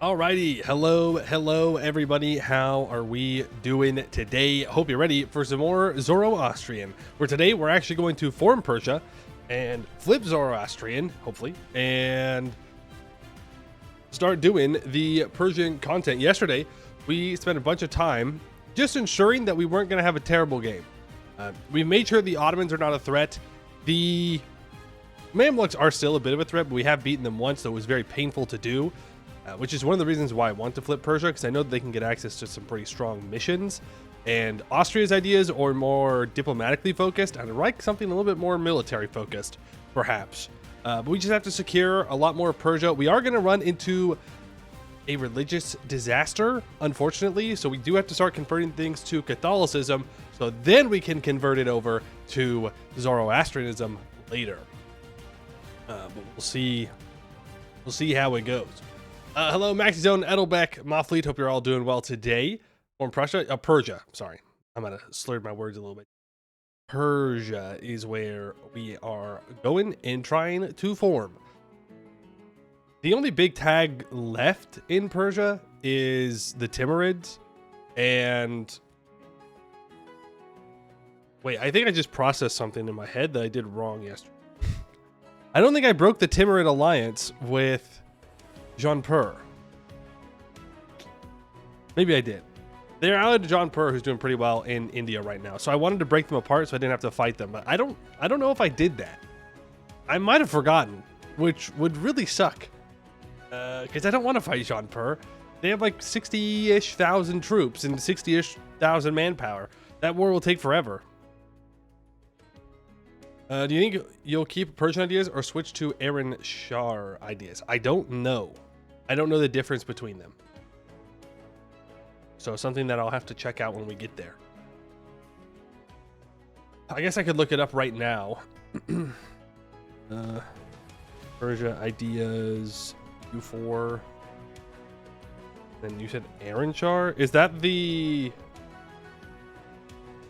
Alrighty, hello everybody. How are we doing today? Hope you're ready for some more Zoro-Austrian. Where today we're actually going to form Persia and flip Zoro-Austrian, hopefully, and start doing the Persian content. Yesterday, we spent a bunch of time just ensuring that we weren't going to have a terrible game. We made sure the Ottomans are not a threat. The Mamluks are still a bit of a threat, but we have beaten them once, so it was very painful to do. Which is one of the reasons why I want to flip Persia, because I know that they can get access to some pretty strong missions. And Austria's ideas are more diplomatically focused, and I like something a little bit more military focused, perhaps. But we just have to secure a lot more of Persia. We are going to run into a religious disaster, unfortunately, so we do have to start converting things to Catholicism, so then we can convert it over to Zoroastrianism later. But we'll see how it goes. Hello, MaxiZone, Edelbeck, Moffleet. Hope you're all doing well today. Form Persia. Sorry, I'm gonna slur my words a little bit. Persia is where we are going and trying to form. The only big tag left in Persia is the Timurids, and wait, I think I just processed something in my head that I did wrong yesterday. I don't think I broke the Timurid alliance with Jaunpur. Maybe I did. They're allied to Jaunpur, who's doing pretty well in India right now. So I wanted to break them apart so I didn't have to fight them. But I don't know if I did that. I might have forgotten, which would really suck. Because I don't want to fight Jaunpur. They have like 60-ish thousand troops and 60-ish thousand manpower. That war will take forever. Do you think you'll keep Persian ideas or switch to Aaron Shar ideas? I don't know. I don't know the difference between them. So something that I'll have to check out when we get there. I guess I could look it up right now. Persia ideas, EU4. Then you said Aaron Shar? Is that the...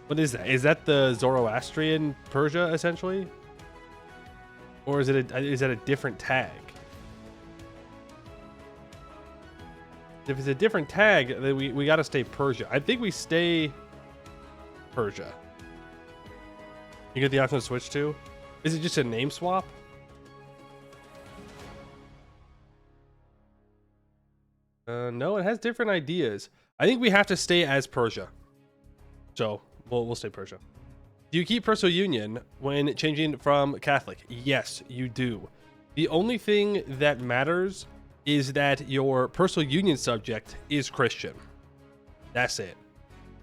What is that? Is that the Zoroastrian Persia, essentially? Or is that a different tag? If it's a different tag, then we got to stay Persia. I think we stay Persia. You get the option to switch to? Is it just a name swap? No, it has different ideas. I think we have to stay as Persia. So we'll stay Persia. Do you keep Personal Union when changing from Catholic? Yes, you do. The only thing that matters is that your Personal Union subject is Christian. That's it.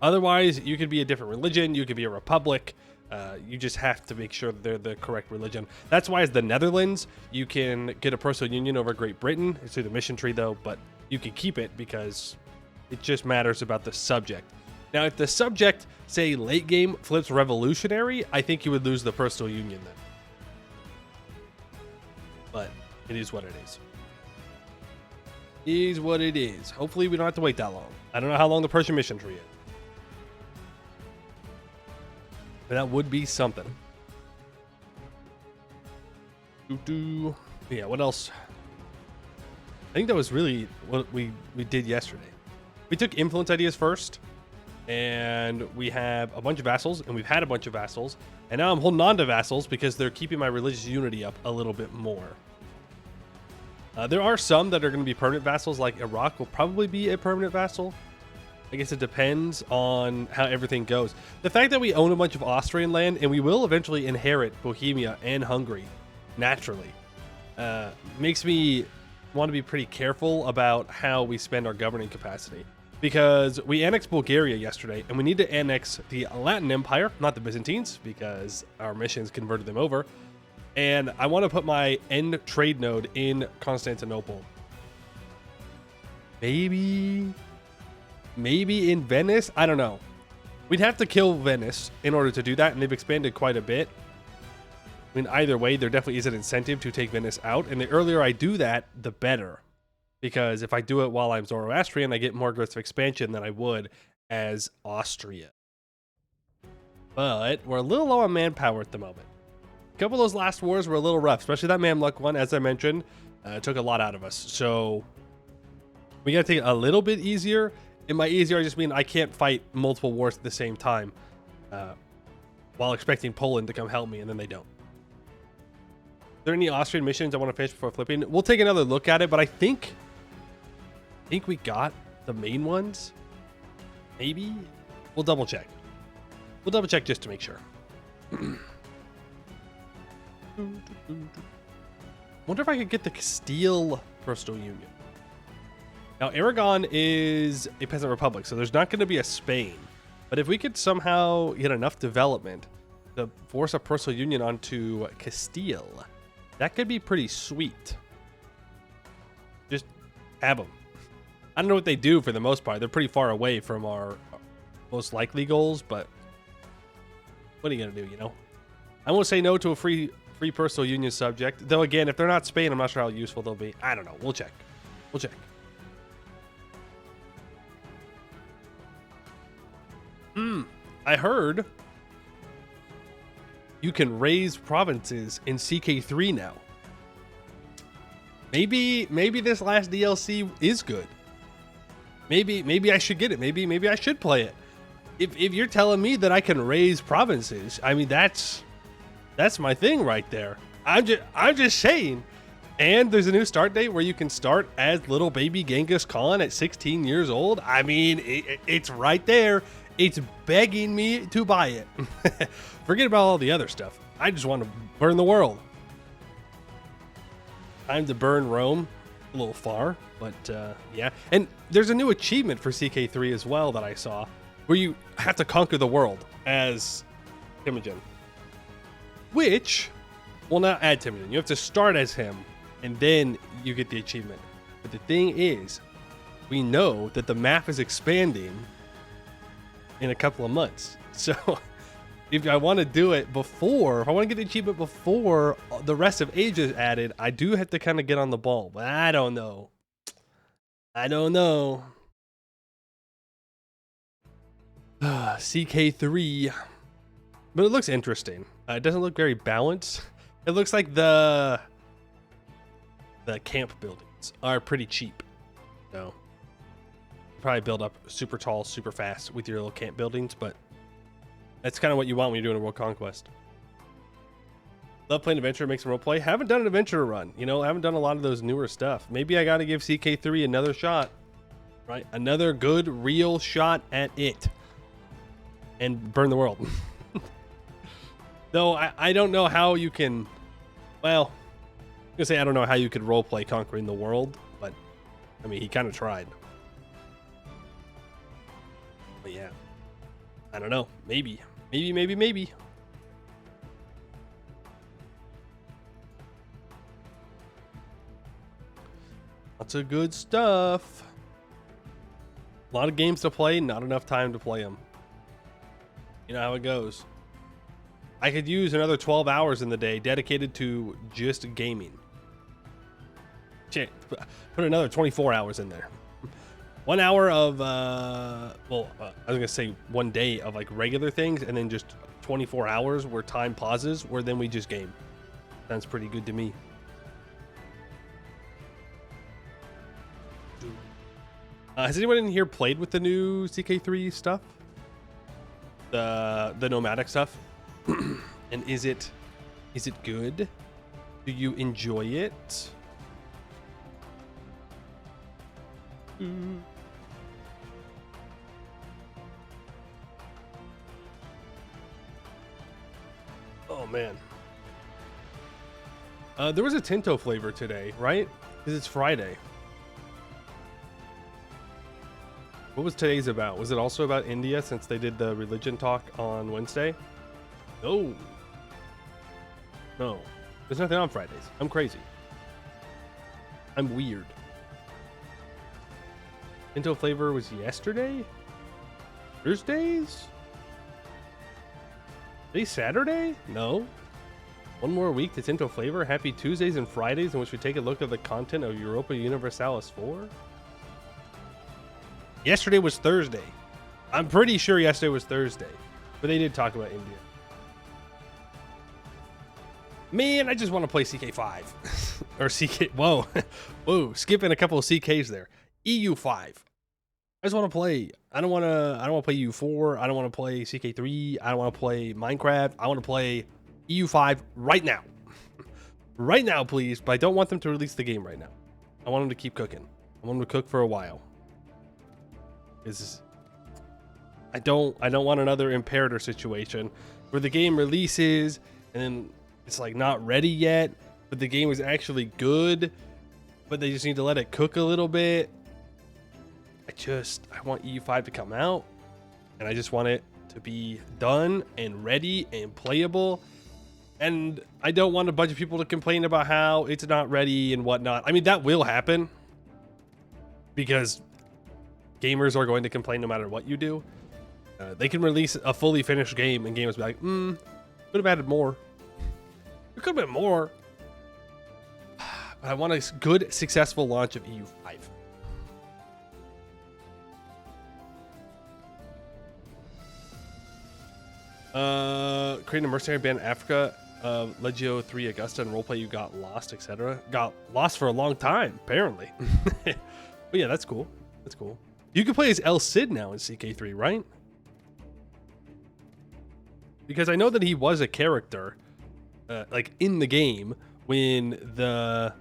Otherwise, you could be a different religion. You could be a republic. You just have to make sure that they're the correct religion. That's why as the Netherlands, you can get a Personal Union over Great Britain. It's through the mission tree though, but you can keep it because it just matters about the subject. Now, if the subject, say, late game flips revolutionary, I think you would lose the Personal Union then. But it is what it is. It is what it is. Hopefully, we don't have to wait that long. I don't know how long the Persian mission tree is. But that would be something. Yeah, what else? I think that was really what we did yesterday. We took influence ideas first. And we have a bunch of vassals, and we've had a bunch of vassals, and now I'm holding on to vassals because they're keeping my religious unity up a little bit more. There are some that are going to be permanent vassals, like Iraq will probably be a permanent vassal. I guess it depends on how everything goes. The fact that we own a bunch of Austrian land, and we will eventually inherit Bohemia and Hungary, naturally, makes me want to be pretty careful about how we spend our governing capacity. Because we annexed Bulgaria yesterday, and we need to annex the Latin Empire, not the Byzantines, because our missions converted them over. And I want to put my end trade node in Constantinople. Maybe in Venice? I don't know. We'd have to kill Venice in order to do that, and they've expanded quite a bit. I mean, either way, there definitely is an incentive to take Venice out, and the earlier I do that, the better. Because if I do it while I'm Zoroastrian, I get more growth of expansion than I would as Austria. But we're a little low on manpower at the moment. A couple of those last wars were a little rough, especially that Mamluk one, as I mentioned, took a lot out of us. So We gotta take it a little bit easier. And by easier, I just mean I can't fight multiple wars at the same time while expecting Poland to come help me, and then they don't. Are there any Austrian missions I want to finish before flipping? We'll take another look at it, but I think we got the main ones. Maybe we'll double check. We'll double check just to make sure. Wonder if I could get the Castile Postal Union. Now, Aragon is a peasant republic, so there's not going to be a Spain. But if we could somehow get enough development to force a postal union onto Castile, that could be pretty sweet. Just have them. I don't know what they do for the most part. They're pretty far away from our most likely goals, but what are you going to do, you know? I won't say no to a free postal union subject. Though, again, if they're not Spain, I'm not sure how useful they'll be. I don't know. We'll check. We'll check. I heard you can raise provinces in CK3 now. Maybe this last DLC is good. Maybe I should get it. Maybe I should play it. If you're telling me that I can raise provinces, I mean that's my thing right there. I'm just saying. And there's a new start date where you can start as little baby Genghis Khan at 16 years old. I mean, it's right there. It's begging me to buy it. Forget about all the other stuff. I just want to burn the world. Time to burn Rome. A little far, but yeah. And there's a new achievement for CK3 as well that I saw, where you have to conquer the world as Temujin. Which will not add Temujin. You have to start as him, and then you get the achievement. But the thing is, we know that the map is expanding in a couple of months. So if I want to do it before, if I want to get the achievement before the rest of Asia is added, I do have to kind of get on the ball. But I don't know. CK3. But it looks interesting. It doesn't look very balanced. It looks like the camp buildings are pretty cheap. So probably build up super tall, super fast with your little camp buildings, but that's kind of what you want when you're doing a world conquest. Love playing adventure, make some role play. Haven't done an adventure run, you know. I haven't done a lot of those newer stuff. Maybe I got to give CK3 another shot, right? Another good, real shot at it, and burn the world. Though I don't know how you can. Well, I'm gonna say I don't know how you could role play conquering the world, but I mean he kind of tried. But yeah, I don't know. Maybe. Lots of good stuff. A lot of games to play, not enough time to play them. You know how it goes. I could use another 12 hours in the day dedicated to just gaming. Shit, put another 24 hours in there. 1 hour of, I was gonna say 1 day of like regular things, and then just 24 hours where time pauses, where then we just game. Sounds pretty good to me. Has anyone in here played with the new CK3 stuff? The nomadic stuff? And is it good? Do you enjoy it? Oh man. There was a Tinto flavor today, right? Because it's Friday. What was today's about? Was it also about India since they did the religion talk on Wednesday? No. No. There's nothing on Fridays. I'm crazy. I'm weird. Tinto flavor was yesterday? Thursdays? Today Saturday? No. One more week to Tinto flavor. Happy Tuesdays and Fridays in which we take a look at the content of Europa Universalis 4. Yesterday was Thursday. I'm pretty sure yesterday was Thursday. But they did talk about India. Man, I just want to play CK5. Or CK... Whoa. Whoa. Skipping a couple of CKs there. EU5. I just want to play. I don't want to play EU4. I don't want to play CK3. I don't want to play Minecraft. I want to play EU5 right now. Right now, please. But I don't want them to release the game right now. I want them to keep cooking. I want them to cook for a while. I don't want another Imperator situation where the game releases and then it's like not ready yet, but the game is actually good, but they just need to let it cook a little bit. I want EU5 to come out, and I just want it to be done and ready and playable. And I don't want a bunch of people to complain about how it's not ready and whatnot. I mean, that will happen because gamers are going to complain no matter what you do. They can release a fully finished game and gamers be like, could have added more. There could have been more. I want a good, successful launch of EU5. Creating a mercenary band in Africa, Legio 3 Augusta, and roleplay you got lost, etc. Got lost for a long time, apparently. But yeah, that's cool. That's cool. You can play as El Cid now in CK3, right? Because I know that he was a character, like in the game when the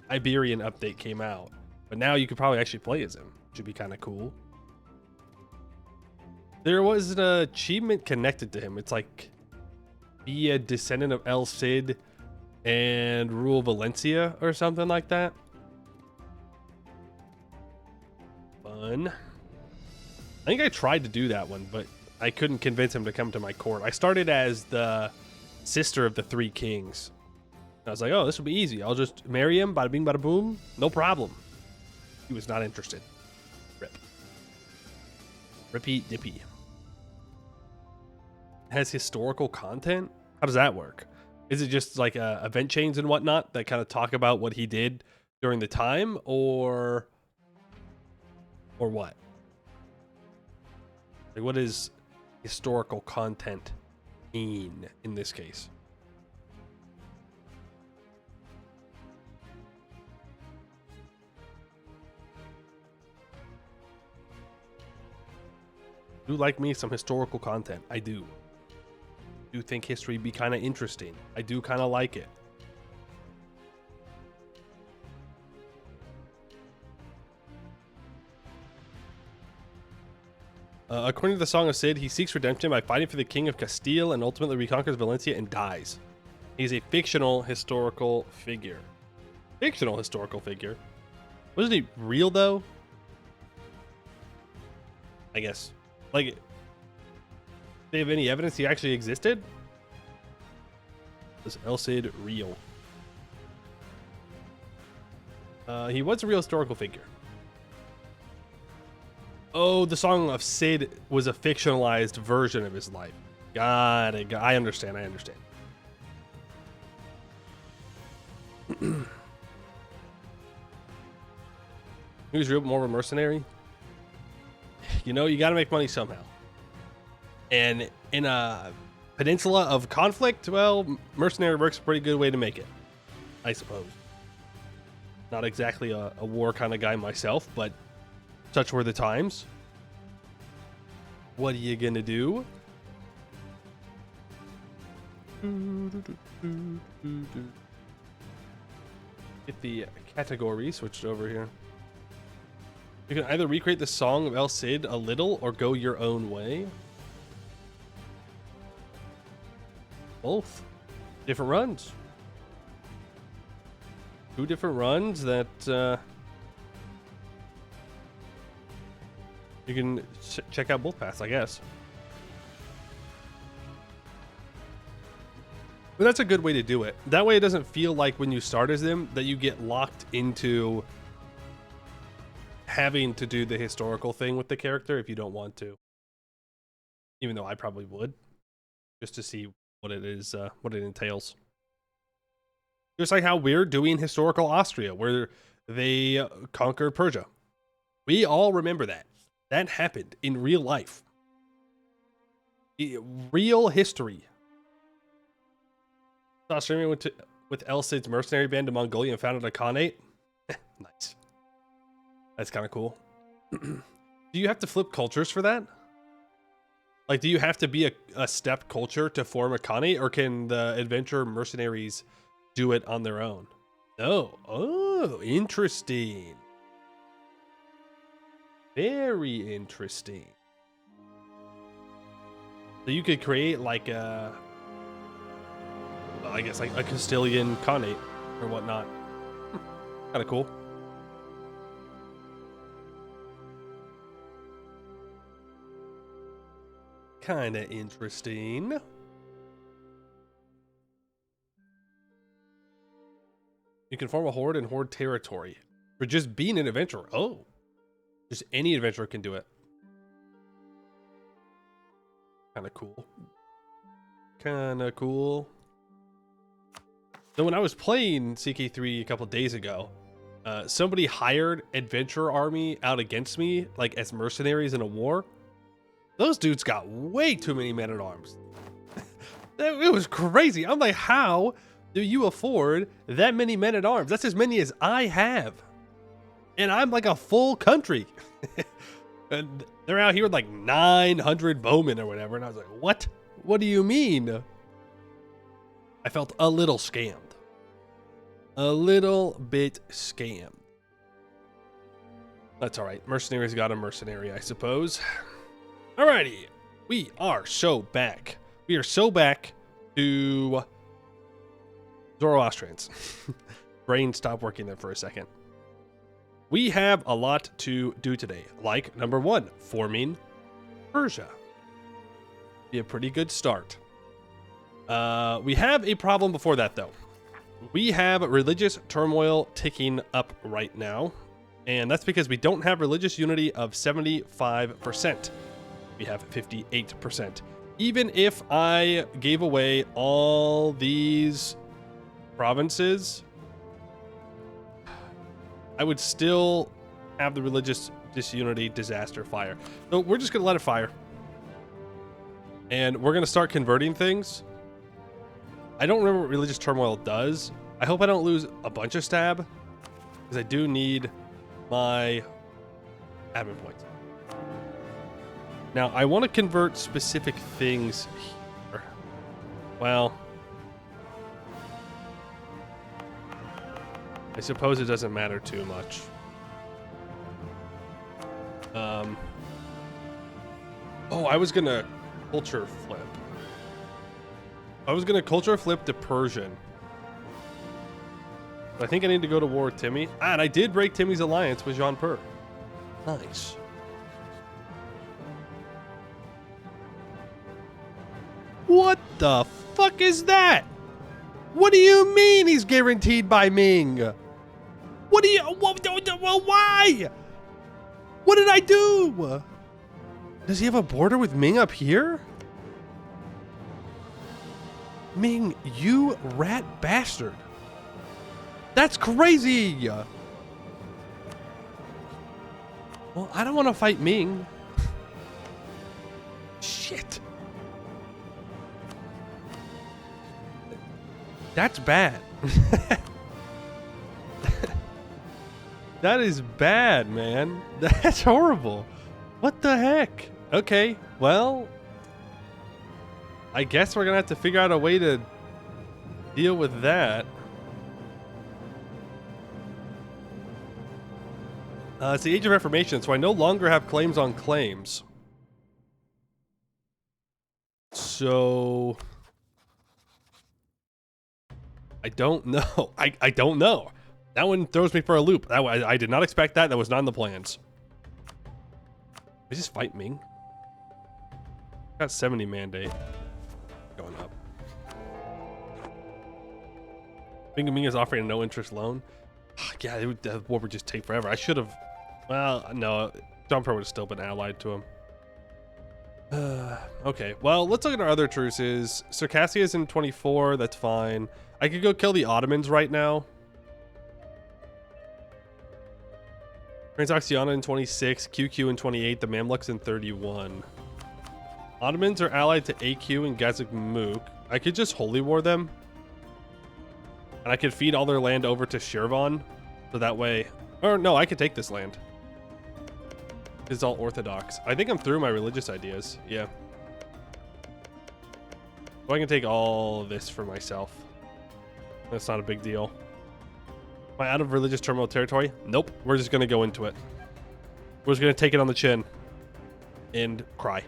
Iberian update came out. But now you could probably actually play as him. Should be kind of cool. There was an achievement connected to him. It's like be a descendant of El Cid and rule Valencia or something like that. Fun. I think I tried to do that one, but I couldn't convince him to come to my court. I started as the sister of the three kings. I was like, oh, this will be easy. I'll just marry him, bada bing, bada boom. No problem. He was not interested. Rip. Rippy dippy. Has historical content? How does that work? Is it just like event chains and whatnot that kind of talk about what he did during the time, or what? Like, what does historical content mean in this case? Do like me some historical content. I do think history be kind of interesting. I do kind of like it. According to the Song of Cid, he seeks redemption by fighting for the king of Castile and ultimately reconquers Valencia and dies. He's a fictional historical figure. Fictional historical figure. Wasn't he real though? I guess. Like, do they have any evidence he actually existed? Is El Cid real? He was a real historical figure. Oh, the Song of Cid was a fictionalized version of his life. Got it. I understand. He was real, more of a mercenary. You know, you got to make money somehow. And in a peninsula of conflict, well, mercenary work's a pretty good way to make it, I suppose. Not exactly a war kind of guy myself, but such were the times. What are you gonna do? Get the category switched over here. You can either recreate the Song of El Cid a little or go your own way. Both. Different runs. 2 different runs that you can check out both paths, I guess. But that's a good way to do it. That way it doesn't feel like when you start as them that you get locked into having to do the historical thing with the character if you don't want to. Even though I probably would, just to see what it is, what it entails. Just like how we're doing historical Austria, where they conquered Persia. We all remember that. That happened in real life. Real history. Australia went with El Cid's mercenary band to Mongolia and founded a khanate. Nice. That's kind of cool. Do you have to flip cultures for that? Like, do you have to be a steppe culture to form a Khanate, or can the adventure mercenaries do it on their own? Oh, oh, interesting. Very interesting. So you could create like a, well, I guess like a Castilian Khanate or whatnot. Kind of cool. Kind of interesting. You can form a horde in horde territory for just being an adventurer. Oh, just any adventurer can do it. Kind of cool. Kind of cool. So when I was playing CK3 a couple days ago, somebody hired adventure army out against me, like as mercenaries in a war. Those dudes got way too many men-at-arms. It was crazy. I'm like, how do you afford that many men-at-arms? That's as many as I have. And I'm like a full country. And they're out here with like 900 bowmen or whatever. And I was like, what? What do you mean? I felt a little scammed. A little bit scammed. That's all right. Mercenaries got a mercenary, I suppose. Alrighty. We are so back. We are so back to Zoro-Austrians. Brain stopped working there for a second. We have a lot to do today. Like, number one, forming Persia. Be a pretty good start. We have a problem before that, though. We have religious turmoil ticking up right now. And that's because we don't have religious unity of 75%. We have 58%. Even if I gave away all these provinces, I would still have the religious disunity disaster fire. So we're just gonna let it fire. And we're gonna start converting things. I don't remember what religious turmoil does. I hope I don't lose a bunch of stab, because I do need my admin points. Now, I want to convert specific things here. Well, I suppose it doesn't matter too much. Oh, I was gonna culture flip. I was gonna culture flip to Persian. But I think I need to go to war with Timmy. Ah, and I did break Timmy's alliance with Jean Per. Nice. What the fuck is that? What do you mean he's guaranteed by Ming? What do you... why? What did I do? Does he have a border with Ming up here? Ming, you rat bastard. That's crazy. Well, I don't want to fight Ming. Shit. That's bad. That is bad, man. That's horrible. What the heck? Okay, well, I guess we're gonna have to figure out a way to deal with that. It's the Age of Reformation, so I no longer have claims on claims. So I don't know. I don't know. That one throws me for a loop. I did not expect that. That was not in the plans. We just fight Ming. Got 70 mandate. Going up. Ming is offering a no interest loan. Yeah, the war would just take forever. I should have. Well, no. Jumper would have still been allied to him. Okay, well, let's look at our other truces. Circassia is in 24. That's fine. I could go kill the Ottomans right now. Transoxiana in 26. QQ in 28. The Mamluks in 31. Ottomans are allied to AQ and Gazakmuk. I could just holy war them. And I could feed all their land over to Shirvan. So that way... Or no, I could take this land. It's all Orthodox. I think I'm through my religious ideas. Yeah. So I can take all this for myself. That's not a big deal. Am I out of religious terminal territory? Nope. We're just going to go into it. We're just going to take it on the chin. And cry.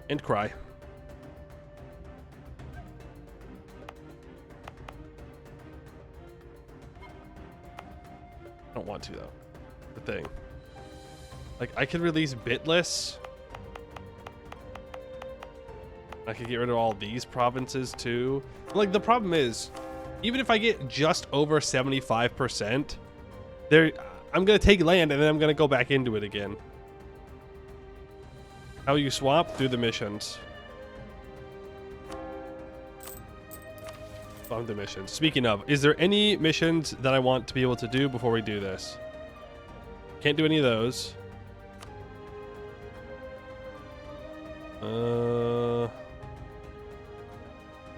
And cry. I don't want to, though. The thing. Like, I could release Bitless. I could get rid of all these provinces, too. Like, the problem is, even if I get just over 75%, I'm going to take land, and then I'm going to go back into it again. How you swap? Do the missions. Fund the missions. Speaking of, is there any missions that I want to be able to do before we do this? Can't do any of those.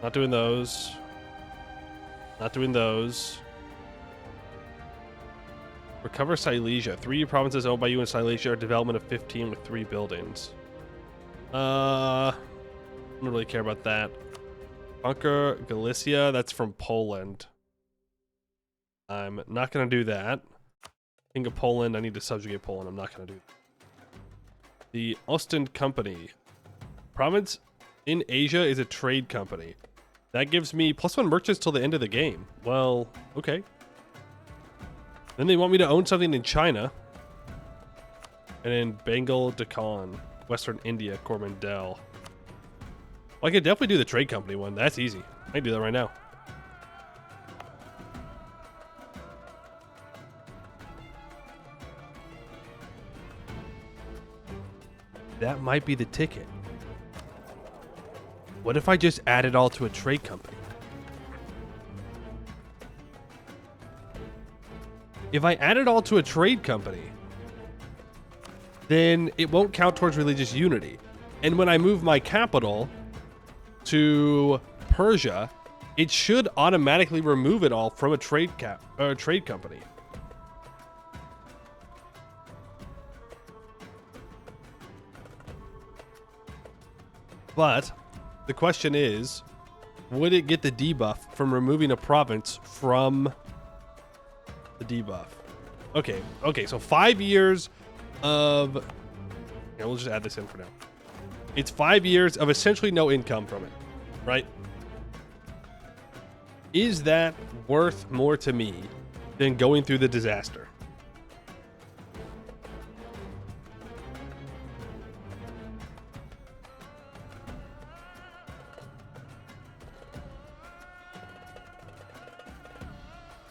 Not doing those. Not doing those. Recover Silesia. 3 provinces owned by you in Silesia are development of 15 with 3 buildings. I don't really care about that. Conquer Galicia. That's from Poland. I'm not going to do that. King of Poland. I need to subjugate Poland. I'm not going to do that. The Ostend Company. Province in Asia is a trade company. That gives me +1 merchants till the end of the game. Well, okay. Then they want me to own something in China. And in Bengal, Deccan, Western India, Coromandel. Well, I could definitely do the trade company one. That's easy. I can do that right now. That might be the ticket. What if I just add it all to a trade company? If I add it all to a trade company, then it won't count towards religious unity. And when I move my capital to Persia, it should automatically remove it all from a trade company. But the question is, would it get the debuff from removing a province from the debuff? Okay, so 5 years of... Yeah, we'll just add this in for now. It's 5 years of essentially no income from it, right? Is that worth more to me than going through the disaster?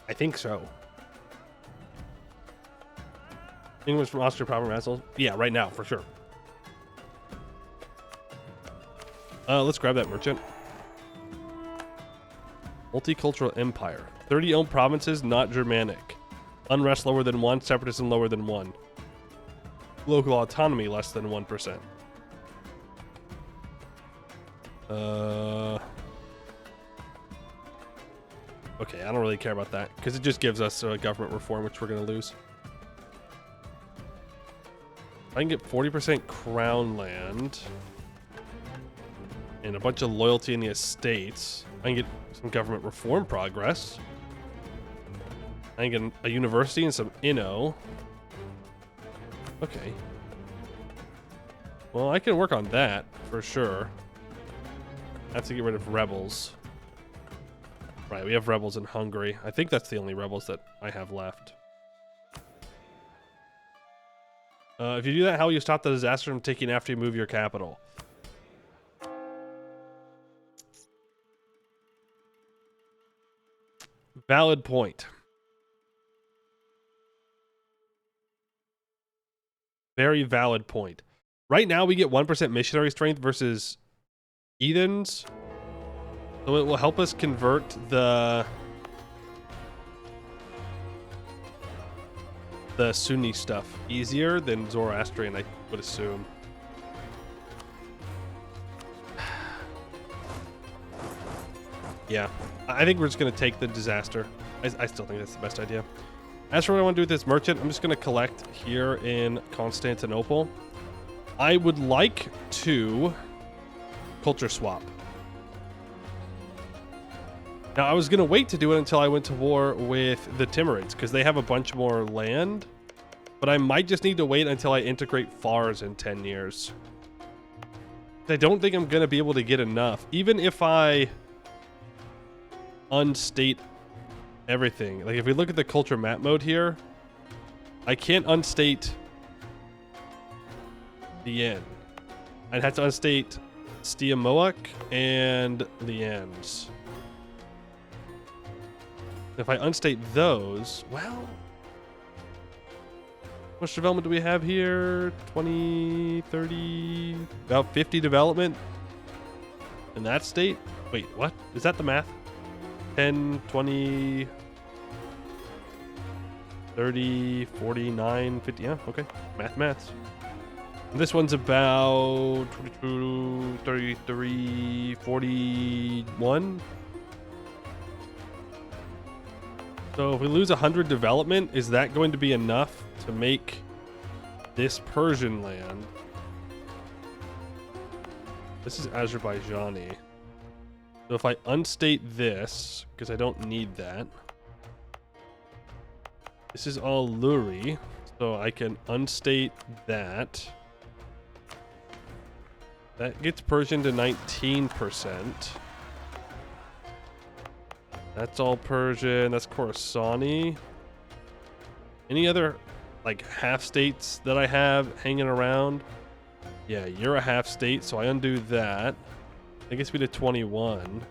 I think so. England's from Austria proper vassals? Yeah, right now, for sure. Let's grab that merchant. Multicultural empire. 30 owned provinces, not Germanic. Unrest lower than 1, separatism lower than 1. Local autonomy less than 1%. Okay, I don't really care about that, because it just gives us government reform, which we're going to lose. I can get 40% crown land and a bunch of loyalty in the estates. I can get some government reform progress. I can get a university and some inno. Okay. Well, I can work on that for sure. I have to get rid of rebels. Right, we have rebels in Hungary. I think that's the only rebels that I have left. If you do that, how will you stop the disaster from taking after you move your capital? Valid point. Very valid point. Right now, we get 1% missionary strength versus heathens. So it will help us convert the Sunni stuff easier than Zoroastrian, I would assume. Yeah, I think we're just going to take the disaster. I still think that's the best idea. As for what I want to do with this merchant, I'm just going to collect here in Constantinople. I would like to culture swap. Now, I was going to wait to do it until I went to war with the Timurids, because they have a bunch more land. But I might just need to wait until I integrate Fars in 10 years. I don't think I'm going to be able to get enough. Even if I unstate everything. Like, if we look at the culture map mode here, I can't unstate the Yen. I'd have to unstate Stiamoak and the Ends. If I unstate those, well, how much development do we have here? 20, 30, about 50 development in that state. Wait, what? Is that the math? 10, 20, 30, 49, 50. Yeah, okay. Maths. And this one's about 22, 33, 41. So if we lose 100 development, is that going to be enough to make this Persian land? This is Azerbaijani. So if I unstate this, because I don't need that. This is all Luri, so I can unstate that. That gets Persian to 19%. That's all Persian. That's Khorasani. Any other, like, half states that I have hanging around? Yeah, you're a half state, so I undo that. That gets me to 21.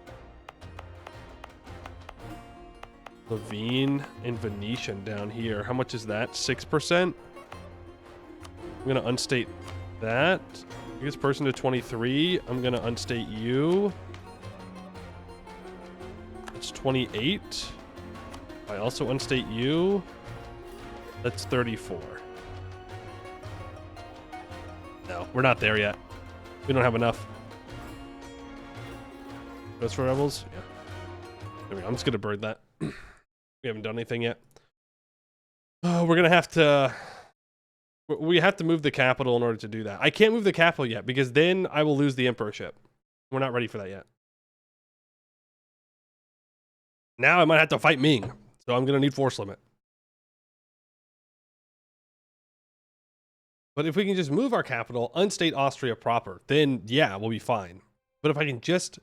Levine and Venetian down here. How much is that? 6%? I'm going to unstate that. It gets Persian to 23. I'm going to unstate you. That's 28. I also unstate you. That's 34. No, we're not there yet. We don't have enough. Those for rebels? Yeah. There we go. I'm just going to bird that. We haven't done anything yet. We're going to have to... We have to move the capital in order to do that. I can't move the capital yet, because then I will lose the emperorship. We're not ready for that yet. Now I might have to fight Ming, so I'm going to need force limit. But if we can just move our capital, unstate Austria proper, then yeah, we'll be fine. But if I can just...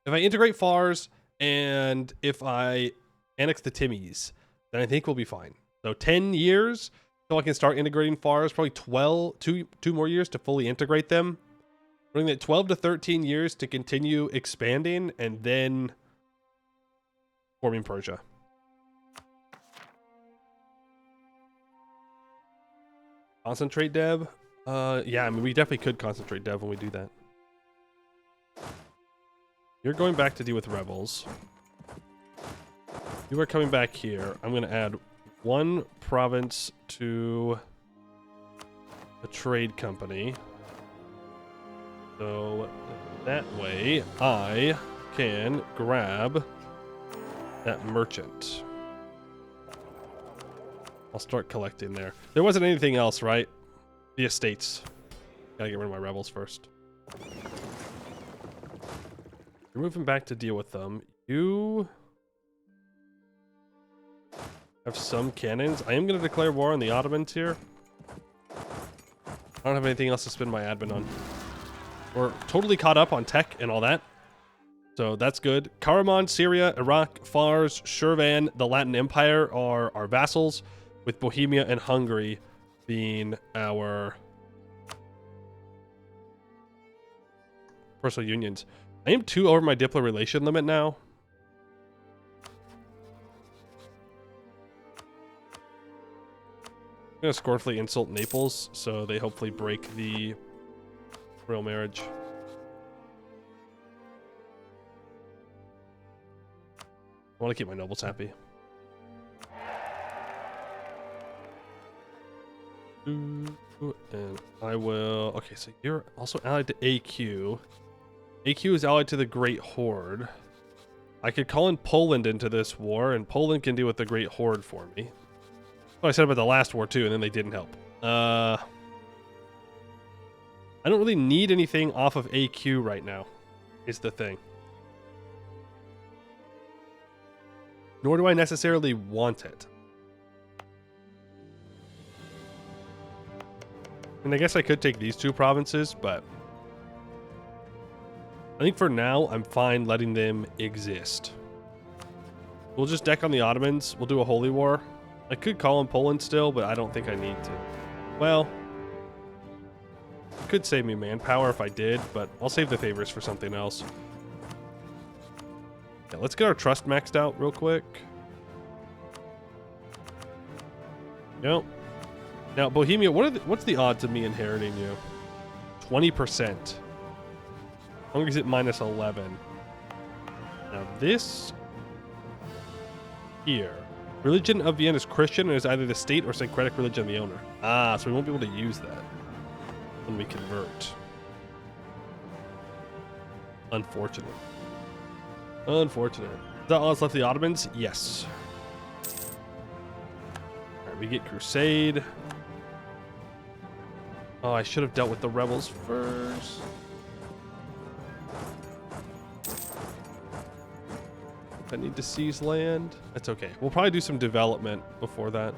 If I integrate Fars, and if I annex the Timmies, then I think we'll be fine. So 10 years... So I can start integrating Fars, probably 2 more years to fully integrate them. We're looking at 12 to 13 years to continue expanding, and then forming Persia. Concentrate dev? Yeah, I mean, we definitely could concentrate dev when we do that. You're going back to deal with rebels. You are coming back here. I'm going to add 1 province to a trade company. So that way I can grab that merchant. I'll start collecting there. There wasn't anything else, right? The estates. Gotta get rid of my rebels first. You're moving back to deal with them. You have some cannons. I am going to declare war on the Ottomans here. I don't have anything else to spend my admin on. We're totally caught up on tech and all that. So that's good. Karaman, Syria, Iraq, Fars, Shirvan, the Latin Empire are our vassals, with Bohemia and Hungary being our personal unions. I am 2 over my Diplo relation limit now. I'm gonna scornfully insult Naples, so they hopefully break the royal marriage. I want to keep my nobles happy. And I will... Okay, so you're also allied to AQ. AQ is allied to the Great Horde. I could call in Poland into this war, and Poland can deal with the Great Horde for me. Oh, I said about the last war too, and then they didn't help. I don't really need anything off of AQ right now, is the thing. Nor do I necessarily want it. And I guess I could take these two provinces, but I think for now, I'm fine letting them exist. We'll just deck on the Ottomans. We'll do a holy war. I could call in Poland still, but I don't think I need to. Well, it could save me manpower if I did, but I'll save the favors for something else. Yeah, let's get our trust maxed out real quick. Yep. Now, Bohemia, what's the odds of me inheriting you? 20%. Hungary's at minus 11. Now this here. Religion of Vienna is Christian and is either the state or syncretic religion of the owner. Ah, so we won't be able to use that when we convert. Unfortunate. Unfortunate. Is that all that's left the Ottomans? Yes. Alright, we get Crusade. Oh, I should have dealt with the rebels first. I need to seize land. That's okay. We'll probably do some development before that.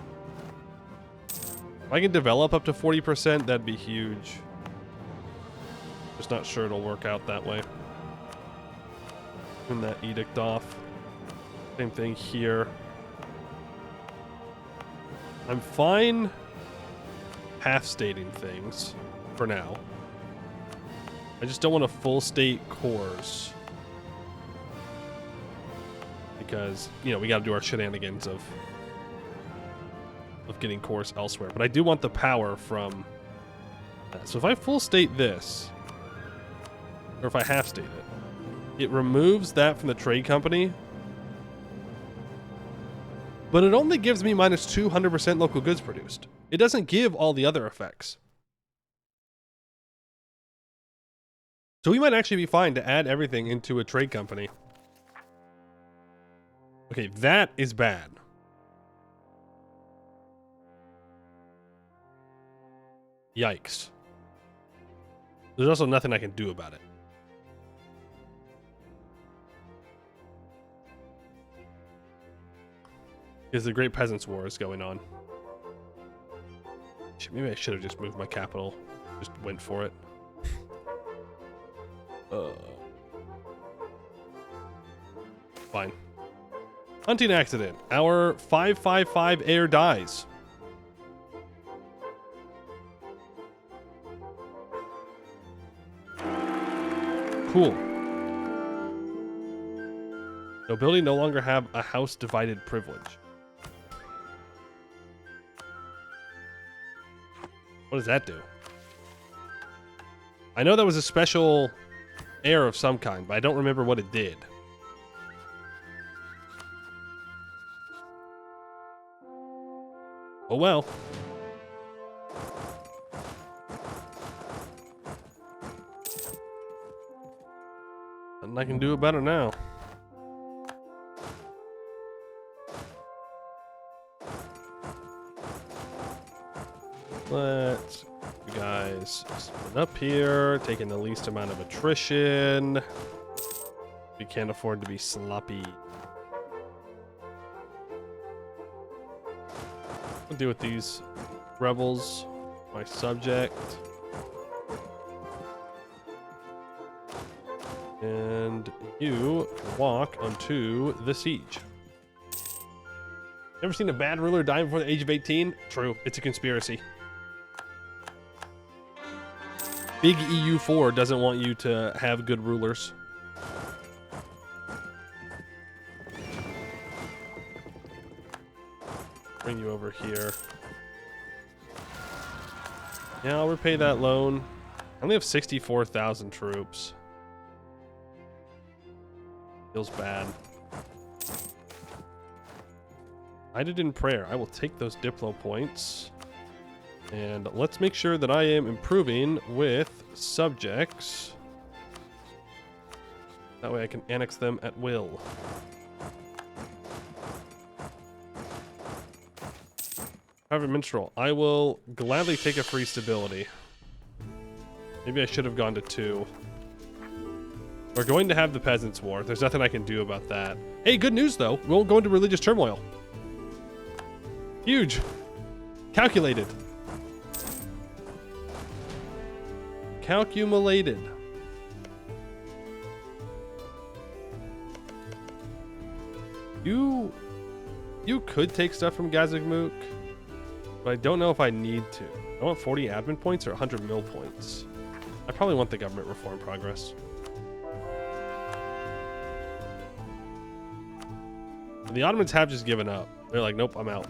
If I can develop up to 40%, that'd be huge. Just not sure it'll work out that way. Turn that edict off. Same thing here. I'm fine half-stating things for now. I just don't want a full state cores. Because, you know, we got to do our shenanigans of getting cores elsewhere. But I do want the power from that. So if I full state this, or if I half state it, it removes that from the trade company. But it only gives me minus 200% local goods produced. It doesn't give all the other effects. So we might actually be fine to add everything into a trade company. Okay, that is bad. Yikes. There's also nothing I can do about it. Because the Great Peasants' War is going on. Maybe I should have just moved my capital. Just went for it. Fine. Hunting accident. Our 555 heir dies. Cool. Nobility no longer have a house divided privilege. What does that do? I know that was a special heir of some kind, but I don't remember what it did. Oh well. Nothing I can do about it now. Let's you guys split up here, taking the least amount of attrition. We can't afford to be sloppy. I'll deal with these rebels, my subject. And you walk onto the siege. Ever seen a bad ruler die before the age of 18? True, it's a conspiracy. Big EU4 doesn't want you to have good rulers. Bring you over here. Yeah, I'll repay that loan. I only have 64,000 troops. Feels bad. I did in prayer. I will take those Diplo points. And let's make sure that I am improving with subjects. That way I can annex them at will. Private minstrel. I will gladly take a free stability. Maybe I should have gone to 2. We're going to have the Peasants' War. There's nothing I can do about that. Hey, good news though. We won't go into religious turmoil. Huge. Calculated. Calculated. You could take stuff from Gazigmuk, but I don't know if I need to. I want 40 admin points or 100 mil points. I probably want the government reform progress. The Ottomans have just given up. They're like, nope, I'm out.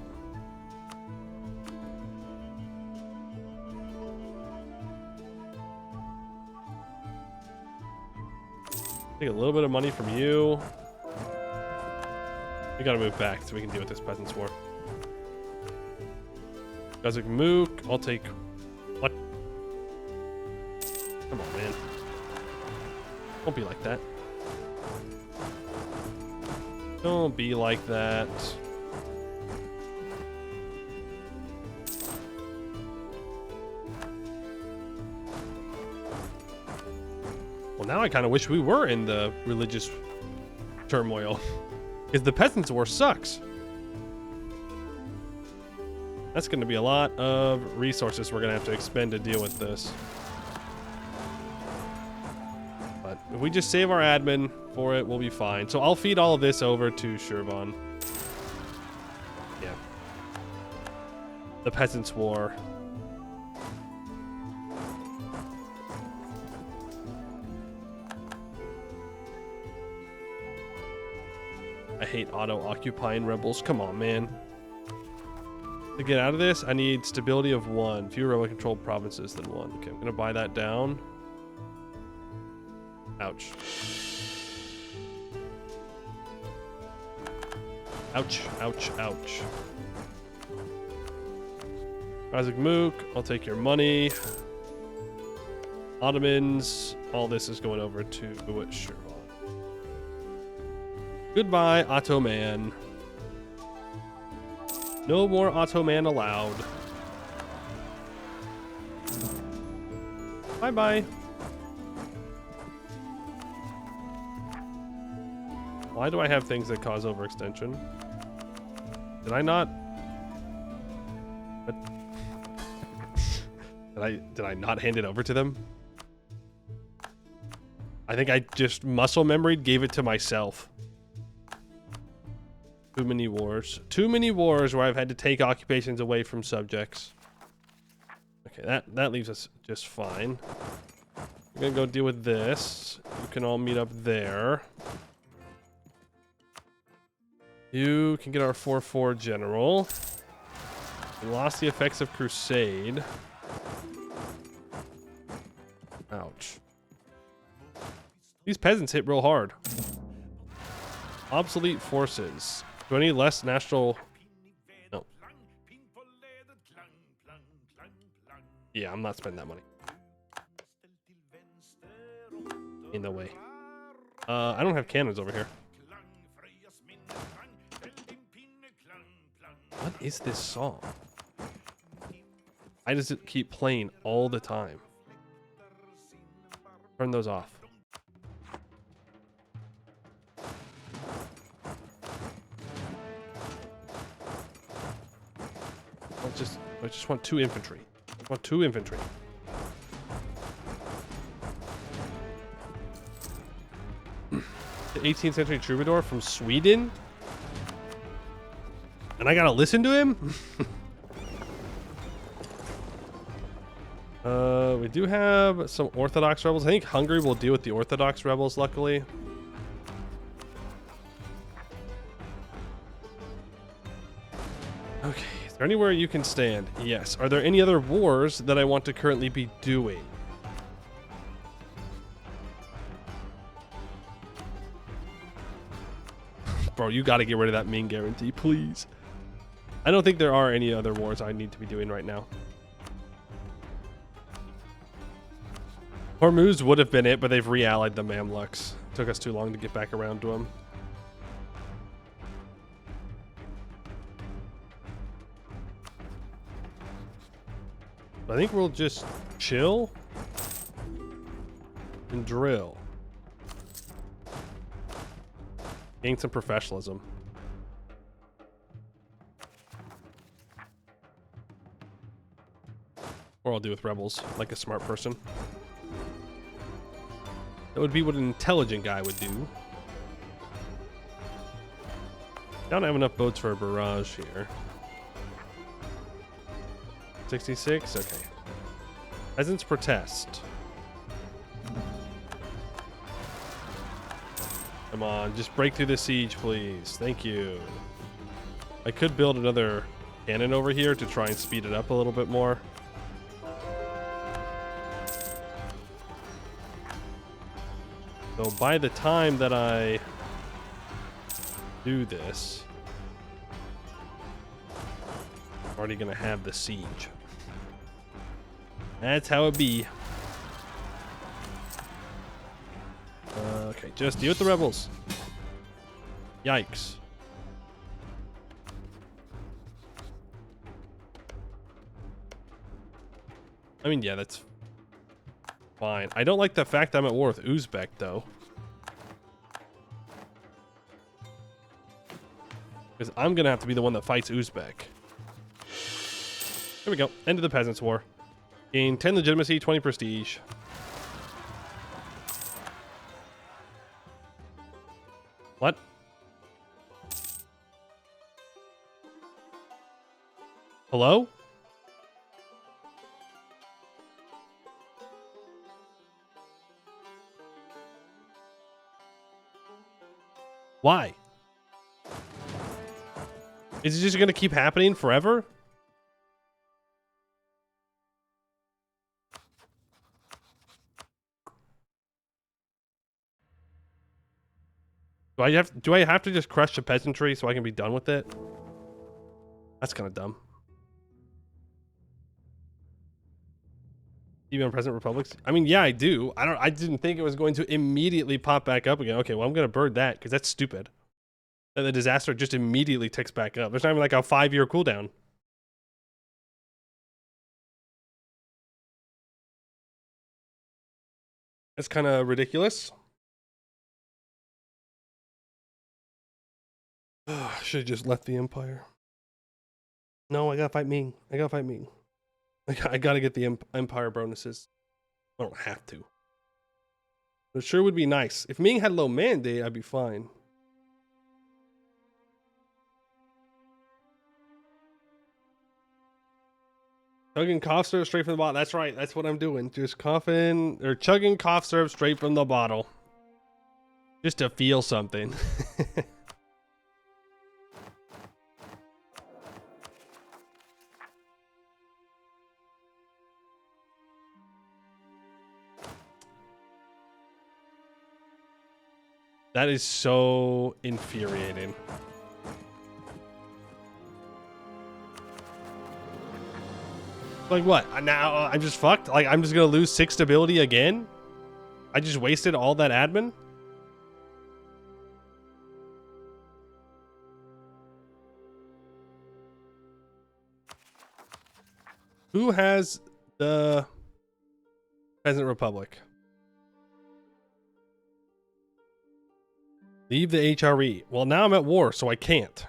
Take a little bit of money from you. We gotta move back so we can deal with this Peasants' War. Gazigmuk, I'll take... What? Come on, man. Don't be like that. Don't be like that. Well, now I kind of wish we were in the religious turmoil. Because the Peasants' War sucks. That's going to be a lot of resources we're going to have to expend to deal with this. But if we just save our admin for it, we'll be fine. So I'll feed all of this over to Shirvan. Yeah. The Peasants' War. I hate auto-occupying rebels. Come on, man. To get out of this, I need stability of 1. Fewer rebel-controlled provinces than 1. Okay, I'm going to buy that down. Ouch. Ouch, ouch, ouch. Gazigmuk, I'll take your money. Ottomans, all this is going over to Shirvan. Goodbye, Ottoman. No more Ottoman allowed. Bye-bye. Why do I have things that cause overextension? Did I not? Did I not hand it over to them? I think I just muscle memoried, gave it to myself. Too many wars. Too many wars where I've had to take occupations away from subjects. Okay, that leaves us just fine. We're gonna go deal with this. You can all meet up there. You can get our 4-4 general. We lost the effects of Crusade. Ouch. These peasants hit real hard. Obsolete forces. Do I need less national? No. Yeah, I'm not spending that money. In no way. I don't have cannons over here. What is this song? Why does it keep playing all the time? Turn those off. I just want 2 infantry. I want 2 infantry. The 18th century troubadour from Sweden? And I gotta listen to him? We do have some Orthodox rebels. I think Hungary will deal with the Orthodox rebels, luckily. Okay, is there anywhere you can stand? Yes. Are there any other wars that I want to currently be doing? Bro, you gotta get rid of that Ming guarantee, please. I don't think there are any other wars I need to be doing right now. Hormuz would have been it, but they've re-allied the Mamluks. Took us too long to get back around to them. I think we'll just chill and drill. Gain some professionalism. Or I'll do with rebels, like a smart person. That would be what an intelligent guy would do. Don't have enough boats for a barrage here. 66? Okay. Peasants protest. Come on, just break through the siege, please. Thank you. I could build another cannon over here to try and speed it up a little bit more. So by the time that I do this, I'm already gonna have the siege. That's how it be. Okay, just deal with the rebels. Yikes. I mean, yeah, that's fine. I don't like the fact I'm at war with Uzbek, though. Because I'm going to have to be the one that fights Uzbek. Here we go. End of the Peasants' War. Gain 10 legitimacy, 20 prestige. What? Hello? Why? Is it just going to keep happening forever? Do I have to just crush the peasantry so I can be done with it? That's kind of dumb. Even present republics? I mean, yeah, I do. I didn't think it was going to immediately pop back up again. Okay, well, I'm going to bird that because that's stupid. And the disaster just immediately ticks back up. There's not even like a 5-year cooldown. That's kind of ridiculous. Should have just left the empire. No, I gotta fight Ming. I gotta fight Ming. I gotta get the empire bonuses. I don't have to. But it sure would be nice. If Ming had low mandate, I'd be fine. Chugging cough syrup straight from the bottle. That's right. That's what I'm doing. Just coughing or chugging cough syrup straight from the bottle. Just to feel something. That is so infuriating. Like what? Now I'm just fucked? Like I'm just gonna lose 6 stability again? I just wasted all that admin? Who has the Peasant Republic? Leave the HRE. Well, now I'm at war, so I can't.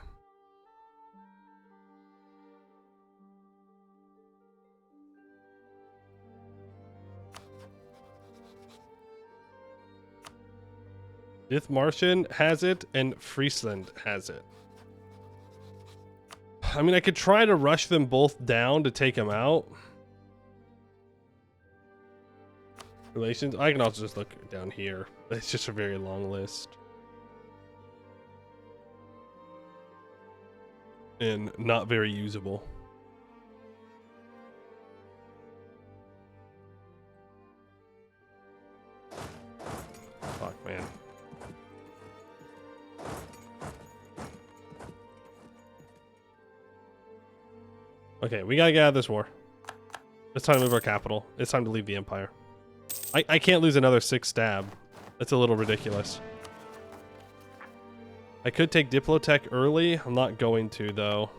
Dithmarschen has it, and Friesland has it. I mean, I could try to rush them both down to take them out. Relations. I can also just look down here. It's just a very long list. And not very usable. Fuck, man. Okay, we gotta get out of this war. It's time to move our capital. It's time to leave the empire. I can't lose another 6 stab. That's a little ridiculous. I could take Diplotech early. I'm not going to, though.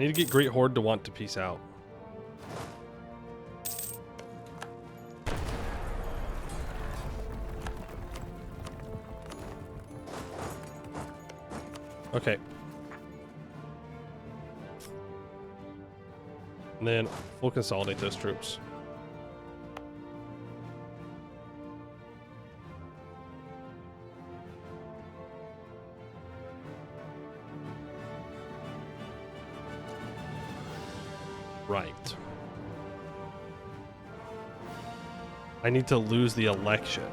I need to get Great Horde to want to peace out. Okay. And then we'll consolidate those troops. Right. I need to lose the election.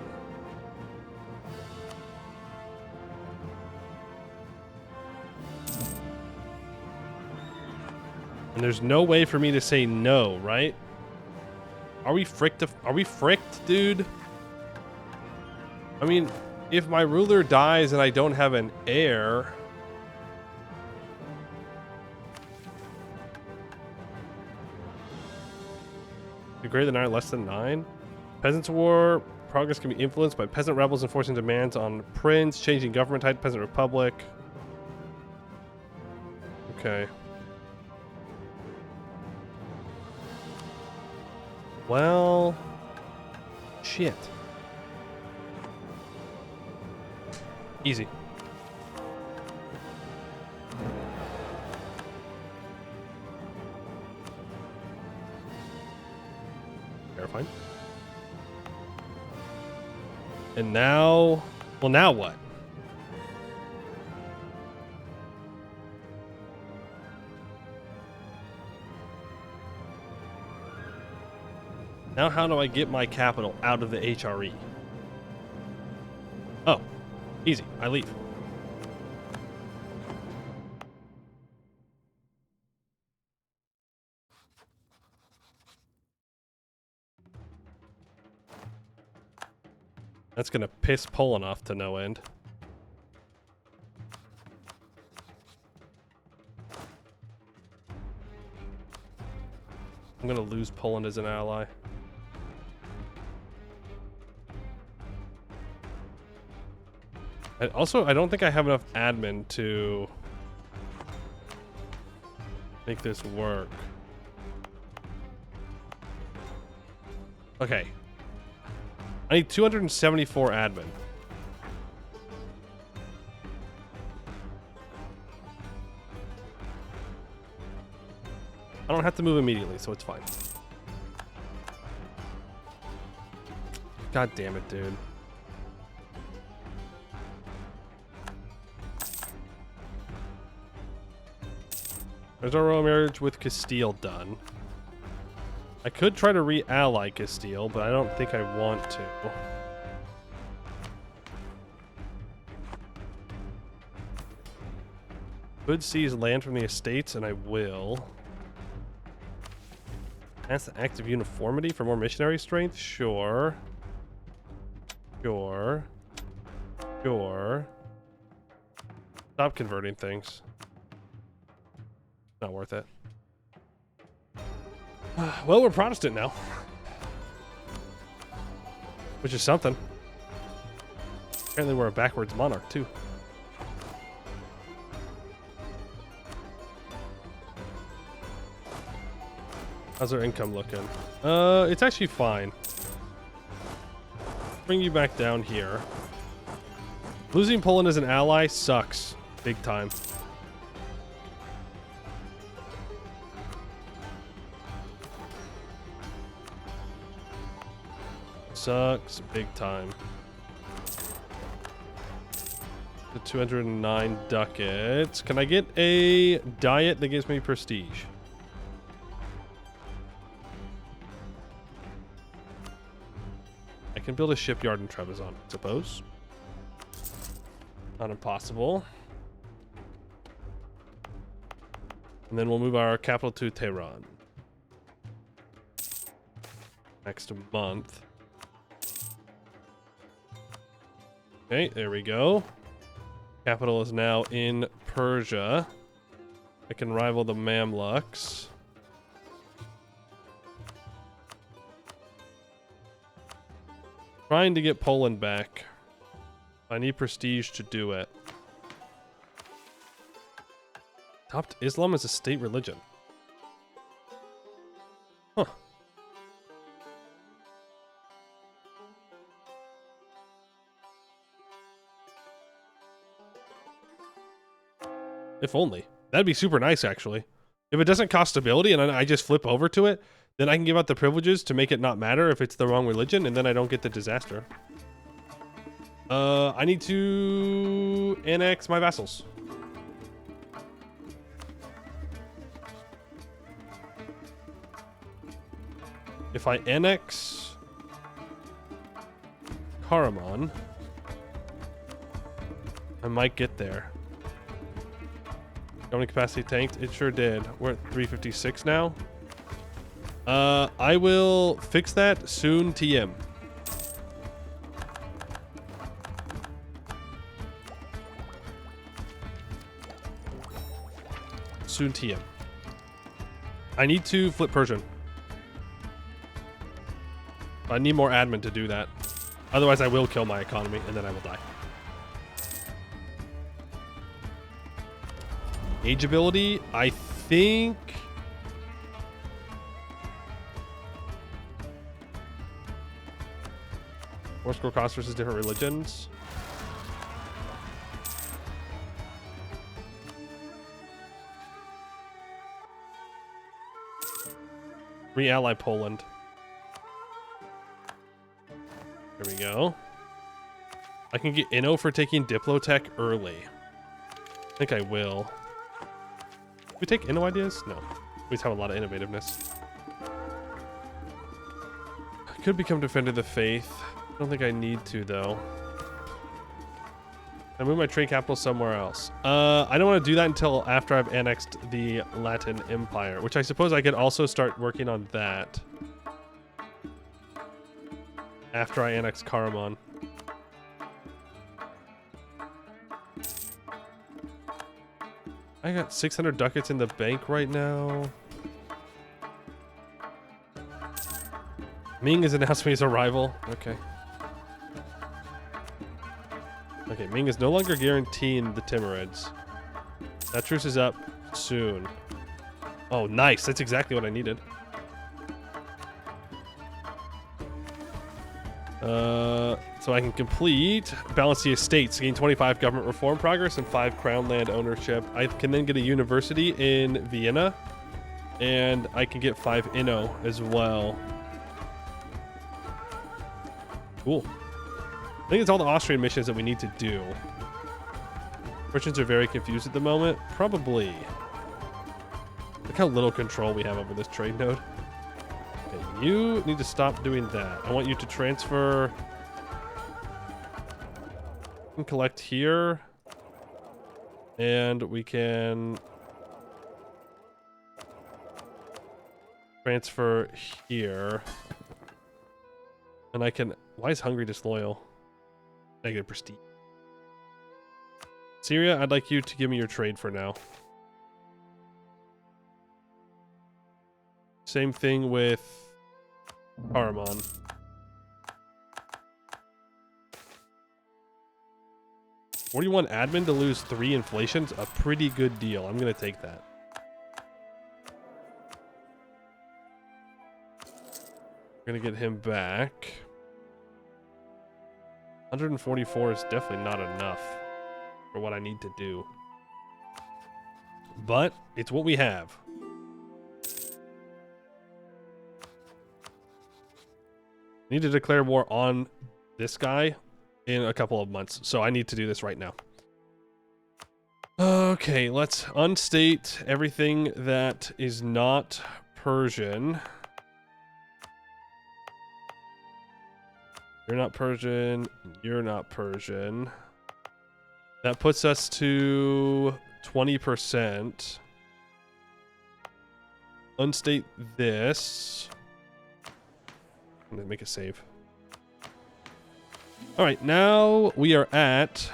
And there's no way for me to say no, right? Are we fricked? Are we fricked, dude? I mean, if my ruler dies and I don't have an heir... Greater than 9, less than 9. Peasants' War. Progress can be influenced by peasant rebels enforcing demands on prince, changing government type, peasant republic. Okay. Well, shit. Easy. Terrifying. And now, well, now what? Now how do I get my capital out of the HRE? Oh, easy. I leave. That's gonna piss Poland off to no end. I'm gonna lose Poland as an ally. Also, I don't think I have enough admin to make this work. Okay. I need 274 admin. I don't have to move immediately, so it's fine. God damn it, dude. There's our royal marriage with Castile done. I could try to re-ally Castile, but I don't think I want to. Could seize land from the estates, and I will. That's the active uniformity for more missionary strength? Sure. Sure. Sure. Stop converting things. Not worth it. Well, we're Protestant now. Which is something. Apparently we're a backwards monarch, too. How's our income looking? It's actually fine. Bring you back down here. Losing Poland as an ally sucks. Big time. Sucks big time. The 209 ducats. Can I get a diet that gives me prestige? I can build a shipyard in Trebizond, I suppose. Not impossible. And then we'll move our capital to Tehran. Next month. Okay, there we go. Capital is now in Persia. I can rival the Mamluks. Trying to get Poland back. I need prestige to do it. Adopt Islam as a state religion. Huh. If only. That'd be super nice, actually. If it doesn't cost stability and I just flip over to it, then I can give out the privileges to make it not matter if it's the wrong religion, and then I don't get the disaster. I need to annex my vassals. If I annex Karaman, I might get there. How many capacity tanked? It sure did. We're at 356 now. I will fix that soon, TM. Soon, TM. I need to flip Persian. I need more admin to do that. Otherwise, I will kill my economy, and then I will die. Age ability, I think... More score cost versus different religions. Re-ally Poland. There we go. I can get Inno for taking Diplotech early. I think I will. We take Inno ideas? No. We just have a lot of innovativeness. I could become Defender of the Faith. I don't think I need to, though. I move my trade capital somewhere else. I don't want to do that until after I've annexed the Latin Empire, which I suppose I could also start working on that after I annex Karaman. I got 600 ducats in the bank right now. Ming is announcing his arrival. Okay. Okay, Ming is no longer guaranteeing the Timurids. That truce is up soon. Oh, nice. That's exactly what I needed. So I can complete balance the estates, gain 25 government reform progress and 5 crown land ownership. I can then get a university in Vienna, and I can get 5 Inno as well. Cool. I think it's all the Austrian missions that we need to do. Merchants are very confused at the moment. Probably. Look how little control we have over this trade node. Okay, you need to stop doing that. I want you to transfer and collect here. And we can transfer here. And I can... Why is Hungary disloyal? Negative prestige. Syria, I'd like you to give me your trade for now. Same thing with Karaman. $41 admin to lose 3 inflation's a pretty good deal. I'm gonna take that. We're gonna get him back. 144 is definitely not enough for what I need to do. But it's what we have. I need to declare war on this guy in a couple of months, so I need to do this right now. Okay, let's unstate everything that is not Persian. You're not Persian. You're not Persian. That puts us to 20%. Unstate this. I'm gonna make a save. All right, now we are at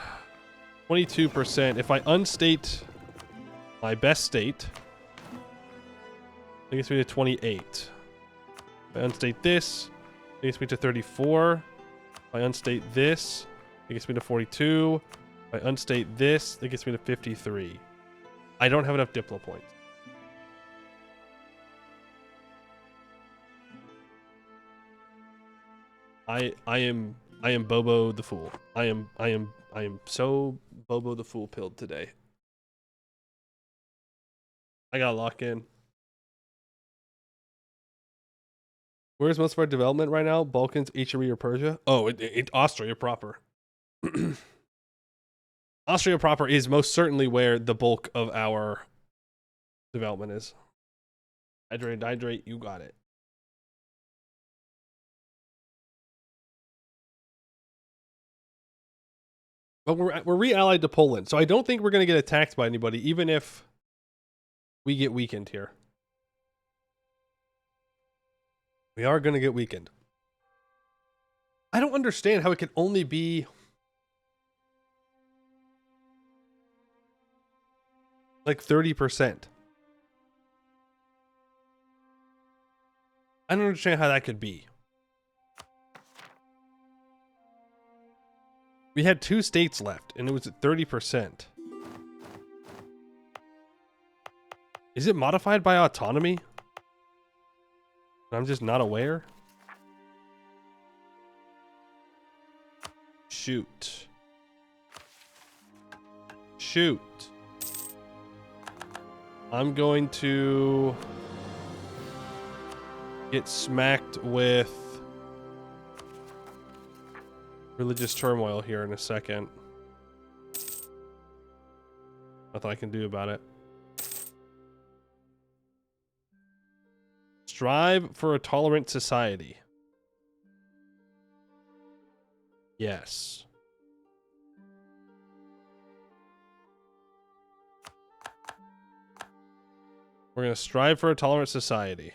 22%. If I unstate my best state, it gets me to 28. If I unstate this, it gets me to 34. If I unstate this, it gets me to 42. If I unstate this, it gets me to 53. I don't have enough Diplo points. I am Bobo the Fool. I am so Bobo the Fool pilled today. I gotta lock in. Where's most of our development right now? Balkans, HRE, or Persia? Oh, Austria proper. Austria proper is most certainly where the bulk of our development is. Hydrate, you got it. But we're re-allied to Poland, so I don't think we're going to get attacked by anybody, even if we get weakened here. We are going to get weakened. I don't understand how it can only be like 30%. I don't understand how that could be. We had 2 states left, and it was at 30%. Is it modified by autonomy? I'm just not aware. Shoot. Shoot. I'm going to get smacked with religious turmoil here in a second. Nothing I can do about it. Strive for a tolerant society. Yes. We're going to strive for a tolerant society.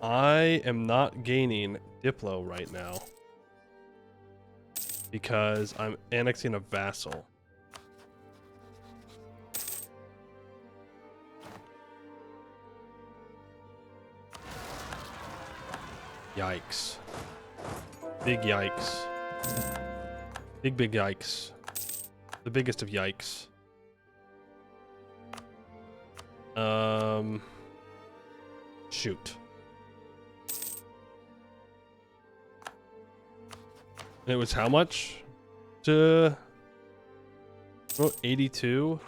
I am not gaining Diplo right now because I'm annexing a vassal. Yikes. Big yikes. Big yikes. The biggest of yikes. Shoot. And it was how much? To 82?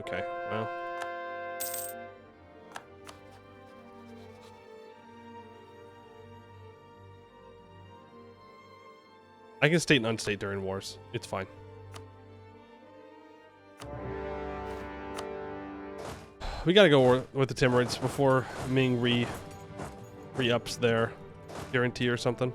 Okay, well. I can state and unstate during wars. It's fine. We gotta go with the Timurids before Ming re-ups their guarantee or something.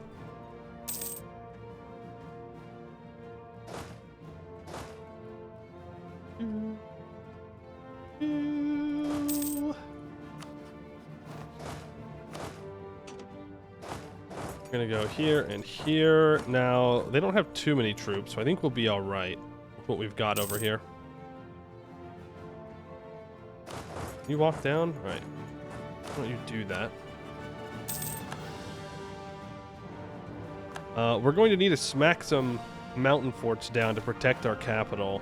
Gonna go here and here. Now, they don't have too many troops, so I think we'll be all right with what we've got over here. Can you walk down? All right. Why don't you do that? We're going to need to smack some mountain forts down to protect our capital.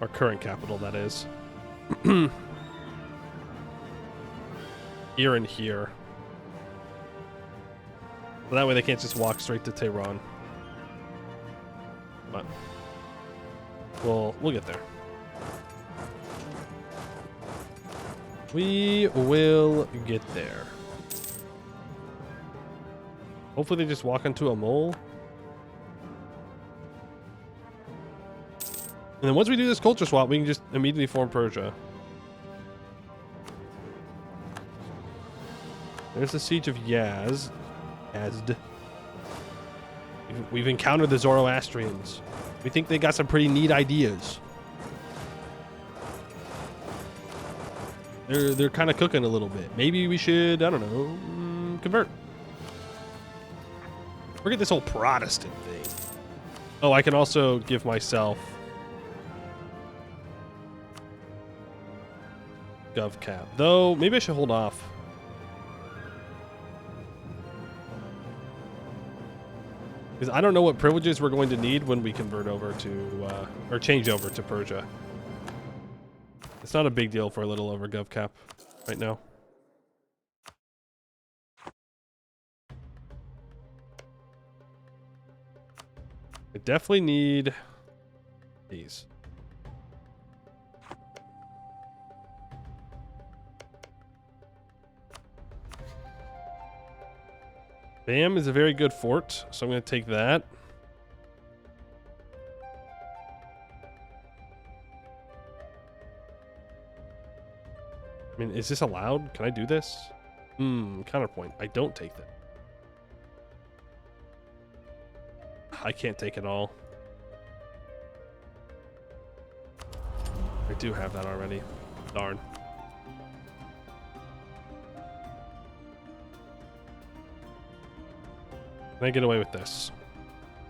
Our current capital, that is. Here and here. So that way they can't just walk straight to Tehran. But we'll get there. We will get there. Hopefully they just walk into a mole. And then once we do this culture swap, we can just immediately form Persia. There's the siege of Yazd. We've encountered the Zoro-Austrians. We think they got some pretty neat ideas. They're kind of cooking a little bit. Maybe we should, I don't know, convert. Forget this whole Protestant thing. Oh, I can also give myself gov cap. Though, maybe I should hold off Because I don't know what privileges we're going to need when we convert over to, or change over to Persia. It's not a big deal for a little over gov cap right now. I definitely need these. Bam is a very good fort, so I'm going to take that. I mean, is this allowed? Can I do this? Counterpoint. I don't take that. I can't take it all. I do have that already. Darn. Can I get away with this?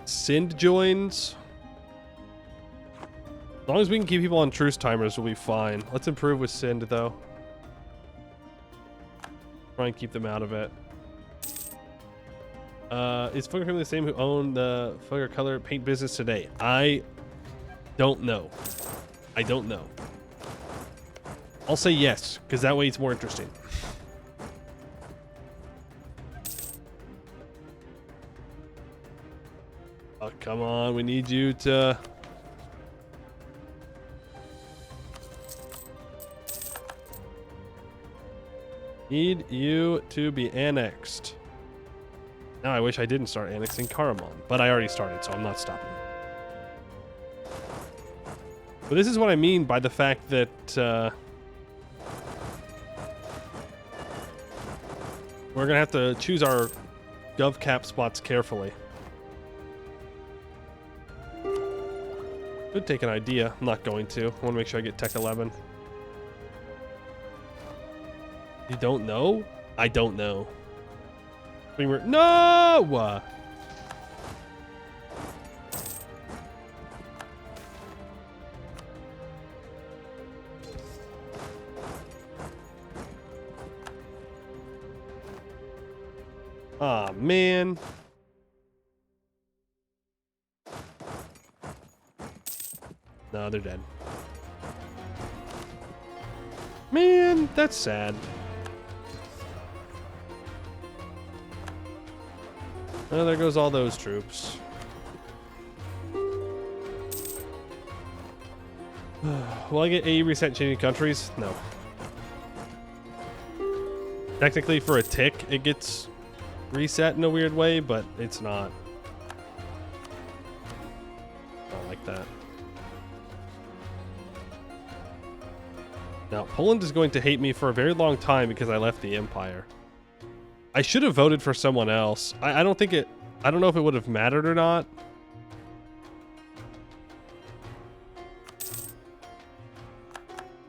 Sind joins. As long as we can keep people on truce timers, we'll be fine. Let's improve with Sind, though. Try and keep them out of it. Is Fugger family the same who own the Fugger color paint business today? I don't know. I don't know. I'll say yes, because that way it's more interesting. Oh, come on. We need you to... Need you to be annexed. Now I wish I didn't start annexing Karaman, but I already started, so I'm not stopping. But this is what I mean by the fact that we're gonna have to choose our gov cap spots carefully. Could take an idea. I'm not going to. I want to make sure I get Tech 11. You don't know? I don't know. No! Aw, man. No, they're dead. Man, that's sad. Oh, there goes all those troops. Will I get AE reset changing countries? No. Technically, for a tick, it gets reset in a weird way, but it's not. Not like that. Now, Poland is going to hate me for a very long time because I left the Empire. I should have voted for someone else. I don't think it... I don't know if it would have mattered or not.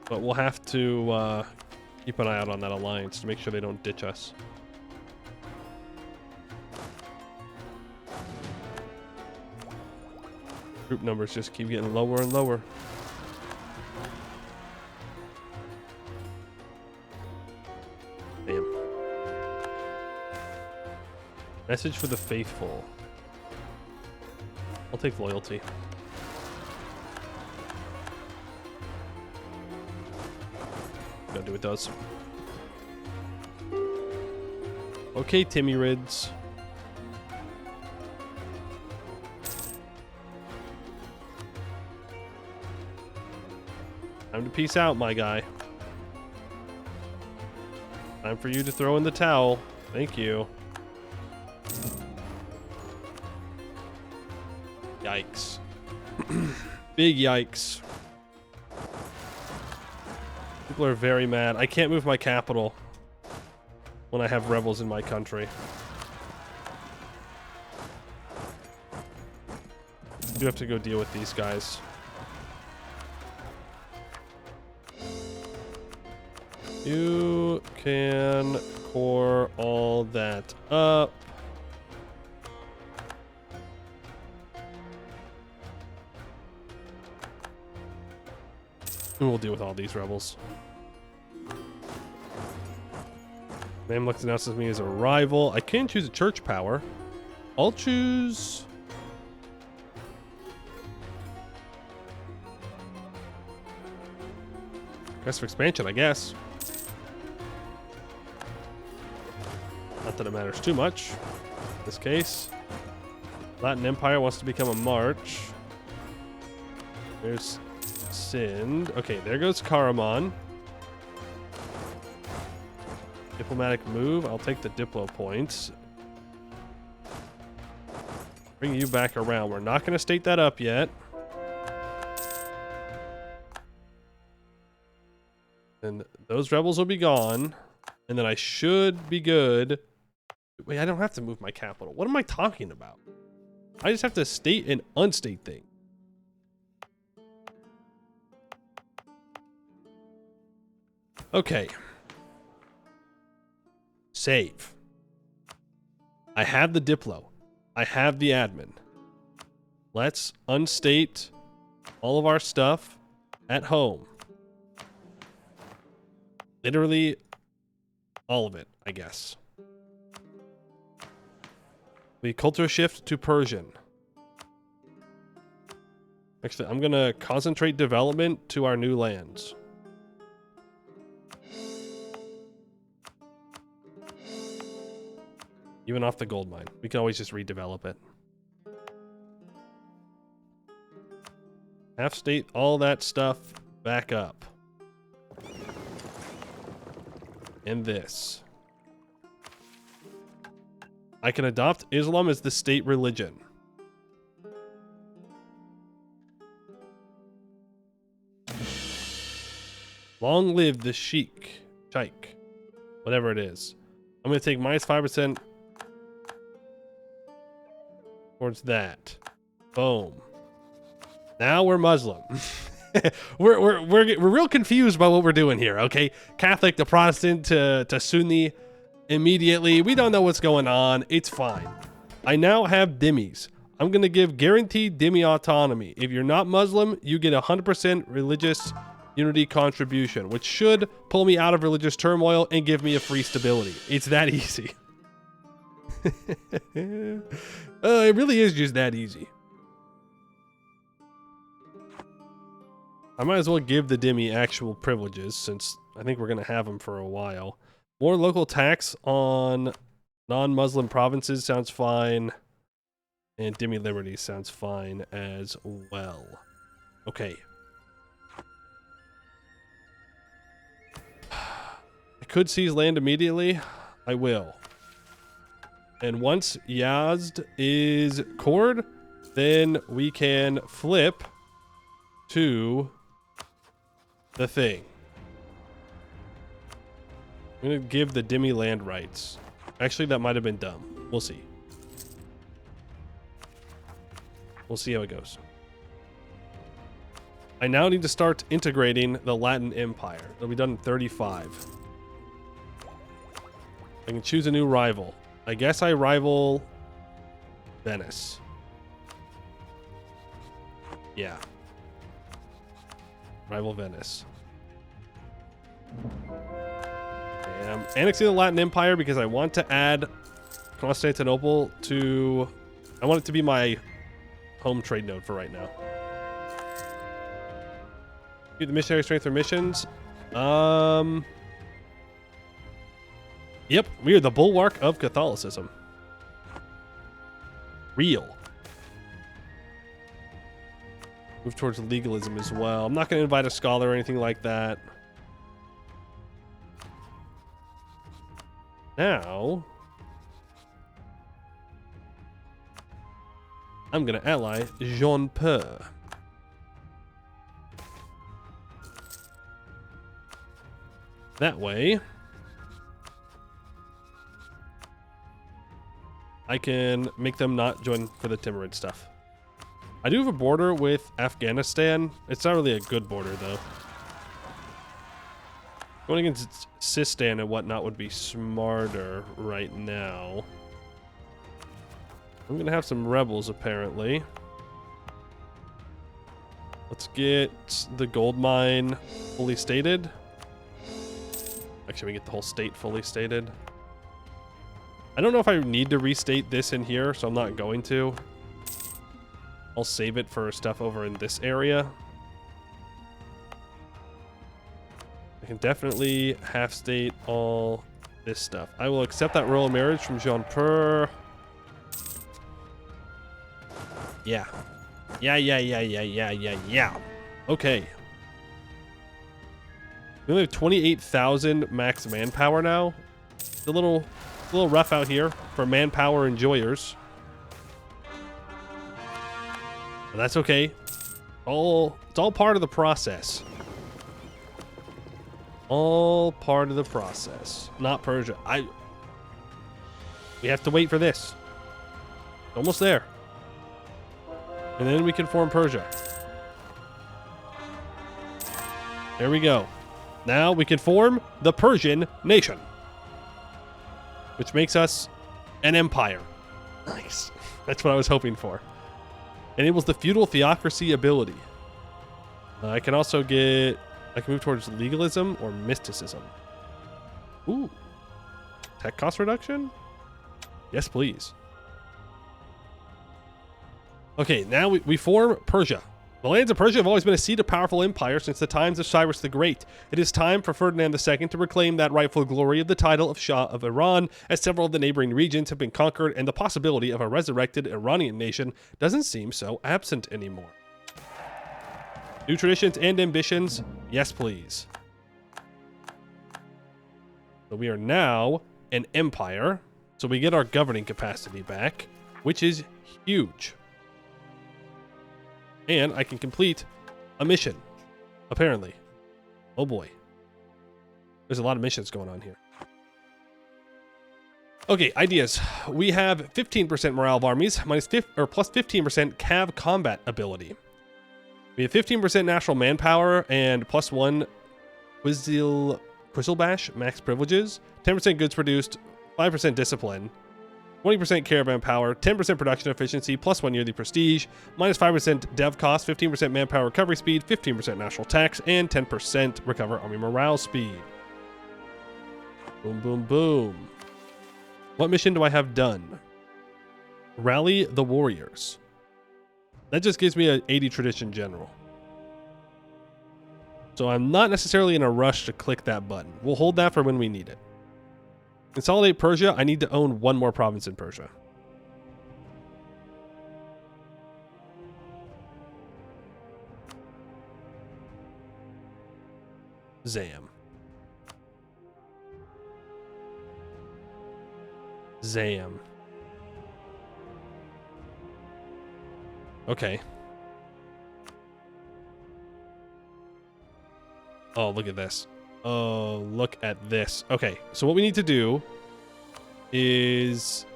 But we'll have to keep an eye out on that alliance to make sure they don't ditch us. Group numbers just keep getting lower and lower. Damn. Message for the faithful. I'll take loyalty. Gotta do what it does. Okay, Timmy Rids. Time to peace out, my guy. Time for you to throw in the towel. Thank you. Yikes. Big yikes. People are very mad. I can't move my capital when I have rebels in my country. I do have to go deal with these guys. You can core all that up. And we'll deal with all these rebels. Mamluks announces me as a rival. I can choose a church power. I'll choose Quest for expansion, I guess. Not that it matters too much. In this case, Latin Empire wants to become a march. There's Sind. Okay, there goes Karaman. Diplomatic move. I'll take the Diplo points. Bring you back around. We're not going to state that up yet. And those rebels will be gone. And then I should be good. Wait, I don't have to move my capital. What am I talking about? I just have to state an unstate thing. Okay. Save. I have the Diplo. I have the admin. Let's unstate all of our stuff at home. Literally all of it, I guess. We culture shift to Persian. Actually, I'm going to concentrate development to our new lands. Even off the gold mine. We can always just redevelop it. Half state all that stuff back up. And this. I can adopt Islam as the state religion. Long live the Sheikh. Whatever it is. I'm going to take minus 5% towards that. Boom. Now we're Muslim. we're real confused by what we're doing here, okay? Catholic to Protestant to Sunni immediately. We don't know what's going on. It's fine. I now have dhimmis. I'm going to give guaranteed dhimmi autonomy. If you're not Muslim, you get 100% religious unity contribution, which should pull me out of religious turmoil and give me a free stability. It's that easy. It really is just that easy. I might as well give the dhimmi actual privileges, since I think we're going to have them for a while. More local tax on non-Muslim provinces sounds fine. And dhimmi liberty sounds fine as well. Okay. I could seize land immediately. I will. And once Yazd is cored, then we can flip to the thing. I'm going to give the dhimmi land rights. Actually, that might have been dumb. We'll see. We'll see how it goes. I now need to start integrating the Latin Empire. It'll be done in 35. I can choose a new rival. I guess I rival Venice. Yeah. Rival Venice. Okay, I'm annexing the Latin Empire because I want to add Constantinople to... I want it to be my home trade node for right now. Do the missionary strength for missions. Yep, we are the bulwark of Catholicism. Real. Move towards legalism as well. I'm not going to invite a scholar or anything like that. Now, I'm going to ally Jean-Paul. That way, I can make them not join for the Timurid stuff. I do have a border with Afghanistan. It's not really a good border, though. Going against Sistan and whatnot would be smarter right now. I'm going to have some rebels, apparently. Let's get the gold mine fully stated. Actually, we get the whole state fully stated. I don't know if I need to restate this in here, so I'm not going to. I'll save it for stuff over in this area. can definitely half state all this stuff. I will accept that royal marriage from Jean-Pierre. Yeah. Yeah. Okay. We only have 28,000 max manpower now. It's a little rough out here for manpower enjoyers. But that's okay. It's all part of the process. All part of the process. Not Persia. We have to wait for this. Almost there. And then we can form Persia. There we go. Now we can form the Persian nation, which makes us an empire. Nice. That's what I was hoping for. Enables the feudal theocracy ability. I can also move towards legalism or mysticism. Ooh. Tech cost reduction? Yes, please. Okay, now we form Persia. The lands of Persia have always been a seat of powerful empire since the times of Cyrus the Great. It is time for Ferdinand II to reclaim that rightful glory of the title of Shah of Iran, as several of the neighboring regions have been conquered and the possibility of a resurrected Iranian nation doesn't seem so absent anymore. New traditions and ambitions? Yes, please. So we are now an empire, so we get our governing capacity back, which is huge. And I can complete a mission, apparently. Oh boy. There's a lot of missions going on here. Okay, ideas. We have 15% morale of armies, plus 15% cav combat ability. We have 15% natural manpower and plus 1 Quizzlebash max privileges, 10% goods produced, 5% discipline, 20% caravan power, 10% production efficiency, plus 1 yearly prestige, minus 5% dev cost, 15% manpower recovery speed, 15% national tax, and 10% recover army morale speed. Boom, boom, boom. What mission do I have done? Rally the warriors. That just gives me an 80 tradition general. So I'm not necessarily in a rush to click that button. We'll hold that for when we need it. Consolidate Persia. I need to own one more province in Persia. Zam. Okay. Oh, look at this. Oh, look at this. Okay, so what we need to do is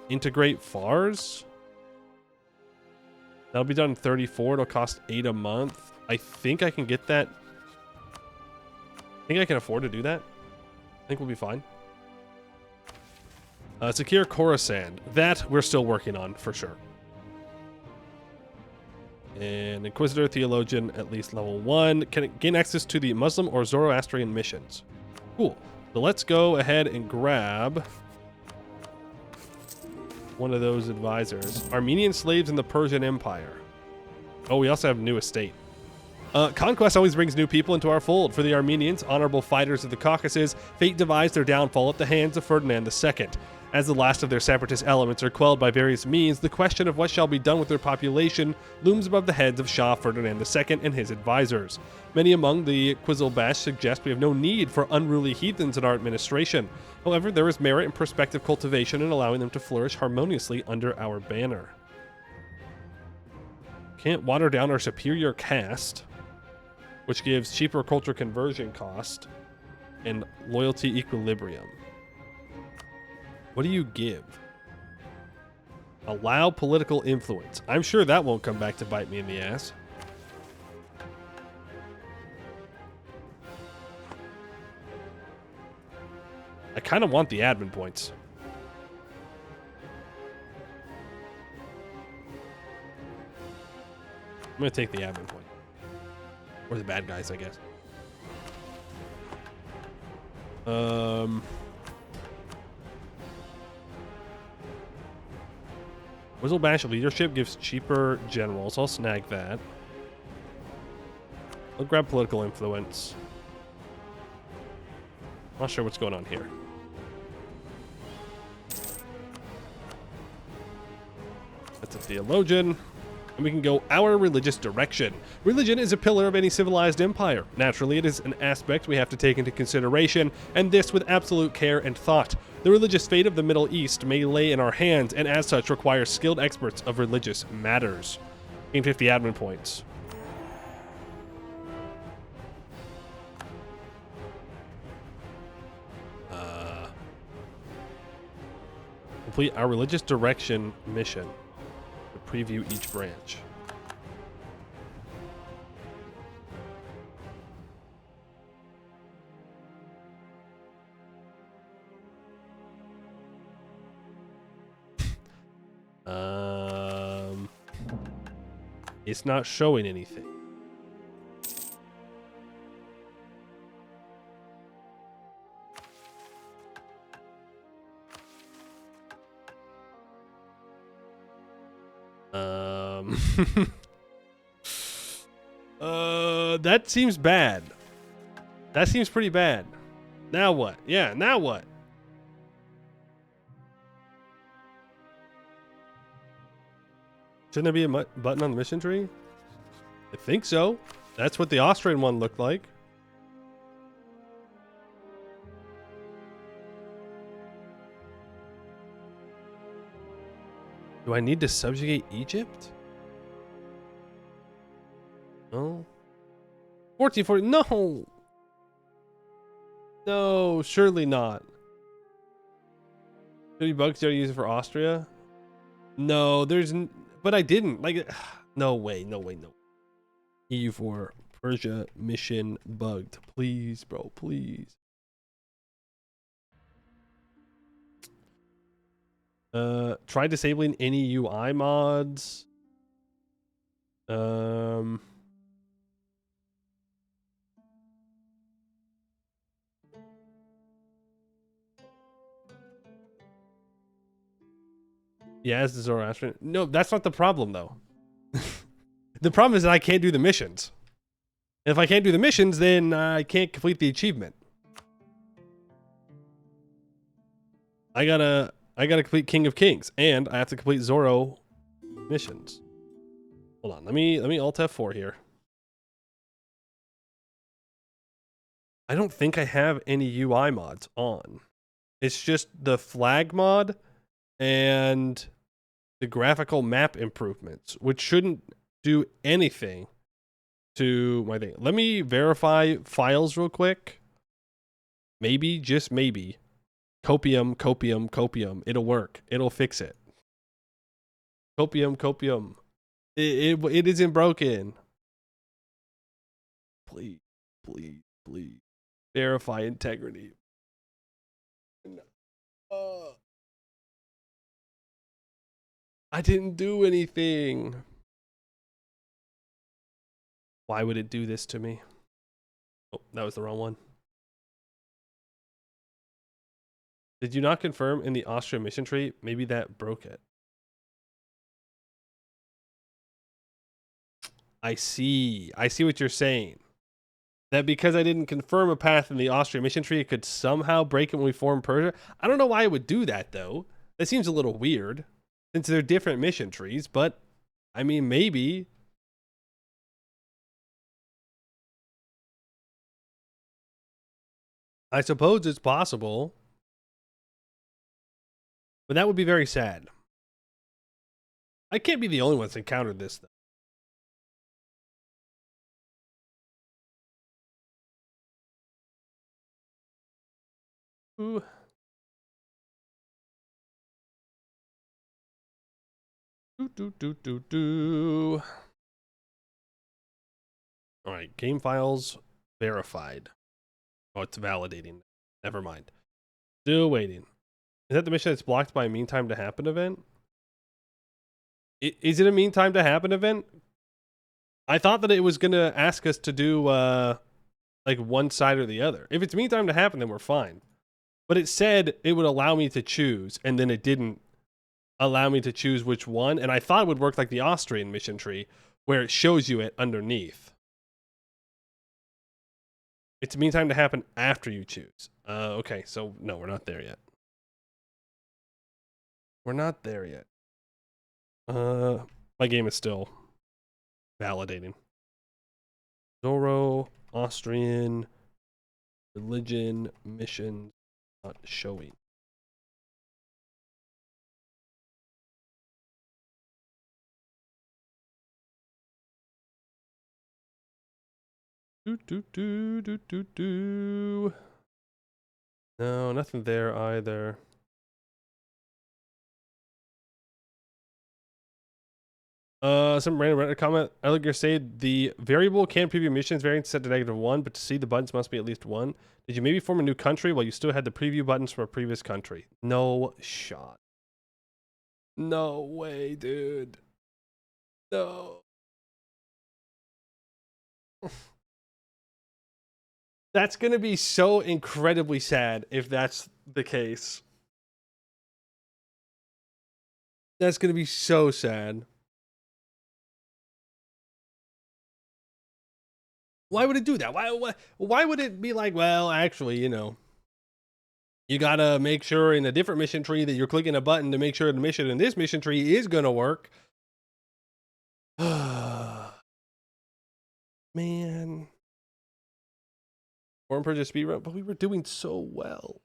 integrate FARS. That'll be done in 34. It'll cost 8 a month. I think I can get that. I think I can afford to do that. I think we'll be fine. Secure Khorasan. That we're still working on for sure. And Inquisitor, Theologian, at least level 1. Can it gain access to the Muslim or Zoroastrian missions? Cool. So let's go ahead and grab one of those advisors. Armenian slaves in the Persian Empire. Oh, we also have new estate. Conquest always brings new people into our fold. For the Armenians, honorable fighters of the Caucasus, fate devised their downfall at the hands of Ferdinand II. As the last of their separatist elements are quelled by various means, the question of what shall be done with their population looms above the heads of Shah Ferdinand II and his advisors. Many among the Quizzlebash suggest we have no need for unruly heathens in our administration. However, there is merit in prospective cultivation in allowing them to flourish harmoniously under our banner. Can't water down our superior caste, which gives cheaper culture conversion cost and loyalty equilibrium. What do you give? Allow political influence. I'm sure that won't come back to bite me in the ass. I kind of want the admin points. I'm going to take the admin point. Or the bad guys, I guess. Quizzlebash leadership gives cheaper generals. I'll snag that. I'll grab political influence. Not sure what's going on here. That's a theologian. And we can go our religious direction. Religion is a pillar of any civilized empire. Naturally, it is an aspect we have to take into consideration, and this with absolute care and thought. The religious fate of the Middle East may lay in our hands, and as such requires skilled experts of religious matters. Gain 50 admin points. Complete our religious direction mission. Preview each branch. It's not showing anything. That seems bad. That seems pretty bad. Now what? Yeah, now what? Shouldn't there be a button on the mission tree? I think so. That's what the Austrian one looked like. Do I need to subjugate Egypt? No. 1440. No. No, surely not. 30 bucks to use it for Austria? No, there's. But I didn't. Like, no way, no way, no. EU4 Persia mission bugged. Please, bro, please. Try disabling any UI mods. Yeah, it's the Zoroastrian. No, that's not the problem, though. The problem is that I can't do the missions. And if I can't do the missions, then I can't complete the achievement. I gotta complete King of Kings, and I have to complete Zoro missions. Hold on, let me Alt F4 here. I don't think I have any UI mods on. It's just the flag mod and the graphical map improvements, which shouldn't do anything to my thing. Let me verify files real quick. Maybe, just maybe. Copium, copium, copium. It'll work. It'll fix it. Copium, copium. It isn't broken. Please, please, please. Verify integrity. I didn't do anything. Why would it do this to me? Oh, that was the wrong one. Did you not confirm in the Austria mission tree? Maybe that broke it. I see. I see what you're saying. That because I didn't confirm a path in the Austria mission tree, it could somehow break it when we form Persia. I don't know why it would do that, though. That seems a little weird, since they're different mission trees, but, I mean, maybe. I suppose it's possible. But that would be very sad. I can't be the only one that's encountered this, though. Ooh. All right, game files verified. Oh, it's validating. Never mind. Still waiting. Is that the mission that's blocked by a mean time to happen event? Is it a mean time to happen event? I thought that it was going to ask us to do like one side or the other. If it's mean time to happen, then we're fine. But it said it would allow me to choose, and then it didn't allow me to choose which one. And I thought it would work like the Austrian mission tree, where it shows you it underneath. It's meantime to happen after you choose. Okay, so no, we're not there yet. We're not there yet. My game is still validating. Zoro-Austrian religion mission not showing. No, nothing there either. Some random Reddit comment. I look your say the variable can preview missions variance set to -1, but to see the buttons must be at least 1. Did you maybe form a new country while you still had the preview buttons from a previous country? No shot. No way, dude. No. That's gonna be so incredibly sad if that's the case. That's gonna be so sad. Why would it do that? Why would it be like, well, actually, you know, you gotta make sure in a different mission tree that you're clicking a button to make sure the mission in this mission tree is gonna work. Man. Foreign Persia speedrun, but we were doing so well.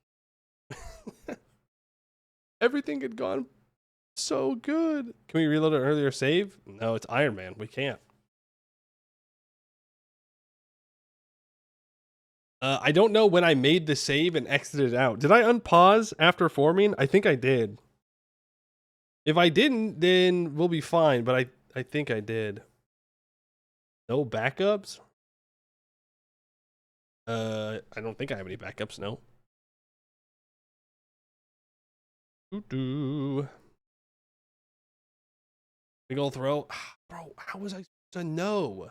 Everything had gone so good. Can we reload an earlier save? No, it's Iron Man. We can't. I don't know when I made the save and exited out. Did I unpause after forming? I think I did. If I didn't, then we'll be fine, but I think I did. No backups? I don't think I have any backups, no. Big ol' throw. Bro, how was I supposed to know?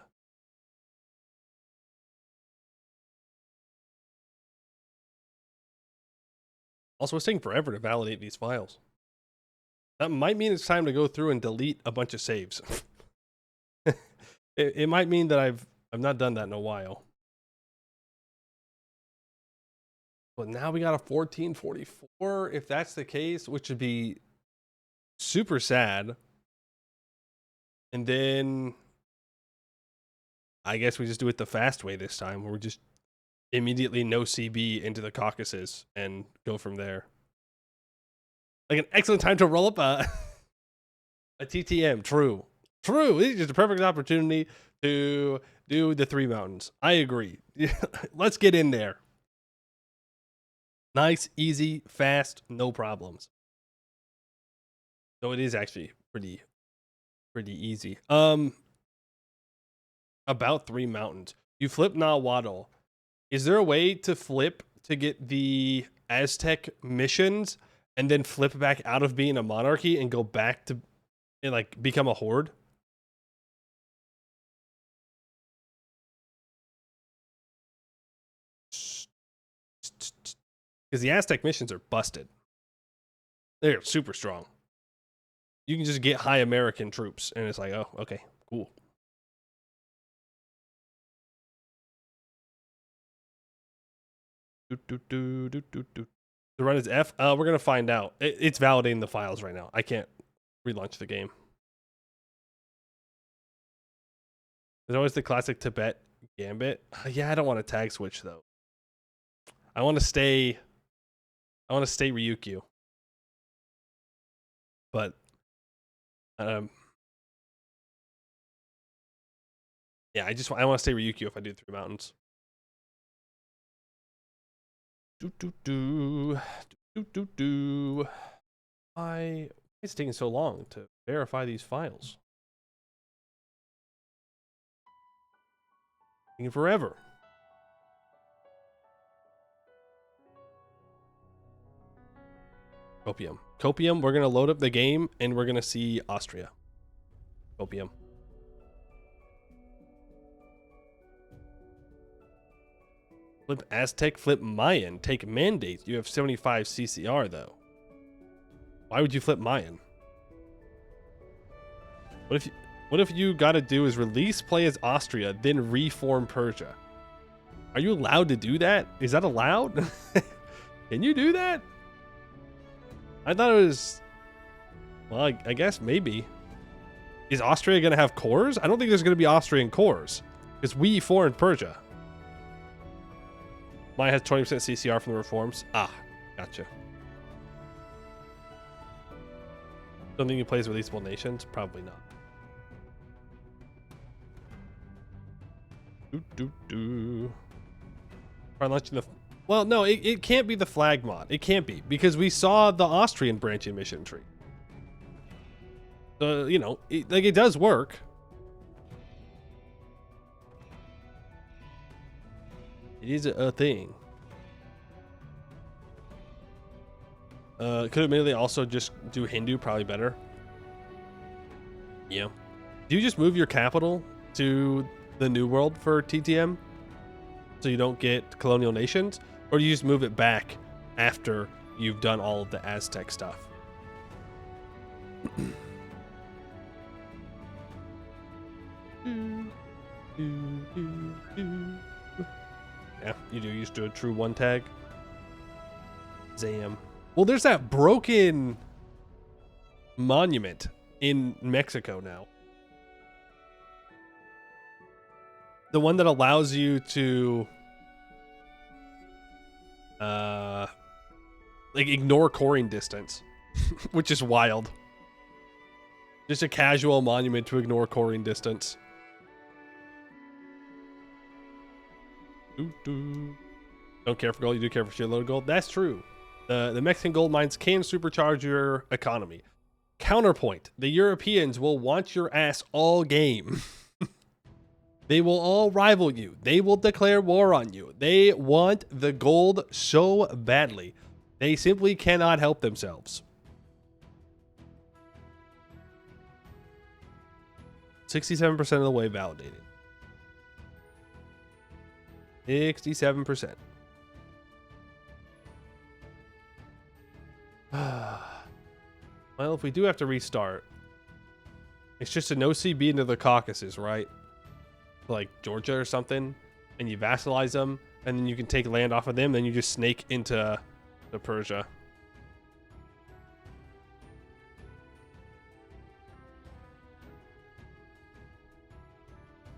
Also, it's taking forever to validate these files. That might mean it's time to go through and delete a bunch of saves. It might mean that I've not done that in a while. But now we got a 1444. If that's the case, which would be super sad. And then I guess we just do it the fast way this time, where we just immediately no CB into the Caucasus and go from there. Like an excellent time to roll up a TTM. True. This is just a perfect opportunity to do the 3 mountains. I agree. Let's get in there. Nice, easy, fast, no problems. So it is actually pretty easy. About 3 mountains. You flip Nahuatl. Is there a way to flip to get the Aztec missions and then flip back out of being a monarchy and go back to and like become a horde? Because the Aztec missions are busted. They're super strong. You can just get high American troops, and it's like, oh, okay, cool. The run is F. We're gonna find out. It's validating the files right now. I can't relaunch the game. There's always the classic Tibet gambit. Yeah, I don't want to tag switch though. I want to stay Ryukyu. But yeah, I want to stay Ryukyu if I do 3 mountains. Why it's taking so long to verify these files? Taking forever. Copium, we're gonna load up the game and we're gonna see Austria. Copium. Flip Aztec, flip Mayan. Take mandates. You have 75 CCR though. Why would you flip Mayan? What if you gotta do is release play as Austria, then reform Persia? Are you allowed to do that? Is that allowed? Can you do that? I thought it was... Well, I guess maybe. Is Austria going to have cores? I don't think there's going to be Austrian cores. It's EU4 in Persia. Mine has 20% CCR from the reforms. Ah, gotcha. Don't think he plays releasable nations? Probably not. Launching the... Well, no, it can't be the flag mod. It can't be, because we saw the Austrian branching mission tree. So, you know, it does work. It is a thing. Could admittedly also just do Hindu, probably better. Yeah. Do you just move your capital to the New World for TTM so you don't get colonial nations? Or do you just move it back after you've done all of the Aztec stuff? Yeah, you do used to a true one tag. Zam. Well, there's that broken monument in Mexico now. The one that allows you to like ignore coring distance, which is wild. Just a casual monument to ignore coring distance. Don't care for gold, you do care for shitload of gold. That's true. The Mexican gold mines can supercharge your economy. Counterpoint, the Europeans will want your ass all game. They will all rival you. They will declare war on you. They want the gold so badly. They simply cannot help themselves. 67% of the way validated. 67%. Well, if we do have to restart, it's just a no CB into the Caucasus, right? Like Georgia or something, and you vassalize them, and then you can take land off of them, then you just snake into the Persia.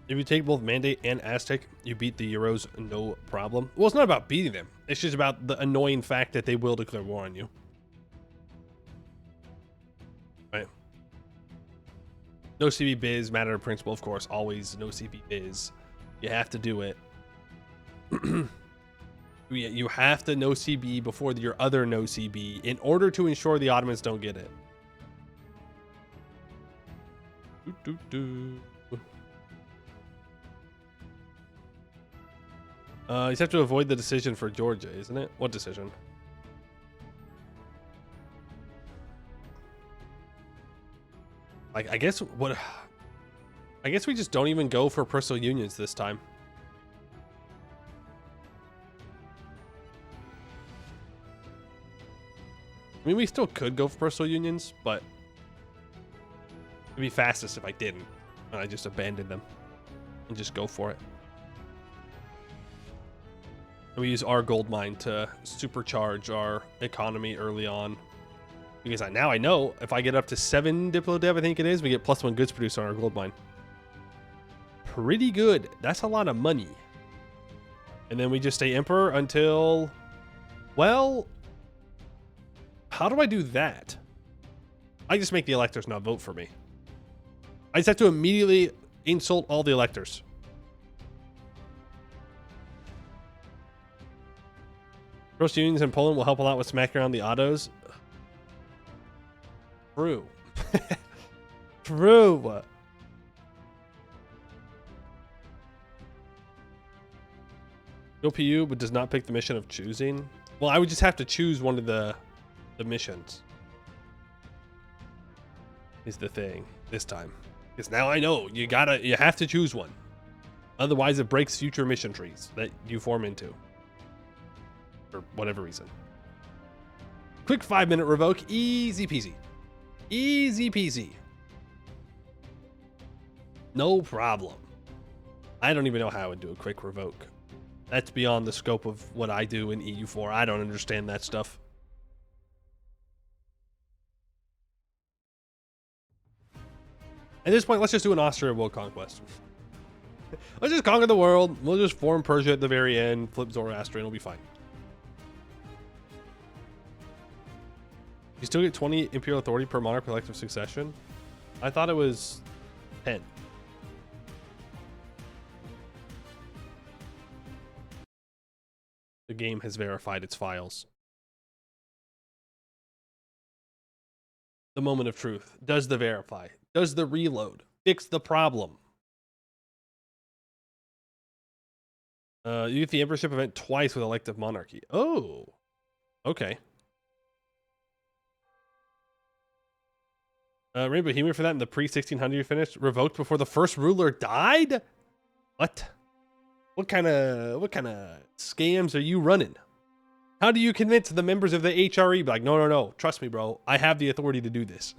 If you take both Mandate and Aztec, you beat the Euros no problem. Well, it's not about beating them. It's just about the annoying fact that they will declare war on you. Right. No CB biz, matter of principle, of course. Always no CB biz. You have to do it. You have to no CB before your other no CB in order to ensure the Ottomans don't get it. You just have to avoid the decision for Georgia, isn't it? What decision? Like, I guess we just don't even go for personal unions this time. I mean, we still could go for personal unions, but it'd be fastest if I didn't, and I just abandoned them and just go for it. And we use our gold mine to supercharge our economy early on. Because now I know if I get up to 7 Diplo Dev, I think it is, we get +1 goods produced on our gold mine. Pretty good. That's a lot of money. And then we just stay Emperor until... Well... How do I do that? I just make the electors not vote for me. I just have to immediately insult all the electors. Roast unions in Poland will help a lot with smacking around the autos. True. True. OPU, but does not pick the mission of choosing. Well, I would just have to choose one of the missions. Is the thing this time. Because now I know you have to choose one. Otherwise it breaks future mission trees that you form into. For whatever reason. Quick 5-minute revoke. Easy peasy. Easy peasy. No problem. I don't even know how I would do a quick revoke. That's beyond the scope of what I do in EU4. I don't understand that stuff. At this point, let's just do an Austria world conquest. Let's just conquer the world. We'll just form Persia at the very end, flip Zoroastrian, it'll be fine. You still get 20 imperial authority per monarch elective succession? I thought it was 10. The game has verified its files. The moment of truth. Does the verify? Does the reload fix the problem? You get the emperorship event twice with elective monarchy. Oh, okay. Rainbow Bohemia for that in the pre-1600 you finished. Revoked before the first ruler died? What? What kind of scams are you running? How do you convince the members of the HRE? Be like, no, trust me, bro. I have the authority to do this.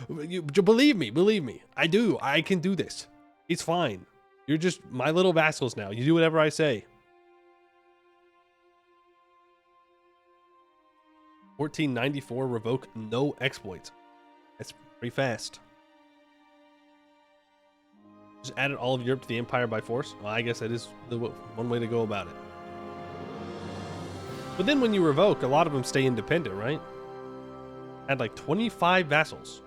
Believe me. I do. I can do this. It's fine. You're just my little vassals now. You do whatever I say. 1494 revoke no exploits. That's pretty fast. Just added all of Europe to the empire by force. Well, I guess that is the one way to go about it. But then when you revoke, a lot of them stay independent, right? Had like 25 vassals.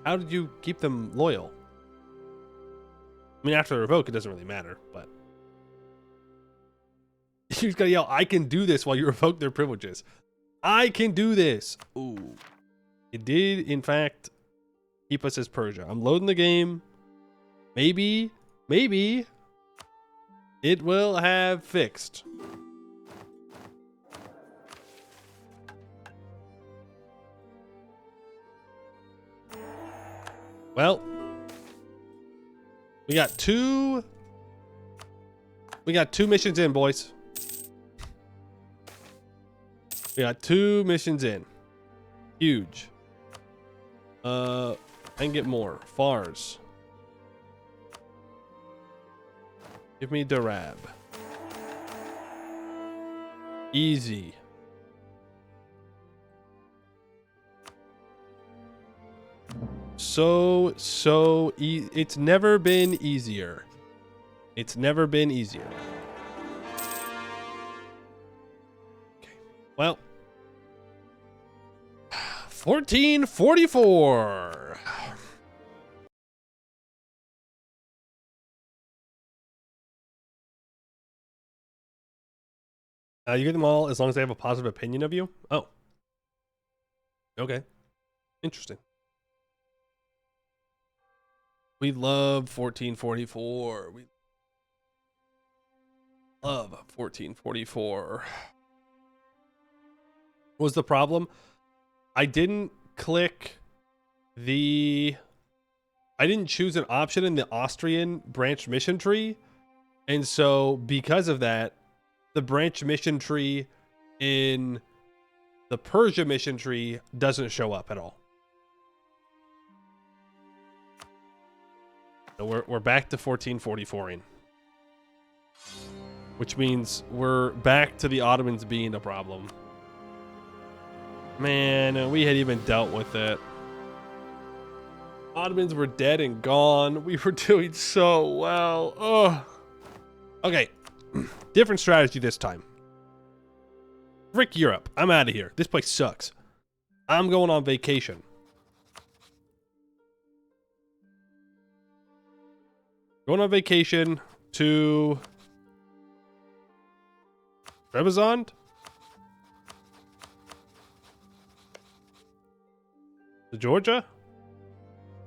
How did you keep them loyal? I mean, after the revoke, it doesn't really matter, but you just gotta yell, I can do this while you revoke their privileges. I can do this. Ooh. It did, in fact, keep us as Persia. I'm loading the game. Maybe it will have fixed. Well, we got two missions in, boys. We got 2 missions in. Huge. I can get more. Fars. Give me Darab. Easy. It's never been easier. It's never been easier. Okay. Well, 1444. You get them all as long as they have a positive opinion of you. Oh. Okay. Interesting. We love 1444. We love 1444. What was the problem? I didn't choose an option in the Austrian branch mission tree. And so because of that, the branch mission tree in the Persia mission tree doesn't show up at all. So we're back to 1444ing, which means we're back to the Ottomans being a problem. Man, we had even dealt with it. Ottomans were dead and gone. We were doing so well. Ugh. Okay, different strategy this time. Frick Europe. I'm out of here. This place sucks. I'm going on vacation. Going on vacation to Trebizond? To Georgia?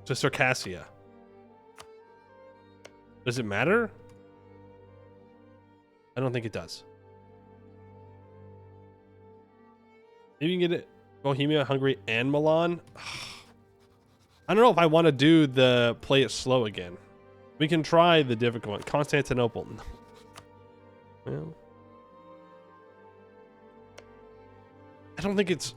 To Circassia? Does it matter? I don't think it does. Maybe you can get it Bohemia, Hungary, and Milan. I don't know if I want to do the play it slow again. We can try the difficult one. Constantinople. Well, I don't think it's...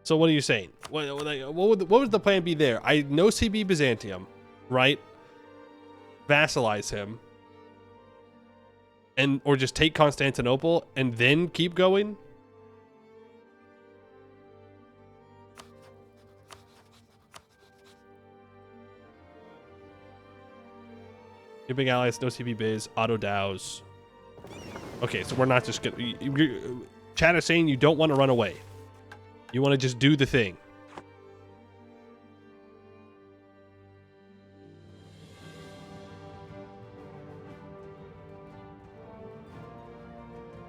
So what are you saying? What would the plan be there? I know CB Byzantium, right? vassalize him, and or just take Constantinople and then keep going. Big allies, no CP biz, auto dows. Okay, so we're not just gonna. Chat is saying you don't want to run away. You want to just do the thing.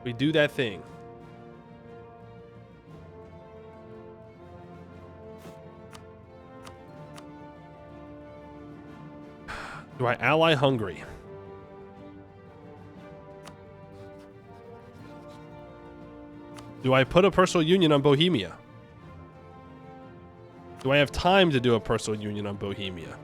We do that thing. Do I ally Hungary? Do I put a personal union on Bohemia? Do I have time to do a personal union on Bohemia?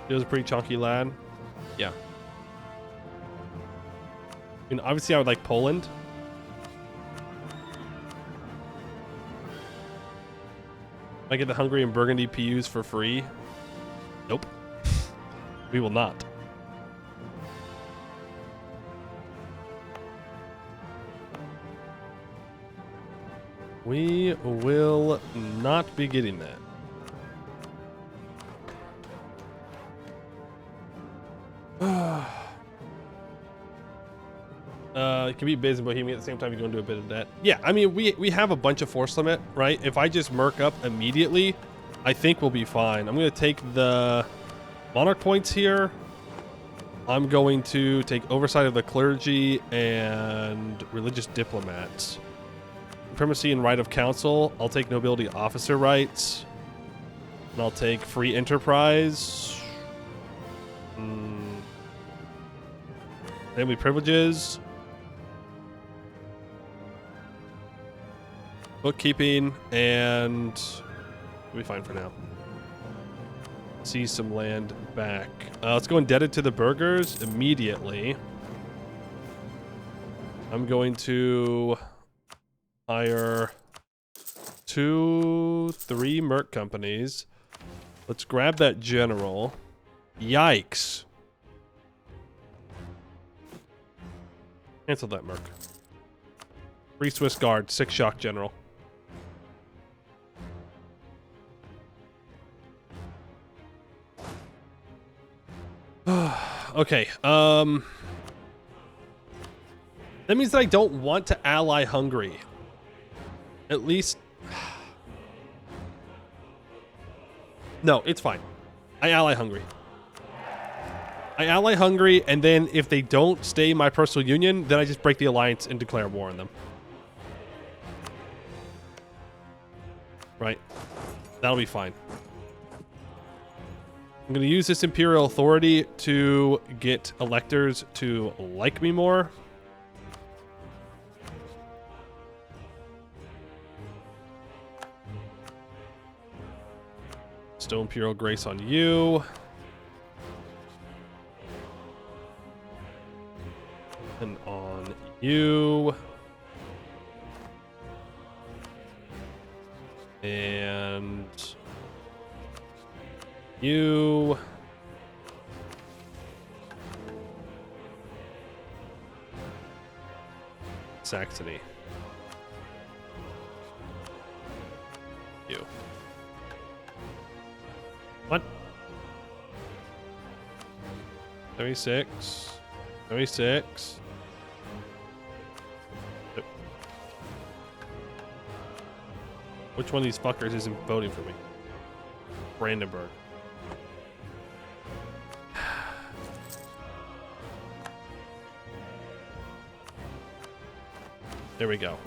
Feels a pretty chunky lad. Yeah. I mean, obviously I would like Poland. I get the Hungary and Burgundy PUs for free? Nope. We will not. We will not be getting that. It can be biz in Bohemia at the same time. You're going to do a bit of that. Yeah, I mean, we have a bunch of force limit, right? If I just merc up immediately, I think we'll be fine. I'm going to take the monarch points here. I'm going to take oversight of the clergy and religious diplomats. Supremacy and right of council. I'll take nobility officer rights. And I'll take free enterprise. Family privileges. Bookkeeping, and we'll be fine for now. See some land back. Let's go indebted to the burghers immediately. I'm going to hire 2-3 merc companies. Let's grab that general. Yikes. Cancel that merc. Free Swiss Guard, 6 shock general. Okay, that means that I don't want to ally Hungary. At least... No, it's fine. I ally Hungary. I ally Hungary, and then if they don't stay my personal union, then I just break the alliance and declare war on them. Right? That'll be fine. I'm going to use this imperial authority to get electors to like me more. Still imperial grace on you. And on you. And you. Saxony. You. What? 36. 36. Which one of these fuckers isn't voting for me? Brandenburg. There we go.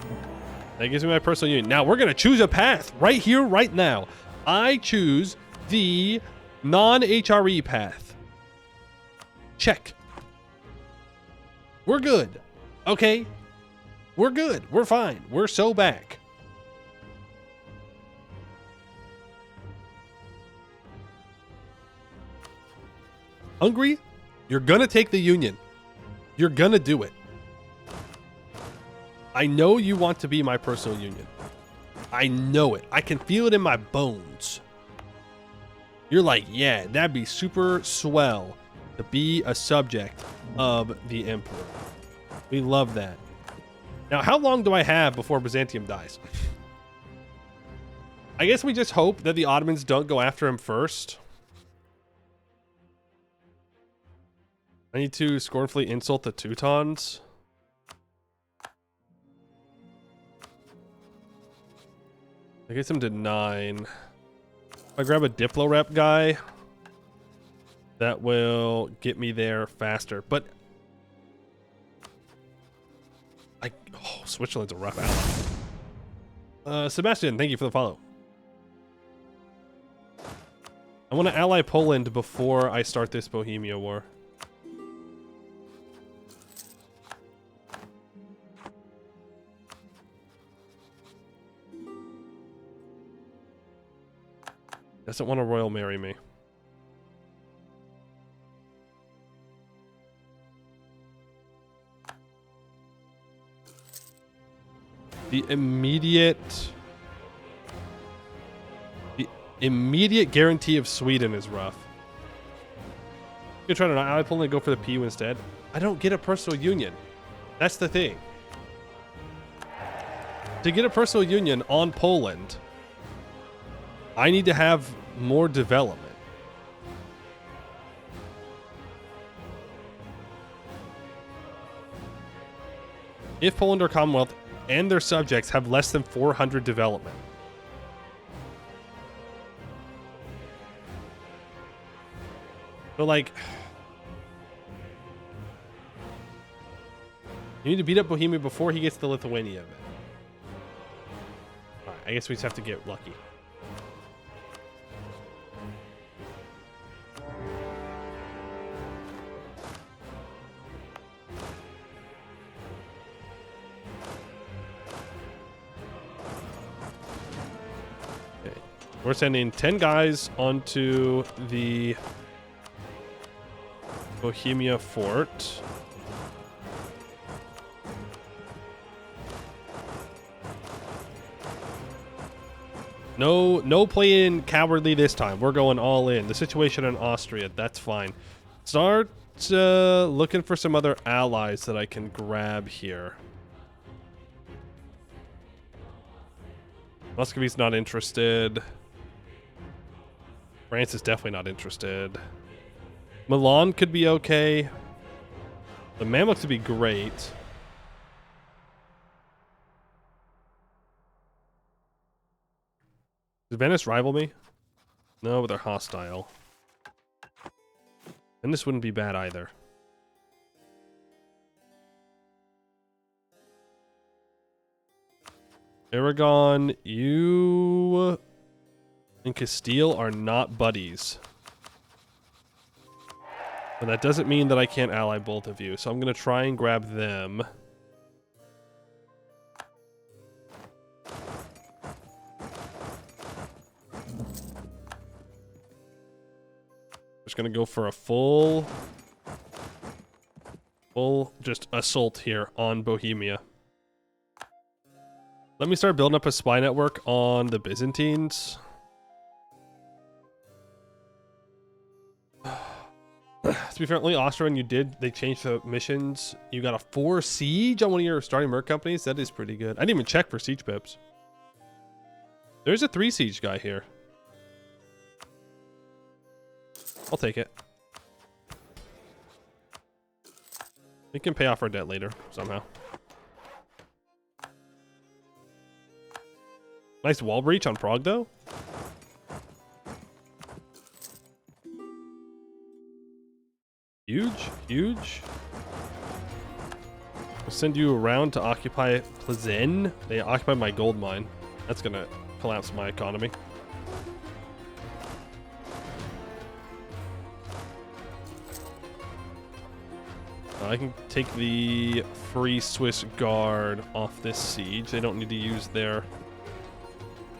That gives me my personal union. Now we're going to choose a path right here, right now. I choose the non-HRE path. Check. We're good. Okay. We're good. We're fine. We're so back. Hungary, you're going to take the union. You're going to do it. I know you want to be my personal union. I know it. I can feel it in my bones. You're like, yeah, that'd be super swell to be a subject of the Emperor. We love that. Now, how long do I have before Byzantium dies? I guess we just hope that the Ottomans don't go after him first. I need to scornfully insult the Teutons. I guess him to 9. If I grab a Diplo rep guy, that will get me there faster. But Switzerland's a rough ally. Sebastian, thank you for the follow. I want to ally Poland before I start this Bohemia war. Doesn't want to royal marry me. The immediate guarantee of Sweden is rough. You're trying to ally Poland and go for the PU instead. I don't get a personal union. That's the thing. To get a personal union on Poland, I need to have more development. If Poland or Commonwealth and their subjects have less than 400 development. So, like, you need to beat up Bohemia before he gets to Lithuania. Alright, I guess we just have to get lucky. We're sending 10 guys onto the Bohemia fort. No playing cowardly this time. We're going all in. The situation in Austria, that's fine. Start looking for some other allies that I can grab here. Muscovy's not interested. France is definitely not interested. Milan could be okay. The Mamluks would be great. Does Venice rival me? No, but they're hostile. And this wouldn't be bad either. Aragon, you and Castile are not buddies. But that doesn't mean that I can't ally both of you. So I'm going to try and grab them. Just going to go for a full just assault here on Bohemia. Let me start building up a spy network on the Byzantines. To be fair, only Austria, and they changed the missions. You got a 4 siege on one of your starting merc companies. That is pretty good. I didn't even check for siege pips. There's a 3 siege guy here. I'll take it. We can pay off our debt later somehow. Nice wall breach on Prague, though. Huge, huge. I'll send you around to occupy Plzen. They occupy my gold mine. That's gonna collapse my economy. I can take the Free Swiss Guard off this siege. They don't need to use their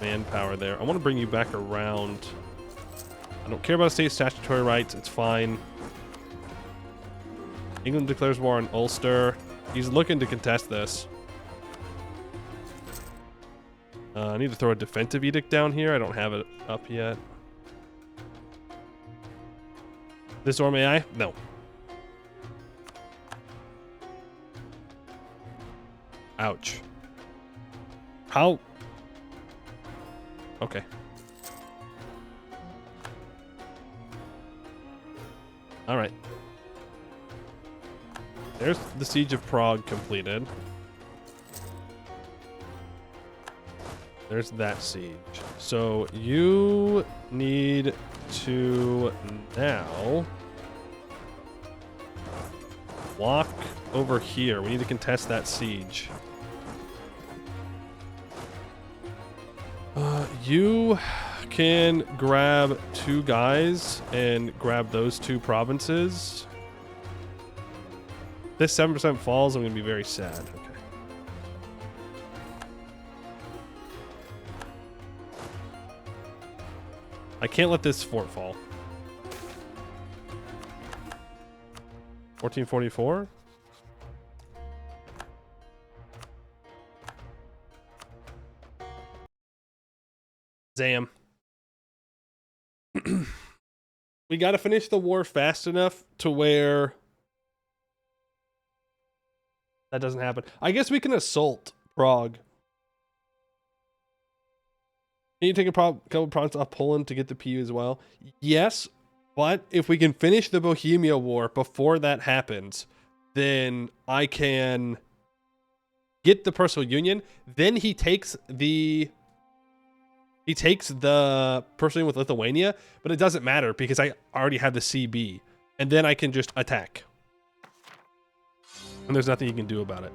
manpower there. I want to bring you back around. I don't care about state statutory rights. It's fine. England declares war on Ulster. He's looking to contest this. I need to throw a defensive edict down here. I don't have it up yet. This or may I? No. Ouch. How? Okay. All right. There's the Siege of Prague completed. There's that siege. So you need to now walk over here. We need to contest that siege. You can grab 2 guys and grab those 2 provinces. This 7% falls, I'm going to be very sad. Okay. I can't let this fort fall. 1444? Zam. We got to finish the war fast enough to where that doesn't happen. I guess we can assault Prague. Can you take a couple provinces off Poland to get the PU as well? Yes, but if we can finish the Bohemia War before that happens, then I can get the personal union. Then he takes the personal union with Lithuania, but it doesn't matter because I already have the CB, and then I can just attack. And there's nothing you can do about it.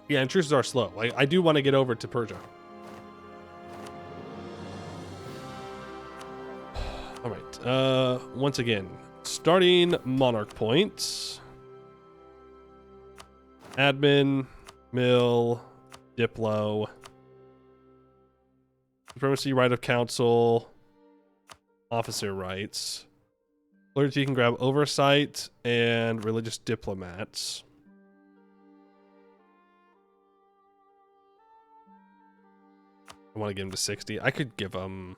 Yeah, and truces are slow. I do want to get over to Persia. All right. Once again, starting monarch points. Admin, mill, diplo, supremacy, right of council, officer rights. Clergy can grab oversight and religious diplomats. I want to give him to 60. I could give him...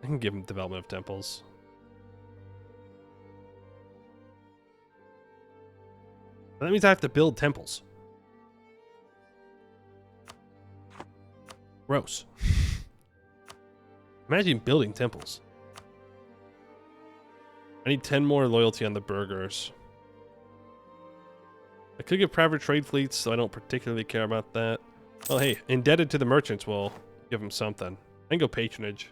I can give him development of temples. That means I have to build temples. Gross. Imagine building temples. I need 10 more loyalty on the burghers. I could give private trade fleets, so I don't particularly care about that. Well, hey, indebted to the merchants will give them something. I can go patronage.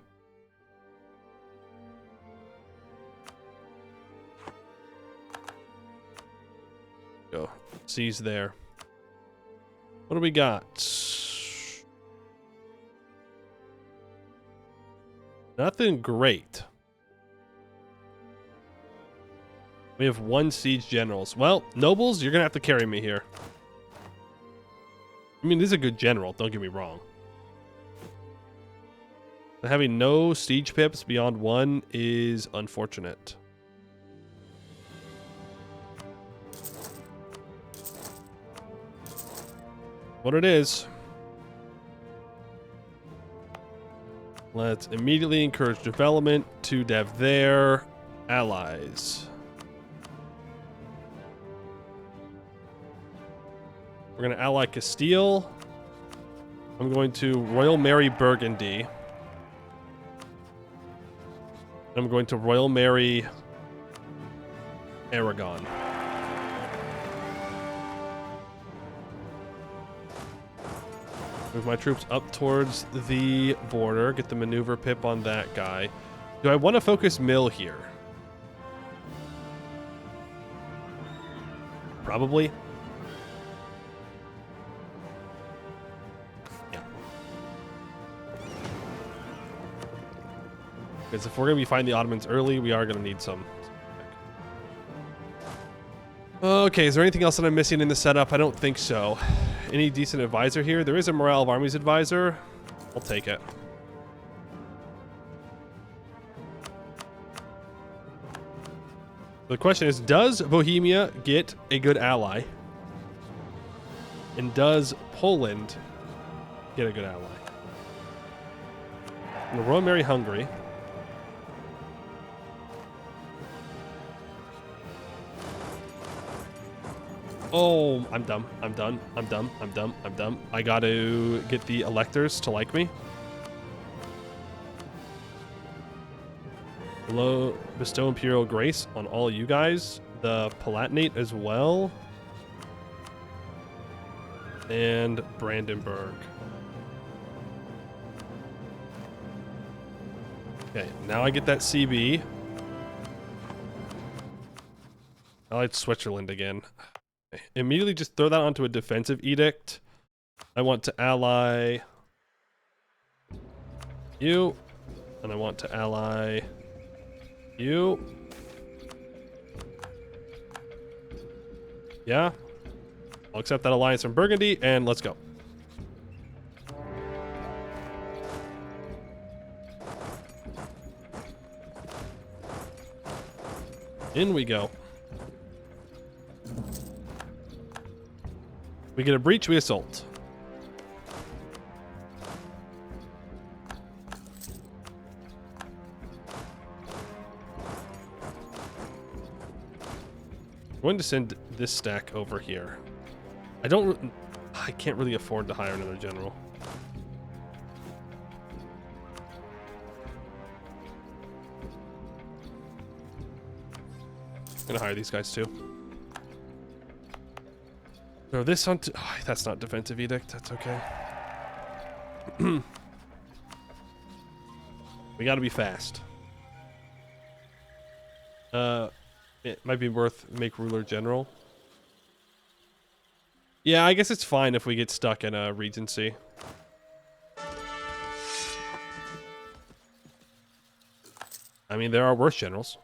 Go. C's there. What do we got? Nothing great. We have 1 siege generals. Well, nobles, you're gonna have to carry me here. I mean, this is a good general, don't get me wrong. But having no siege pips beyond 1 is unfortunate. What it is. Let's immediately encourage development to dev their allies. We're going to ally Castile. I'm going to Royal Marry Burgundy. I'm going to Royal Marry Aragon. Move my troops up towards the border. Get the maneuver pip on that guy. Do I want to focus mill here? Probably. Yeah. Because if we're going to be fighting the Ottomans early, we are going to need some. Okay, is there anything else that I'm missing in the setup? I don't think so. Any decent advisor here? There is a Morale of Armies advisor. I'll take it. The question is, does Bohemia get a good ally? And does Poland get a good ally? And the Royal Mary Hungary. Oh, I'm dumb. I'm done. I'm dumb. I'm dumb. I'm dumb. I got to get the electors to like me. Bestow Imperial Grace on all you guys. The Palatinate as well. And Brandenburg. Okay, now I get that CB. I like Switzerland again. Okay. Immediately just throw that onto a defensive edict. I want to ally you. And I want to ally you. Yeah. I'll accept that alliance from Burgundy and let's go. In we go. We get a breach, we assault. I'm going to send this stack over here. I can't really afford to hire another general. I'm gonna hire these guys too. Throw this on to... Oh, that's not defensive edict. That's okay. We gotta be fast. It might be worth make ruler general. Yeah, I guess it's fine if we get stuck in a regency. I mean, there are worse generals.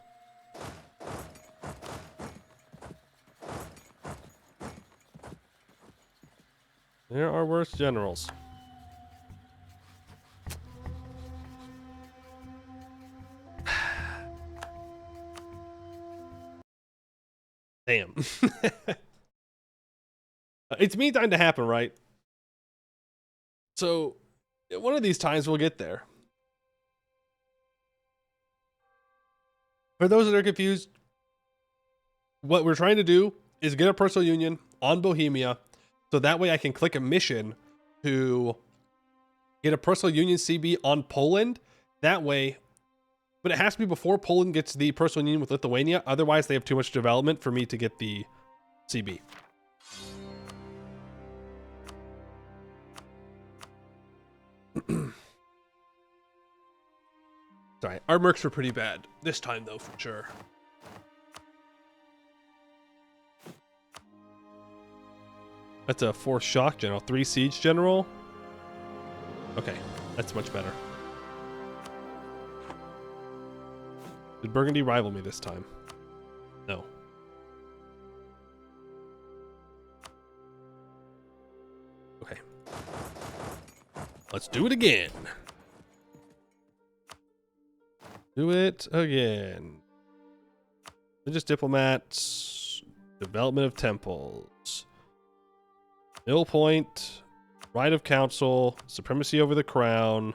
There are worse generals. Damn. It's meantime to happen, right? So, one of these times we'll get there. For those that are confused, what we're trying to do is get a personal union on Bohemia, so that way I can click a mission to get a personal union CB on Poland. That way, but it has to be before Poland gets the personal union with Lithuania. Otherwise, they have too much development for me to get the CB. Sorry, our mercs were pretty bad this time, though, for sure. That's a 4 shock general, 3 siege general. Okay, that's much better. Did Burgundy rival me this time? No. Okay. Let's do it again. Do it again. Religious diplomats. Development of temples. Mill point. Right of council. Supremacy over the crown.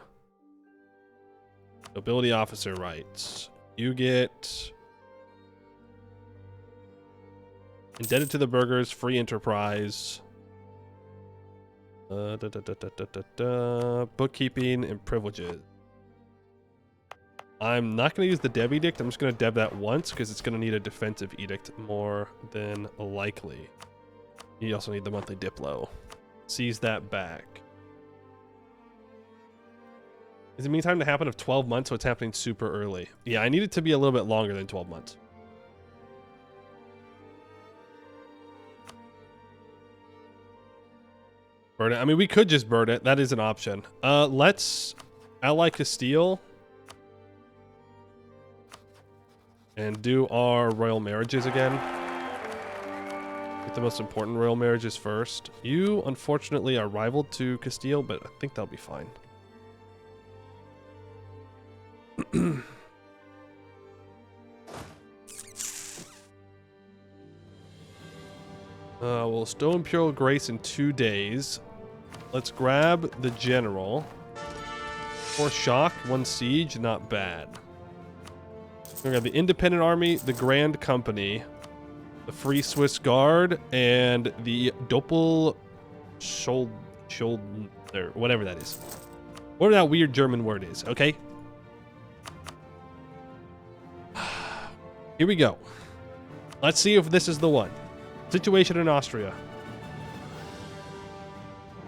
Nobility officer rights. You get indebted to the burghers, free enterprise, bookkeeping and privileges. I'm not going to use the dev edict. I'm just going to dev that once because it's going to need a defensive edict more than likely. You also need the monthly diplo. Seize that back. Is it meantime to happen of 12 months, so it's happening super early? Yeah, I need it to be a little bit longer than 12 months. Burn it. I mean, we could just burn it. That is an option. Let's ally Castile and do our royal marriages again. Get the most important royal marriages first. You, unfortunately, are rival to Castile, but I think that'll be fine. We'll stow Imperial Grace in 2 days. Let's grab the General. 4 shock, 1 siege, not bad. We got the Independent Army, the Grand Company, the Free Swiss Guard, and the Doppel Shold, or whatever that is. Whatever that weird German word is, okay? Here we go. Let's see if this is the one. Situation in Austria.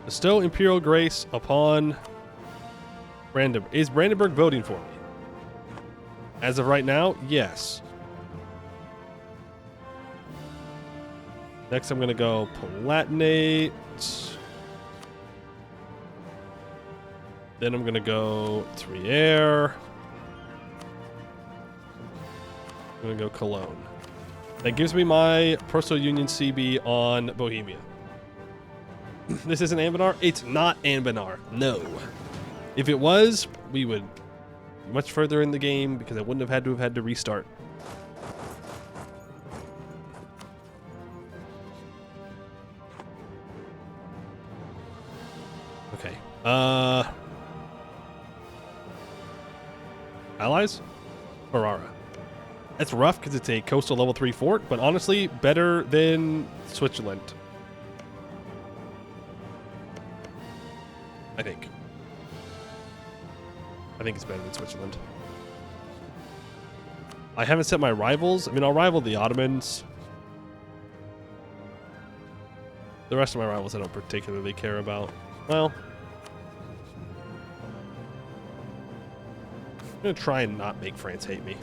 Bestow Imperial Grace upon Brandenburg. Is Brandenburg voting for me? As of right now, yes. Next, I'm going to go Palatinate. Then I'm going to go Trier. I'm going to go Cologne. That gives me my personal union CB on Bohemia. This isn't Anbanar? It's not Anbanar. No. If it was, we would be much further in the game because I wouldn't have had to restart. Okay. Allies? Ferrara. That's rough because it's a coastal level 3 fort, but honestly, better than Switzerland. I think it's better than Switzerland. I haven't set my rivals. I mean, I'll rival the Ottomans. The rest of my rivals I don't particularly care about. Well, I'm going to try and not make France hate me.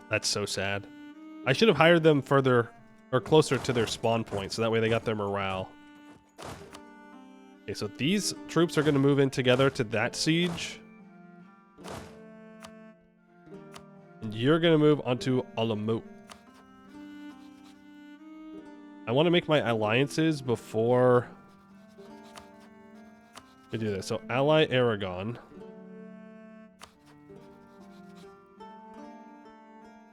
That's so sad. I should have hired them further or closer to their spawn point, so that way they got their morale. Okay, so these troops are going to move in together to that siege. And you're going to move onto Olomouc. I want to make my alliances before we do this. So ally Aragon.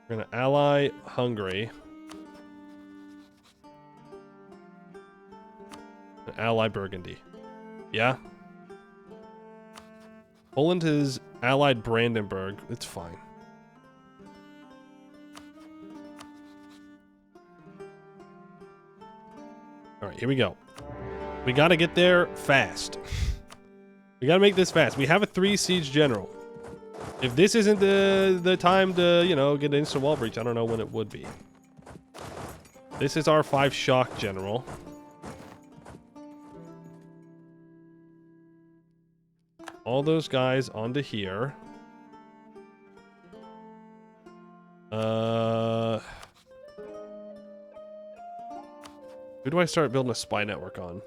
We're going to ally Hungary. And ally Burgundy. Yeah? Poland has allied Brandenburg. It's fine. Alright, here we go. We got to get there fast. We got to make this fast. We have a 3 siege general. If this isn't the time to, you know, get an instant wall breach, I don't know when it would be. This is our 5 shock general. All those guys onto here. Who do I start building a spy network on?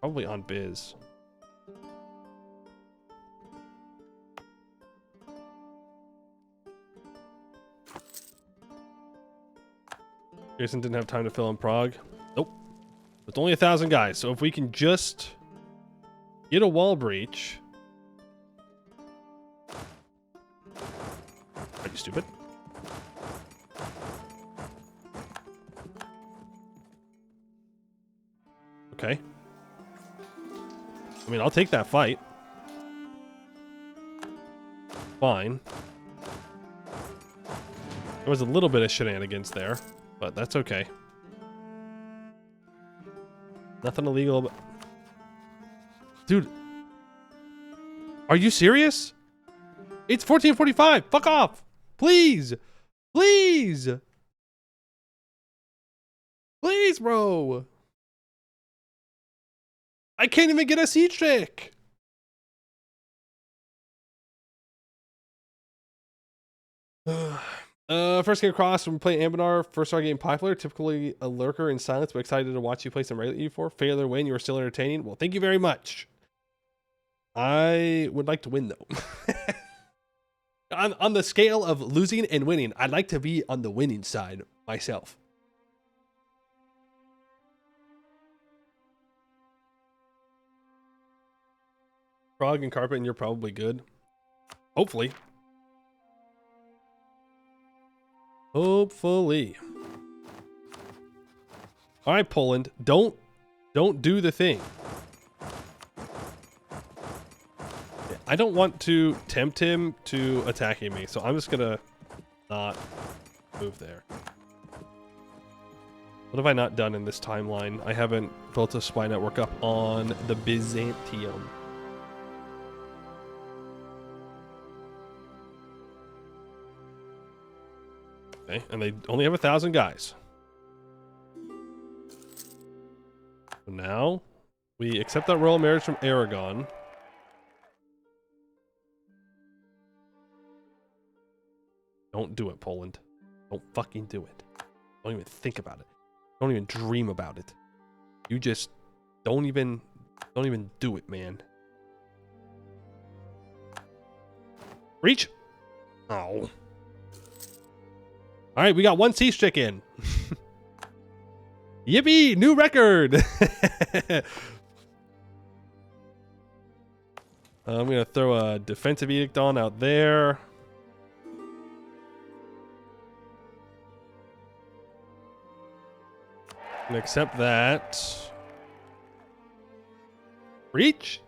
Probably on Biz. Jason didn't have time to fill in Prague. Nope. It's only 1,000 guys, so if we can just get a wall breach. Are you stupid? Okay. I mean, I'll take that fight. Fine. There was a little bit of shenanigans there, but that's okay. Nothing illegal about... Dude. Are you serious? It's 14:45. Fuck off. Please. Please. Please, bro. I can't even get a siege check. First game across when we play Ambinar, first started getting popular, typically a lurker in silence, but excited to watch you play some regular EU4. Failure win, you are still entertaining. Well, thank you very much. I would like to win though. on the scale of losing and winning, I'd like to be on the winning side myself. Prague and carpet, and you're probably good. Hopefully. Hopefully. All right, Poland, don't do the thing. I don't want to tempt him to attacking me, so I'm just gonna not move there. What have I not done in this timeline? I haven't built a spy network up on the Byzantium. Okay, and they only have 1,000 guys. So now we accept that royal marriage from Aragon. Don't do it, Poland. Don't fucking do it. Don't even think about it. Don't even dream about it. You just don't even do it, man. Reach. Oh. All right, we got 1 siege stick in. Yippee! New record. I'm gonna throw a defensive edict on out there. And accept that. Reach.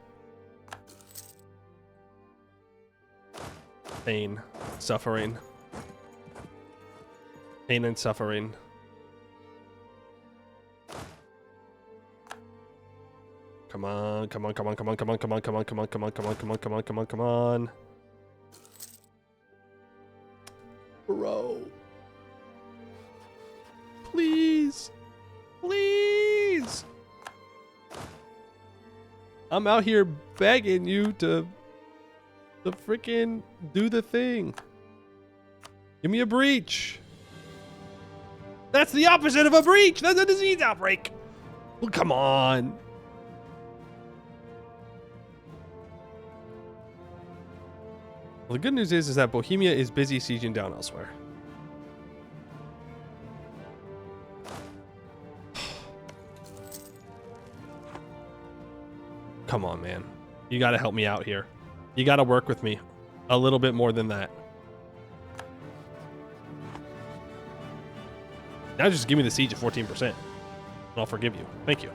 Pain, suffering. Pain and suffering. Come on, come on, come on, come on, come on, come on, come on, come on, come on, come on, come on, come on, come on, come on. Bro. Please. Please. I'm out here begging you to freaking do the thing. Give me a breach. That's the opposite of a breach. That's a disease outbreak. Well, come on. Well, the good news is that Bohemia is busy sieging down elsewhere. Come on, man. You got to help me out here. You got to work with me a little bit more than that. Now just give me the siege at 14%, and I'll forgive you. Thank you.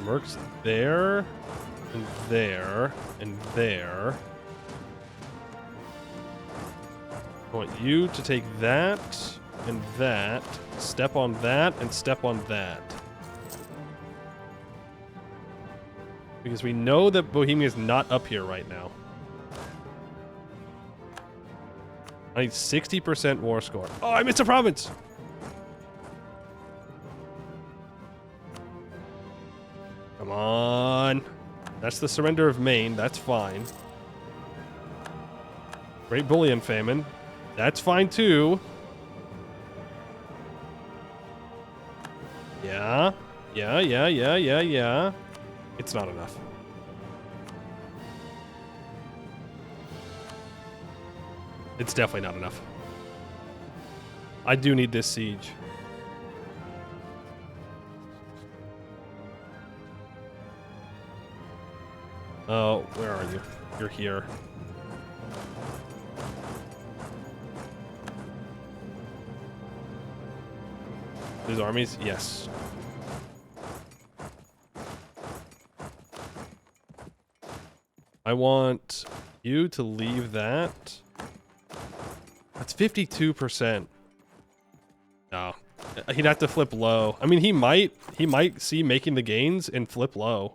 Mercs there, and there, and there. I want you to take that, and that, step on that, and step on that. Because we know that Bohemia is not up here right now. I need 60% war score. Oh, I missed a province! Come on. That's the surrender of Maine. That's fine. Great Bullion Famine. That's fine too. Yeah. Yeah. It's not enough. It's definitely not enough. I do need this siege. Oh, where are you? You're here. These armies? Yes. I want you to leave that. That's 52%. No. He'd have to flip low. I mean, he might see making the gains and flip low.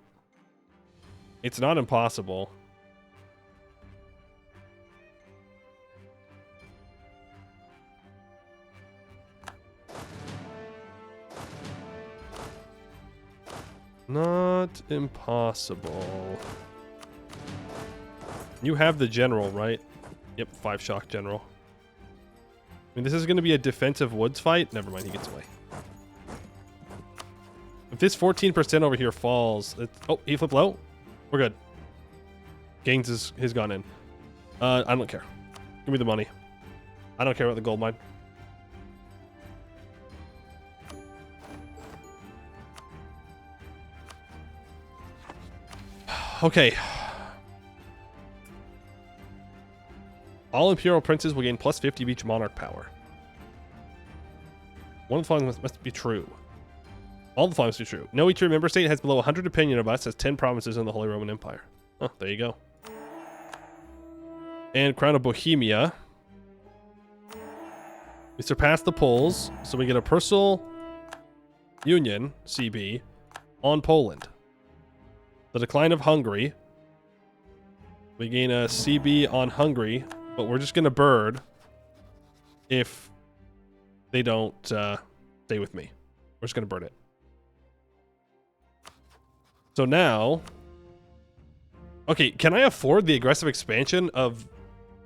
It's not impossible. Not impossible. You have the general, right? Yep, 5 shock general. I mean, this is going to be a defensive woods fight. Never mind, he gets away. If this 14% over here falls... Oh, he flipped low? We're good. Gains has gone in. I don't care. Give me the money. I don't care about the gold mine. Okay. All Imperial Princes will gain plus 50 of each monarch power. One of the following must be true. All the following must be true. No each member state has below 100 opinion of us has 10 provinces in the Holy Roman Empire. Oh, there you go. And Crown of Bohemia. We surpass the Poles, so we get a personal union, CB, on Poland. The decline of Hungary. We gain a CB on Hungary, but we're just going to bird if they don't stay with me. We're just going to bird it. So now... Okay, can I afford the aggressive expansion of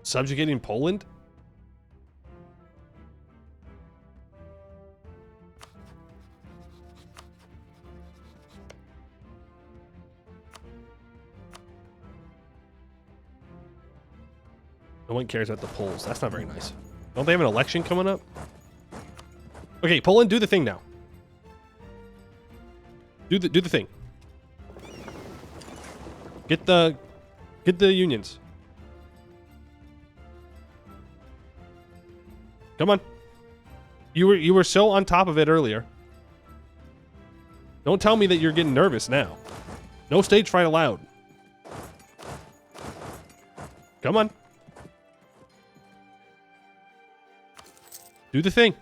subjugating Poland? No one cares about the Poles. That's not very nice. Don't they have an election coming up? Okay, Poland, do the thing now. Do the thing. Get the unions. Come on. You were so on top of it earlier. Don't tell me that you're getting nervous now. No stage fright allowed. Come on. Do the thing.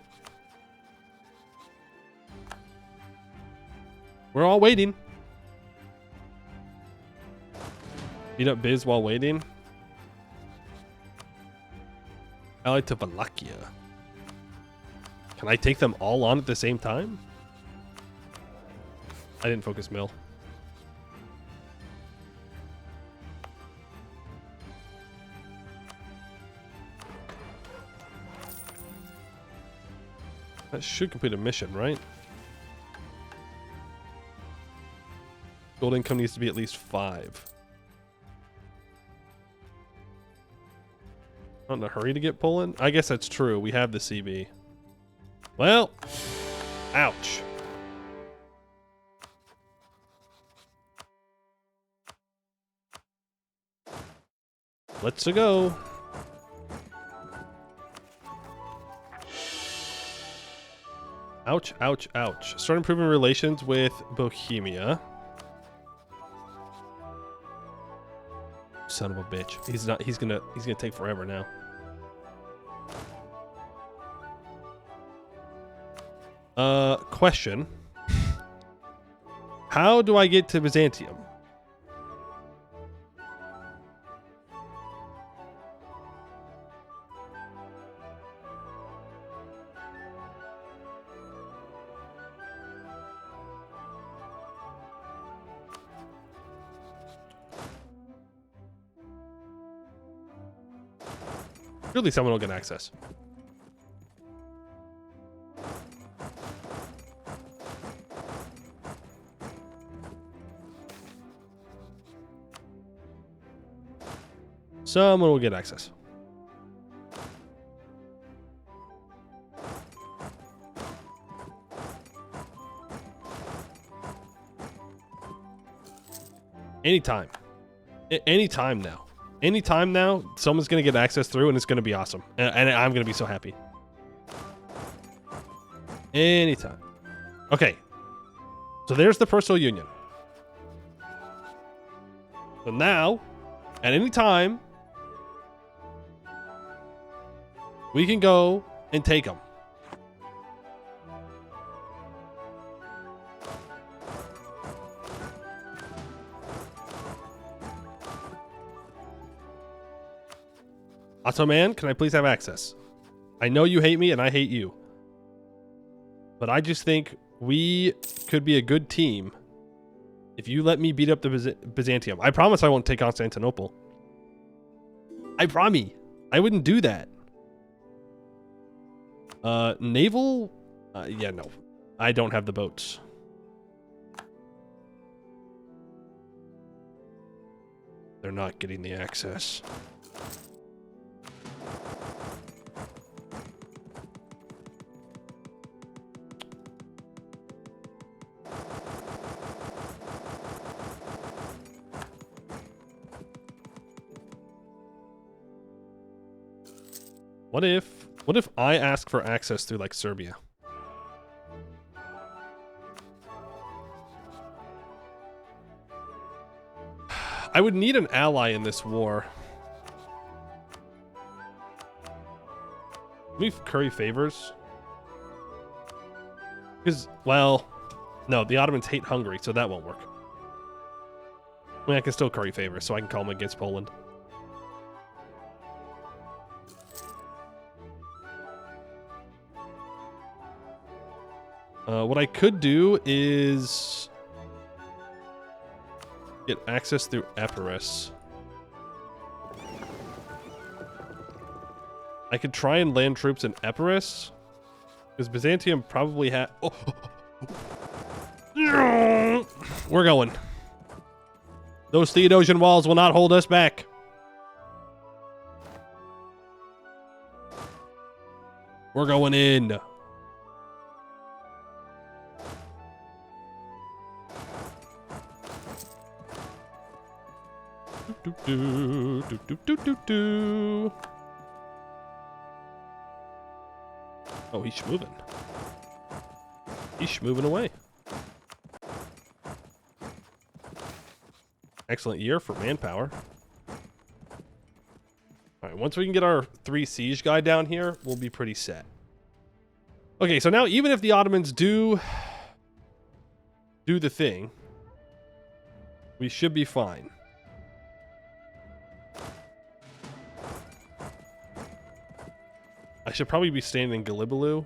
We're all waiting. Beat up Biz while waiting. Allied to Wallachia. Can I take them all on at the same time? I didn't focus mill. That should complete a mission, right? Gold income needs to be at least 5. Not in a hurry to get Poland? I guess that's true. We have the CB. Well, ouch. Let's go. Ouch, ouch, ouch. Start improving relations with Bohemia. Son of a bitch. He's gonna take forever now. Question. How do I get to Byzantium? Surely someone will get access. Someone will get access. Anytime. Anytime now. Anytime now, someone's going to get access through and it's going to be awesome. And I'm going to be so happy. Anytime. Okay. So there's the personal union. So now, at any time, we can go and take them. Ottoman, can I please have access? I know you hate me and I hate you. But I just think we could be a good team if you let me beat up the Byzantium. I promise I won't take Constantinople. I promise. I wouldn't do that. Naval? Yeah, no. I don't have the boats. They're not getting the access. What if I ask for access through like Serbia? I would need an ally in this war. We curry favors. Because, well, no, the Ottomans hate Hungary, so that won't work. I mean, I can still curry favors, so I can call them against Poland. What I could do is get access through Epirus. I could try and land troops in Epirus, because Byzantium probably had. Oh. We're going. Those Theodosian walls will not hold us back. We're going in. Oh, he's moving. He's moving away. Excellent year for manpower. All right, once we can get our 3 siege guy down here, we'll be pretty set. Okay, so now even if the Ottomans do the thing, we should be fine. I should probably be staying in Galibalu.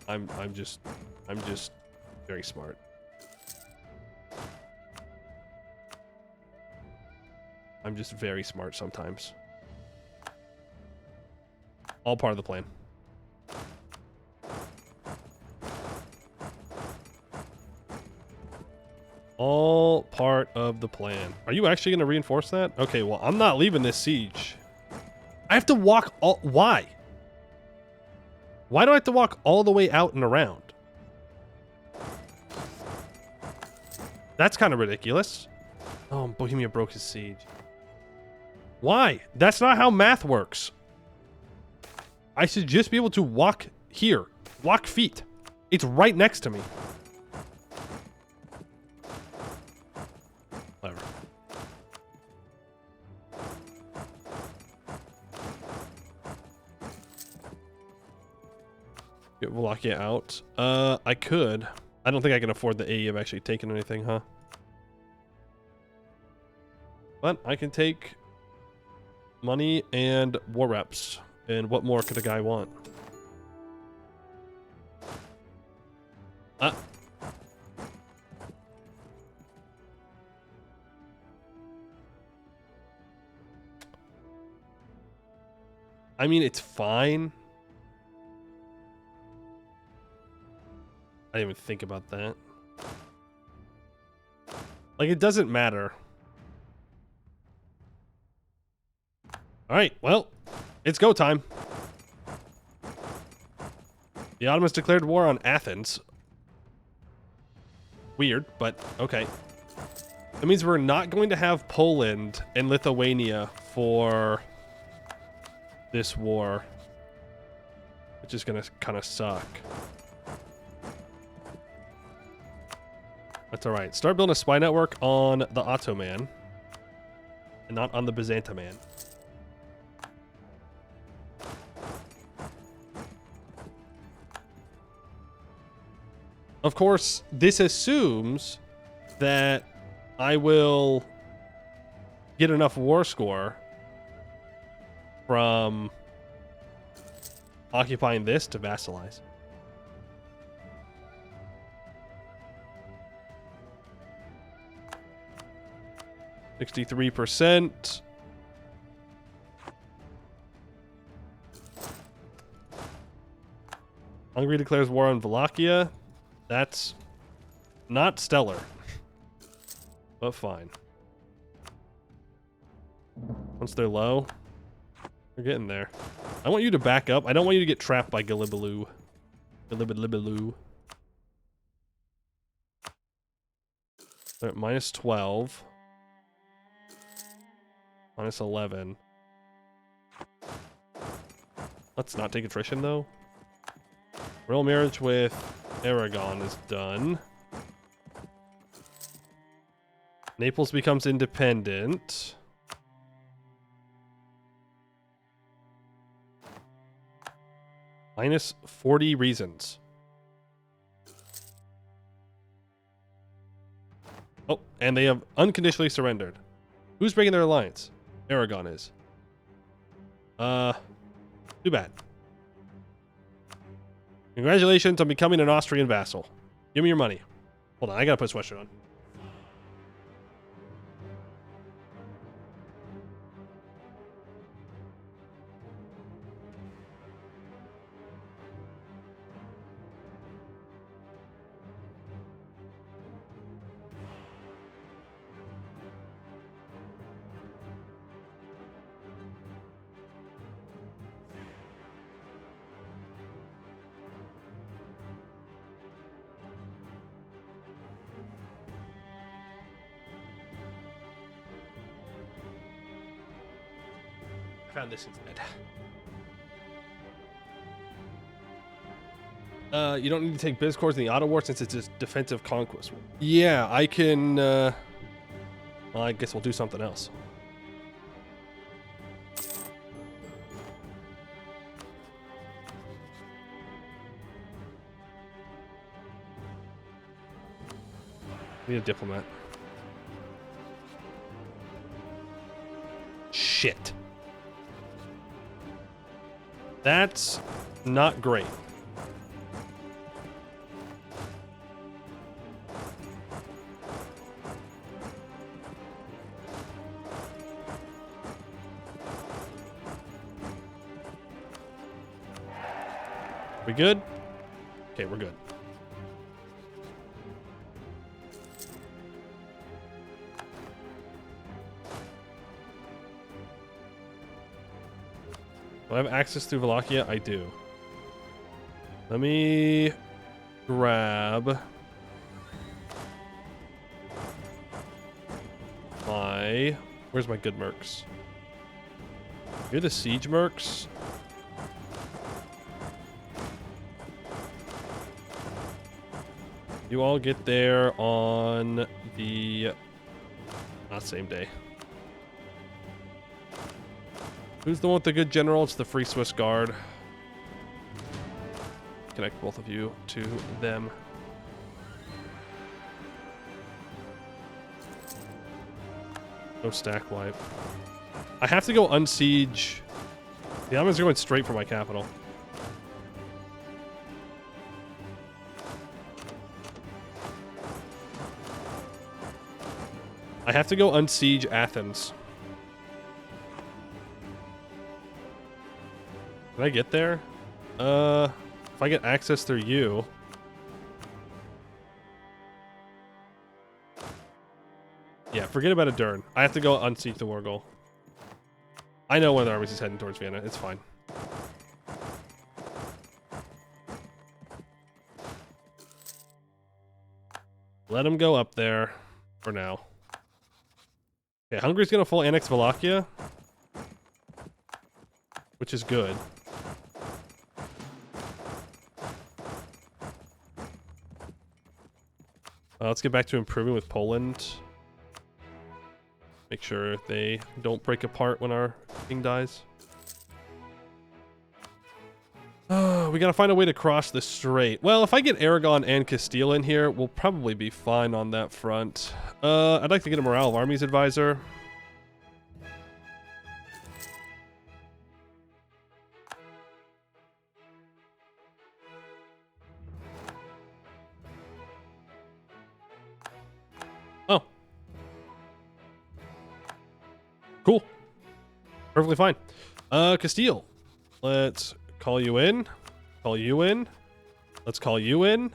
I'm just very smart. I'm just very smart sometimes. All part of the plan. All part of the plan. Are you actually going to reinforce that? Okay, well, I'm not leaving this siege. I have to walk all... Why? Why do I have to walk all the way out and around? That's kind of ridiculous. Oh, Bohemia broke his siege. Why? That's not how math works. I should just be able to walk here. Walk feet. It's right next to me. Whatever. Get Wallachia out. I could. I don't think I can afford the AE of actually taking anything, huh? But I can take money and war reps. And what more could a guy want? I mean, it's fine. I didn't even think about that. Like, it doesn't matter. Alright, well, it's go time. The Ottomans declared war on Athens. Weird, but okay. That means we're not going to have Poland and Lithuania for this war, which is going to kind of suck. That's all right. Start building a spy network on the Ottoman and not on the Byzantiman. Of course, this assumes that I will get enough war score from occupying this to vassalize. %. Hungary declares war on Wallachia. That's not stellar, but fine. Once they're low, they're getting there. I want you to back up. I don't want you to get trapped by Galibalu. Galibalu. They're at -12. -11. Let's not take attrition, though. Royal marriage with Aragon is done. Naples becomes independent. Minus 40 reasons. Oh, and they have unconditionally surrendered. Who's breaking their alliance? Aragon is. Too bad. Congratulations on becoming an Austrian vassal. Give me your money. Hold on, I gotta put a sweatshirt on. Found this instead. You don't need to take biz cores in the auto war since it's a defensive conquest. Yeah, I can. Well, I guess we'll do something else. Need a diplomat. Shit. That's not great. We good? Okay, we're good. Do I have access to Wallachia? I do. Let me grab my... Where's my good mercs? You're the siege mercs? You all get there on the... Not same day. Who's the one with the good general? It's the Free Swiss Guard. Connect both of you to them. No stack wipe. I have to go unsiege. The Ottomans are going straight for my capital. I have to go unsiege Athens. Can I get there? If I get access through you. Yeah, forget about Adern. I have to go unseek the war goal. I know one of the armies is heading towards Vienna. It's fine. Let him go up there for now. Okay, Hungary's gonna full annex Wallachia, which is good. Let's get back to improving with Poland. Make sure they don't break apart when our king dies. We gotta find a way to cross the strait. Well, if I get Aragon and Castile in here, we'll probably be fine on that front. I'd like to get a Morale of Armies advisor. Oh. Cool. Perfectly fine. Castile. Let's call you in. Call you in. Let's call you in.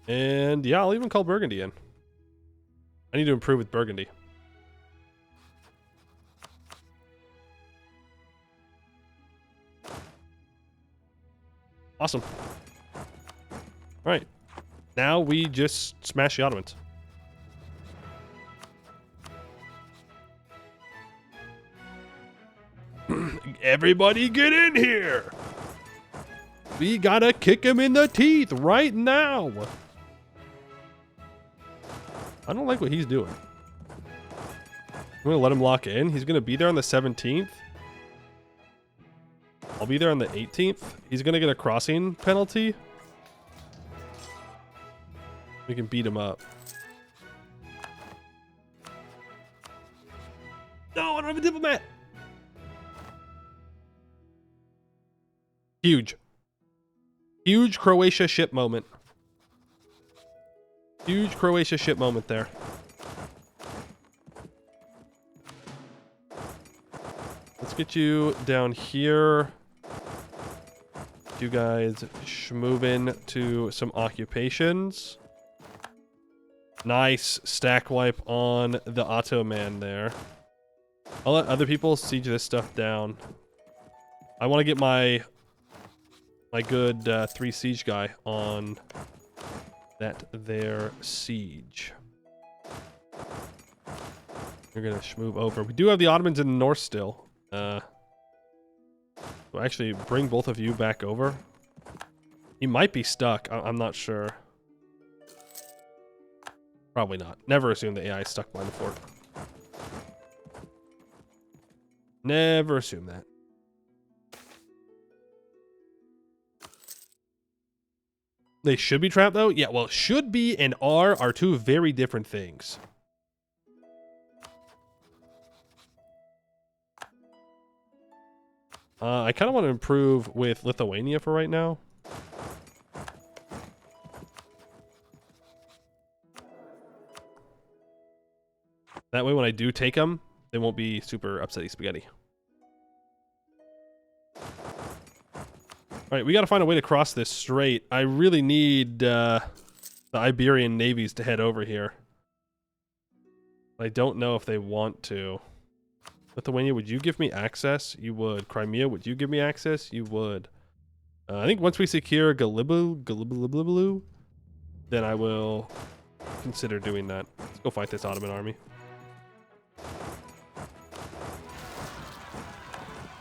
And yeah, I'll even call Burgundy in. I need to improve with Burgundy. Awesome. All right. Now we just smash the Ottomans. Everybody get in here. We gotta kick him in the teeth right now. I don't like what he's doing. I'm gonna let him lock in. He's gonna be there on the 17th. I'll be there on the 18th. He's gonna get a crossing penalty. We can beat him up. No, I don't have a diplomat. Huge. Huge Croatia ship moment. Huge Croatia ship moment there. Let's get you down here. You guys move in to some occupations. Nice stack wipe on the Ottoman there. I'll let other people siege this stuff down. I want to get my good 3 siege guy on that there siege. We're gonna move over. We do have the Ottomans in the north still. We'll actually bring both of you back over. He might be stuck. I'm not sure. Probably not. Never assume the AI is stuck behind the fort. Never assume that. They should be trapped though? Yeah, well, should be and are two very different things. I kind of want to improve with Lithuania for right now. That way when I do take them, they won't be super upsetty spaghetti. Alright, we gotta find a way to cross this strait. I really need the Iberian navies to head over here. I don't know if they want to. Lithuania, would you give me access? You would. Crimea, would you give me access? You would. I think once we secure Galibu, then I will consider doing that. Let's go fight this Ottoman army.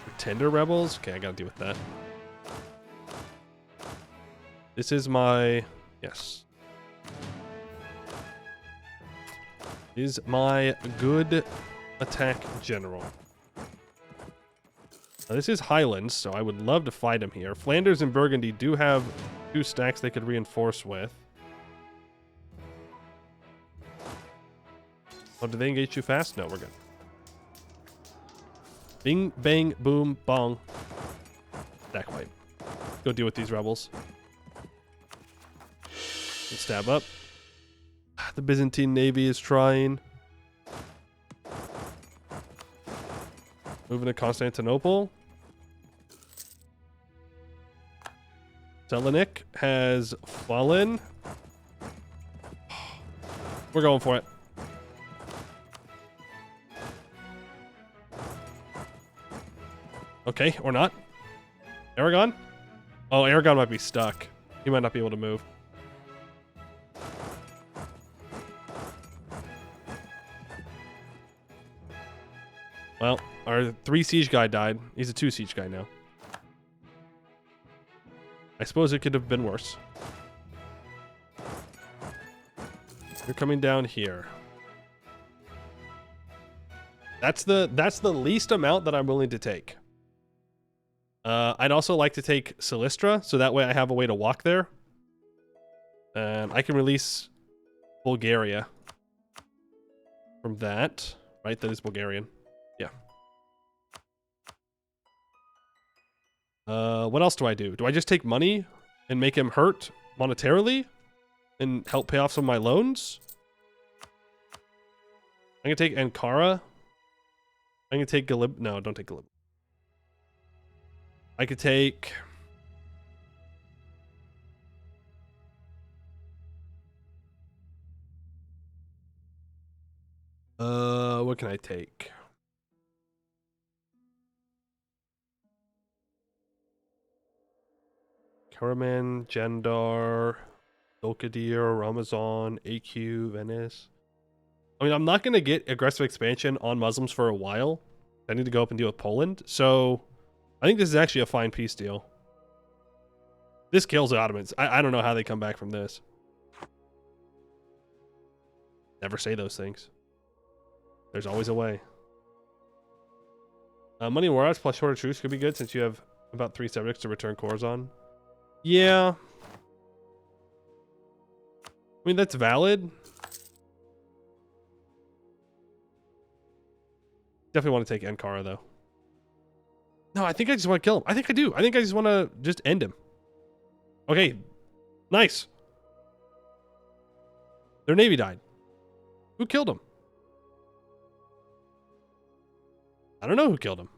Pretender rebels? Okay, I gotta deal with that. This is my... Yes. Is my good attack general. Now, this is Highlands, so I would love to fight him here. Flanders and Burgundy do have 2 stacks they could reinforce with. Oh, did they engage too fast? No, we're good. Bing, bang, boom, bong. Stack wipe. Go deal with these rebels. Let's stab up. The Byzantine navy is trying. Moving to Constantinople. Selanik has fallen. We're going for it. Okay, or not. Aragon? Oh, Aragon might be stuck. He might not be able to move. Well, our 3 siege guy died. He's a 2 siege guy now. I suppose it could have been worse. You're coming down here. That's the least amount that I'm willing to take. I'd also like to take Silistra, so that way I have a way to walk there. And I can release Bulgaria from that. Right, that is Bulgarian. Yeah. What else do I do? Do I just take money and make him hurt monetarily and help pay off some of my loans? I'm gonna take Ankara. I'm gonna take Galib. No, don't take Galib. I could take... what can I take? Karaman, Jandar, Dolkadir, Ramazan, AQ, Venice. I mean, I'm not going to get aggressive expansion on Muslims for a while. I need to go up and deal with Poland. So I think this is actually a fine peace deal. This kills the Ottomans. I don't know how they come back from this. Never say those things. There's always a way. Money warouts plus shorter truce could be good since you have about 3 subjects to return cores on. Yeah. I mean, that's valid. Definitely want to take Ankara, though. No, I think I just want to kill him. I think I do. I think I just want to just end him. Okay. Nice. Their navy died. Who killed him? I don't know who killed him.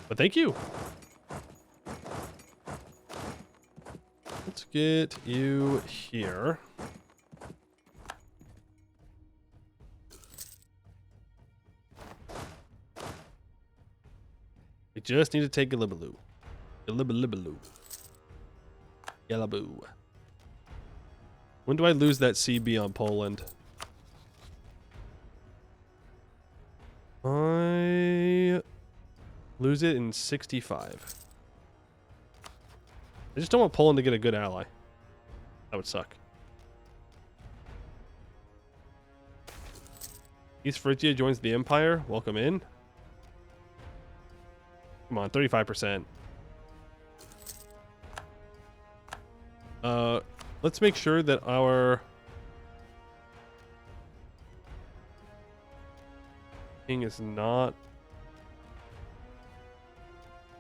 But thank you. Let's get you here. We just need to take Galibaloo. Galibaloo. Galaboo. When do I lose that CB on Poland? I lose it in 65. I just don't want Poland to get a good ally. That would suck. East Phrygia joins the Empire. Welcome in. Come on, 35%. Let's make sure that our king is not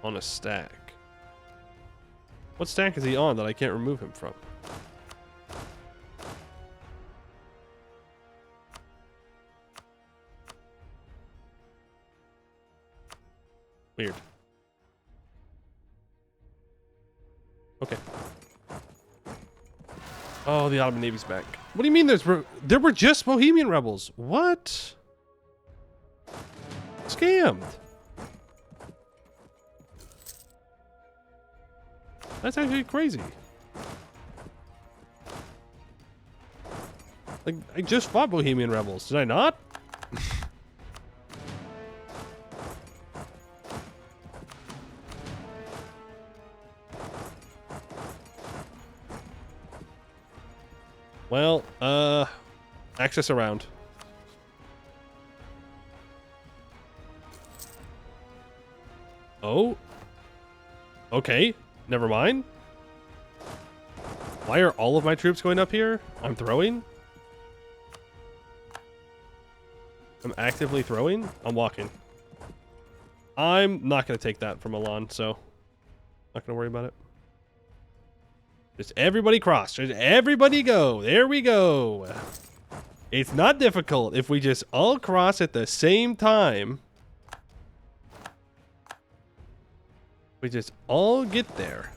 on a stack. What stack is he on that I can't remove him from? Weird. Okay. Oh, the Ottoman Navy's back. What do you mean there were just Bohemian rebels? What? Scammed. That's actually crazy. Like, I just fought Bohemian rebels. Did I not? Well, access around. Oh. Okay. Never mind. Why are all of my troops going up here? I'm throwing. I'm actively throwing. I'm walking. I'm not going to take that from Milan, so not going to worry about it. Just everybody cross. Just everybody go. There we go. It's not difficult if we just all cross at the same time. We just all get there.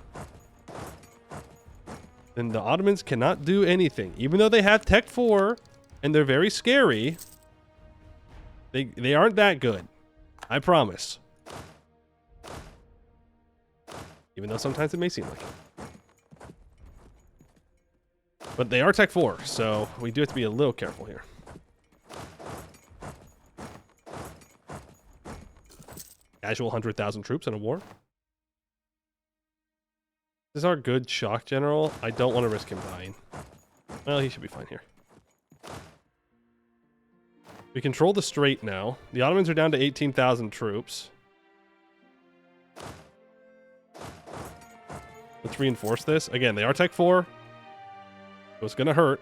Then the Ottomans cannot do anything. Even though they have Tech 4 and they're very scary, they aren't that good. I promise. Even though sometimes it may seem like it. But they are Tech 4, so we do have to be a little careful here. Casual 100,000 troops in a war. This is our good shock general. I don't want to risk him dying. Well, he should be fine here. We control the strait now. The Ottomans are down to 18,000 troops. Let's reinforce this. Again, they are Tech 4. So it's going to hurt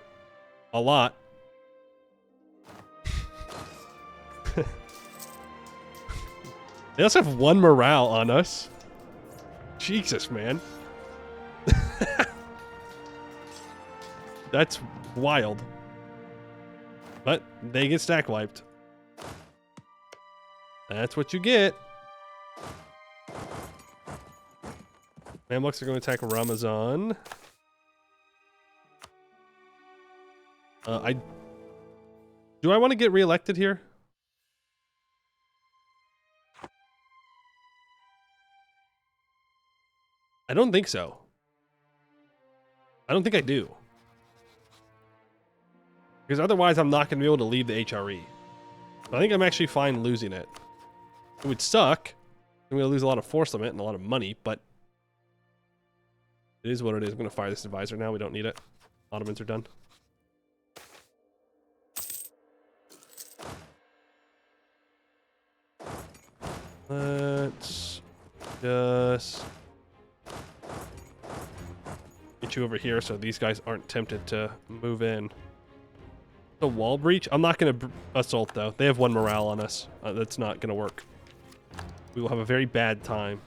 a lot. They also have 1 morale on us. Jesus, man. That's wild. But they get stack wiped. That's what you get. Mamluks are going to attack Ramazan. Do I want to get reelected here? I don't think so. I don't think I do. Because otherwise I'm not going to be able to leave the HRE. I think I'm actually fine losing it. It would suck, I'm going to lose a lot of force limit and a lot of money, but it is what it is. I'm going to fire this advisor now. We don't need it. Ottomans are done. Let's just get you over here so these guys aren't tempted to move in. The wall breach? I'm not going to assault, though. They have 1 morale on us. That's not going to work. We will have a very bad time.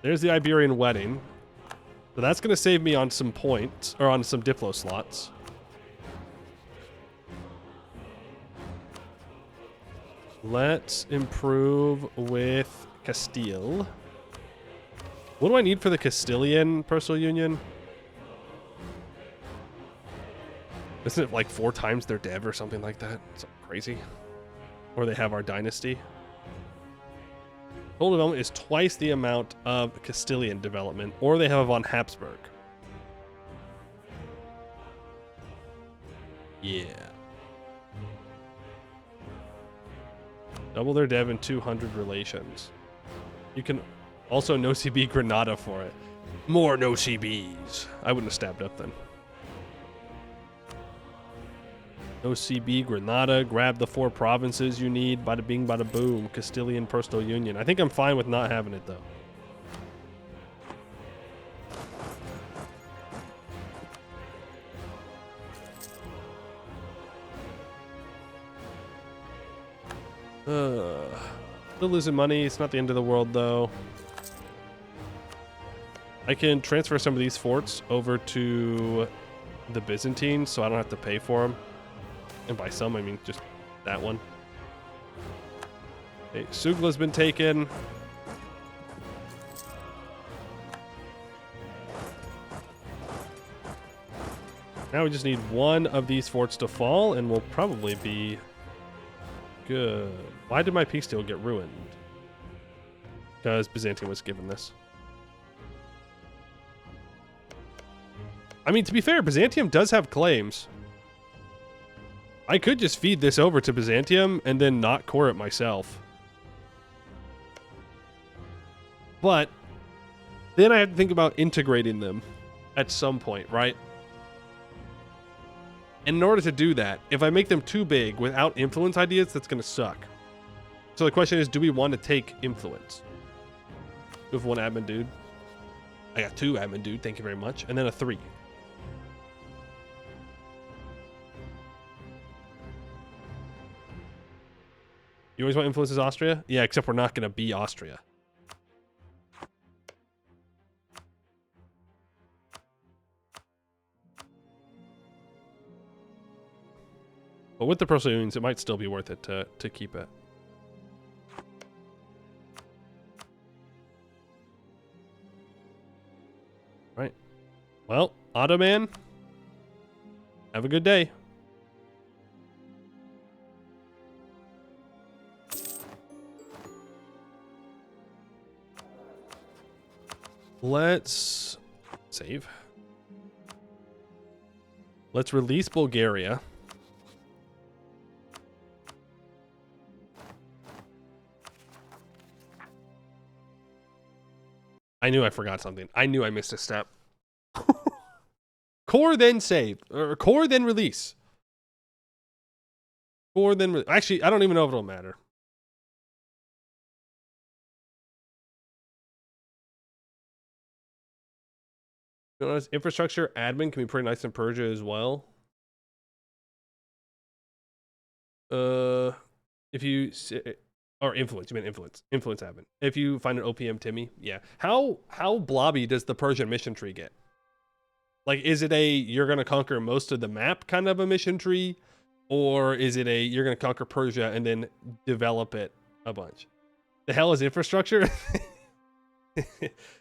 There's the Iberian wedding. So that's going to save me on some points, or on some Diplo slots. Let's improve with Castile. What do I need for the Castilian personal union? Isn't it like 4 times their dev or something like that? Something crazy. Or they have our dynasty. Total development is twice the amount of Castilian development, or they have a von Habsburg. Yeah. Double their dev and 200 relations. You can also no CB Granada for it. More no CBs. I wouldn't have stabbed up then. No CB Granada. Grab the 4 provinces you need. Bada bing, bada boom. Castilian personal union. I think I'm fine with not having it though. Still losing money. It's not the end of the world, though. I can transfer some of these forts over to the Byzantines, so I don't have to pay for them. And by some, I mean just that one. Okay, Sugla's been taken. Now we just need 1 of these forts to fall, and we'll probably be good. Why did my peace deal get ruined? Because Byzantium was given this. I mean, to be fair, Byzantium does have claims. I could just feed this over to Byzantium and then not core it myself. But then I have to think about integrating them at some point, right? And in order to do that, if I make them too big without influence ideas, that's going to suck. So the question is, do we want to take influence? We have 1 admin dude. I got 2 admin dude, thank you very much. And then a 3. You always want influence as Austria? Yeah, except we're not going to be Austria. But with the personal unions, it might still be worth it to keep it. Right. Well, Ottoman, have a good day. Let's save. Let's release Bulgaria. I knew I forgot something. I knew I missed a step. Core then save. Or core then release. Core then... Actually, I don't even know if it'll matter. Notice infrastructure admin can be pretty nice in Persia as well. If you... Or influence, you mean influence. Influence admin. If you find an OPM Timmy, yeah. How blobby does the Persian mission tree get? Like, is it a you're going to conquer most of the map kind of a mission tree? Or is it a you're going to conquer Persia and then develop it a bunch? The hell is infrastructure?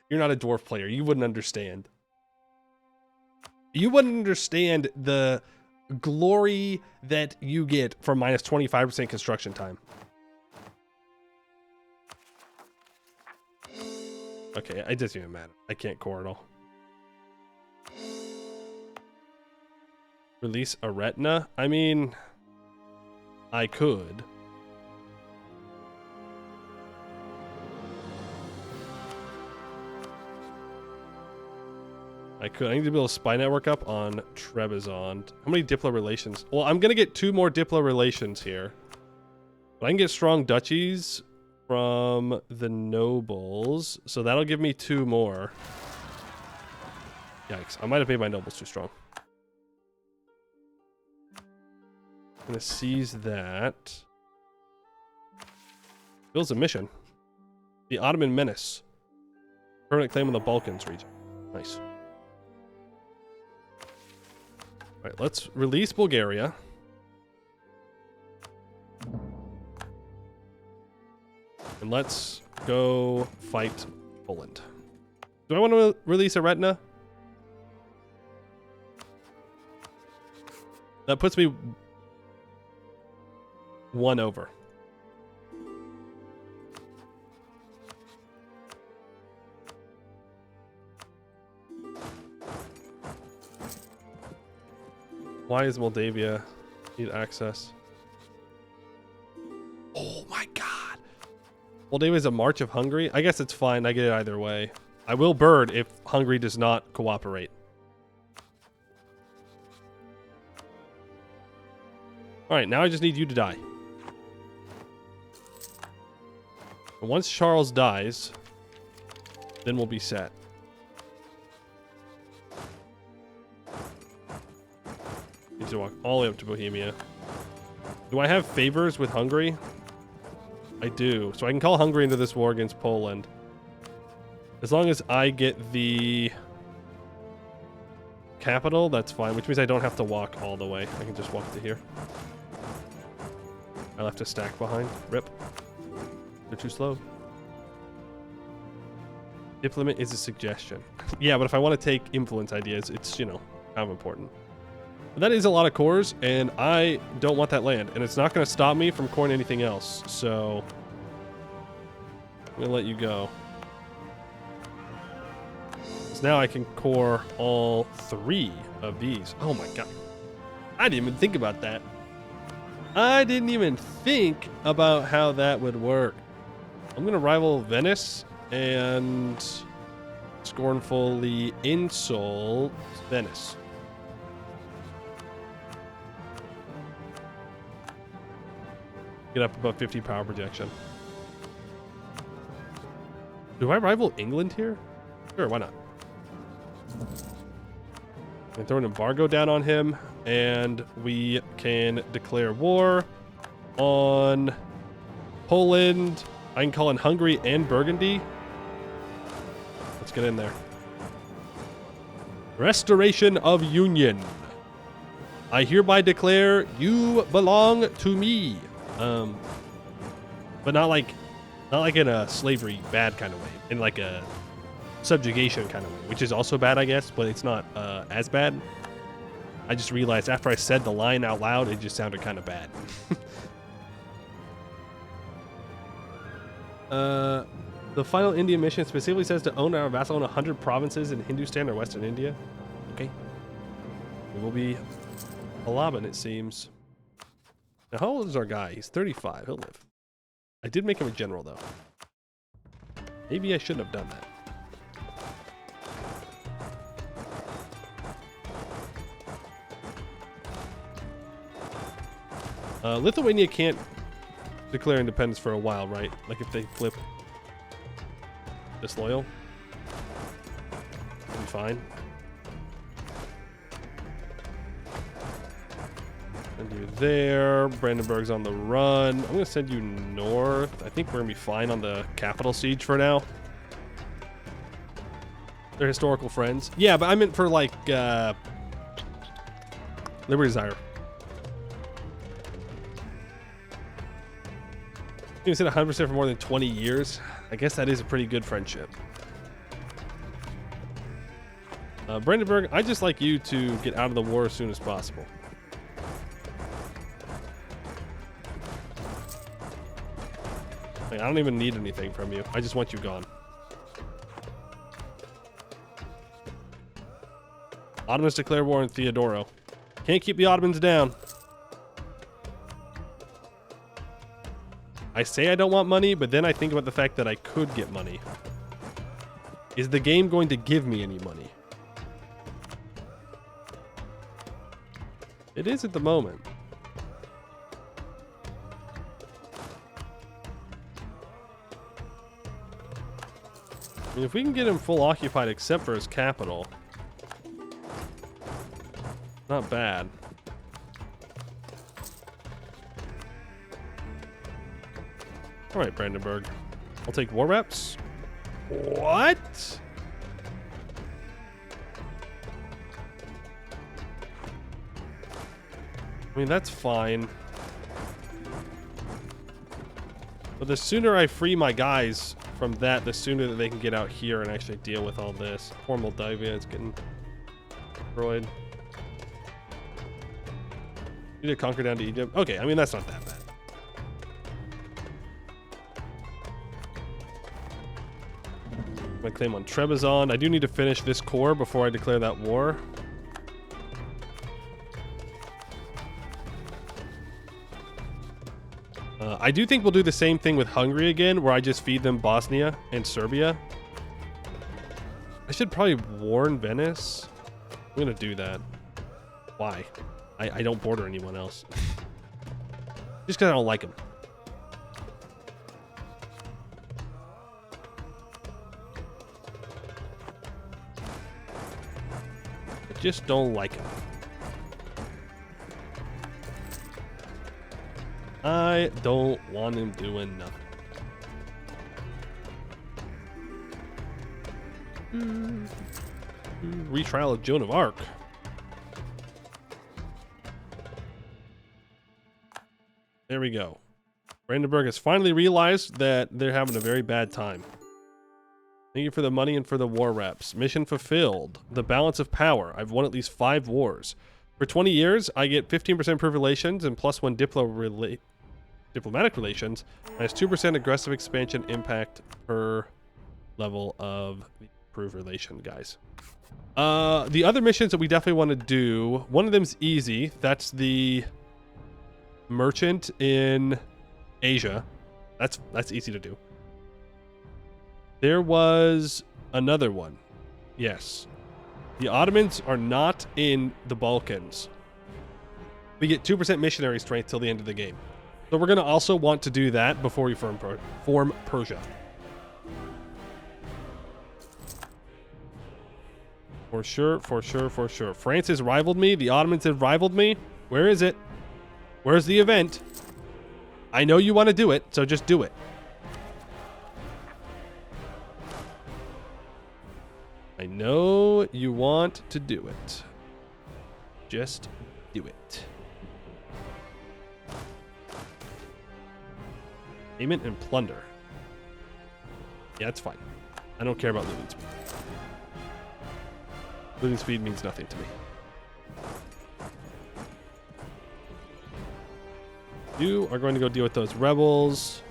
You're not a dwarf player. You wouldn't understand. You wouldn't understand the glory that you get from minus 25% construction time. Okay, it doesn't even matter. I can't core at all. Release a retina? I mean, I could. I could. I need to build a spy network up on Trebizond. How many Diplo relations? Well, I'm going to get 2 more Diplo relations here. But I can get strong duchies from the nobles. So that'll give me 2 more. Yikes. I might have made my nobles too strong. I'm going to seize that. Builds a mission. The Ottoman Menace. Permanent claim on the Balkans region. Nice. Alright, let's release Bulgaria. And let's go fight Poland. Do I want to release Eretna? That puts me 1 over. Why is Moldavia need access? Oh my god. Moldavia is a march of Hungary? I guess it's fine. I get it either way. I will bird if Hungary does not cooperate. Alright, now I just need you to die. And once Charles dies, then we'll be set. Need to walk all the way up to Bohemia. Do I have favors with Hungary? I do. So I can call Hungary into this war against Poland. As long as I get the capital, that's fine. Which means I don't have to walk all the way. I can just walk to here. I left a stack behind. Rip. They're too slow. Implement is a suggestion. Yeah, but if I want to take influence ideas, it's, you know, kind of important. But that is a lot of cores, and I don't want that land. And it's not going to stop me from coring anything else. So I'm going to let you go. So now I can core all 3 of these. Oh my god. I didn't even think about that. I didn't even think about how that would work. I'm going to rival Venice and scornfully insult Venice. Get up above 50 power projection. Do I rival England here? Sure, why not? I throw an embargo down on him, and we can declare war on Poland. I can call in Hungary and Burgundy. Let's get in there. Restoration of Union. I hereby declare you belong to me. But not like in a slavery bad kind of way, in like a subjugation kind of way, which is also bad, I guess, but it's not as bad. I just realized after I said the line out loud, it just sounded kind of bad. The final India mission specifically says to own our vassal in 100 provinces in Hindustan or Western India. Okay. It will be Alaban, it seems. Now, how old is our guy? He's 35. He'll live. I did make him a general, though. Maybe I shouldn't have done that. Lithuania can't declare independence for a while, right? Like if they flip disloyal. It'll be fine. Send you there. Brandenburg's on the run. I'm going to send you north. I think we're going to be fine on the capital siege for now. They're historical friends. Yeah, but I meant for like Liberty Desire. You said 100% for more than 20 years. I guess that is a pretty good friendship. Brandenburg, I just like you to get out of the war as soon as possible. Like, I don't even need anything from you. I just want you gone. Ottomans declare war on Theodoro. Can't keep the Ottomans down. I say I don't want money, but then I think about the fact that I could get money. Is the game going to give me any money? It is at the moment. I mean, if we can get him full occupied except for his capital, not bad. All right, Brandenburg. I'll take war reps. What? I mean, that's fine. But the sooner I free my guys from that, the sooner that they can get out here and actually deal with all this. Poor Moldavia is getting destroyed. Need to conquer down to Egypt. Okay, I mean, that's not that bad. My claim on Trebizond. I do need to finish this core before I declare that war. I do think we'll do the same thing with Hungary again, where I just feed them Bosnia and Serbia. I should probably warn Venice. I'm gonna do that. Why? I don't border anyone else. Just because I don't like them. I just don't like them. I don't want him doing nothing. Retrial of Joan of Arc. There we go. Brandenburg has finally realized that they're having a very bad time. Thank you for the money and for the war reps. Mission fulfilled. The balance of power. I've won at least 5 wars. For 20 years, I get 15% improved relations and +1 diplomatic relations, minus 2% aggressive expansion impact per level of the improved relation, guys. The other missions that we definitely want to do, one of them's easy. That's the merchant in Asia. That's easy to do. There was another one. Yes. The Ottomans are not in the Balkans. We get 2% missionary strength till the end of the game. So we're going to also want to do that before we form Persia. For sure, for sure, for sure. France has rivaled me. The Ottomans have rivaled me. Where is it? Where's the event? I know you want to do it, so just do it. I know you want to do it. Just do it. Payment and plunder. Yeah, it's fine. I don't care about looting speed. Looting speed means nothing to me. You are going to go deal with those rebels.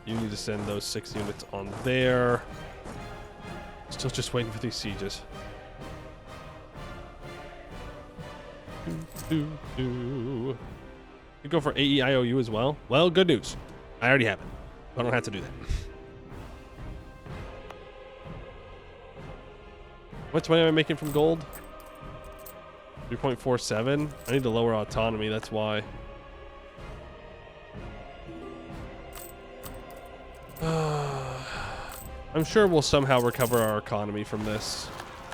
You need to send those 6 units on there. Still just waiting for these sieges. You go for AEIOU as well? Well, good news. I already have it. I don't have to do that. What's money am I making from gold? 3.47. I need to lower autonomy, that's why. I'm sure we'll somehow recover our economy from this.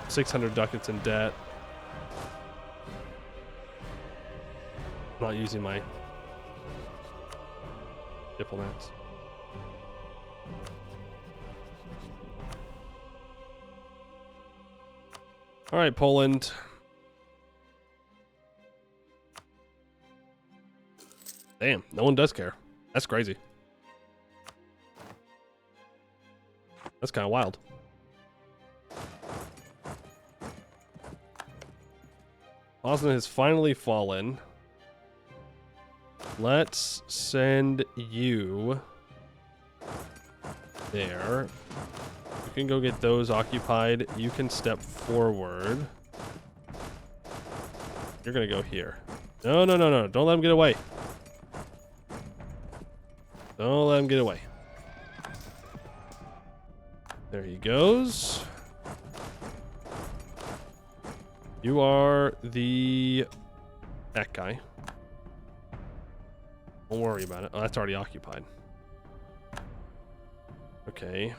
600 ducats in debt. Not using my diplomats. All right, Poland. Damn, no one does care. That's crazy. That's kind of wild. Bosnia has finally fallen. Let's send you there. You can go get those occupied. You can step forward. You're gonna go here. No, no, no, no. Don't let him get away. Don't let him get away. There he goes. You are that guy. Don't worry about it. Oh, that's already occupied. Okay.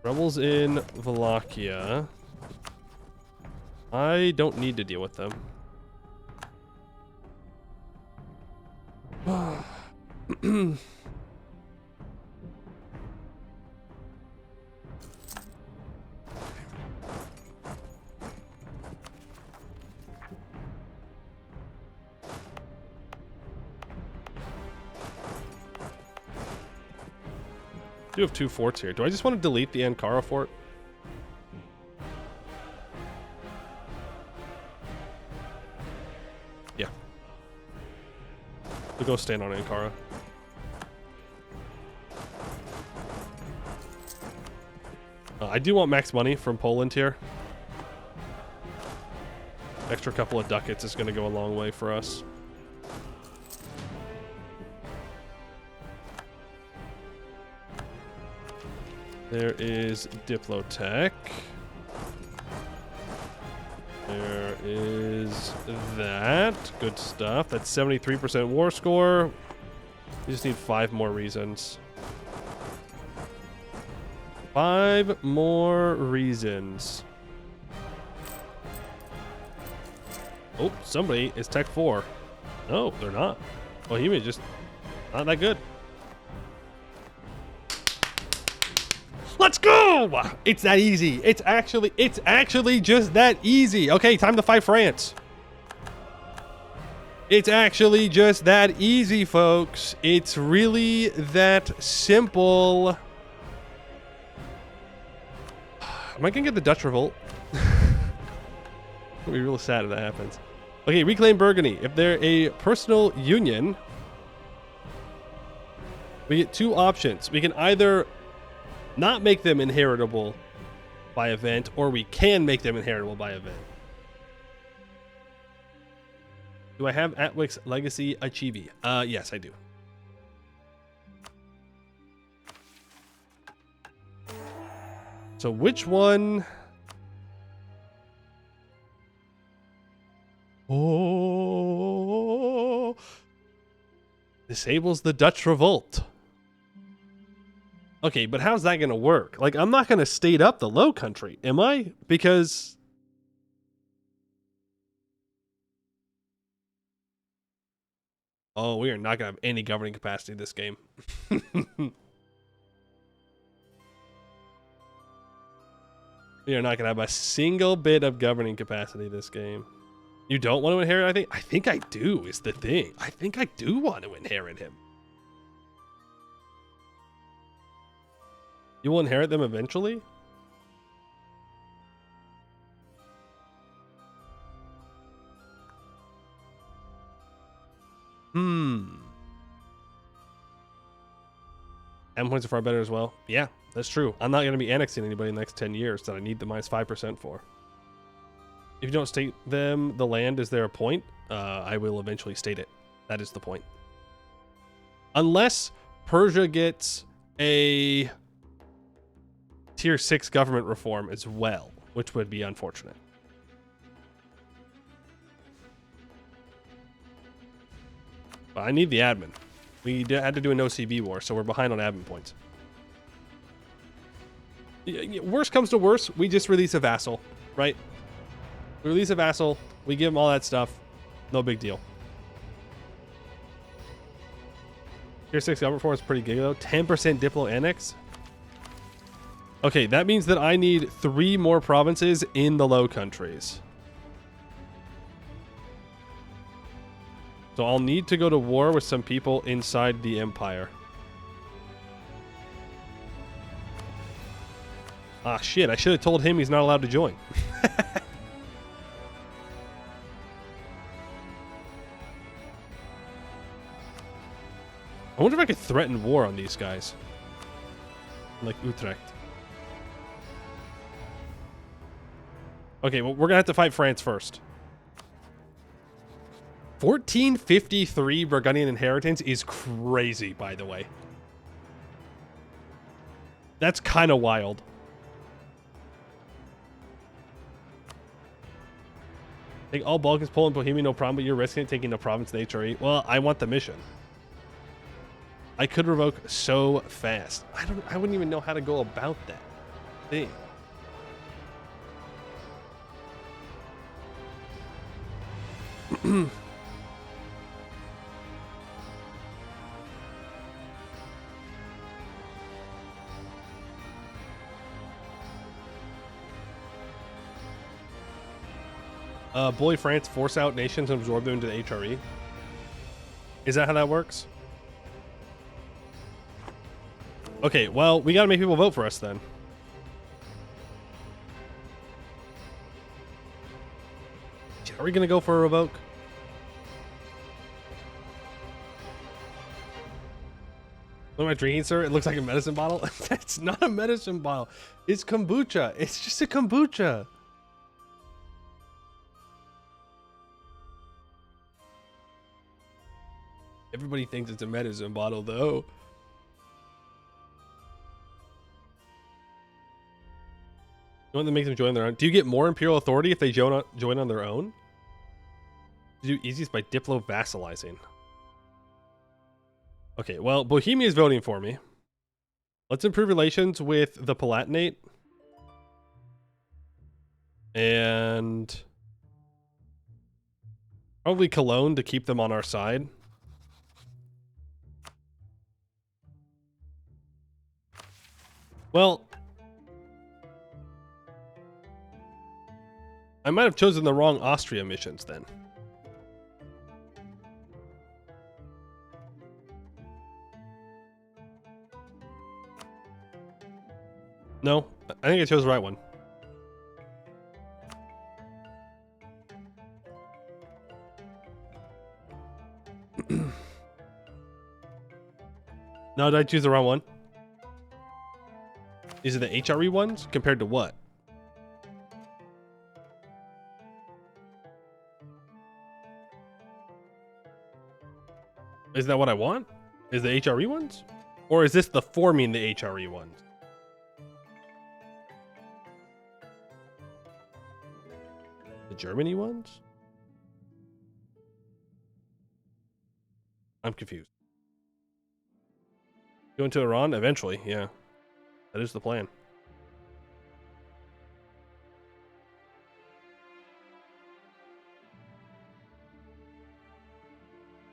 Rebels in Wallachia. I don't need to deal with them. Do have 2 forts here. Do I just want to delete the Ankara fort? Yeah. We'll go stand on Ankara. I do want max money from Poland here. Extra couple of ducats is going to go a long way for us. There is Diplotech. There is that. Good stuff. That's 73% war score. We just need 5 more reasons. 5 more reasons. Oh, somebody is Tech 4. No, they're not. Bohemia just not that good. Let's go! It's that easy. It's actually just that easy. Okay, time to fight France. It's actually just that easy, folks. It's really that simple. Am I gonna get the Dutch revolt? It'll be real sad if that happens. Okay, reclaim Burgundy. If they're a personal union, we get 2 options. We can either not make them inheritable by event, or we can make them inheritable by event. Do I have Atwick's Legacy Achievie? Yes, I do. So which one? Oh, disables the Dutch revolt. Okay, but how's that going to work? Like, I'm not going to state up the Low Country, am I? Because... oh, we are not going to have any governing capacity this game. We are not going to have a single bit of governing capacity this game. You don't want to inherit, I think I do, is the thing. I think I do want to inherit him. You will inherit them eventually? M points are far better as well. Yeah, that's true. I'm not going to be annexing anybody in the next 10 years that I need the minus 5% for. If you don't state them, the land is there a point? I will eventually state it. That is the point. Unless Persia gets a tier 6 government reform as well, which would be unfortunate. But I need the admin. We had to do an OCB war, so we're behind on admin points. Worst comes to worst, we just release a vassal, right? We release a vassal, we give him all that stuff, no big deal. Tier 6 government reform is pretty good though. 10% Diplo annex. Okay, that means that I need 3 more provinces in the Low Countries. So I'll need to go to war with some people inside the Empire. Ah, shit, I should have told him he's not allowed to join. I wonder if I could threaten war on these guys. Like Utrecht. Okay, well, we're gonna have to fight France first. 1453 Burgundian inheritance is crazy, by the way. That's kind of wild. Like all Balkans, Poland, Bohemia, no problem, but you're risking it taking the province in the HRE. Well, I want the mission. I could revoke so fast. I wouldn't even know how to go about that thing. Bully France, force out nations and absorb them into the HRE. Is that how that works? Okay, well, we gotta make people vote for us then. Are we gonna go for a revoke? What am I drinking, sir? It looks like a medicine bottle. That's not a medicine bottle. It's kombucha. It's just a kombucha. Everybody thinks it's a medicine bottle, though. You want to make them join their own? Do you get more imperial authority if they join on their own? You do easiest by diplo vassalizing. Okay, well, Bohemia is voting for me. Let's improve relations with the Palatinate. And probably Cologne to keep them on our side. Well, I might have chosen the wrong Austria missions then. No, I think I chose the right one. No, did I choose the wrong one? These are the HRE ones compared to what? Is that what I want? Is the HRE ones? Or is this the forming the HRE ones? The Germany ones? I'm confused. Going to Iran? Eventually, yeah. That is the plan.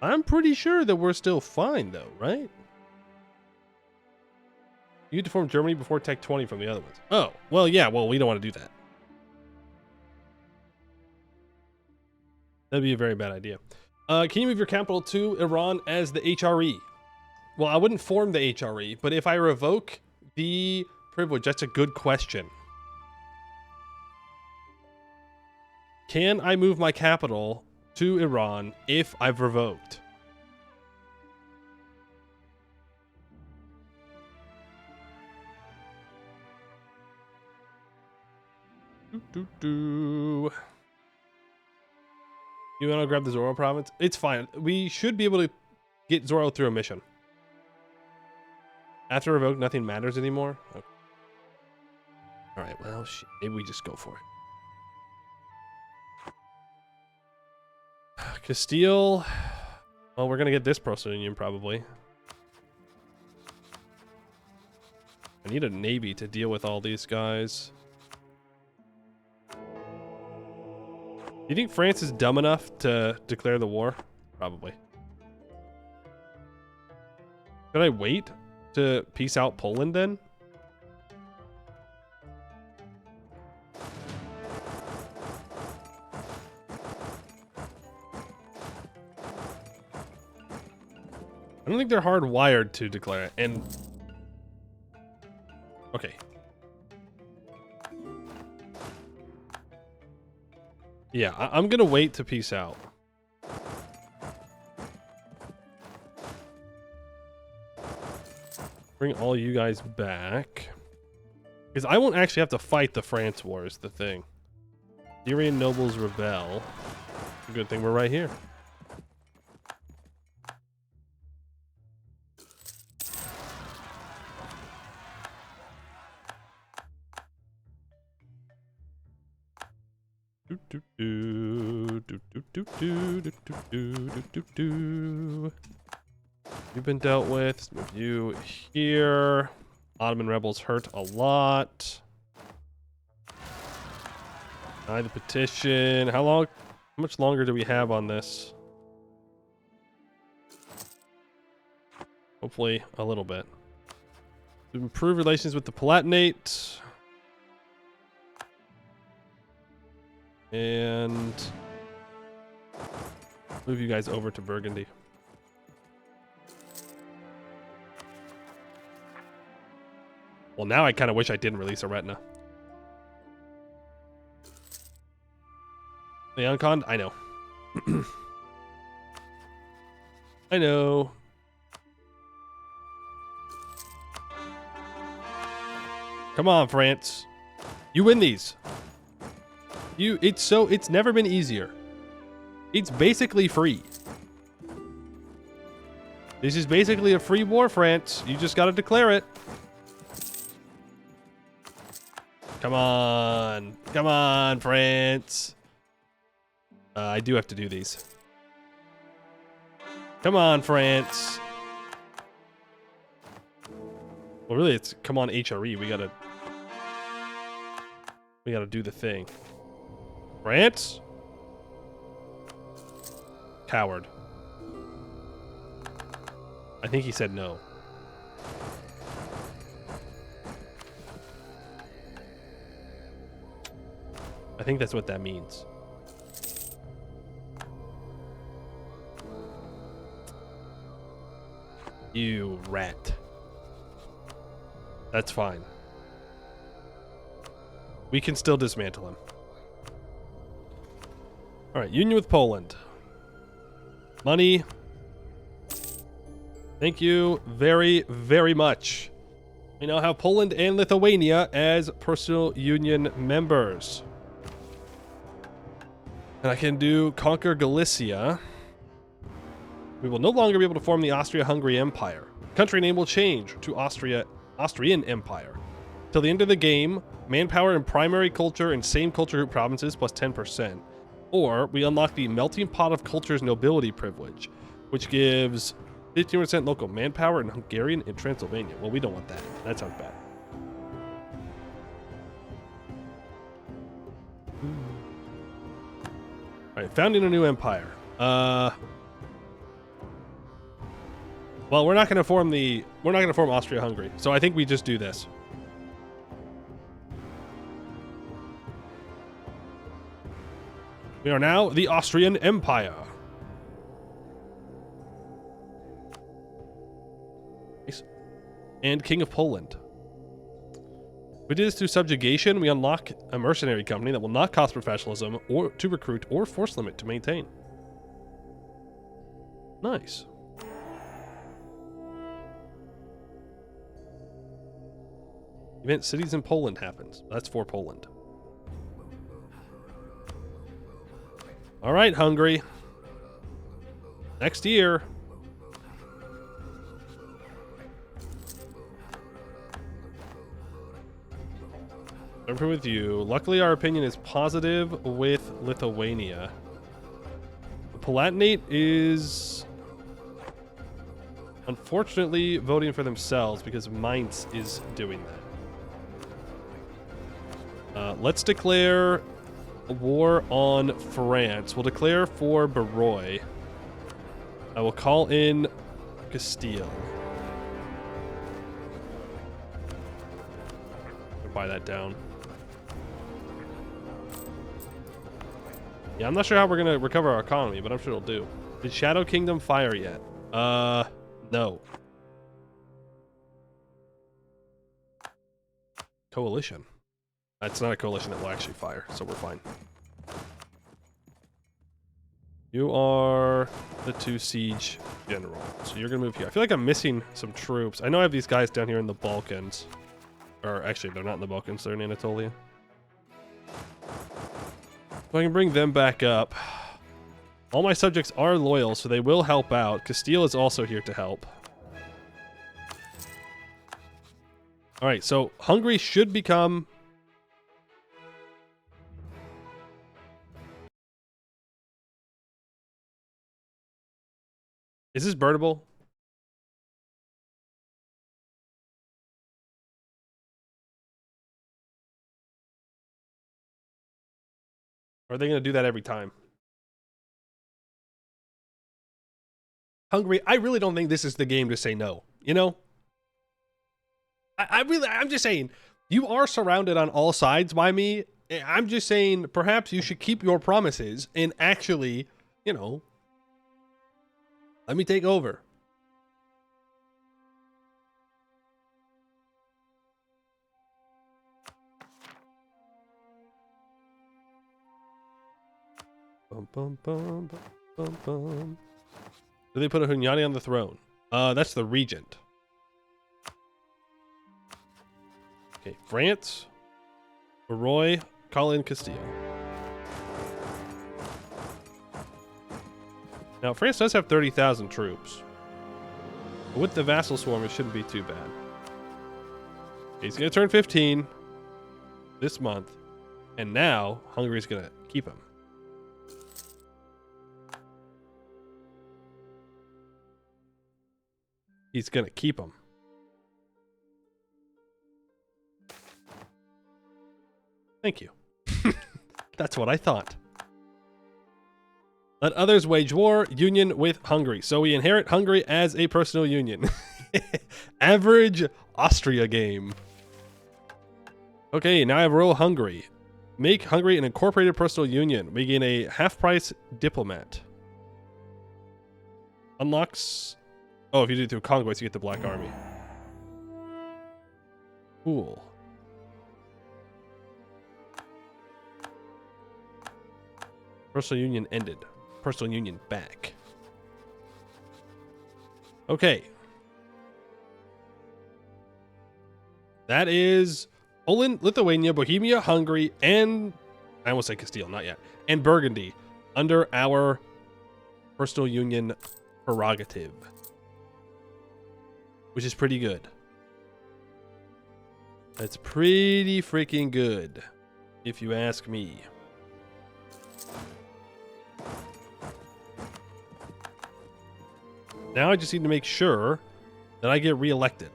I'm pretty sure that we're still fine, though, right? You need to form Germany before Tech 20 from the other ones. Oh, well, yeah, well, we don't want to do that. That'd be a very bad idea. Can you move your capital to Iran as the HRE? Well, I wouldn't form the HRE, but if I revoke the privilege, that's a good question. Can I move my capital to Iran if I've revoked? You want to grab the Zoro province? It's fine. We should be able to get Zoro through a mission. After revoke, nothing matters anymore. Okay. All right. Well, shit, maybe we just go for it. Castile. Well, we're gonna get this Pro-Union probably. I need a navy to deal with all these guys. Do you think France is dumb enough to declare the war? Probably. Should I wait to peace out Poland then? I don't think they're hardwired to declare it. And okay. Yeah, I'm gonna wait to peace out. Bring all you guys back. Because I won't actually have to fight the France war is the thing. Syrian nobles rebel. It's a good thing we're right here. You've been dealt with. Let's move you here. Ottoman rebels hurt a lot. Deny the petition. How much longer do we have on this? Hopefully a little bit. To improve relations with the Palatinate. And move you guys over to Burgundy. Well, now I kind of wish I didn't release a retina. The Uncon? I know. I know. Come on, France. You win these. It's never been easier. It's basically free. This is basically a free war, France. You just got to declare it. Come on. Come on, France. I do have to do these. Come on, France. Well, really, it's come on, HRE. We gotta do the thing. France? Coward. I think he said no. I think that's what that means. You rat. That's fine. We can still dismantle him. Alright, union with Poland. Money. Thank you very, very much. We now have Poland and Lithuania as personal union members. And I can do conquer Galicia. We will no longer be able to form the Austria-Hungary Empire. Country name will change to Austrian Empire. Till the end of the game, manpower in primary culture and same culture group provinces plus 10%. Or we unlock the melting pot of cultures nobility privilege, which gives 15% local manpower in Hungarian and Transylvania. Well, we don't want that. That sounds bad. All right, founding a new empire. Well, we're not going to form Austria-Hungary, so I think we just do this. We are now the Austrian Empire. Nice. And King of Poland. We did this through subjugation. We unlock a mercenary company that will not cost professionalism or to recruit or force limit to maintain. Nice. Event cities in Poland happens. That's for Poland. All right, Hungary. Next year. I'm with you. Luckily, our opinion is positive with Lithuania. The Palatinate is unfortunately voting for themselves because Mainz is doing that. Let's declare a war on France. We'll declare for Barroy. I will call in Castile. Buy that down. Yeah, I'm not sure how we're gonna recover our economy, but I'm sure it'll do. Did Shadow Kingdom fire yet? No. Coalition. That's not a coalition that will actually fire, so we're fine. You are the 2 siege general, so you're gonna move here. I feel like I'm missing some troops. I know I have these guys down here in the Balkans. Or actually, they're not in the Balkans, they're in Anatolia. So I can bring them back up. All my subjects are loyal, so they will help out. Castile is also here to help. Alright, so Hungary should become Is this birdable? Or are they going to do that every time? Hungary, I really don't think this is the game to say no, you know? I'm just saying, you are surrounded on all sides by me. I'm just saying, perhaps you should keep your promises and actually, you know, let me take over. Bum, bum, bum, bum, bum, bum. Do they put a Hunyadi on the throne? That's the regent. Okay, France, Roy, Colin, Castillo. Now, France does have 30,000 troops. But with the vassal swarm, it shouldn't be too bad. Okay, he's going to turn 15 this month. And now, Hungary's going to keep him. He's going to keep him. Thank you. That's what I thought. Let others wage war, union with Hungary. So we inherit Hungary as a personal union. Average Austria game. Okay, now I have Royal Hungary. Make Hungary an incorporated personal union. We gain a half-price diplomat. Unlocks... Oh, if you do it through conquest, you get the Black Army. Cool. Personal union ended. Personal union back. Okay. That is Poland, Lithuania, Bohemia, Hungary, and I almost said Castile, not yet. And Burgundy under our personal union prerogative. Which is pretty good. That's pretty freaking good, if you ask me. Now I just need to make sure that I get reelected.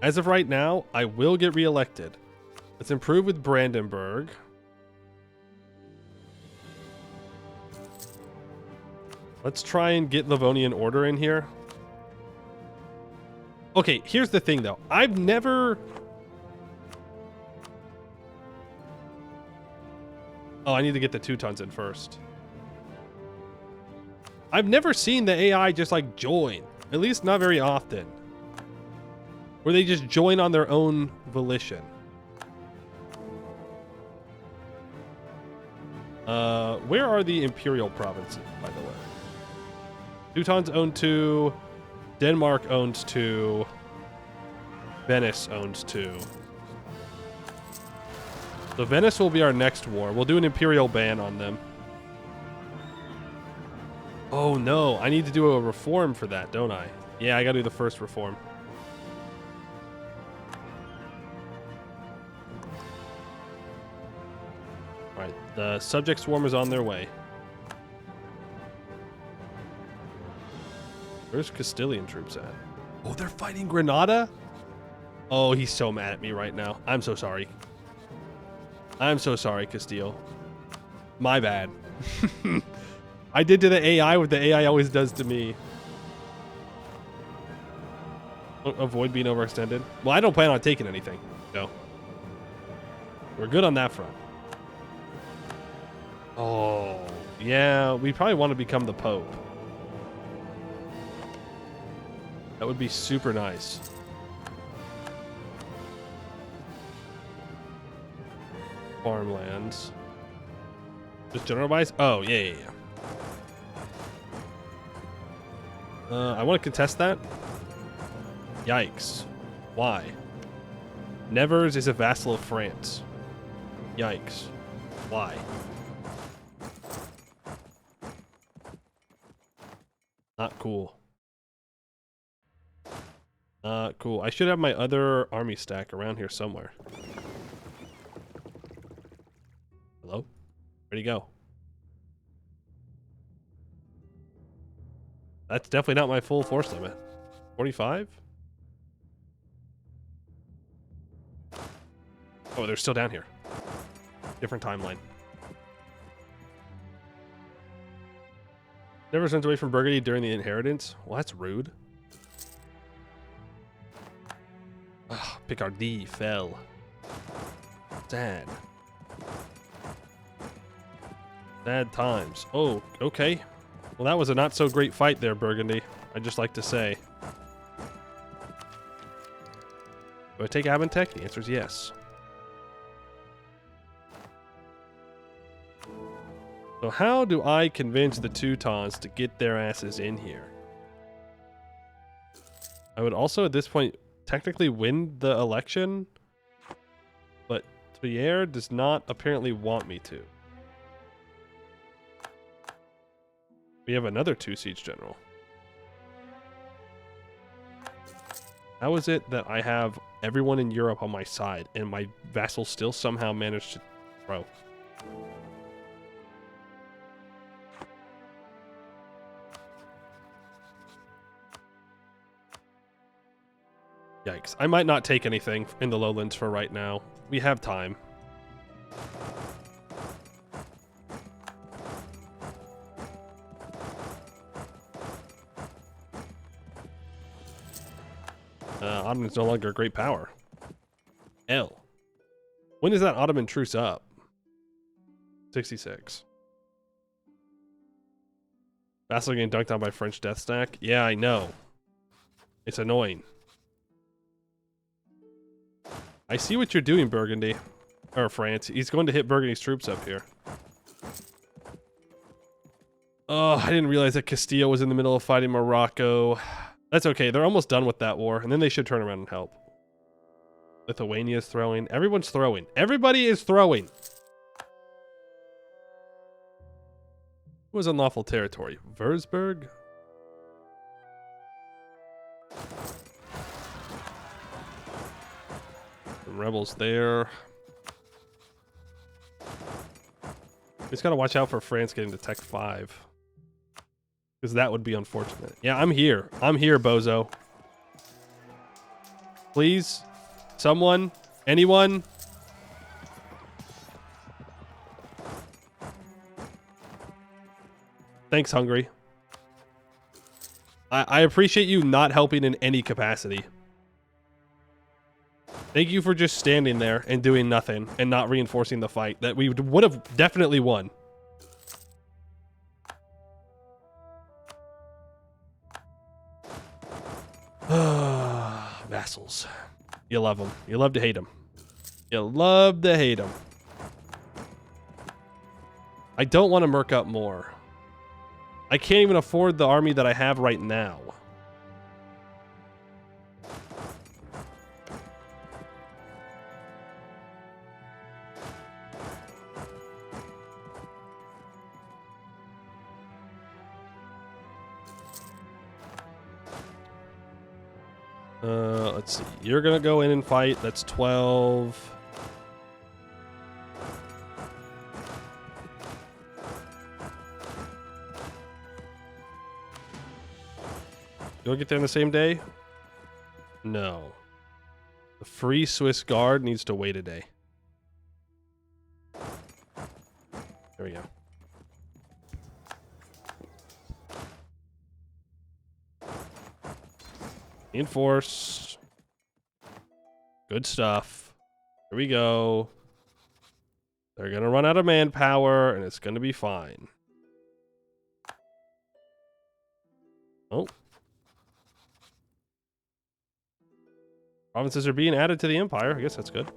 As of right now, I will get reelected. Let's improve with Brandenburg. Let's try and get Livonian order in here. Okay, here's the thing though. I've never... Oh, I need to get the Teutons in first. I've never seen the AI just like join. At least not very often. Where they just join on their own volition. Where are the Imperial provinces, by the way? Teutons own 2. Denmark owns 2. Venice owns 2. So Venice will be our next war. We'll do an Imperial ban on them. Oh no, I need to do a reform for that, don't I? Yeah, I gotta do the first reform. Alright, the subject swarm is on their way. Where's Castilian troops at? Oh, they're fighting Granada? Oh, he's so mad at me right now. I'm so sorry. I'm so sorry, Castile. My bad. I did to the AI what the AI always does to me. Avoid being overextended. Well, I don't plan on taking anything, so we're good on that front. Oh, yeah, we probably want to become the Pope. That would be super nice. Farmlands. Just general buys? Oh, yeah. I want to contest that. Yikes. Why? Nevers is a vassal of France. Yikes. Why? Not cool. Not cool. I should have my other army stack around here somewhere. Hello? Where'd he go? That's definitely not my full force limit. 45? Oh, they're still down here. Different timeline. Never sent away from Burgundy during the inheritance. Well, that's rude. Ugh, Picardy fell. Sad. Sad times. Oh, okay. Well, that was a not so great fight there, Burgundy. I'd just like to say. Do I take Abentech? The answer is yes. So how do I convince the Teutons to get their asses in here? I would also, at this point, technically win the election, but Pierre does not apparently want me to. We have another 2 siege general. How is it that I have everyone in Europe on my side and my vassals still somehow managed to throw? Yikes. I might not take anything in the lowlands for right now. We have time. Ottoman's no longer a great power. L. When is that Ottoman truce up? 66. Vassal getting dunked on by French death stack? Yeah, I know. It's annoying. I see what you're doing, Burgundy. Or France. He's going to hit Burgundy's troops up here. Oh, I didn't realize that Castile was in the middle of fighting Morocco. That's okay. They're almost done with that war, and then they should turn around and help. Lithuania is throwing. Everyone's throwing. Everybody is throwing. Who was unlawful territory? Würzburg? Some rebels there. We just gotta watch out for France getting to Tech 5. Because that would be unfortunate. Yeah, I'm here. I'm here, bozo. Please? Someone? Anyone? Thanks, Hungary. I appreciate you not helping in any capacity. Thank you for just standing there and doing nothing and not reinforcing the fight that we would have definitely won. Vassals. You love them. You love to hate them. You love to hate them. I don't want to merc up more. I can't even afford the army that I have right now. Let's see. You're gonna go in and fight. That's 12. You'll get there on the same day? No. The Free Swiss Guard needs to wait a day. There we go. Enforce. Good stuff. Here we go. They're gonna run out of manpower, and it's gonna be fine. Oh. Provinces are being added to the empire. I guess that's good.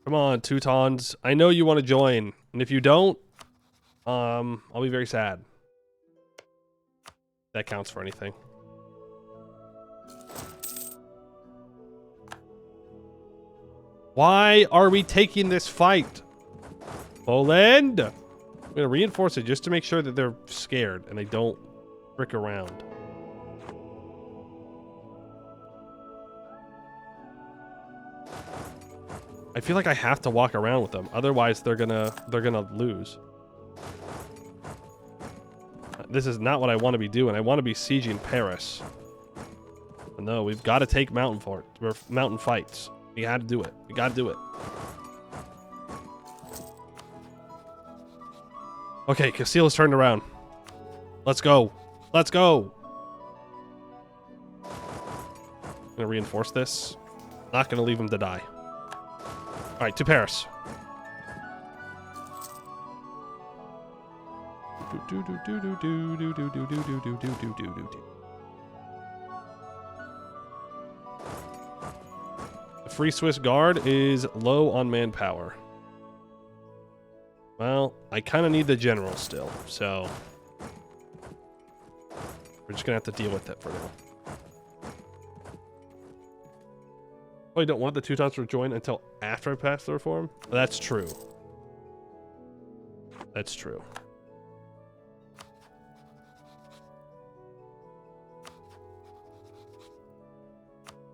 Come on, Teutons. I know you want to join, and if you don't, I'll be very sad. That counts for anything. Why are we taking this fight? Poland! I'm going to reinforce it just to make sure that they're scared and they don't frick around. I feel like I have to walk around with them. Otherwise, they're gonna lose. This is not what I want to be doing. I want to be sieging Paris. But no, we've got to take mountain forts. We're mountain fights. We got to do it. We got to do it. Okay, Castile is turned around. Let's go. Let's go. I'm gonna reinforce this. Not gonna leave him to die. All right, to Paris. The Free Swiss Guard is low on manpower. Well, I kind of need the general still, so we're just gonna have to deal with it for now. Oh, you don't want the Teutons to join until after I pass the reform? That's true. That's true.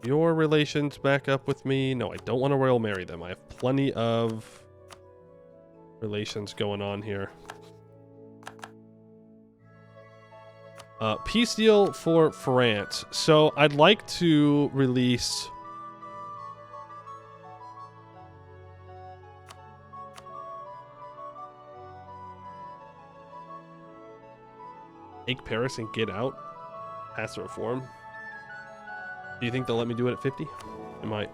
Your relations back up with me? No, I don't want to royal marry them. I have plenty of relations going on here. Peace deal for France. So I'd like to release take Paris and get out. Pass the reform. Do you think they'll let me do it at 50? They might.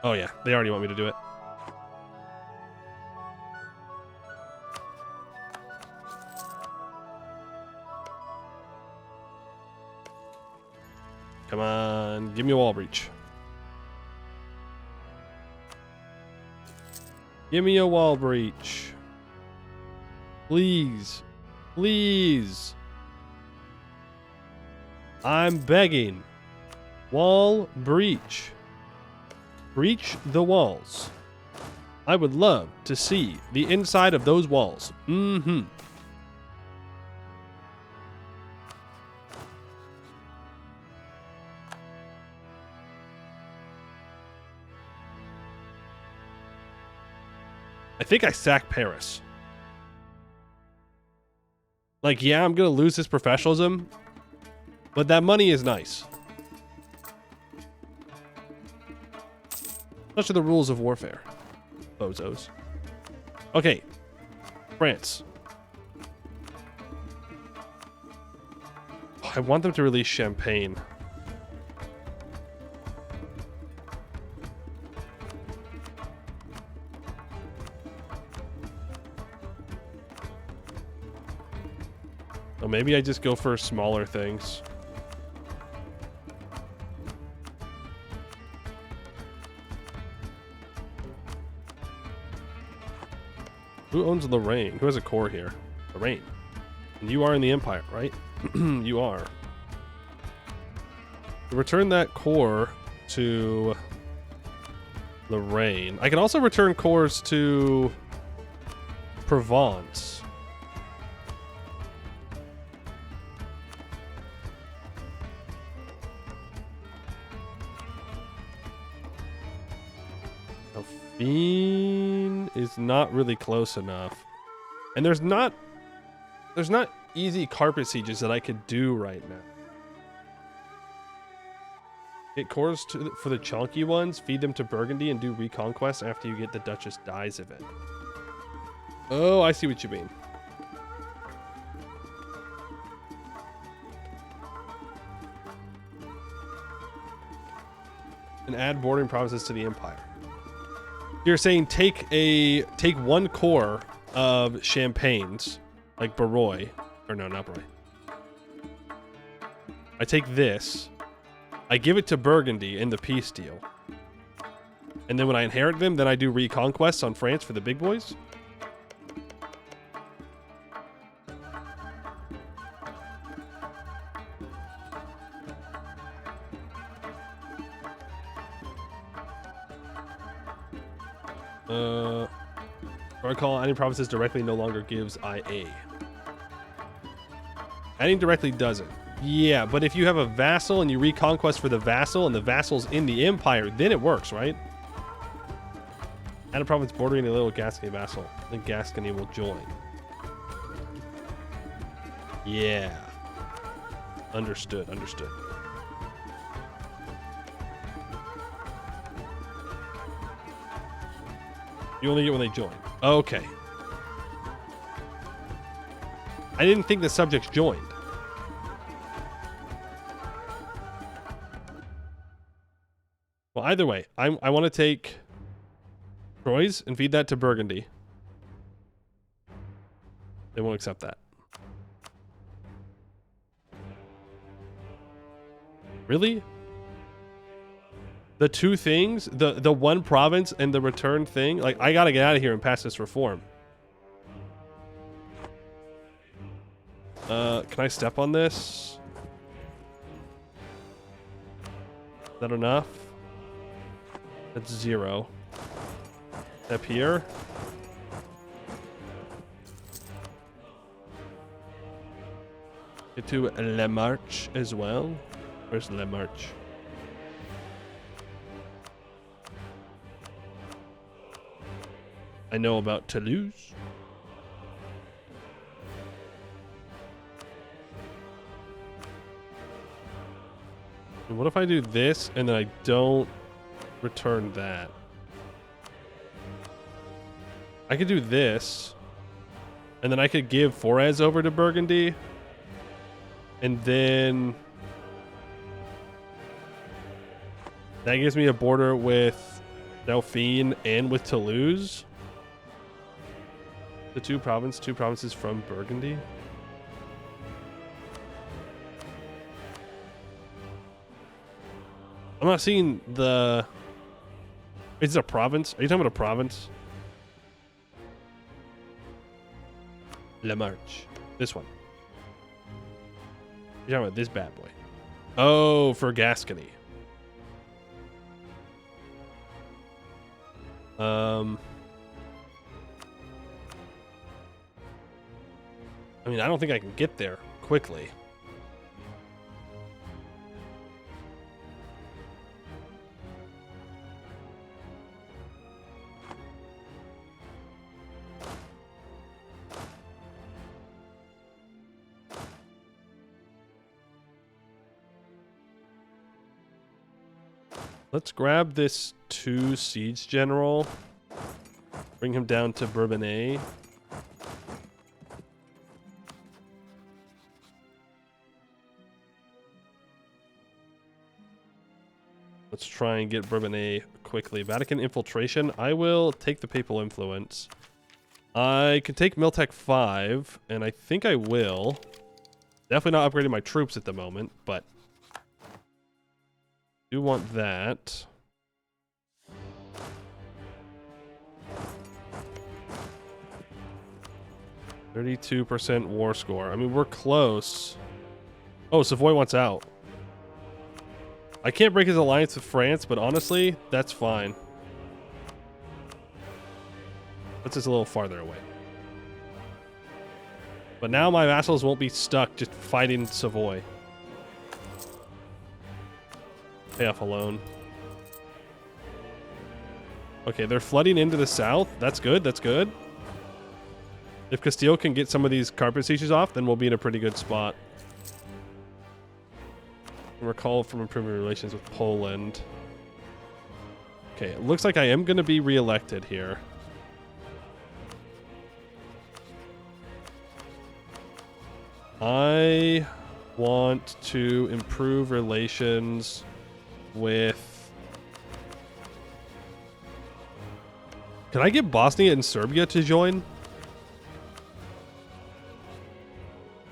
Oh yeah, they already want me to do it. Come on, give me a wall breach. Give me a wall breach. Please. Please. I'm begging. Wall breach. Breach the walls. I would love to see the inside of those walls. Mm-hmm. I think I sack Paris. Like, yeah, I'm gonna lose this professionalism, but that money is nice. Such are the rules of warfare. Bozos. Okay. France. Oh, I want them to release Champagne. Oh, maybe I just go for smaller things. Who owns Lorraine? Who has a core here? Lorraine. And you are in the Empire, right? You are. Return that core to Lorraine. I can also return cores to Provence. Bean is not really close enough. And there's not easy carpet sieges that I could do right now. Get cores for the chunky ones, feed them to Burgundy, and do reconquest after you get the Duchess Dies event. Oh, I see what you mean. And add bordering provinces to the Empire. You're saying take one core of Champagnes, like Barroy, or no, not Barroy. I take this, I give it to Burgundy in the peace deal, and then when I inherit them, then I do reconquests on France for the big boys. Recall adding provinces directly no longer gives IA. Adding directly doesn't. Yeah, but if you have a vassal and you reconquest for the vassal and the vassal's in the empire, then it works, right? Add a province bordering a little Gascony vassal. Then Gascony will join. Yeah. Understood, understood. You only get when they join. Okay. I didn't think the subjects joined. Well, either way, I want to take Troyes and feed that to Burgundy. They won't accept that. Really? The two things, the one province and the return thing, like I gotta get out of here and pass this reform. Can I step on this? Is that enough? That's 0. Step here. Get to Le Marche as well. Where's Le Marche? I know about Toulouse. And what if I do this and then I don't return that? I could do this and then I could give Forez over to Burgundy and then that gives me a border with Dauphine and with Toulouse. The two provinces from Burgundy. I'm not seeing the... Is it a province? Are you talking about a province? La Marche. This one. You're talking about this bad boy. Oh, for Gascony. I mean, I don't think I can get there quickly. Let's grab this 2 siege general. Bring him down to Bourbonnais. Let's try and get Bourbonnais quickly. Vatican infiltration. I will take the papal influence. I can take Miltech 5, and I think I will. Definitely not upgrading my troops at the moment, but do want that. %32% war score. I mean, we're close. Oh, Savoy wants out. I can't break his alliance with France, but honestly, that's fine. That's just a little farther away. But now my vassals won't be stuck just fighting Savoy. Pay off a loan. Okay, they're flooding into the south. That's good, that's good. If Castile can get some of these carpet sieges off, then we'll be in a pretty good spot. Recall from improving relations with Poland. Okay, it looks like I am going to be reelected here. I want to improve relations with... Can I get Bosnia and Serbia to join?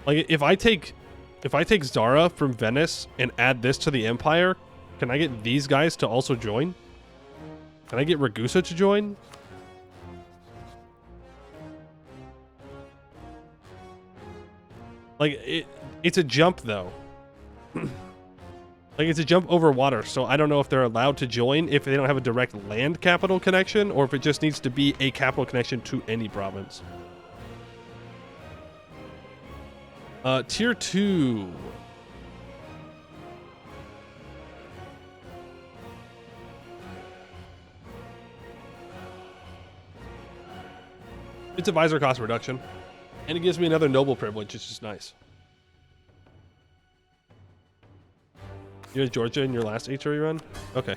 Like, if I take Zara from Venice and add this to the Empire, can I get these guys to also join? Can I get Ragusa to join? Like, it's a jump, though. Like, it's a jump over water, so I don't know if they're allowed to join if they don't have a direct land capital connection, or if it just needs to be a capital connection to any province. Tier 2. It's advisor cost reduction. And it gives me another noble privilege, which is nice. You had Georgia in your last HRE run? Okay.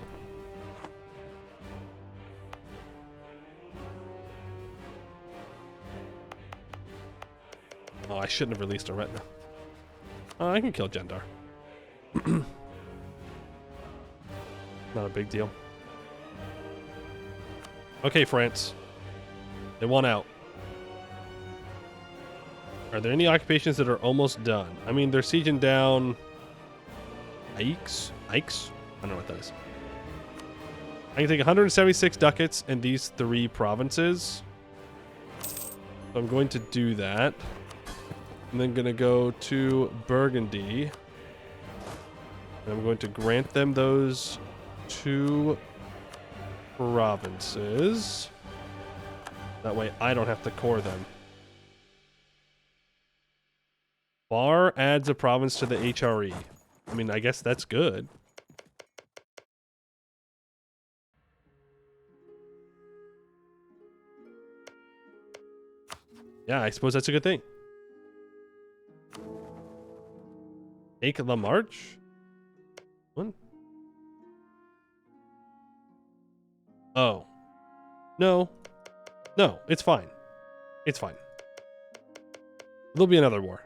Oh, I shouldn't have released a retina. Oh, I can kill Gendar. Not a big deal. Okay, France. They want out. Are there any occupations that are almost done? I mean, they're sieging down... Ikes? I don't know what that is. I can take 176 ducats in these 3 provinces. So I'm going to do that. And then going to go to Burgundy. And I'm going to grant them those 2 provinces. That way I don't have to core them. Bar adds a province to the HRE. I mean, I guess that's good. Yeah, I suppose that's a good thing. Take the march? What? Oh. No. No, it's fine. It's fine. There'll be another war.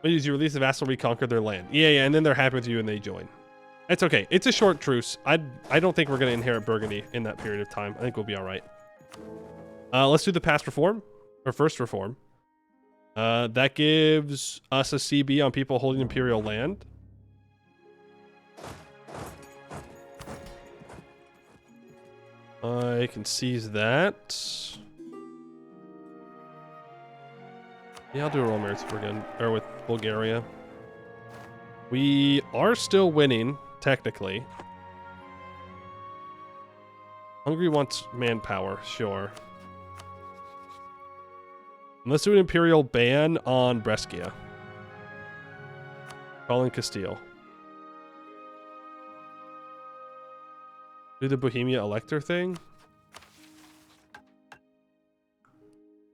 What is you release the vassal, reconquer their land? Yeah, and then they're happy with you and they join. It's okay. It's a short truce. I don't think we're going to inherit Burgundy in that period of time. I think we'll be all right. Let's do the past reform, or first reform. That gives us a CB on people holding imperial land. I can seize that. Yeah, I'll do a roll merits with Bulgaria. We are still winning, technically. Hungary wants manpower, sure. And let's do an imperial ban on Brescia. Calling Castile. Do the Bohemia Elector thing.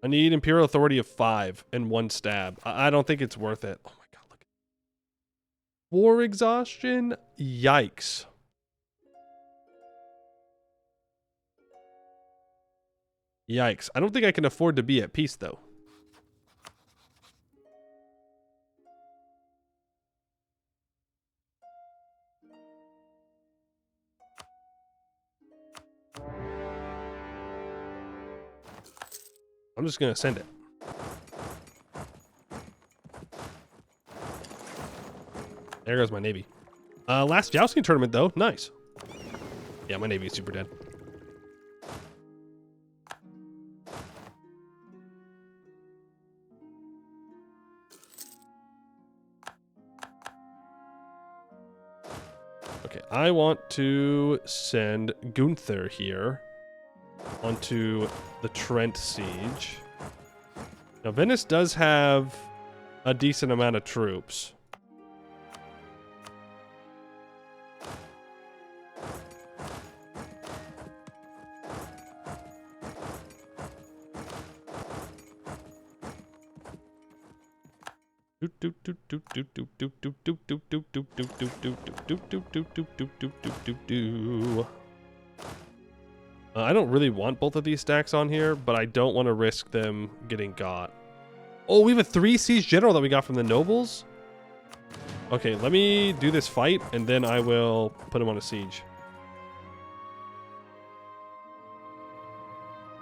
I need imperial authority of 5 and 1 stab. I don't think it's worth it. Oh my god, look. War exhaustion? Yikes. Yikes. I don't think I can afford to be at peace, though. I'm just going to send it. There goes my navy. Last jousting tournament, though. Nice. Yeah, my navy is super dead. Okay, I want to send Gunther here onto the Trent siege. Now, Venice does have a decent amount of troops. I don't really want both of these stacks on here, but I don't want to risk them getting got. Oh, we have a 3 siege general that we got from the nobles? Okay, let me do this fight, and then I will put him on a siege.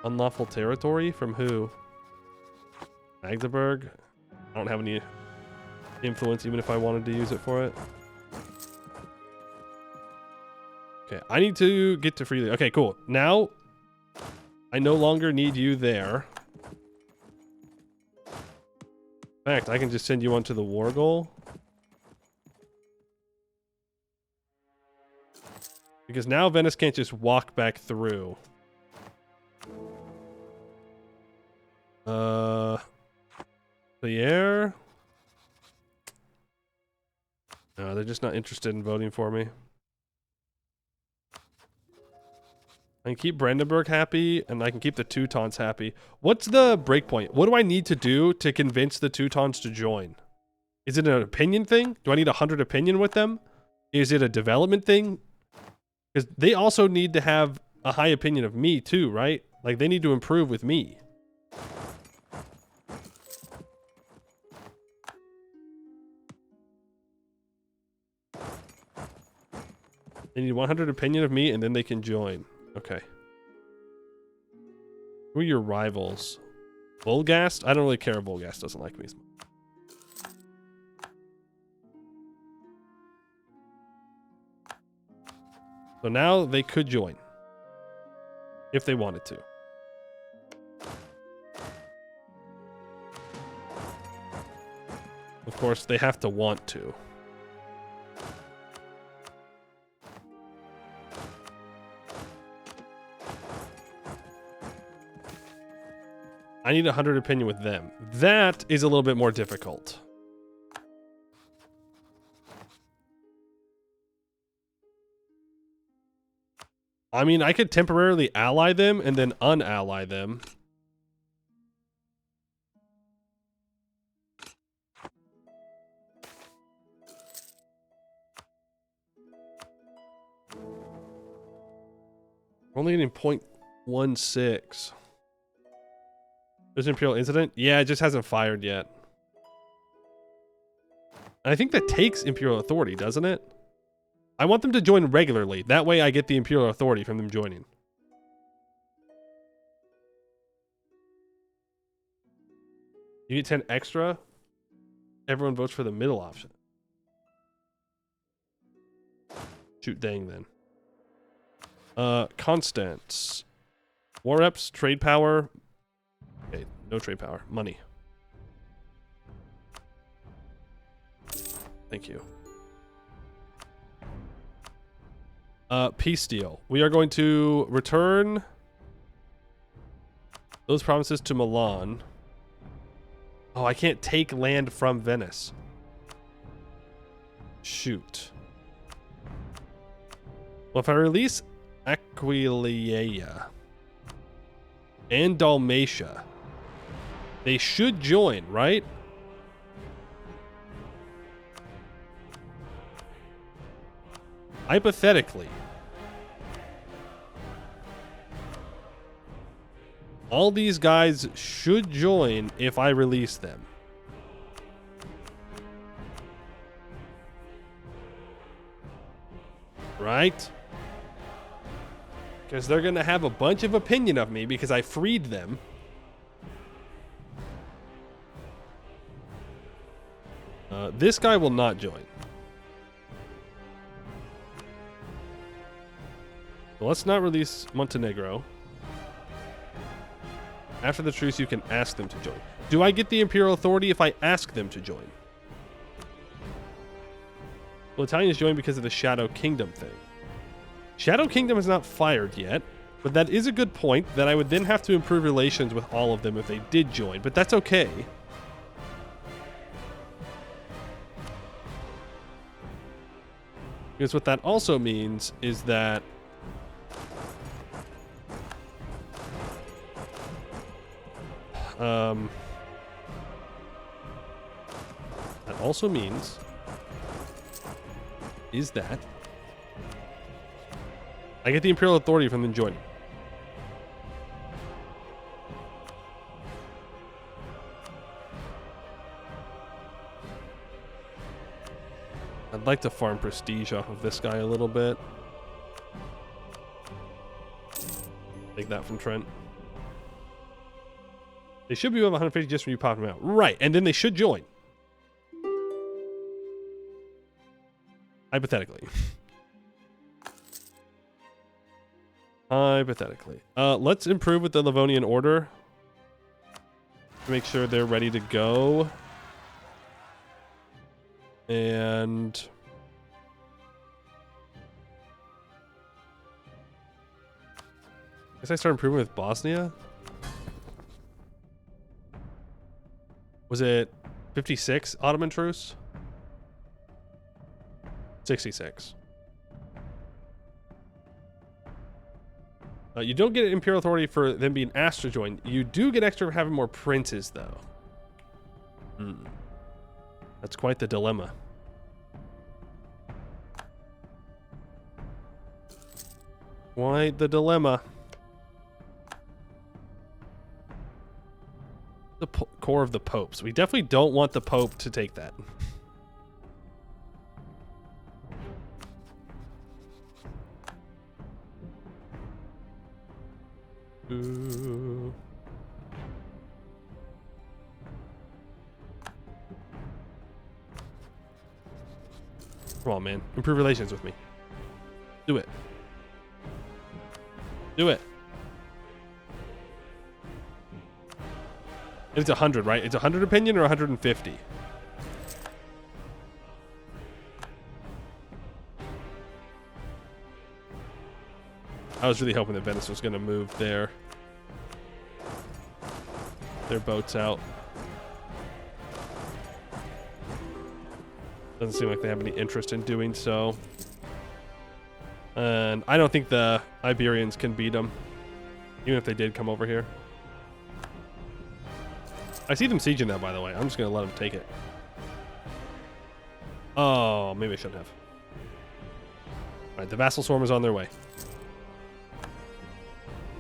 Unlawful territory? From who? Magdeburg? I don't have any influence, even if I wanted to use it for it. Okay, I need to get to Freely. Okay, cool. Now, I no longer need you there. In fact, I can just send you onto the war goal. Because now Venice can't just walk back through. Pierre? No, they're just not interested in voting for me. I can keep Brandenburg happy, and I can keep the Teutons happy. What's the breakpoint? What do I need to do to convince the Teutons to join? Is it an opinion thing? Do I need 100 opinion with them? Is it a development thing? Because they also need to have a high opinion of me too, right? Like, they need to improve with me. They need 100 opinion of me, and then they can join. Okay. Who are your rivals? Volgast? I don't really care if Volgast doesn't like me as much. So now they could join. If they wanted to. Of course, they have to want to. I need 100 opinion with them. That is a little bit more difficult. I mean, I could temporarily ally them and then unally them. We're only getting 0.16. There's an Imperial Incident? Yeah, it just hasn't fired yet. And I think that takes Imperial Authority, doesn't it? I want them to join regularly. That way I get the Imperial Authority from them joining. You get 10 extra. Everyone votes for the middle option. Shoot, dang then. Constants. War reps, trade power. Okay, no trade power. Money. Thank you. Peace deal. We are going to return those provinces to Milan. Oh, I can't take land from Venice. Shoot. Well, if I release Aquileia and Dalmatia, they should join, right? Hypothetically. All these guys should join if I release them. Right? Because they're going to have a bunch of opinion of me because I freed them. This guy will not join. So let's not release Montenegro. After the truce, you can ask them to join. Do I get the Imperial Authority if I ask them to join? Well, Italians join because of the Shadow Kingdom thing. Shadow Kingdom has not fired yet, but that is a good point that I would then have to improve relations with all of them if they did join, but that's okay. Because what that also means is that that also means is that I get the Imperial Authority from them joining. I'd like to farm prestige off of this guy a little bit. Take that from Trent. They should be above 150 just when you pop them out. Right, and then they should join. Hypothetically. Hypothetically. Let's improve with the Livonian Order. To make sure they're ready to go. And I guess I start improving with Bosnia. Was it 56 Ottoman truce? 66. You don't get imperial authority for them being asked to join. You do get extra for having more princes, though. That's quite the dilemma. Quite the dilemma. The core of the popes. We definitely don't want the pope to take that. Ooh. Come on, man. Improve relations with me. Do it. Do it. It's 100, right? It's 100 opinion or 150? I was really hoping that Venice was going to move their boats out. Doesn't seem like they have any interest in doing so. And I don't think the Iberians can beat them, even if they did come over here. I see them sieging that, by the way. I'm just going to let them take it. Oh, maybe I shouldn't have. All right, the vassal swarm is on their way.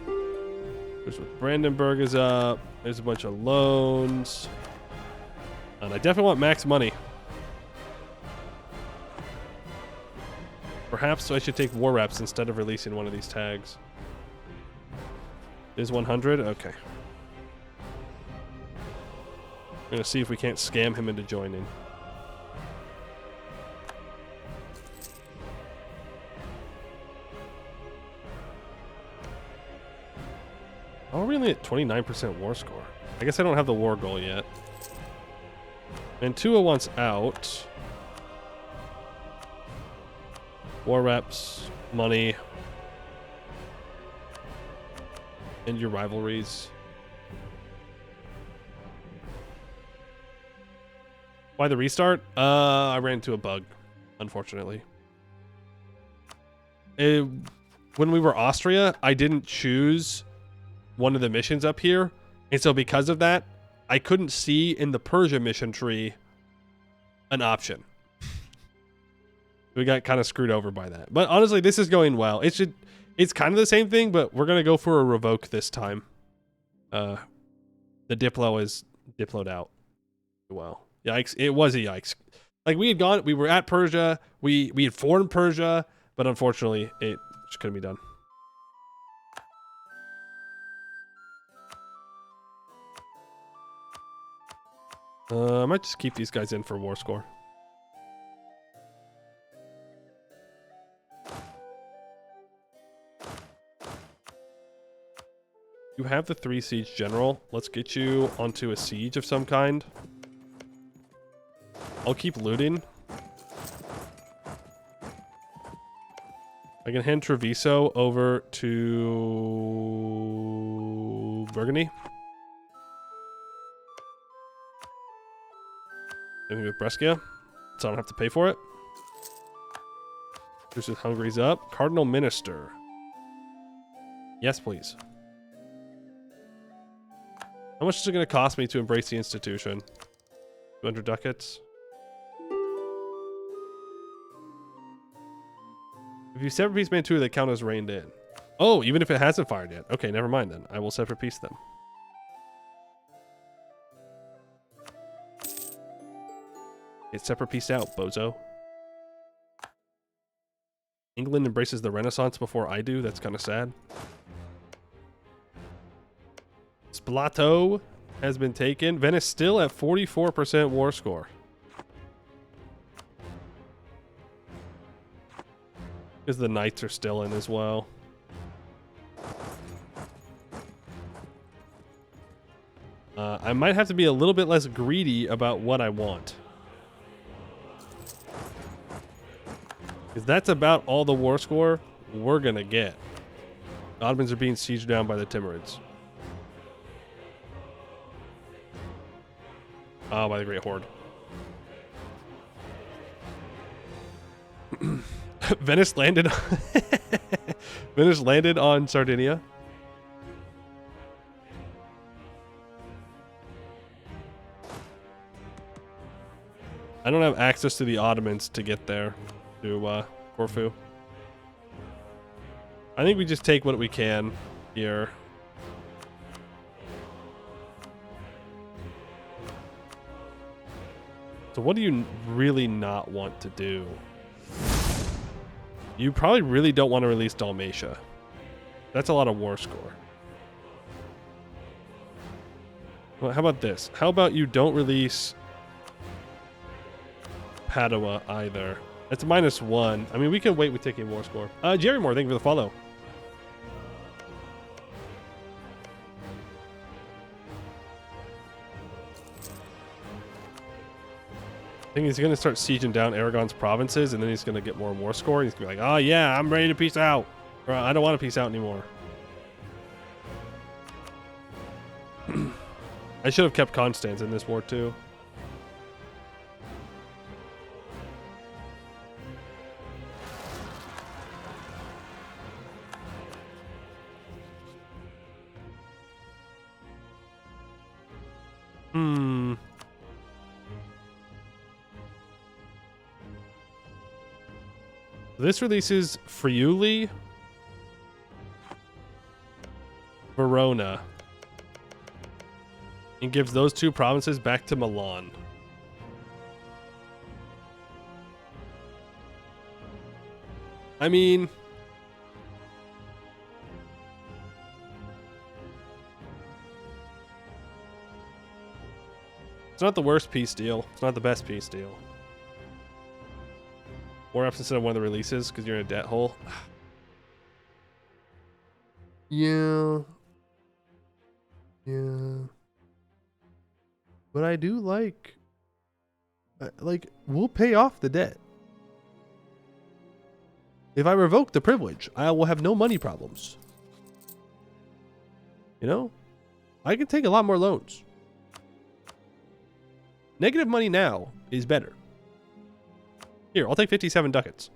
There's what Brandenburg is up. There's a bunch of loans. And I definitely want max money. Perhaps I should take war reps instead of releasing one of these tags. Is 100? Okay. I'm going to see if we can't scam him into joining. Oh, we're only at 29% war score. I guess I don't have the war goal yet. Mantua wants out. War reps, money, and your rivalries. Why the restart? I ran into a bug, unfortunately. When we were Austria, I didn't choose one of the missions up here. And so because of that, I couldn't see in the Persia mission tree an option. We got kind of screwed over by that. But honestly, this is going well. It's kind of the same thing, but we're going to go for a revoke this time. The Diplo is Diploed out. Well, yikes. It was a yikes. Like we were at Persia. We had formed Persia, but unfortunately, it just couldn't be done. I might just keep these guys in for war score. You have the 3 siege general. Let's get you onto a siege of some kind. I'll keep looting. I can hand Treviso over to Burgundy. Anything with Brescia, so I don't have to pay for it. This is Hungary's up. Cardinal Minister. Yes, please. How much is it going to cost me to embrace the institution? 200 ducats. If you separate piece Mantua, they count as reined in. Oh, even if it hasn't fired yet. Okay, never mind then. I will separate piece them. It's separate pieced out, bozo. England embraces the Renaissance before I do. That's kind of sad. Splato has been taken. Venice still at 44% war score. Because the knights are still in as well. I might have to be a little bit less greedy about what I want. Because that's about all the war score we're going to get. The Ottomans are being sieged down by the Timurids. Oh, by the Great Horde. Venice landed. Finnish landed on Sardinia. I don't have access to the Ottomans to get there, to Corfu. I think we just take what we can here. So what do you really not want to do? You probably really don't want to release Dalmatia. That's a lot of war score. Well, how about this? How about you don't release Padua either? That's -1. I mean, we can wait with taking war score. Jerry Moore, thank you for the follow. I think he's going to start sieging down Aragon's provinces, and then he's going to get more war score. He's going to be like, oh yeah, I'm ready to peace out. Or, I don't want to peace out anymore. I should have kept Constance in this war too. This releases Friuli, Verona, and gives those two provinces back to Milan. I mean, it's not the worst peace deal. It's not the best peace deal. 4 ups instead of one of the releases because you're in a debt hole. Yeah. But I do like, we'll pay off the debt. If I revoke the privilege, I will have no money problems. You know? I can take a lot more loans. Negative money now is better. Here, I'll take 57 ducats.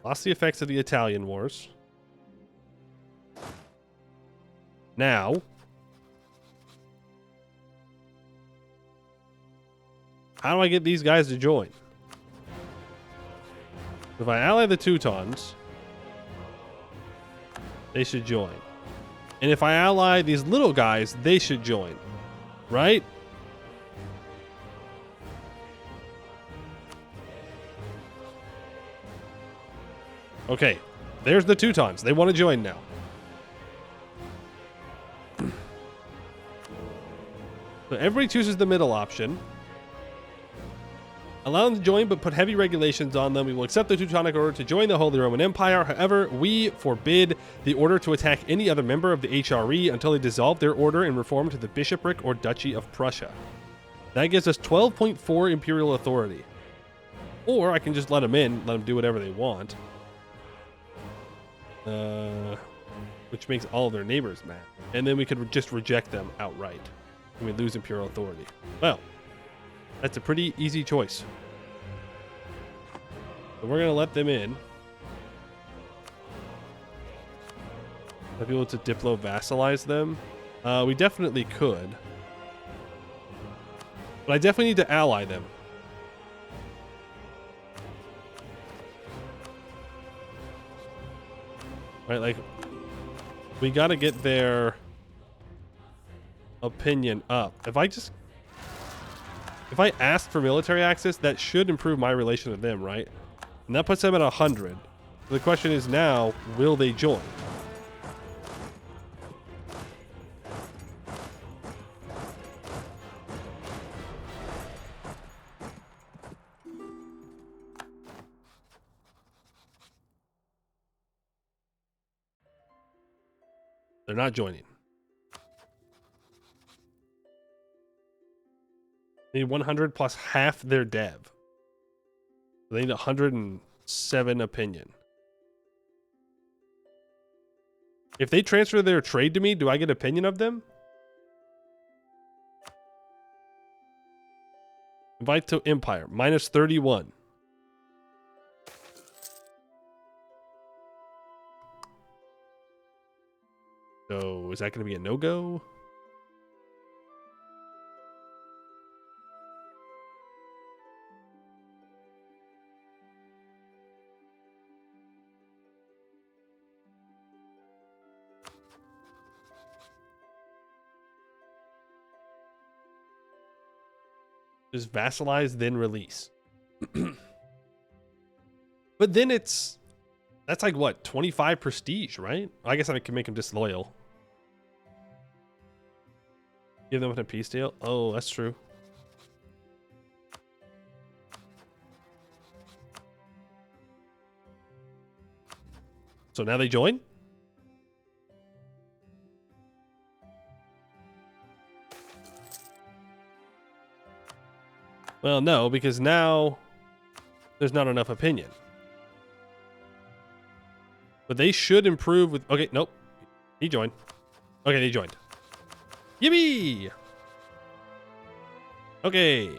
Lost the effects of the Italian wars. Now, how do I get these guys to join? If I ally the Teutons, they should join. And if I ally these little guys, they should join. Right? Okay, there's the Teutons. They want to join now. So everybody chooses the middle option. Allow them to join, but put heavy regulations on them. We will accept the Teutonic Order to join the Holy Roman Empire. However, we forbid the order to attack any other member of the HRE until they dissolve their order and reform to the bishopric or duchy of Prussia. That gives us 12.4 imperial authority. Or I can just let them in, let them do whatever they want. Which makes all of their neighbors mad. And then we could just reject them outright. And we lose imperial authority. Well, that's a pretty easy choice. So we're going to let them in. Might be able to diplo-vassalize them. We definitely could. But I definitely need to ally them. Right, like, we got to get their opinion up. If I ask for military access, that should improve my relation to them, right? And that puts them at 100. The question is now, will they join? They're not joining. They need 100 plus half their dev. They need 107 opinion. If they transfer their trade to me, do I get opinion of them? Invite to Empire, minus 31. So is that going to be a no-go? Just vassalize, then release. But then that's like what, 25 prestige, right? I guess I can make him disloyal. Give them a peace deal. Oh, that's true. So now they join? Well, no, because now there's not enough opinion. But they should improve with... Okay, nope. He joined. Okay, they joined. Yippee! Okay.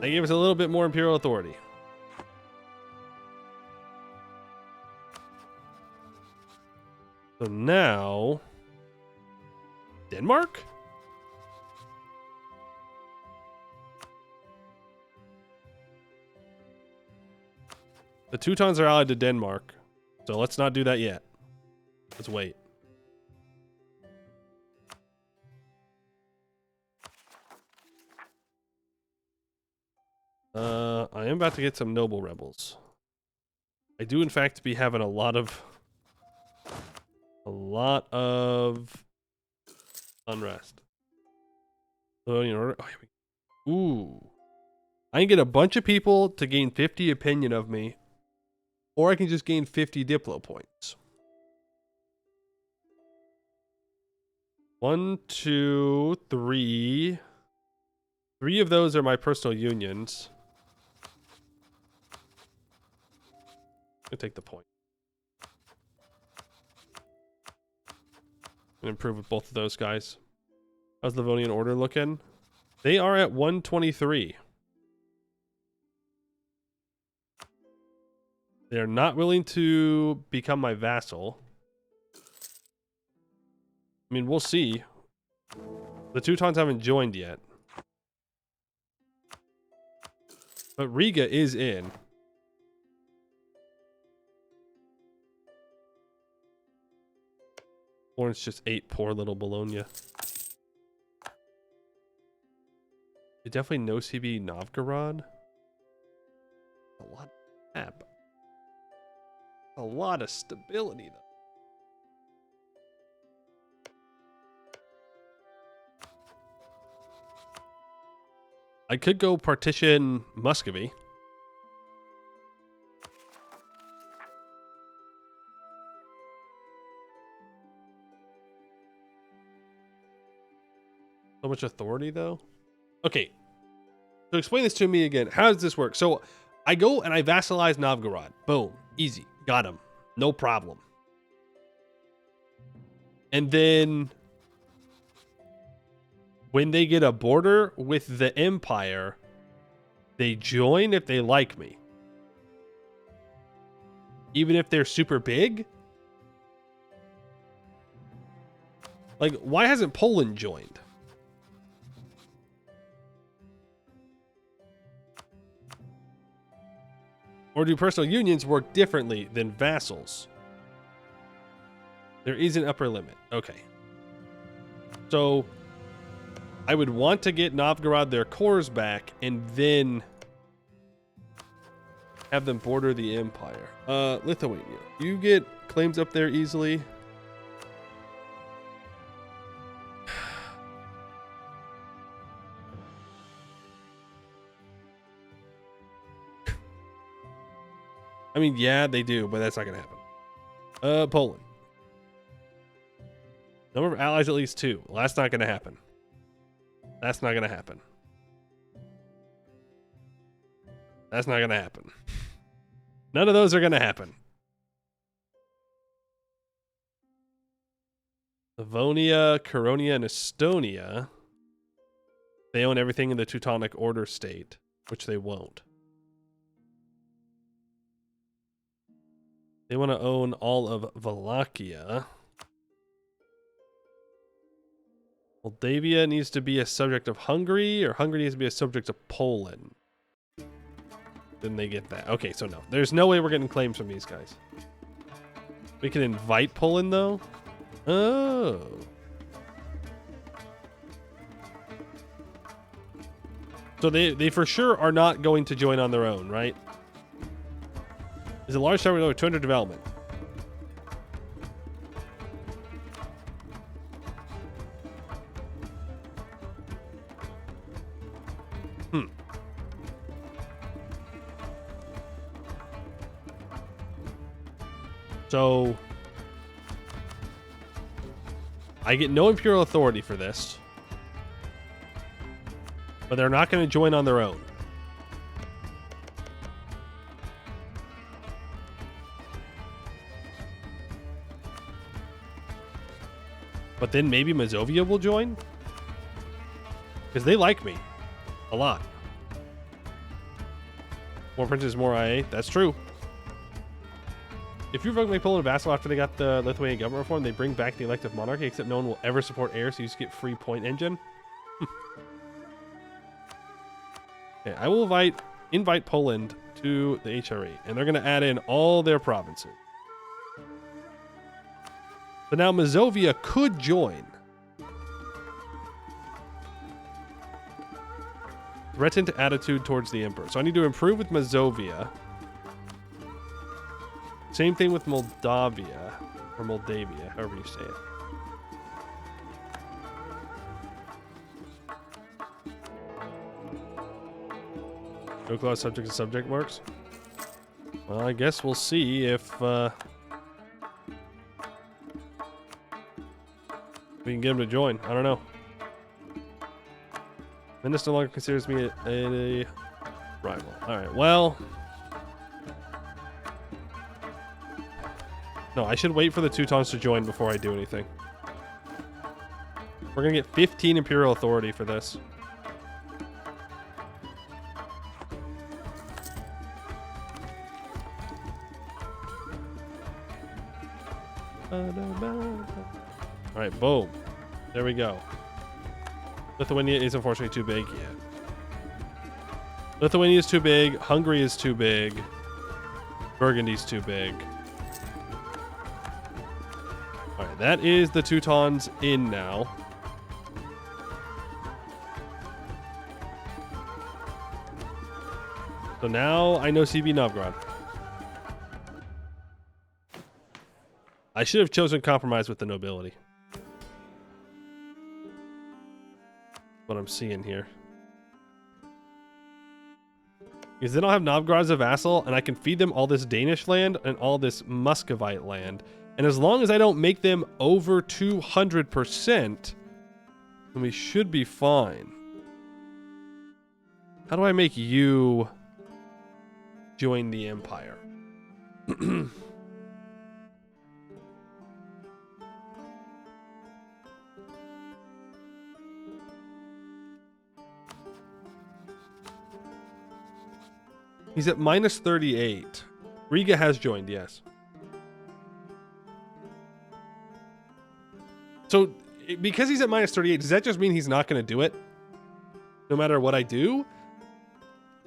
They gave us a little bit more imperial authority. So now... Denmark? The Teutons are allied to Denmark. So let's not do that yet. Let's wait. I am about to get some noble rebels. I do in fact be having a lot of unrest. So, you know, ooh. I can get a bunch of people to gain 50 opinion of me, or I can just gain 50 Diplo points. 1, 2, 3. 3 of those are my personal unions. I'll take the point. And improve with both of those guys. How's the Livonian Order looking? They are at 123. They are not willing to become my vassal. I mean, we'll see. The Teutons haven't joined yet. But Riga is in. Florence just ate poor little Bologna. It definitely no CB Novgorod. A lot of map. A lot of stability though. I could go partition Muscovy. So much authority though. Okay. So explain this to me again. How does this work? So I go and I vassalize Novgorod. Boom. Easy. Got him. No problem. And then when they get a border with the Empire, they join if they like me. Even if they're super big? Like, why hasn't Poland joined? Or do personal unions work differently than vassals? There is an upper limit. Okay. So I would want to get Novgorod their cores back and then have them border the Empire. Lithuania. You get claims up there easily. I mean, yeah, they do, but that's not going to happen. Poland. Number of allies at least 2. Well, that's not going to happen. That's not going to happen. That's not going to happen. None of those are going to happen. Livonia, Caronia, and Estonia. They own everything in the Teutonic Order state, which they won't. They want to own all of Wallachia. Moldavia needs to be a subject of Hungary, or Hungary needs to be a subject of Poland. Then they get that. Okay, so no. There's no way we're getting claims from these guys. We can invite Poland, though? Oh. So they for sure are not going to join on their own, right? Is a large town with over 200 development. So I get no imperial authority for this, but they're not going to join on their own. But then maybe Mazovia will join, because they like me a lot. More princes, more IA. That's true. If you revoke make Poland a vassal after they got the Lithuanian government reform, they bring back the elective monarchy, except no one will ever support heirs, so you just get free point engine. Okay, I will invite Poland to the HRE, and they're going to add in all their provinces. But now Mazovia could join. Threatened attitude towards the emperor. So I need to improve with Mazovia. Same thing with Moldavia, or Moldavia, however you say it. No clause subject to subject marks. Well, I guess we'll see if we can get him to join. I don't know. Menace no longer considers me a rival. All right, well. No, I should wait for the Teutons to join before I do anything. We're going to get 15 Imperial Authority for this. Alright, boom. There we go. Lithuania is unfortunately too big yet. Lithuania is too big. Hungary is too big. Burgundy's too big. Alright, that is the Teutons in now. So now I know CB Novgorod. I should have chosen compromise with the nobility. What I'm seeing here. Because they don't have Novgorod as a vassal, and I can feed them all this Danish land and all this Muscovite land. And as long as I don't make them over 200%, then we should be fine. How do I make you join the empire? He's at minus 38. Riga has joined, yes. So, because he's at minus 38, does that just mean he's not going to do it? No matter what I do?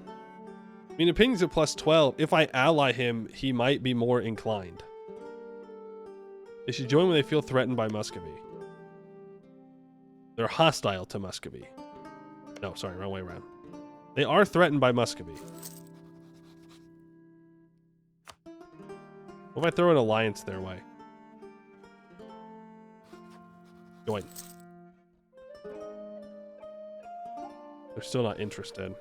I mean, opinions at plus 12. If I ally him, he might be more inclined. They should join when they feel threatened by Muscovy. They're hostile to Muscovy. No, sorry, wrong way around. They are threatened by Muscovy. What if I throw an alliance their way? Join. They're still not interested.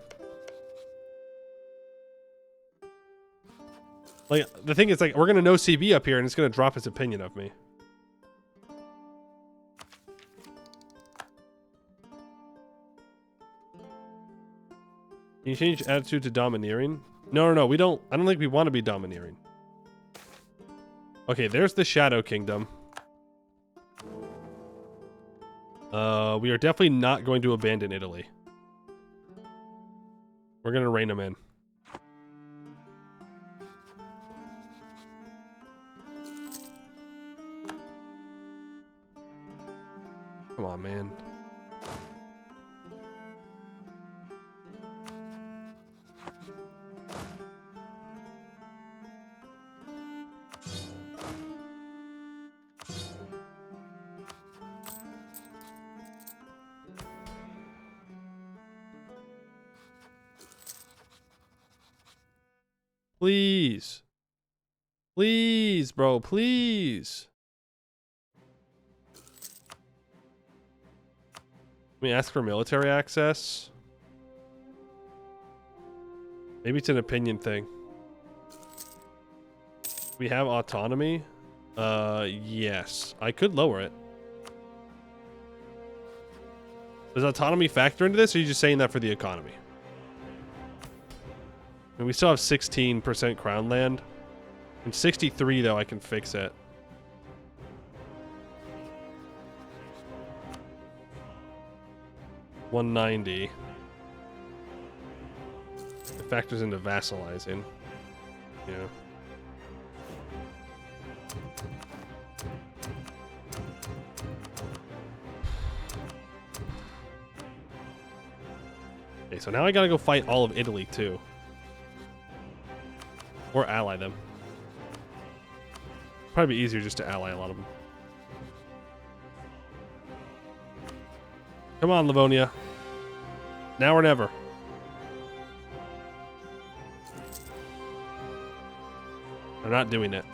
Like, the thing is, like, we're gonna know CB up here and it's gonna drop his opinion of me. Can you change attitude to domineering? No, we don't. I don't think we want to be domineering. Okay, there's the Shadow Kingdom. We are definitely not going to abandon Italy. We're going to rein them in. Come on, man. Please. Please, bro. Please. Let me ask for military access. Maybe it's an opinion thing. We have autonomy. Yes. I could lower it. Does autonomy factor into this, or are you just saying that for the economy? I mean, we still have 16% crown land. And 63, though, I can fix it. $190. It factors into vassalizing. Yeah. Okay, so now I gotta go fight all of Italy, too. Or ally them. Probably be easier just to ally a lot of them. Come on, Livonia. Now or never. I'm not doing it.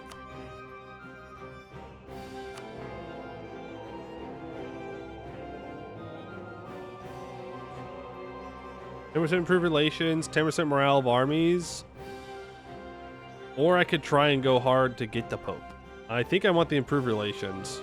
%10% improve relations, 10% morale of armies. Or I could try and go hard to get the Pope. I think I want the improved relations.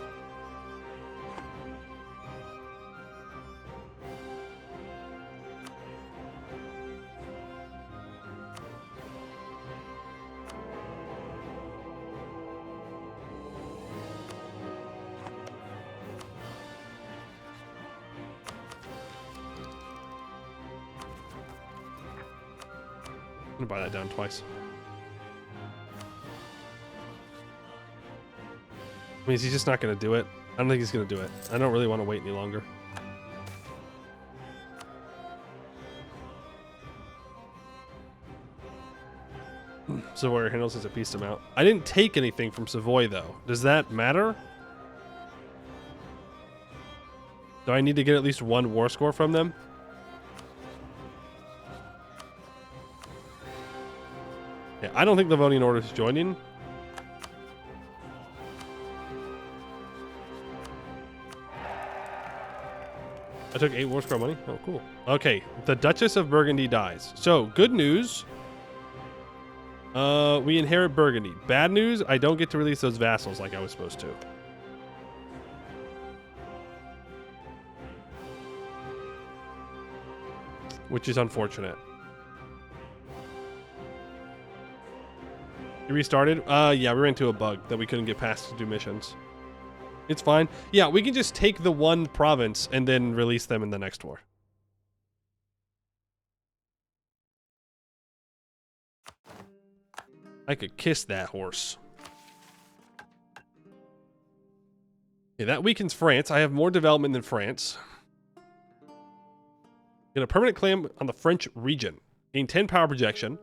I'm gonna buy that down twice. Means he's just not going to do it. I don't think he's going to do it. I don't really want to wait any longer. Savoy handles since I pieced him out. I didn't take anything from Savoy, though. Does that matter? Do I need to get at least one war score from them? Yeah, I don't think Livonian Order is joining. I took 8 war score money. Oh, cool. Okay, the Duchess of Burgundy dies. So, good news. We inherit Burgundy. Bad news, I don't get to release those vassals like I was supposed to. Which is unfortunate. You restarted? Yeah, we ran into a bug that we couldn't get past to do missions. It's fine. Yeah, we can just take the one province and then release them in the next war. I could kiss that horse. Okay, that weakens France. I have more development than France. Get a permanent claim on the French region. Gain 10 power projection.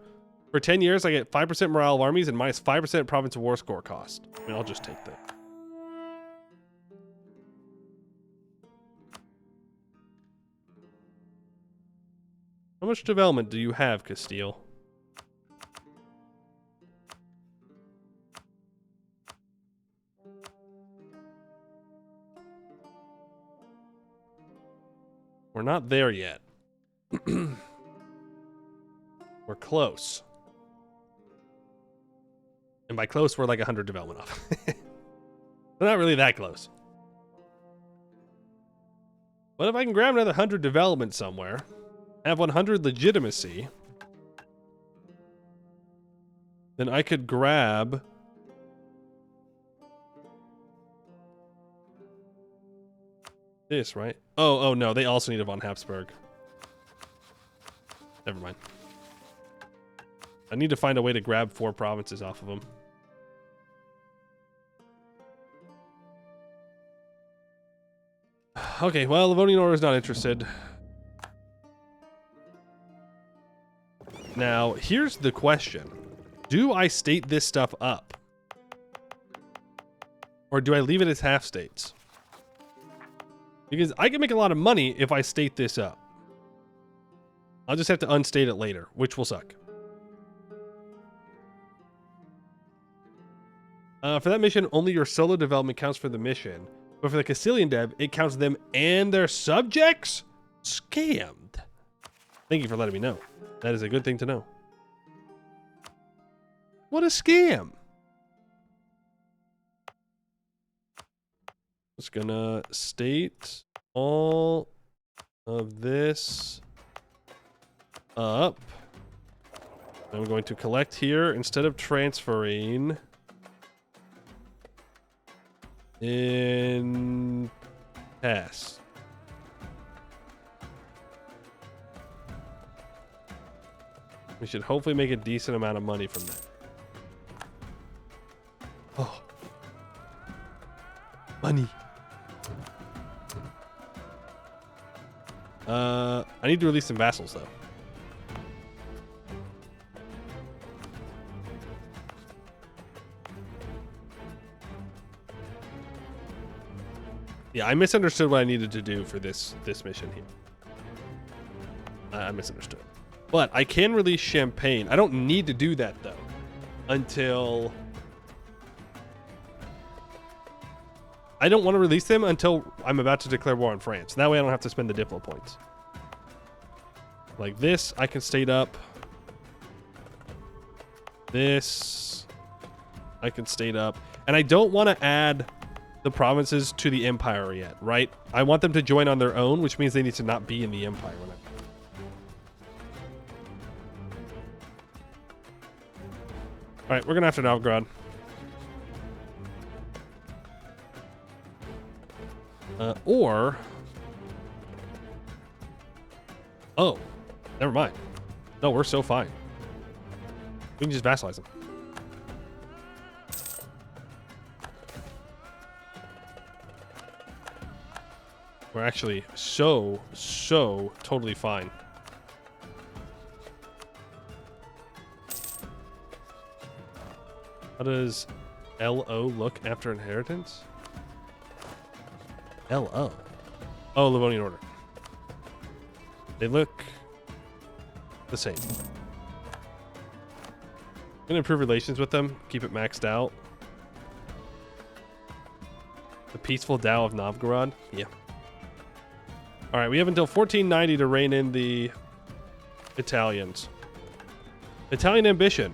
For 10 years, I get 5% morale of armies and minus 5% province war score cost. I mean, I'll just take that. How much development do you have, Castile? We're not there yet. We're close. And by close, we're like 100 development off. We're not really that close. But if I can grab another 100 development somewhere, have 100 legitimacy, then I could grab This, right? Oh, no. They also need a von Habsburg. Never mind. I need to find a way to grab 4 provinces off of them. Okay, well, Livonian Order is not interested. Now, here's the question. Do I state this stuff up? Or do I leave it as half states? Because I can make a lot of money if I state this up. I'll just have to unstate it later, which will suck. For that mission, only your solo development counts for the mission. But for the Castilian dev, it counts them and their subjects? Scammed. Thank you for letting me know. That is a good thing to know. What a scam. Just gonna state all of this up. I'm going to collect here instead of transferring in pass. We should hopefully make a decent amount of money from that. Oh. Money. I need to release some vassals though. Yeah, I misunderstood what I needed to do for this mission here. I misunderstood. But I can release Champagne. I don't need to do that though until I don't want to release them until I'm about to declare war on France. That way I don't have to spend the Diplo points. Like this, I can state up. This, I can state up. And I don't want to add the provinces to the empire yet, right? I want them to join on their own, which means they need to not be in the empire. All right, we're going to have to Novgorod. Or... Oh, never mind. No, we're so fine. We can just vassalize them. We're actually so totally fine. How does LO look after inheritance? LO. Oh, Livonian Order. They look the same. I'm gonna improve relations with them, keep it maxed out. The peaceful Tao of Novgorod? Yeah. Alright, we have until 1490 to rein in the Italians. Italian ambition.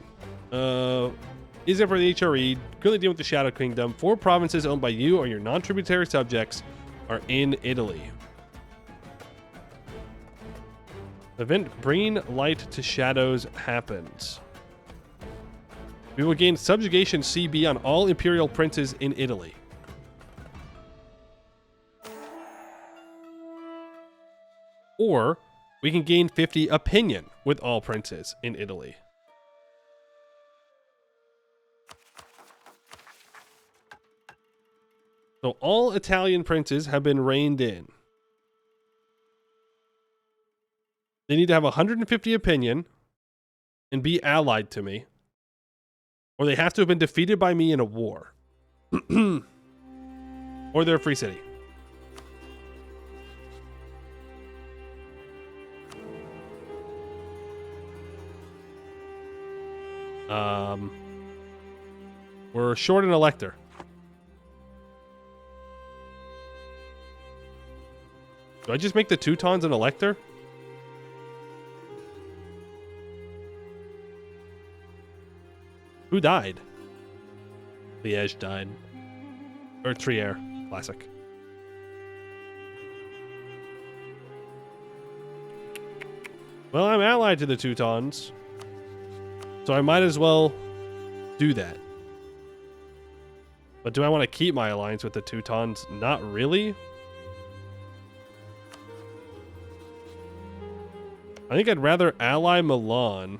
Is it for the HRE? Currently dealing with the Shadow Kingdom. 4 provinces owned by you or your non-tributary subjects are in Italy. Event Bringing Light to Shadows happens. We will gain subjugation CB on all imperial princes in Italy. Or we can gain 50 opinion with all princes in Italy. So all Italian princes have been reined in. They need to have 150 opinion and be allied to me. Or they have to have been defeated by me in a war. Or they're a free city. We're short an elector. Do I just make the Teutons an elector? Who died? Liège died. Or Trier. Classic. Well, I'm allied to the Teutons. So I might as well do that. But do I want to keep my alliance with the Teutons? Not really. I think I'd rather ally Milan.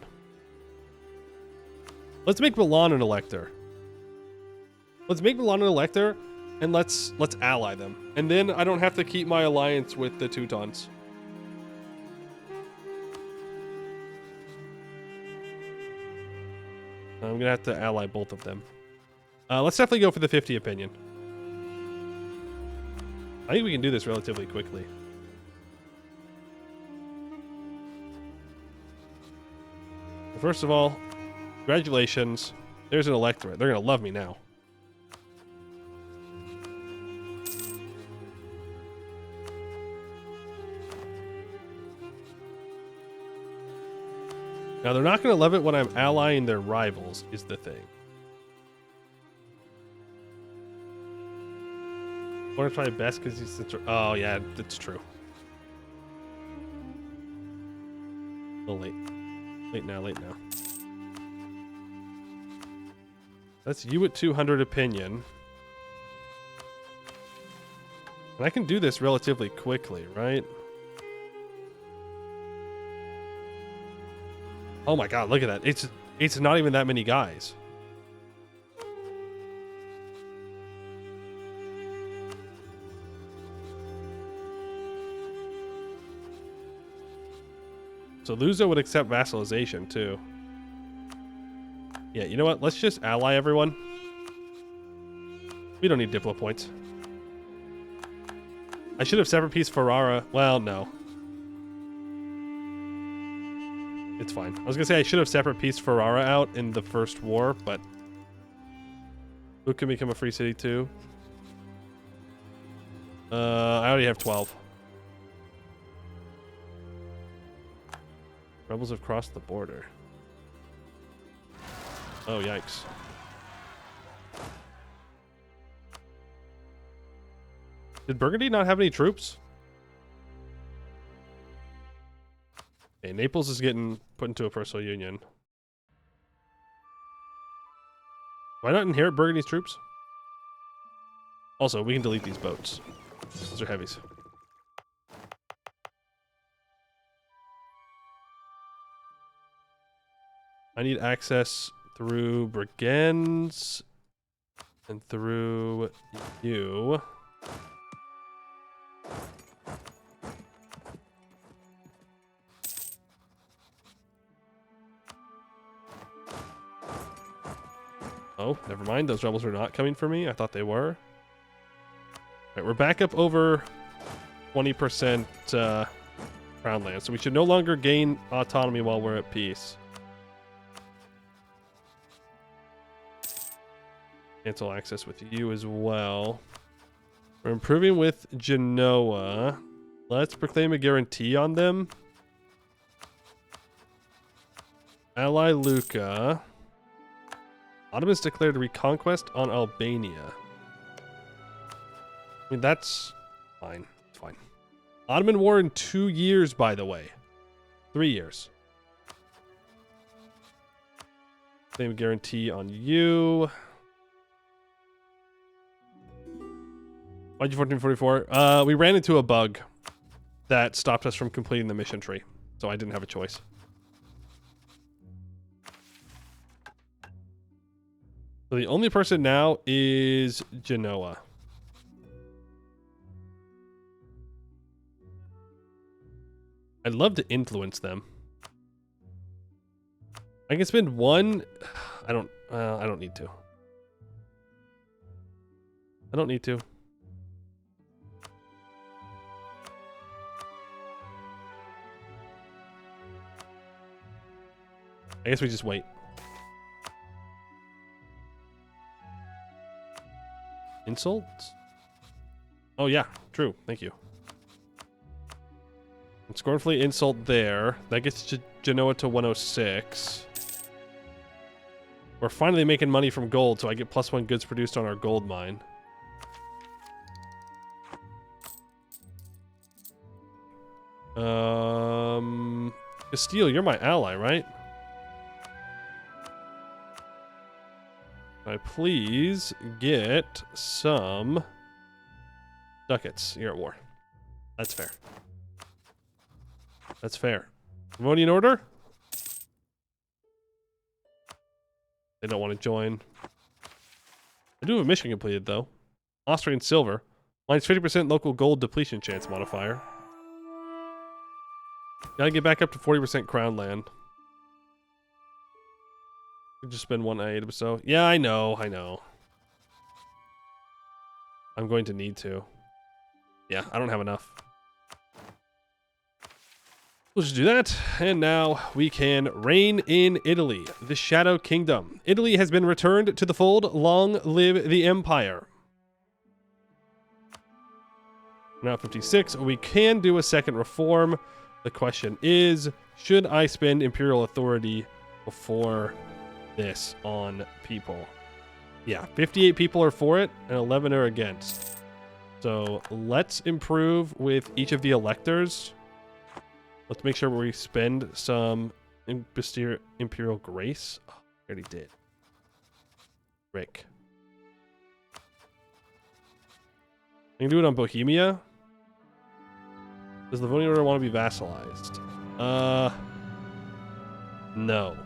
Let's make Milan an elector. Let's make Milan an elector, and let's ally them. And then I don't have to keep my alliance with the Teutons. I'm gonna have to ally both of them. Let's definitely go for the 50 opinion. I think we can do this relatively quickly. First of all, congratulations. There's an electorate. They're gonna love me now. Now, they're not gonna love it when I'm allying their rivals, is the thing. I want to try best because he's... Oh, yeah, that's true. A little late. Late now, late now. That's you at 200 opinion. And I can do this relatively quickly, right? Oh my god, look at that. It's not even that many guys. So Luzo would accept vassalization too. Yeah, you know what? Let's just ally everyone. We don't need Diplo points. I should have separate peace Ferrara. Well, no. It's fine. I was gonna say I should have separate peace Ferrara out in the first war, but who can become a free city too? I already have 12. Rebels have crossed the border. Oh, yikes. Did Burgundy not have any troops? Okay, Naples is getting put into a personal union. Why not inherit Burgundy's troops? Also, we can delete these boats. Those are heavies. I need access through Brigands and through you. Oh, never mind. Those rebels are not coming for me. I thought they were. Alright, we're back up over 20% crown land, so we should no longer gain autonomy while we're at peace. Cancel access with you as well. We're improving with Genoa. Let's proclaim a guarantee on them. Ally Lucca. Ottomans declared a reconquest on Albania. I mean, that's fine. It's fine. Ottoman War in 2 years, by the way. 3 years. Claim a guarantee on you. YG 1444. We ran into a bug that stopped us from completing the mission tree, so I didn't have a choice. So the only person now is Genoa. I'd love to influence them. I can spend one. I don't need to. I don't need to. I guess we just wait. Insults? Oh yeah, true. Thank you. And scornfully insult there. That gets Genoa to 106. We're finally making money from gold, so I get +1 goods produced on our gold mine. Castile, you're my ally, right? Can I please get some ducats? You're at war. That's fair. That's fair. Livonian Order? They don't want to join. I do have a mission completed, though. Austrian Silver. Minus 50% local gold depletion chance modifier. Gotta get back up to 40% crown land. Could just spend one item, so... Yeah, I know. I'm going to need to. Yeah, I don't have enough. We'll just do that, and now we can reign in Italy, the Shadow Kingdom. Italy has been returned to the fold. Long live the Empire. Now 56, we can do a second reform. The question is, should I spend Imperial Authority before this on people? Yeah, 58 people are for it, and 11 are against. So let's improve with each of the electors. Let's make sure we spend some Imperial Grace. Oh, I already did. Rick. I can do it on Bohemia. Does the Livonian Order want to be vassalized? No.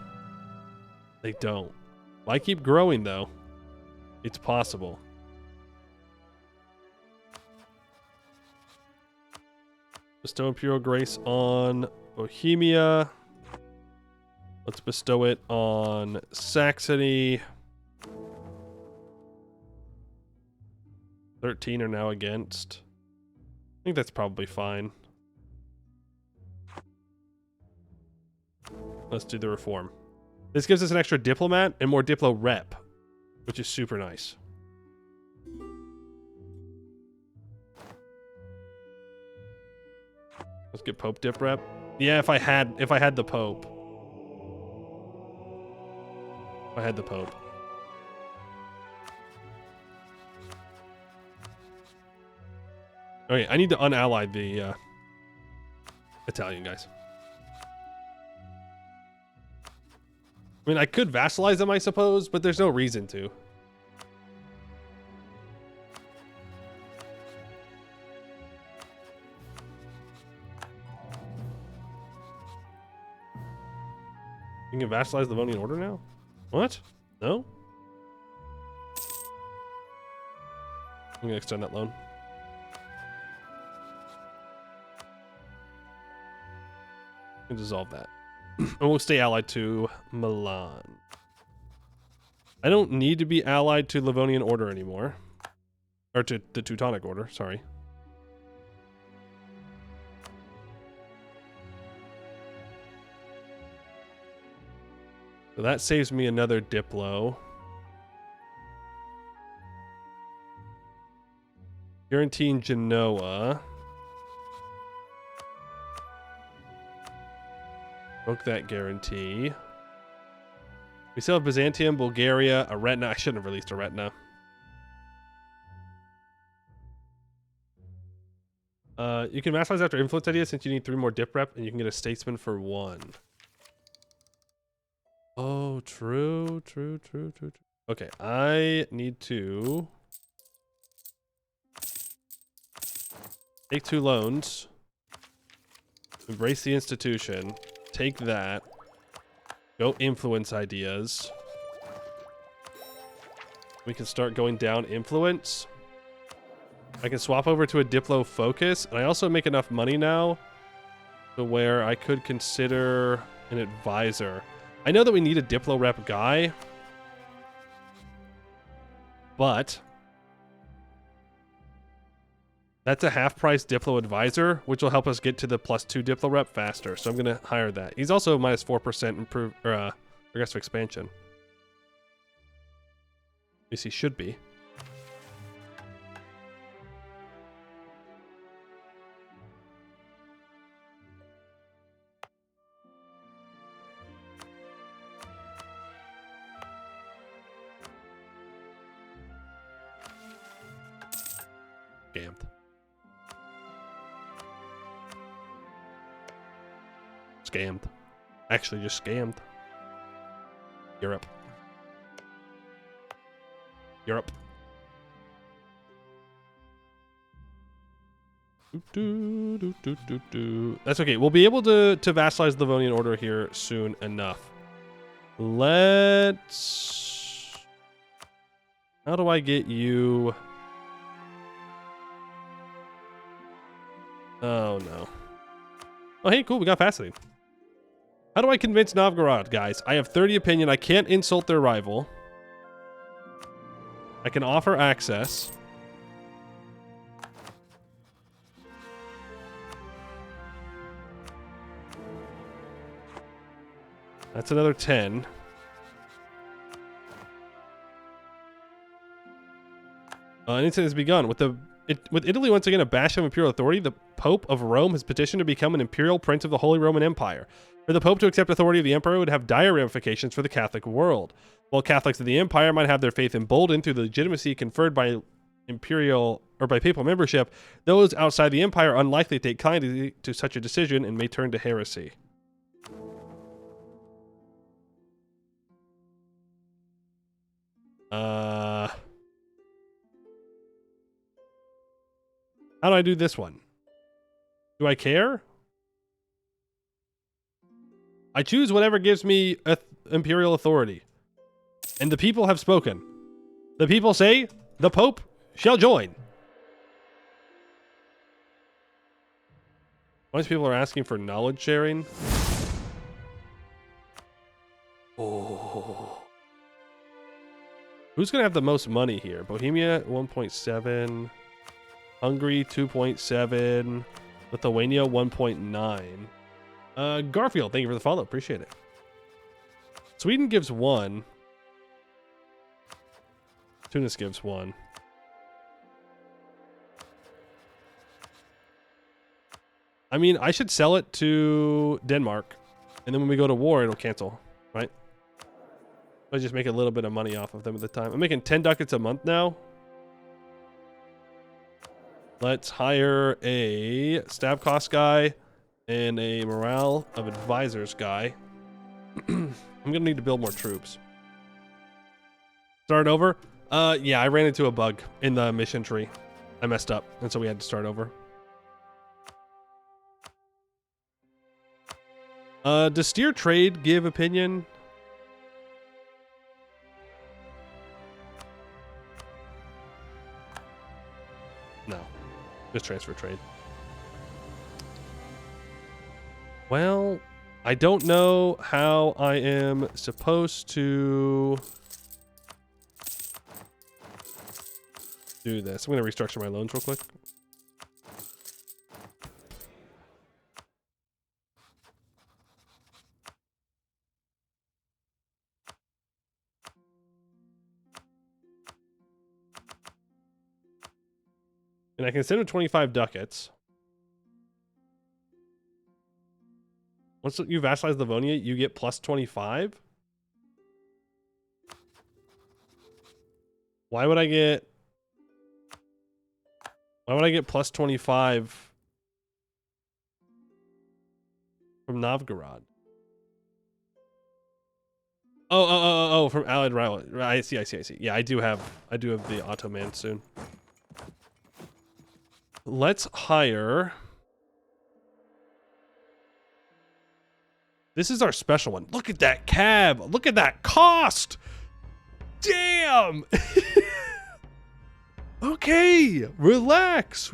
They don't. If I keep growing, though, it's possible. Bestow Imperial Grace on Bohemia. Let's bestow it on Saxony. 13 are now against. I think that's probably fine. Let's do the reform. This gives us an extra diplomat and more diplo rep, which is super nice. Let's get Pope dip rep. Yeah, if I had the Pope. If I had the Pope. Okay, I need to unally the Italian guys. I mean, I could vassalize them, I suppose, but there's no reason to. You can vassalize the Livonian Order now? What? No? I'm gonna extend that loan. And dissolve that. And we'll stay allied to Milan. I don't need to be allied to Livonian Order anymore. Or to the Teutonic Order, sorry. So that saves me another Diplo. Guaranteeing Genoa. Broke that guarantee. We still have Byzantium, Bulgaria, a Retina. I shouldn't have released a Retina. You can vassalize after influence idea since you need 3 more dip rep, and you can get a statesman for 1. Oh, true. Okay, I need to take 2 loans, embrace the institution, take that, go influence ideas. We can start going down influence. I can swap over to a Diplo focus, and I also make enough money now to where I could consider an advisor. I know that we need a Diplo rep guy, but that's a half-price Diplo advisor, which will help us get to the +2 Diplo rep faster. So I'm going to hire that. He's also -4% improve or progressive expansion. At least he should be. Scammed. Scammed. Actually just scammed. Europe. That's okay. We'll be able to vassalize the Livonian Order here soon enough. Let's... How do I get you... Oh, no. Oh, hey, cool. We got fascinating. How do I convince Novgorod, guys? I have 30 opinion. I can't insult their rival. I can offer access. That's another 10. Anything has begun. With Italy once again a bastion of imperial authority, the Pope of Rome has petitioned to become an imperial prince of the Holy Roman Empire. For the Pope to accept authority of the Emperor would have dire ramifications for the Catholic world. While Catholics of the Empire might have their faith emboldened through the legitimacy conferred by imperial or by papal membership, those outside the Empire are unlikely to take kindly to such a decision and may turn to heresy. How do I do this one? Do I care? I choose whatever gives me imperial authority. And the people have spoken. The people say, the Pope shall join. Most people are asking for knowledge sharing. Oh. Who's going to have the most money here? Bohemia, 1.7. Hungary, 2.7. Lithuania, 1.9. Garfield, thank you for the follow. Appreciate it. Sweden gives 1. Tunis gives 1. I mean, I should sell it to Denmark. And then when we go to war, it'll cancel, right? I just make a little bit of money off of them at the time. I'm making 10 ducats a month now. Let's hire a staff cost guy and a morale of advisors guy. I'm gonna need to build more troops. Start over? Yeah, I ran into a bug in the mission tree. I messed up, and so we had to start over. Does steer trade give opinion? No, just transfer trade. Well, I don't know how I am supposed to do this. I'm going to restructure my loans real quick. And I can send him 25 ducats. Once you vassalize Livonia, you get plus 25? Why would I get plus 25 from Novgorod? Oh, from Allied rival. I see. Yeah, I do have the Ottoman soon. Let's hire. This is our special one. Look at that cab. Look at that cost. Damn. Okay, relax.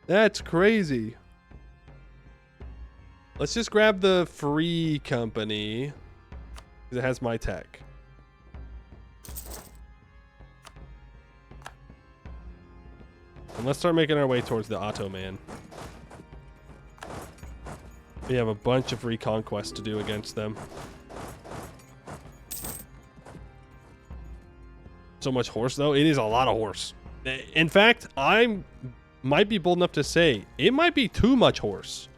That's crazy. Let's just grab the free company because it has my tech. And let's start making our way towards the Ottoman. We have a bunch of reconquests to do against them. So much horse, though. It is a lot of horse. In fact, I might be bold enough to say it might be too much horse.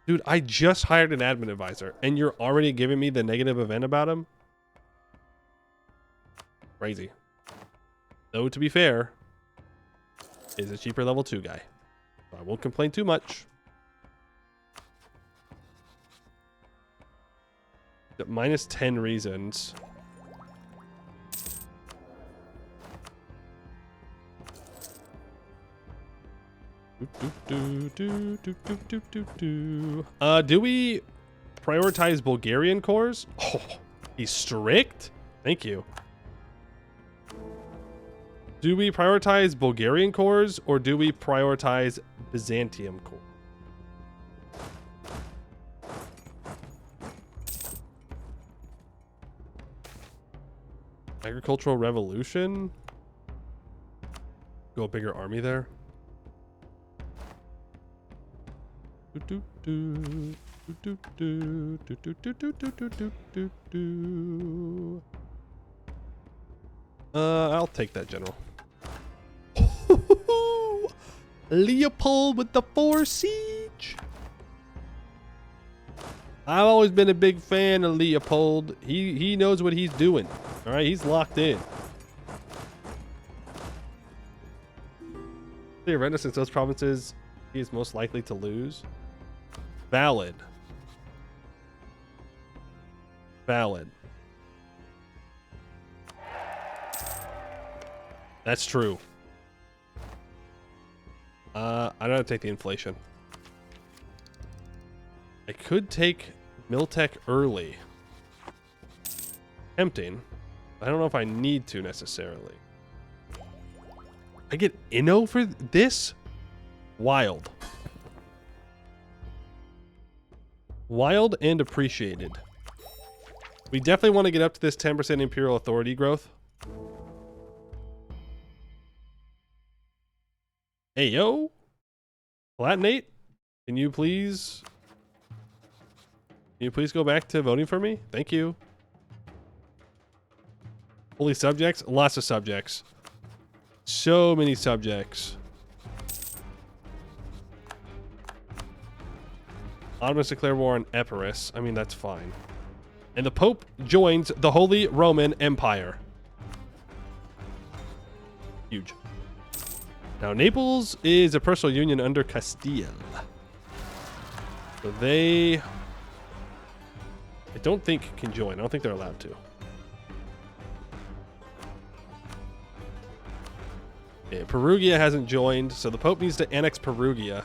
Dude, I just hired an admin advisor, and you're already giving me the negative event about him? Crazy. Though, to be fair, is a cheaper level 2 guy. So I won't complain too much. Minus 10 reasons. Do we prioritize Bulgarian cores? Oh, he's strict? Thank you. Do we prioritize Bulgarian cores or do we prioritize Byzantium cores? Agricultural revolution? Go a bigger army there. I'll take that, General. Leopold with the 4 siege. I've always been a big fan of Leopold. He knows what he's doing. All right, he's locked in. The Renaissance, those provinces he is most likely to lose. Valid. Valid. That's true. I don't take the inflation. I could take Miltech early. Tempting. I don't know if I need to necessarily. I get Inno for this? Wild. Wild and appreciated. We definitely want to get up to this 10% Imperial Authority growth. Hey, yo. Palatinate, can you please go back to voting for me? Thank you. Holy subjects? Lots of subjects. So many subjects. Ottomans declare war on Epirus. I mean, that's fine. And the Pope joins the Holy Roman Empire. Huge. Now, Naples is a personal union under Castile. So they, I don't think, can join. I don't think they're allowed to. Yeah, Perugia hasn't joined, so the Pope needs to annex Perugia,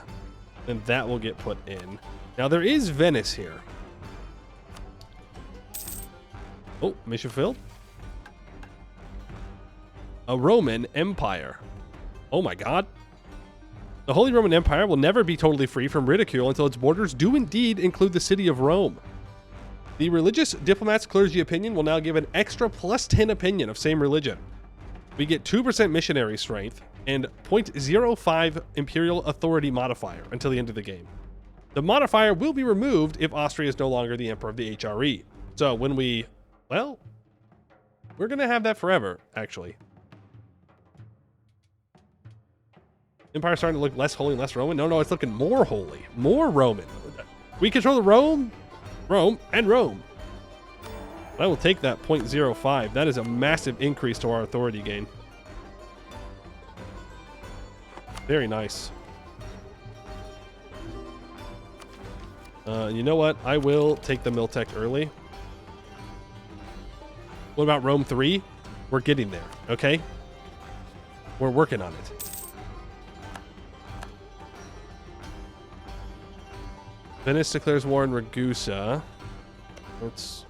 and that will get put in. Now, there is Venice here. Oh, mission filled. A Roman Empire. Oh my god. The Holy Roman Empire will never be totally free from ridicule until its borders do indeed include the city of Rome. The religious diplomats clergy opinion will now give an extra +10 opinion of same religion. We get 2% missionary strength and 0.05 imperial authority modifier until the end of the game. The modifier will be removed if Austria is no longer the emperor of the HRE. So when we, well, we're going to have that forever, actually. Empire starting to look less holy and less Roman. No, it's looking more holy, more Roman. We control the Rome, and Rome. I will take that 0.05. That is a massive increase to our authority gain. Very nice. You know what? I will take the Miltech early. What about Rome 3? We're getting there, okay? We're working on it. Venice declares war on Ragusa. That's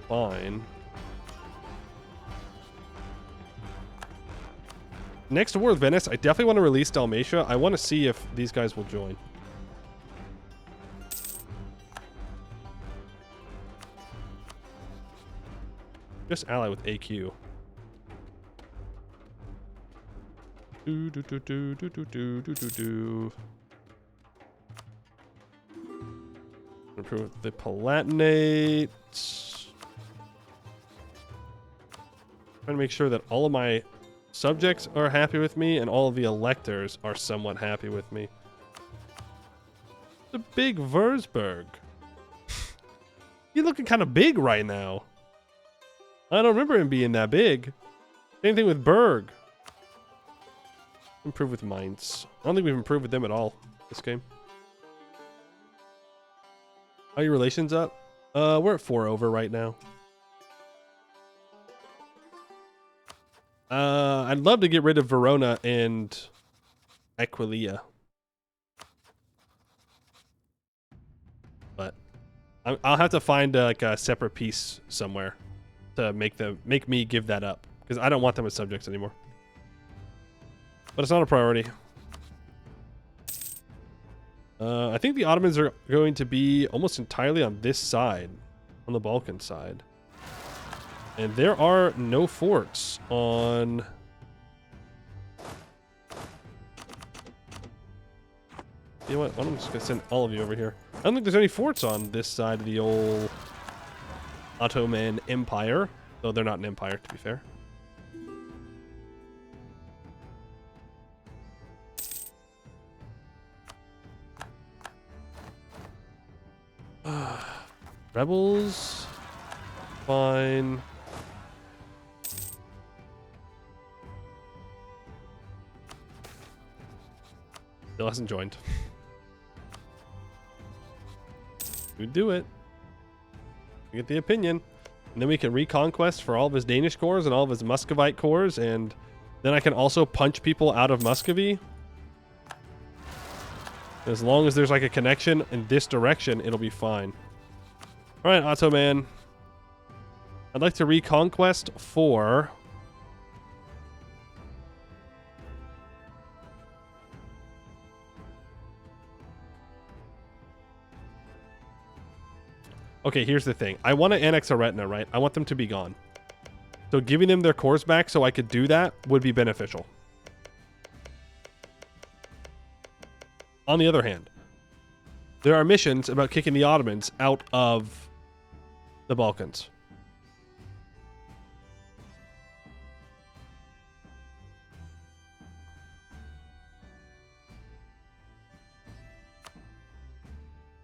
fine. Next war with Venice, I definitely want to release Dalmatia. I want to see if these guys will join. Just ally with AQ. Improve the Palatinate. Trying to make sure that all of my subjects are happy with me and all of the electors are somewhat happy with me. The big Würzburg. You're looking kind of big right now. I don't remember him being that big. Same thing with Berg. Improve with Mainz. I don't think we've improved with them at all this game. Are your relations up? We're at 4 over right now. I'd love to get rid of Verona and Aquileia. But I'll have to find like a separate piece somewhere to make me give that up, because I don't want them as subjects anymore. But it's not a priority. I think the Ottomans are going to be almost entirely on this side, on the Balkan side. And there are no forts on... You know what? I'm just going to send all of you over here. I don't think there's any forts on this side of the old Ottoman Empire. Though they're not an empire, to be fair. Rebels. Fine. Still hasn't joined. We do it. We get the opinion. And then we can reconquest for all of his Danish cores and all of his Muscovite cores, and then I can also punch people out of Muscovy. As long as there's like a connection in this direction, it'll be fine. Alright, Ottoman. I'd like to reconquest for... Okay, here's the thing. I want to annex Aretna, right? I want them to be gone. So giving them their cores back so I could do that would be beneficial. On the other hand, there are missions about kicking the Ottomans out of the Balkans.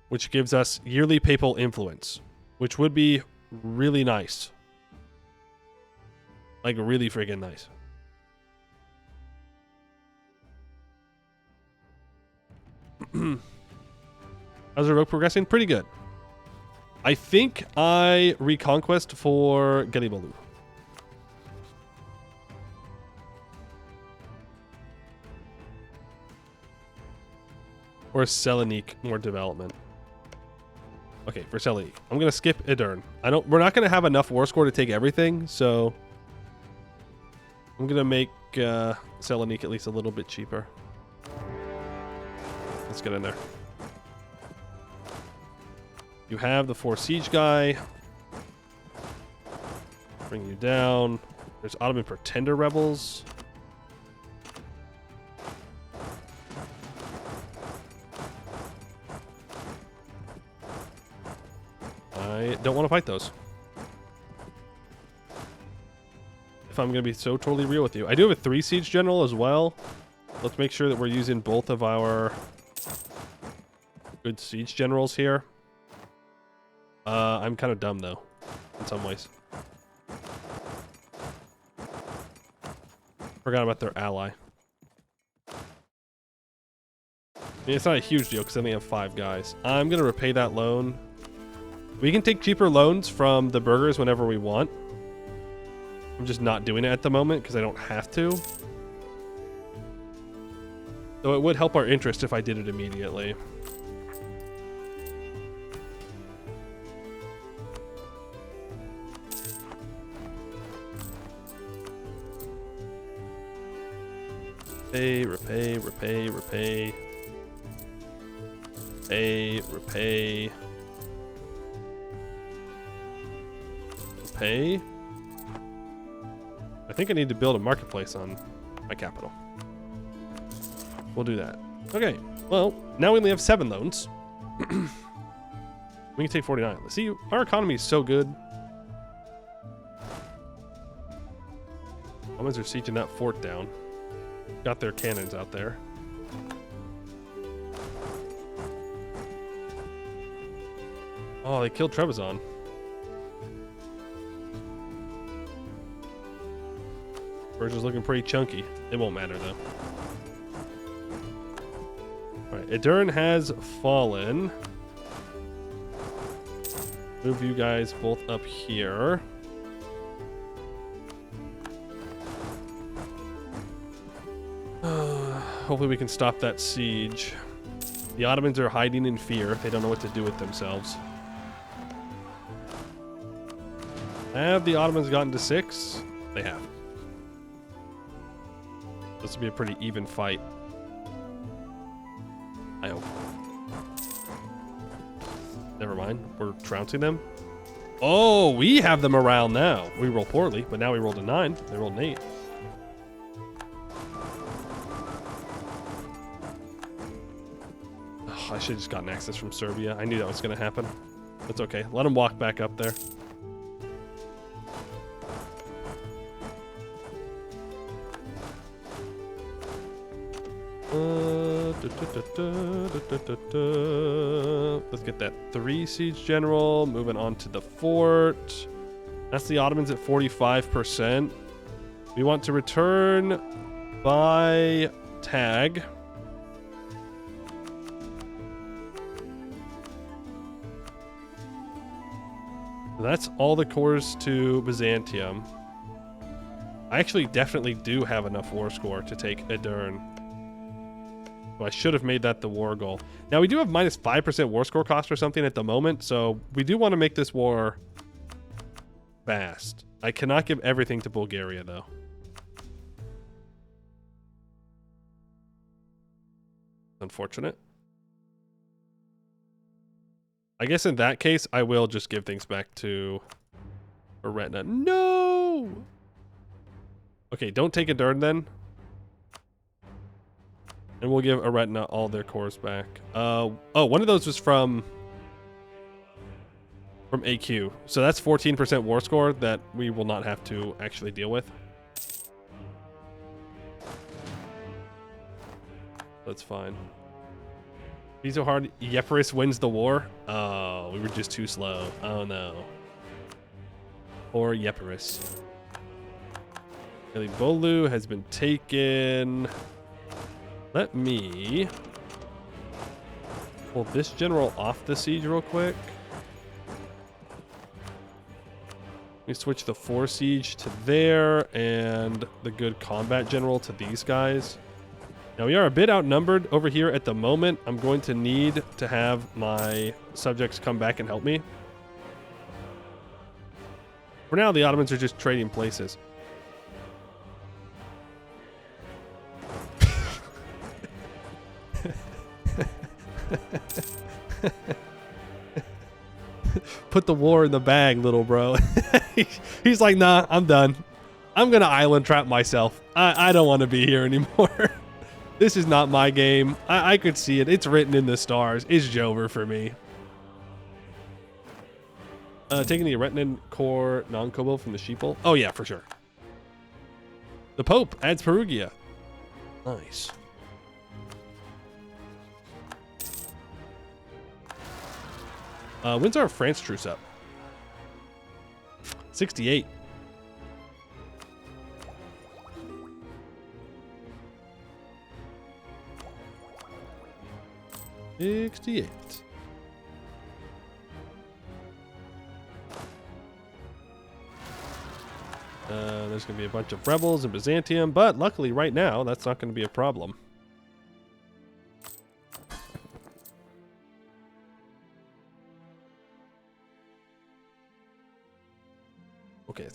Which gives us yearly papal influence, which would be really nice. Like, really friggin' nice. How's the rogue progressing? Pretty good. I think I reconquest for Gelibolu. Or Selanik, more development. Okay, for Selanik. I'm going to skip Edirne. We're not going to have enough war score to take everything, so I'm going to make Selanik at least a little bit cheaper. Let's get in there. You have the 4 siege guy. Bring you down. There's Ottoman Pretender rebels. I don't want to fight those. If I'm going to be so totally real with you. I do have a 3 siege general as well. Let's make sure that we're using both of our good siege generals here. I'm kind of dumb, though, in some ways. Forgot about their ally. I mean, it's not a huge deal because I only have 5 guys. I'm going to repay that loan. We can take cheaper loans from the burghers whenever we want. I'm just not doing it at the moment because I don't have to. Though it would help our interest if I did it immediately. Repay. I think I need to build a marketplace on my capital. We'll do that. Okay, well, now we only have 7 loans. We can take 49. Let's see, our economy is so good. Romans are sieging that fort down. Got their cannons out there. Oh, they killed Trebizond. Persia's looking pretty chunky. It won't matter, though. Alright, Edirne has fallen. Move you guys both up here. Hopefully we can stop that siege. The Ottomans are hiding in fear. They don't know what to do with themselves. Have the Ottomans gotten to 6? They have. This will be a pretty even fight. I hope. Never mind. We're trouncing them. Oh, we have the morale now. We roll poorly, but now we rolled a 9. They rolled an 8. Oh, I should have just gotten access from Serbia. I knew that was going to happen. That's okay. Let them walk back up there. Let's get that 3 siege general. Moving on to the fort. That's the Ottomans at 45%. We want to return by tag. That's all the cores to Byzantium. I actually definitely do have enough war score to take Edirne. So I should have made that the war goal. Now we do have minus 5% war score cost or something at the moment, so we do want to make this war fast. I cannot give everything to Bulgaria though. Unfortunate. I guess in that case, I will just give things back to Eretna. No! Okay, don't take Edirne then. And we'll give Eretna all their cores back. Oh, one of those was from AQ. So that's 14% war score that we will not have to actually deal with. That's fine. Be so hard. Yepirus wins the war. Oh, we were just too slow. Oh no. Poor Yepirus. Gelibolu has been taken. Let me pull this general off the siege real quick. Let me switch the 4 siege to there and the good combat general to these guys. Now we are a bit outnumbered over here at the moment. I'm going to need to have my subjects come back and help me. For now, the Ottomans are just trading places. Put the war in the bag, little bro. He's like, nah, I'm done. I'm gonna island trap myself. I don't want to be here anymore. This is not my game. I could see it. It's written in the stars. It's Jover for me. Taking the Aretnan core non-Kobo from the sheeple. Oh yeah, for sure. The Pope adds Perugia. Nice. When's our France truce up? 68. There's going to be a bunch of rebels in Byzantium, but luckily right now that's not going to be a problem. Okay,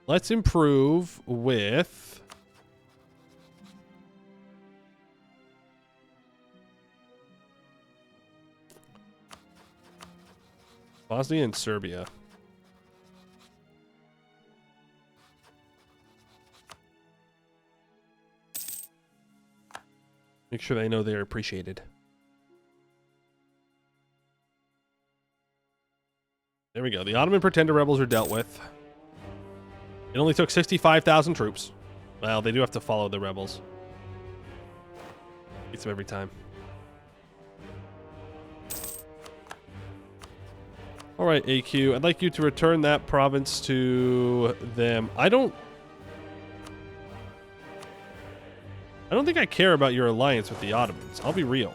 let's improve with Bosnia and Serbia. Make sure they know they're appreciated. There we go. The Ottoman pretender rebels are dealt with. It only took 65,000 troops. Well, they do have to follow the rebels. Beats them every time. All right, AQ. I'd like you to return that province to them. I don't think I care about your alliance with the Ottomans. I'll be real.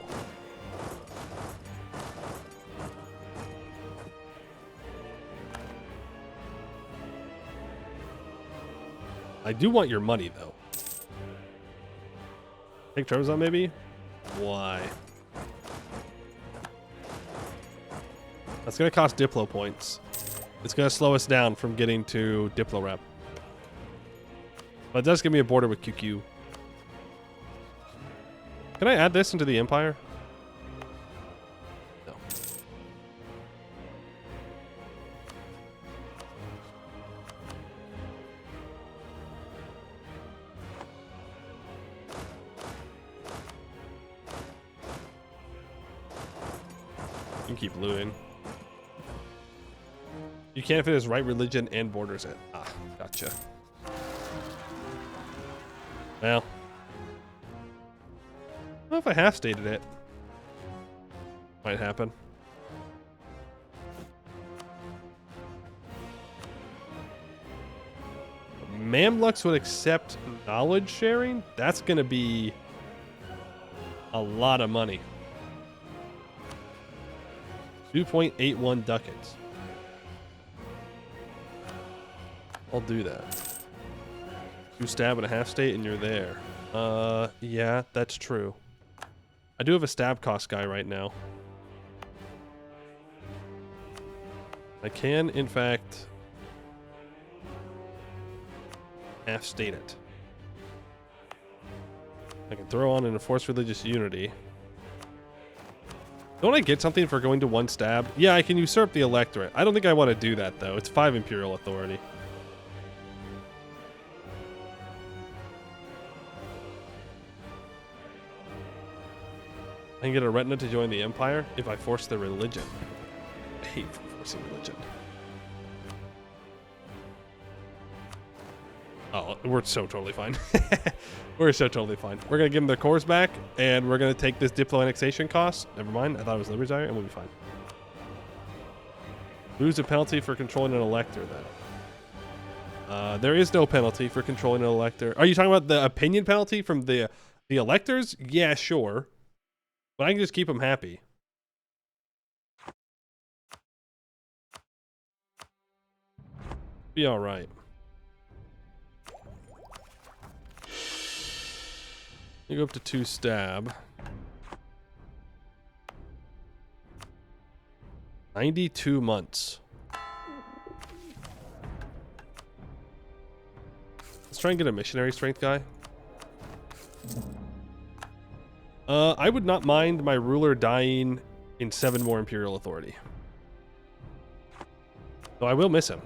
I do want your money, though. Take terms on, maybe? Why? That's going to cost Diplo points. It's going to slow us down from getting to Diplo rep. But it does give me a border with QQ. Can I add this into the Empire? No. You can keep looting. You can't fit his right religion and borders in. Ah, gotcha. Well. I don't know if I half stated it. Might happen. Mamluks would accept knowledge sharing? That's going to be a lot of money. 2.81 ducats. I'll do that. 2 stab and a half state and you're there. Yeah, that's true. I do have a stab cost guy right now. I can, in fact, half state it. I can throw on an enforced religious unity. Don't I get something for going to 1 stab? Yeah, I can usurp the electorate. I don't think I want to do that, though. It's 5 imperial authority. I can get a retina to join the Empire if I force their religion. I hate forcing religion. Oh, we're so totally fine. We're so totally fine. We're going to give them their cores back, and we're going to take this Diplo annexation cost. Never mind. I thought it was Libertarian, and we'll be fine. Lose a penalty for controlling an elector, then. There is no penalty for controlling an elector. Are you talking about the opinion penalty from the electors? Yeah, sure. But I can just keep them happy. Be alright. You go up to 2 stab. 92 months. Let's try and get a missionary strength guy. I would not mind my ruler dying in 7 more imperial authority. So I will miss him.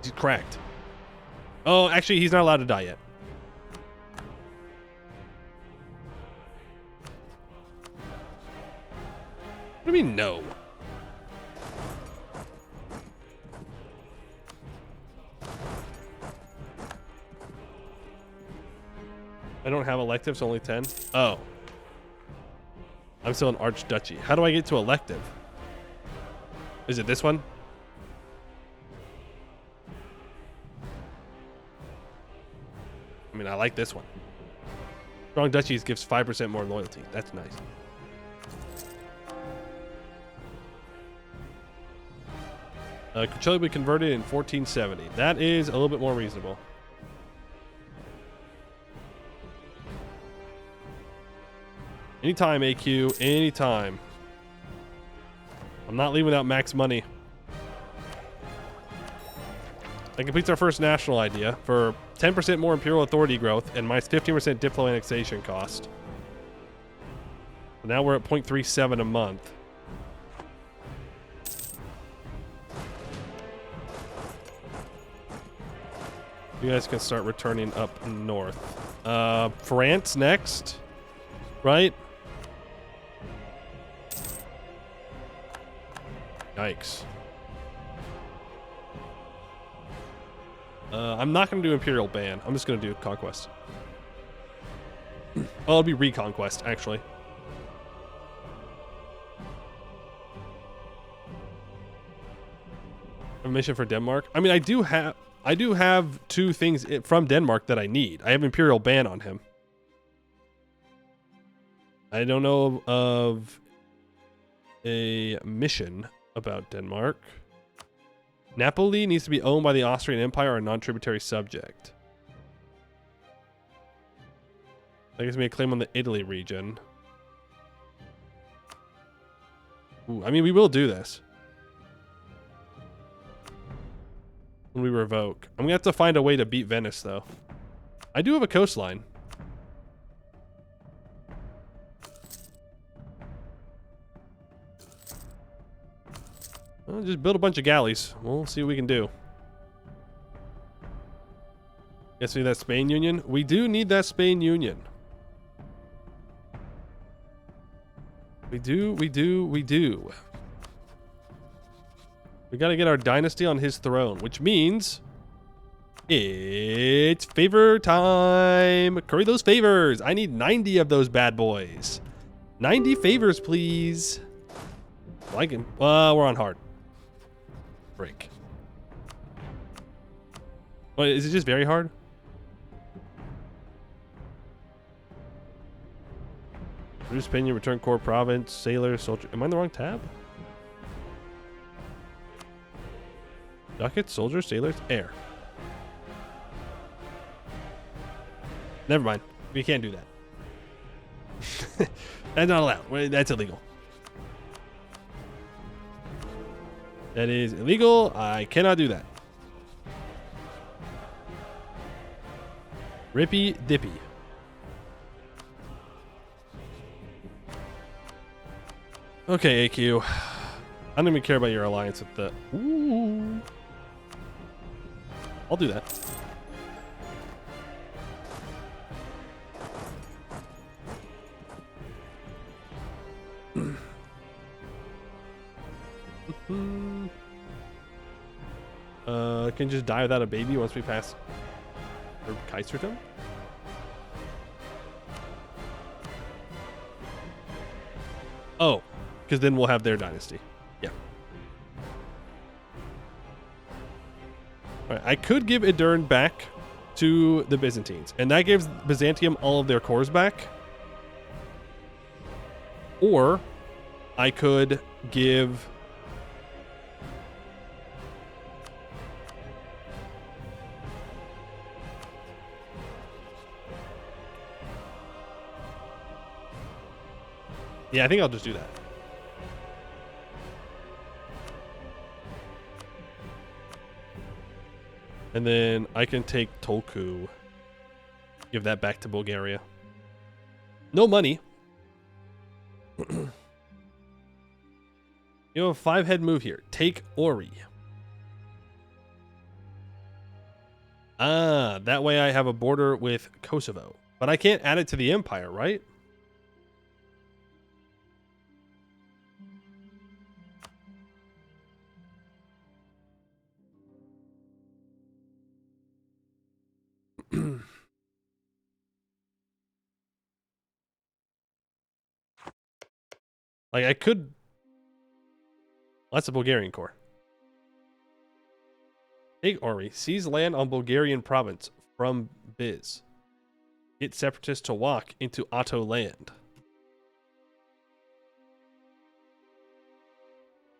He's cracked. Oh, actually, he's not allowed to die yet. What do you mean, no? I don't have electives, only 10. Oh. I'm still an archduchy. How do I get to elective? Is it this one? I mean, I like this one. Strong duchies gives 5% more loyalty. That's nice. Chile will be converted in 1470. That is a little bit more reasonable. Anytime, AQ. Anytime. I'm not leaving without max money. That completes our first national idea for 10% more imperial authority growth and minus 15% Diplo annexation cost. Now we're at 0.37 a month. You guys can start returning up north. France next, right? Yikes. I'm not going to do Imperial Ban. I'm just going to do Conquest. Well, it'll be Reconquest, actually. A mission for Denmark. I mean, I do have 2 things from Denmark that I need. I have Imperial Ban on him. I don't know of a mission about Denmark. Napoli needs to be owned by the Austrian Empire or a non-tributary subject. I guess we make a claim on the Italy region. Ooh, I mean, we will do this. When we revoke. I'm gonna have to find a way to beat Venice, though. I do have a coastline. Well, just build a bunch of galleys. We'll see what we can do. Guess we need that Spain Union. We do need that Spain Union. We do. We gotta get our dynasty on his throne, which means it's favor time. Curry those favors. I need 90 of those bad boys. 90 favors, please. Like him. We're on hard. Break. Wait, is it just very hard? Reduce Spain, return core province, sailor, soldier. Am I in the wrong tab? Ducat, soldiers, sailors, air. Never mind. We can't do that. That's not allowed. That's illegal. That is illegal. I cannot do that. Rippy dippy. Okay, AQ. I don't even care about your alliance with the... Ooh. I'll do that. Can just die without a baby once we pass Kaisertum? Oh, because then we'll have their dynasty. Yeah. All right, I could give Edirne back to the Byzantines, and that gives Byzantium all of their cores back. Or I could give... Yeah, I think I'll just do that. And then I can take Tolku. Give that back to Bulgaria. No money. You have a 5-head move here. Take Ori. Ah, that way I have a border with Kosovo. But I can't add it to the empire, right? Like, I could... That's a Bulgarian core. Take Ori. Seize land on Bulgarian province from Biz. Get separatists to walk into Otto land.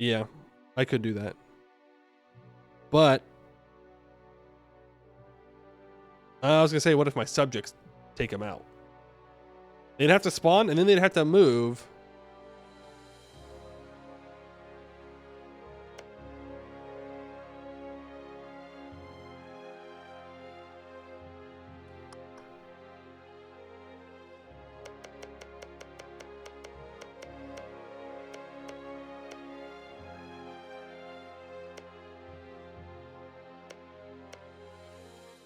Yeah, I could do that. But... I was going to say, what if my subjects take them out? They'd have to spawn, and then they'd have to move...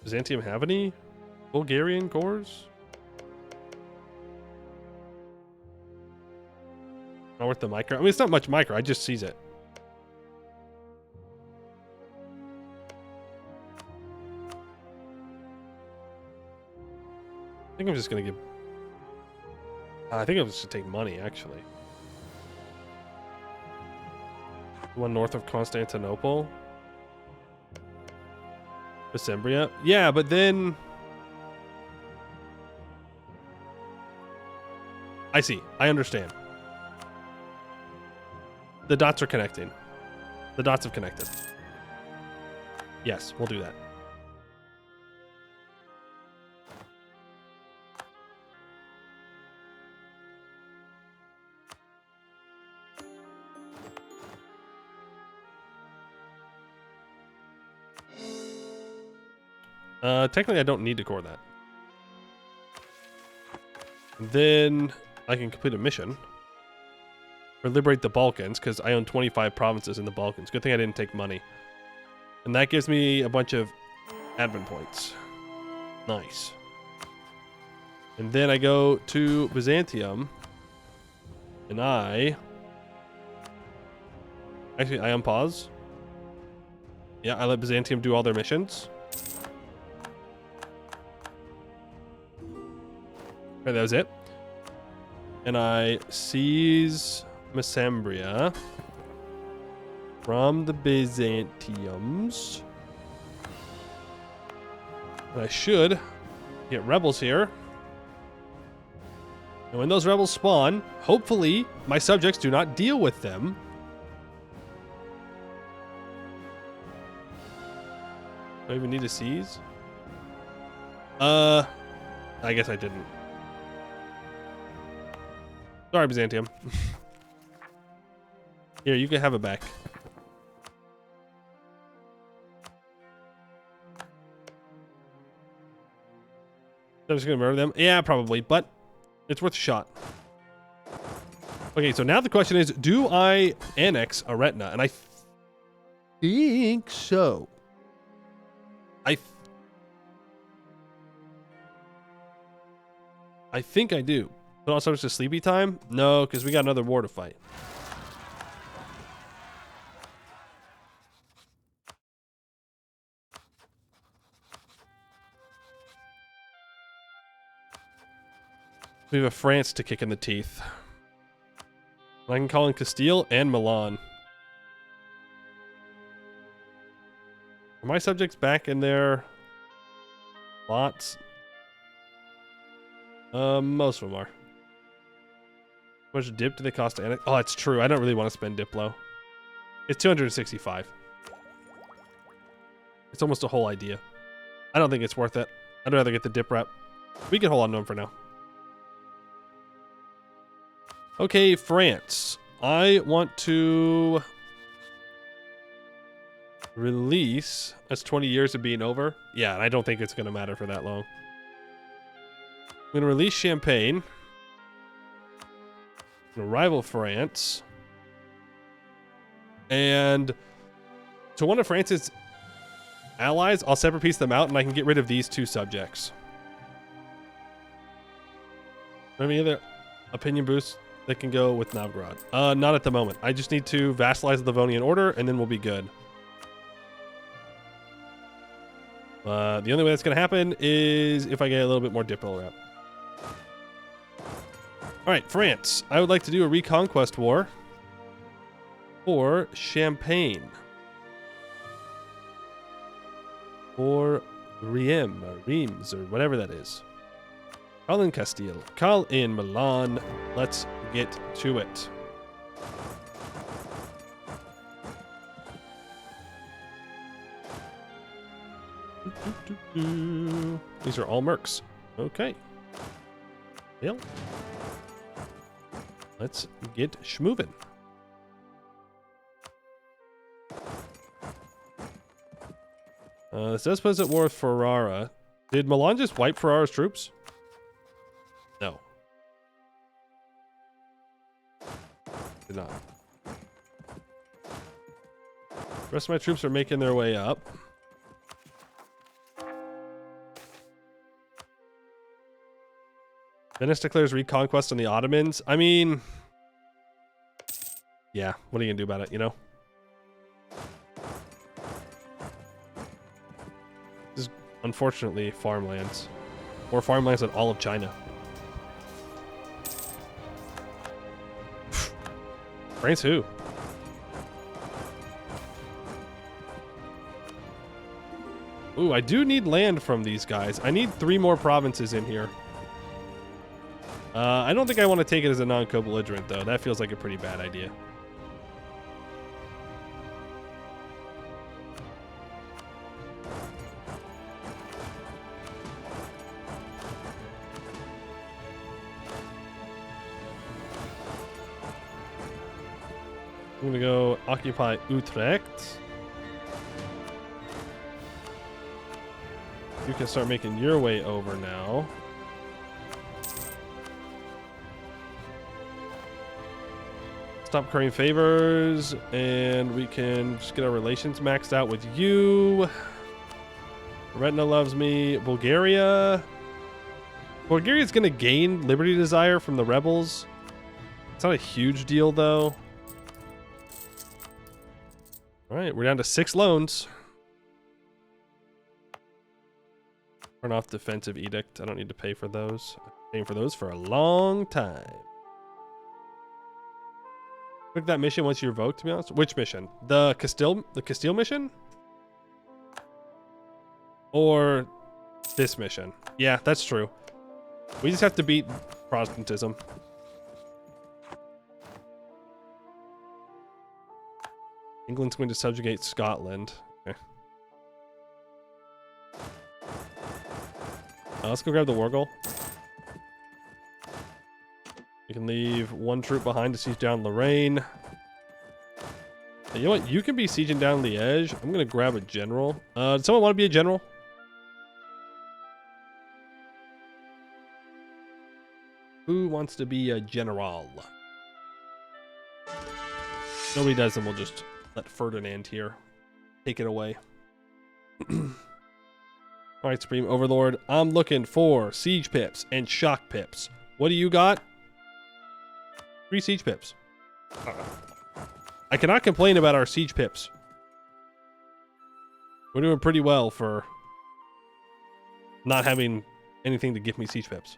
Byzantium have any Bulgarian cores? Not worth the micro. I mean, it's not much micro. I just seize it. I think I'm just gonna give. I think I'm just gonna take money actually. One north of Constantinople. Decembria. Yeah, but then... I see. I understand. The dots are connecting. The dots have connected. Yes, we'll do that. Technically, I don't need to core that. Then I can complete a mission. Or liberate the Balkans, because I own 25 provinces in the Balkans. Good thing I didn't take money. And that gives me a bunch of admin points. Nice. And then I go to Byzantium. And I unpause. Yeah, I let Byzantium do all their missions. Okay, that was it. And I seize Mesembria from the Byzantiums. And I should get rebels here. And when those rebels spawn, hopefully my subjects do not deal with them. Do I even need to seize? I guess I didn't. Sorry, Byzantium. Here, you can have it back. I'm just gonna murder them. Yeah, probably, but it's worth a shot. Okay, so now the question is, do I annex Aretna? And I think so. I think I do. But also it's just sleepy time? No, because we got another war to fight. We have a France to kick in the teeth. I can call in Castile and Milan. Are my subjects back in their lots? Most of them are. How much dip do they cost to annex? Oh, that's true. I don't really want to spend Diplo. It's 265. It's almost a whole idea. I don't think it's worth it. I'd rather get the dip rep. We can hold on to them for now. Okay, France. I want to release. That's 20 years of being over. Yeah, and I don't think it's going to matter for that long. I'm going to release Champagne. I'm going to rival France. And to one of France's allies, I'll separate piece them out and I can get rid of these two subjects. Any other opinion boosts that can go with Novgorod? Not at the moment. I just need to vassalize the Livonian Order and then we'll be good. The only way that's going to happen is if I get a little bit more Diplo rep. Alright, France. I would like to do a reconquest war for Champagne. Or Reims, or whatever that is. Call in Castile. Call in Milan. Let's get to it. These are all mercs. Okay. Well, let's get schmovin'. This does put us at war with Ferrara. Did Milan just wipe Ferrara's troops? No. Did not. The rest of my troops are making their way up. Venice declares reconquest on the Ottomans. I mean, yeah, what are you gonna do about it, you know? This is unfortunately farmlands. Or farmlands in all of China. France who? Ooh, I do need land from these guys. I need 3 more provinces in here. I don't think I want to take it as a non-co-belligerent, though. That feels like a pretty bad idea. I'm gonna go occupy Utrecht. You can start making your way over now. Stop currying favors, and we can just get our relations maxed out with you. Retna loves me. Bulgaria. Bulgaria's going to gain Liberty Desire from the rebels. It's not a huge deal, though. All right, we're down to 6 loans. Turn off defensive edict. I don't need to pay for those. I'm paying for those for a long time. Click that mission once you revoke, to be honest. Which mission? The Castile mission? Or this mission? Yeah, that's true. We just have to beat Protestantism. England's going to subjugate Scotland. Okay. Let's go grab the war goal. We can leave 1 troop behind to siege down Lorraine. You know what? You can be sieging down Liège. I'm going to grab a general. Does someone want to be a general? Who wants to be a general? Nobody does, then we'll just let Ferdinand here take it away. Alright, Supreme Overlord. I'm looking for siege pips and shock pips. What do you got? 3 siege pips. I cannot complain about our siege pips. We're doing pretty well for not having anything to give me siege pips.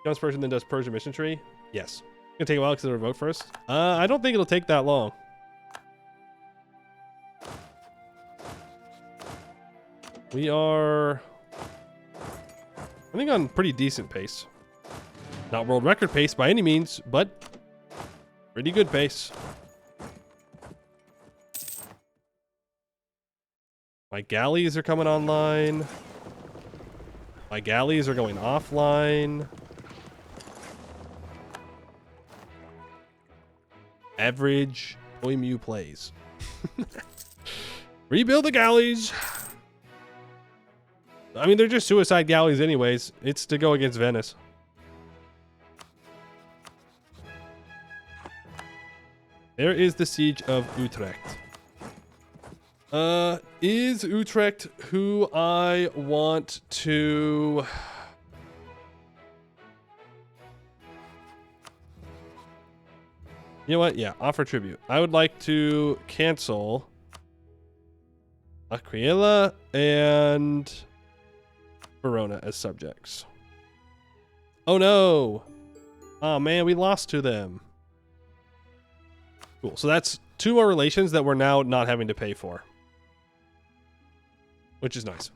Becomes Persian, then does Persian mission tree? Yes. It's gonna take a while because it'll revoke first. I don't think it'll take that long. We are, I think, on pretty decent pace. Not world record pace by any means, but pretty good pace. My galleys are coming online. My galleys are going offline. Average Oimu plays. Rebuild the galleys. I mean, they're just suicide galleys anyways. It's to go against Venice. There is the siege of Utrecht. Is Utrecht who I want to... You know what? Yeah, offer tribute. I would like to cancel Aquila and Verona as subjects. Oh no! Oh man, we lost to them. Cool. So that's 2 more relations that we're now not having to pay for, which is nice.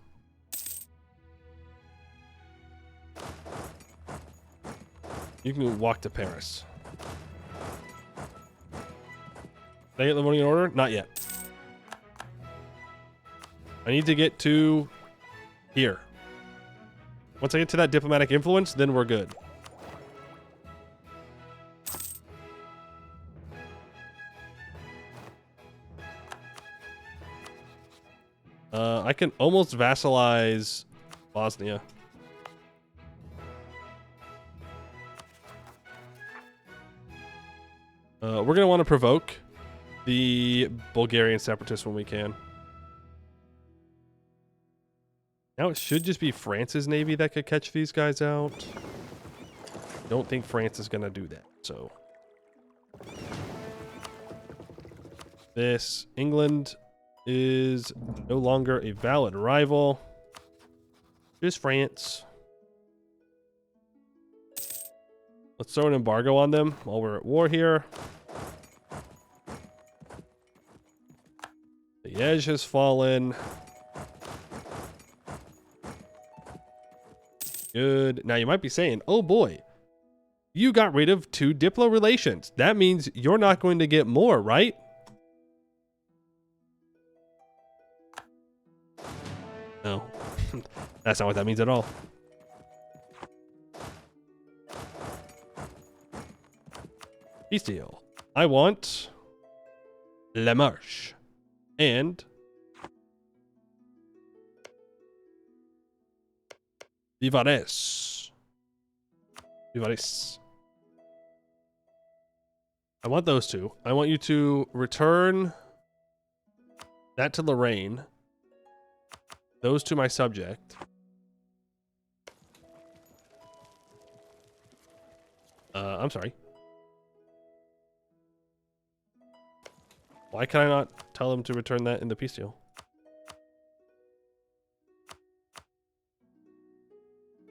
You can walk to Paris. Did I get the voting in order? Not yet. I need to get to here. Once I get to that diplomatic influence, then we're good. I can almost vassalize Bosnia. We're going to want to provoke the Bulgarian separatists when we can. Now it should just be France's navy that could catch these guys out. Don't think France is going to do that, so. This England is no longer a valid rival. Just France. Let's throw an embargo on them while we're at war here. Liège has fallen. Good. Now you might be saying, oh boy, you got rid of 2 diplo relations. That means you're not going to get more, right? No, that's not what that means at all. Peace deal. I want La Marche and Vivares. Vivares. I want those two. I want you to return that to Lorraine. Those to my subject. I'm sorry. Why can I not tell him to return that in the peace deal?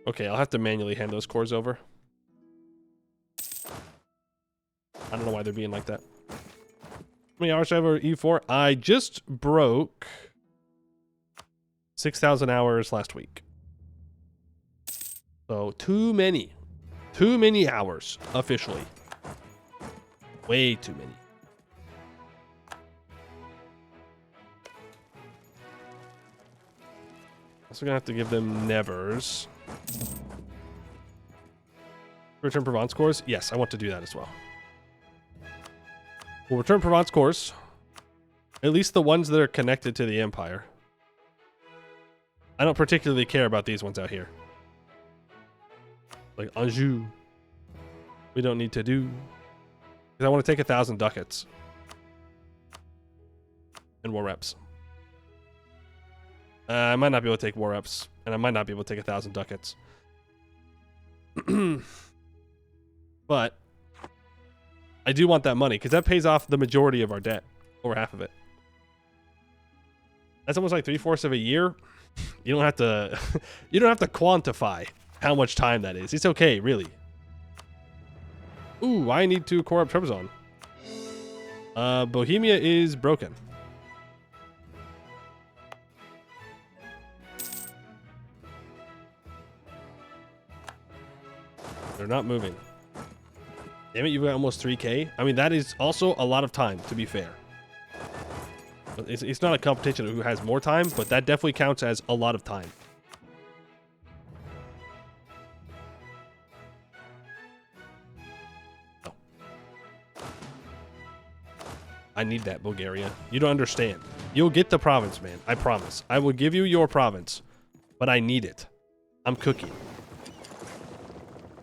Okay, I'll have to manually hand those cores over. I don't know why they're being like that. How many hours do I have over EU4? I just broke 6,000 hours last week. So too many. Too many hours, officially. Way too many. Also gonna have to give them nevers. Return Provence cores? Yes, I want to do that as well. We'll return Provence cores. At least the ones that are connected to the Empire. I don't particularly care about these ones out here. Like Anjou. We don't need to do. Because I want to take 1,000 ducats. And war reps. I might not be able to take war reps. And I might not be able to take 1,000 ducats. But I do want that money because that pays off the majority of our debt. Over half of it. That's almost like 3/4 of a year. You don't have to you don't have to quantify how much time that is. It's okay, really. Ooh, I need to core up Trebizond. Bohemia is broken. They're not moving. Damn it, you've got almost 3K. I mean, that is also a lot of time, to be fair. It's not a competition of who has more time, but that definitely counts as a lot of time. Oh. I need that, Bulgaria. You don't understand. You'll get the province, man. I promise. I will give you your province, but I need it. I'm cooking.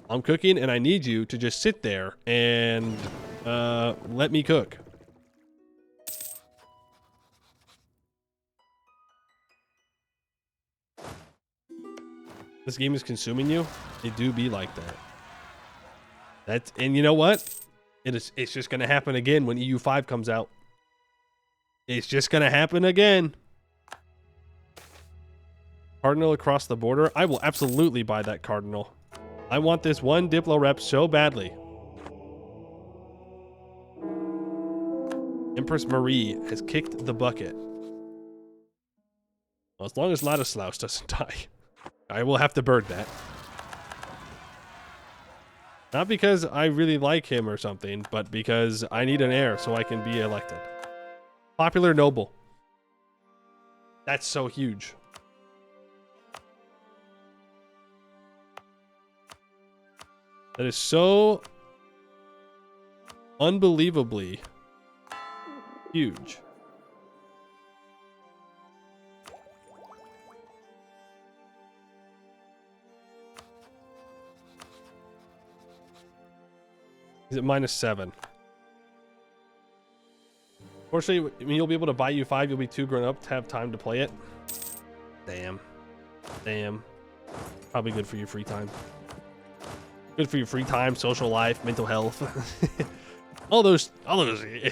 I'm cooking, and I need you to just sit there and let me cook. This game is consuming you. It do be like that. And you know what? It's just gonna happen again when EU5 comes out. It's just gonna happen again. Cardinal across the border. I will absolutely buy that cardinal. I want this one Diplo rep so badly. Empress Marie has kicked the bucket. Well, as long as Ladislaus doesn't die, I will have to bird that. Not because I really like him or something, but because I need an heir so I can be elected. Popular noble. That's so huge. That is so unbelievably huge. Is it -7? Fortunately, I mean, you'll be able to buy U5. You'll be too grown up to have time to play it. Damn. Damn. Probably good for your free time. Good for your free time, social life, mental health. all those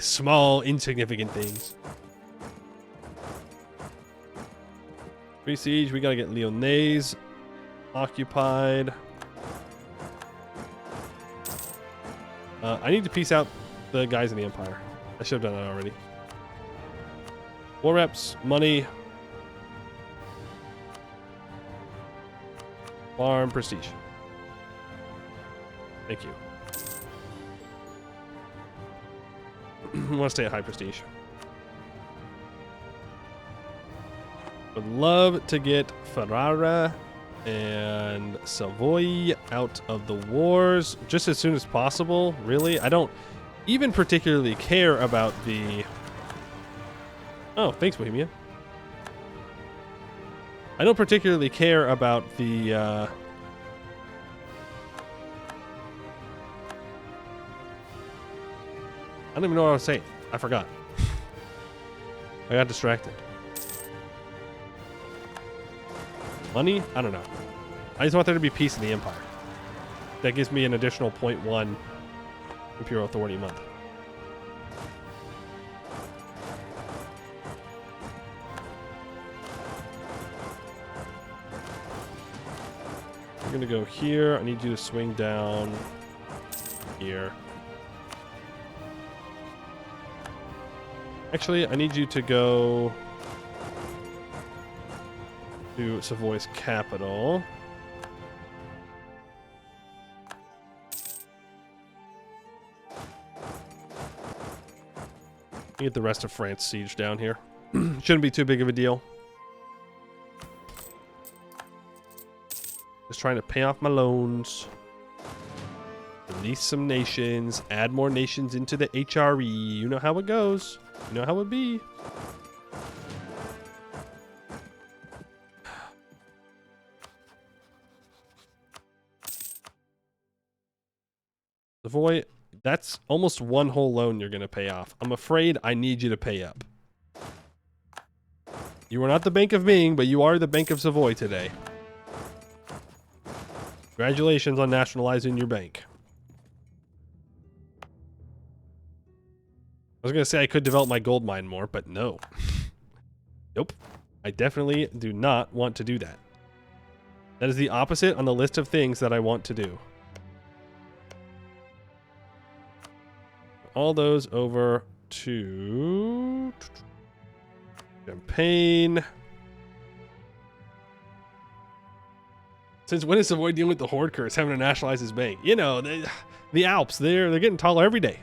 small, insignificant things. Free siege, we gotta get Lyonnais occupied. I need to peace out the guys in the Empire. I should have done that already. War reps, money. Farm, prestige. Thank you. I want to stay at high prestige. Would love to get Ferrara and Savoy out of the wars just as soon as possible, really. I don't even particularly care about the... Oh, thanks, Bohemia. I don't particularly care about the I don't even know what I was saying. I forgot. I got distracted. Money? I don't know. I just want there to be peace in the empire. That gives me an additional 0.1 Imperial Authority a month. We're gonna go here. I need you to swing down here. Actually, I need you to go to Savoy's capital. Get the rest of France siege down here. Shouldn't be too big of a deal. Just trying to pay off my loans. Release some nations. Add more nations into the HRE. You know how it goes. You know how it be. Savoy, that's almost one whole loan you're going to pay off. I'm afraid I need you to pay up. You are not the Bank of Ming, but you are the Bank of Savoy today. Congratulations on nationalizing your bank. I was going to say I could develop my gold mine more, but no. Nope. I definitely do not want to do that. That is the opposite on the list of things that I want to do. All those over to Champagne. Since when is Savoy dealing with the Horde curse, having to nationalize his bank? You know, the Alps, they're getting taller every day.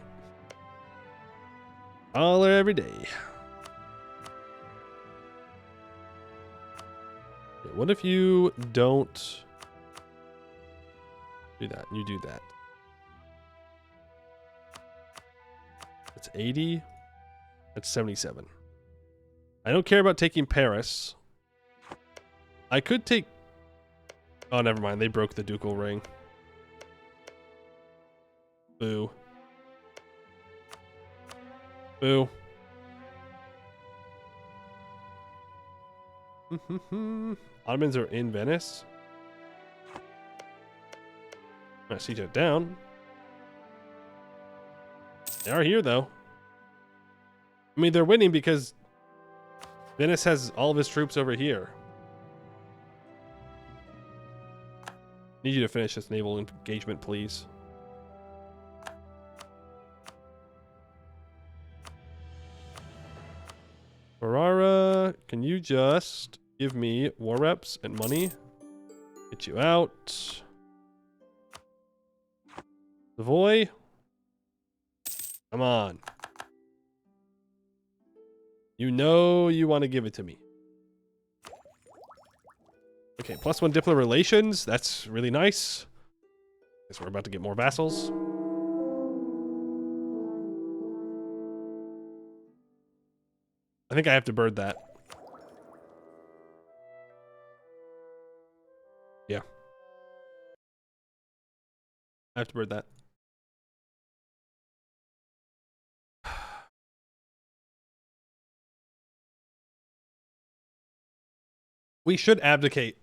Taller every day. Okay, what if you don't do that? You do that. That's 80. That's 77. I don't care about taking Paris. I could take... Oh, never mind. They broke the ducal ring. Boo. Boo. Ottomans are in Venice. I siege it down. They are here, though. I mean, they're winning because Venice has all of his troops over here. Need you to finish this naval engagement, please. Ferrara, can you just give me war reps and money? Get you out. Savoy. Come on. You know you want to give it to me. Okay, +1 diplomatic relations. That's really nice. Guess we're about to get more vassals. I think I have to bird that. Yeah. I have to bird that. We should abdicate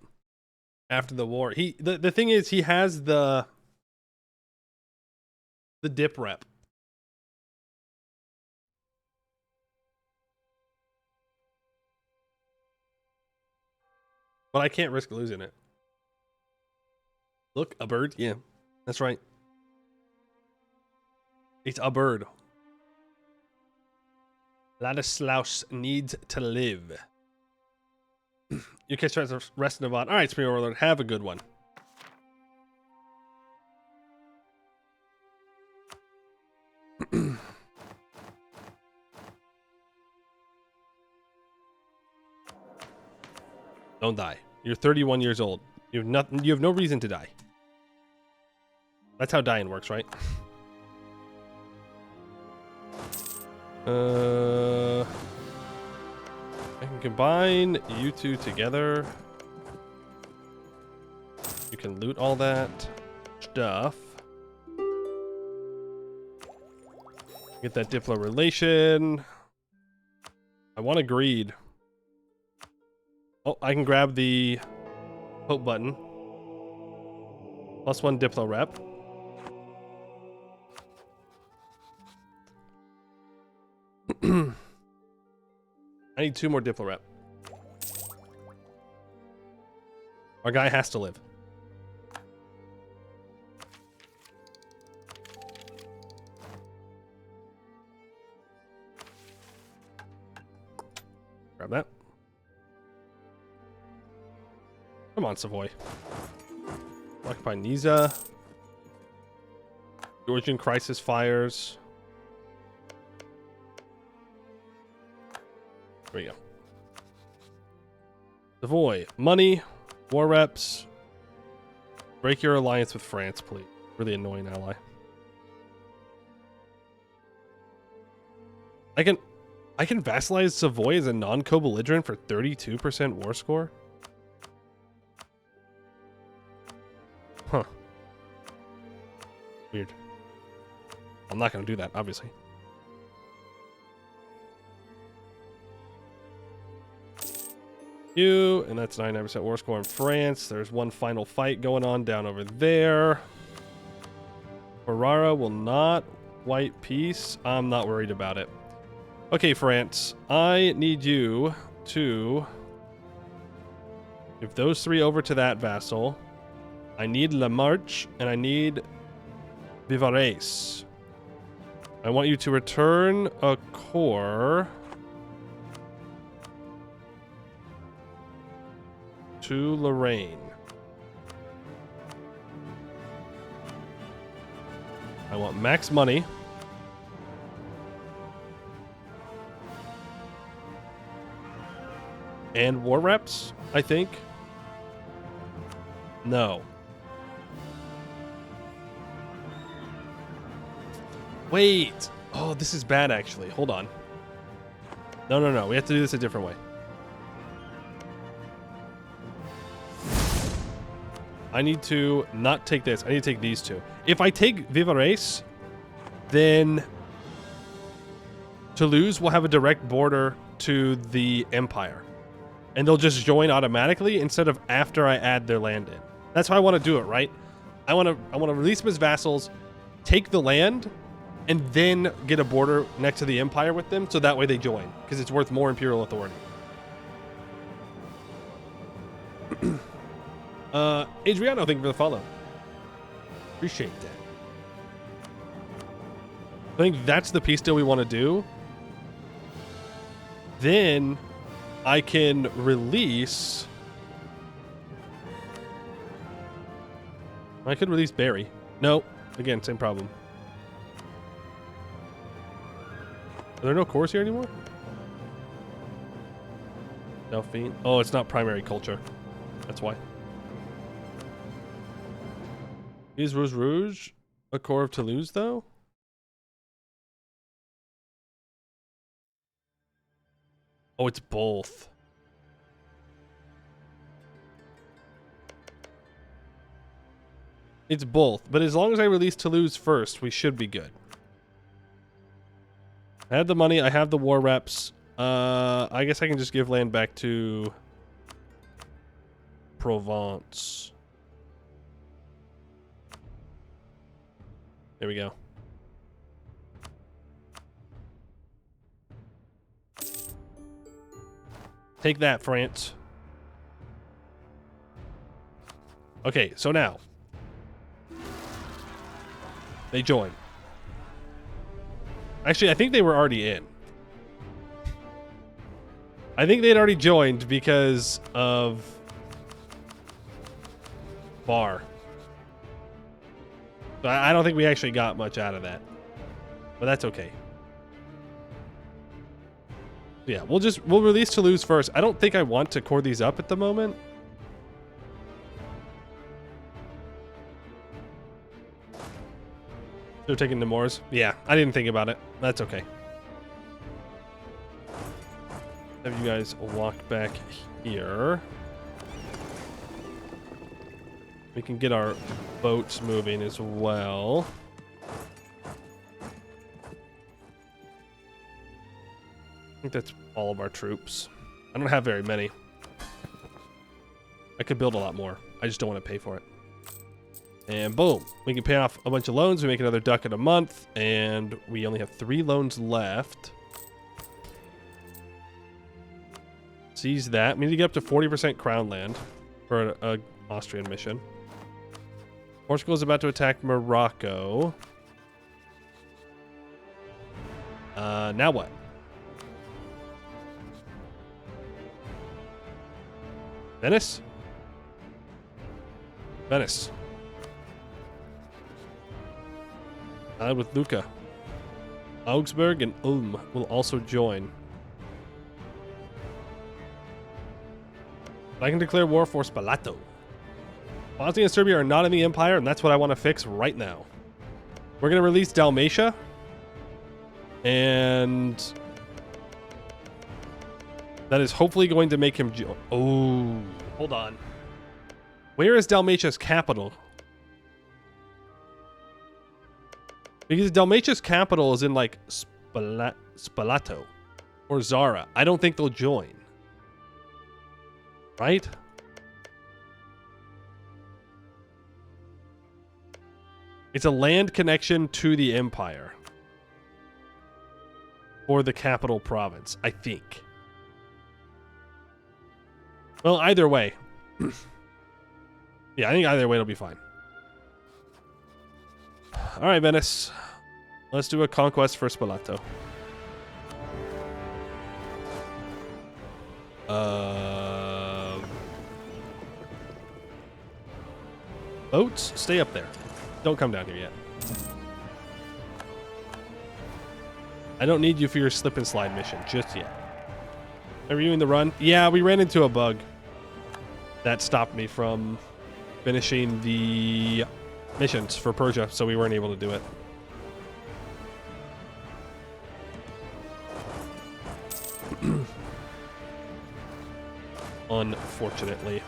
after the war. The thing is, he has the dip rep. But I can't risk losing it. Look, a bird? Yeah, that's right. It's a bird. Ladislaus needs to live. You catch the rest of Navan. All right, Supreme Overlord, have a good one. Don't die. You're 31 years old. You have no reason to die. That's how dying works, right? I can combine you two together. You can loot all that stuff. Get that Diplo relation. I want a greed. Oh, I can grab the hope button. +1 Diplo rep. I need 2 more Diplo rep. Our guy has to live. Grab that. Come on, Savoy. Occupy Niza. Georgian crisis fires. There we go. Savoy. Money. War reps. Break your alliance with France, please. Really annoying ally. I can vassalize Savoy as a non-co-belligerent for 32% war score? Huh. Weird. I'm not going to do that, obviously. You, and that's 99% war score in France. There's one final fight going on down over there. Ferrara will not white peace. I'm not worried about it. Okay, France, I need you to give those 3 over to that vassal. I need La Marche, and I need Vivarais. I want you to return a corps to Lorraine. I want max money. And war reps, I think. No. Wait. Oh, this is bad, actually. Hold on. No. We have to do this a different way. I need to not take this. I need to take these 2. If I take Vivarais, then Toulouse will have a direct border to the Empire. And they'll just join automatically instead of after I add their land in. That's how I want to do it, right? I want to release them as vassals, take the land, and then get a border next to the Empire with them, so that way they join, because it's worth more imperial authority. Adriano, thank you for the follow. Appreciate that. I think that's the peace deal we want to do. Then I can release... I could release Barry. No. Again, same problem. Are there no cores here anymore? Delphine. Oh, it's not primary culture. That's why. Is Rouge Rouge a core of Toulouse, though? Oh, it's both. It's both, but as long as I release Toulouse first, we should be good. I have the money, I have the war reps. I guess I can just give land back to Provence. There we go. Take that, France. Okay, so now they join. Actually, I think they were already in. I think they'd already joined because of Bar. So I don't think we actually got much out of that. But that's okay. Yeah, we'll release Toulouse first. I don't think I want to core these up at the moment. They're taking Nemours. Yeah, I didn't think about it. That's okay. Have you guys walk back here. We can get our boats moving as well. think that's all of our troops. I don't have very many. I could build a lot more. I just don't want to pay for it. And boom, we can pay off a bunch of loans. We make another ducat a month, and we only have 3 loans left. Seize that. We need to get up to 40% crown land for a Austrian mission. Portugal is about to attack Morocco. Now what? Venice? Venice. With Lucca. Augsburg and Ulm will also join. I can declare war for Spalato. Bosnia and Serbia are not in the Empire, and that's what I want to fix right now. We're going to release Dalmatia. And that is hopefully going to make him... Oh, hold on. Where is Dalmatia's capital? Because Dalmatia's capital is in, like, Spalato or Zara. I don't think they'll join. Right? It's a land connection to the Empire. Or the capital province, I think. Well, either way. Yeah, I think either way it'll be fine. Alright, Venice. Let's do a conquest for Spalato. Boats, stay up there. Don't come down here yet. I don't need you for your slip and slide mission just yet. Are we doing the run? Yeah, we ran into a bug that stopped me from finishing the missions for Persia, so we weren't able to do it. Unfortunately.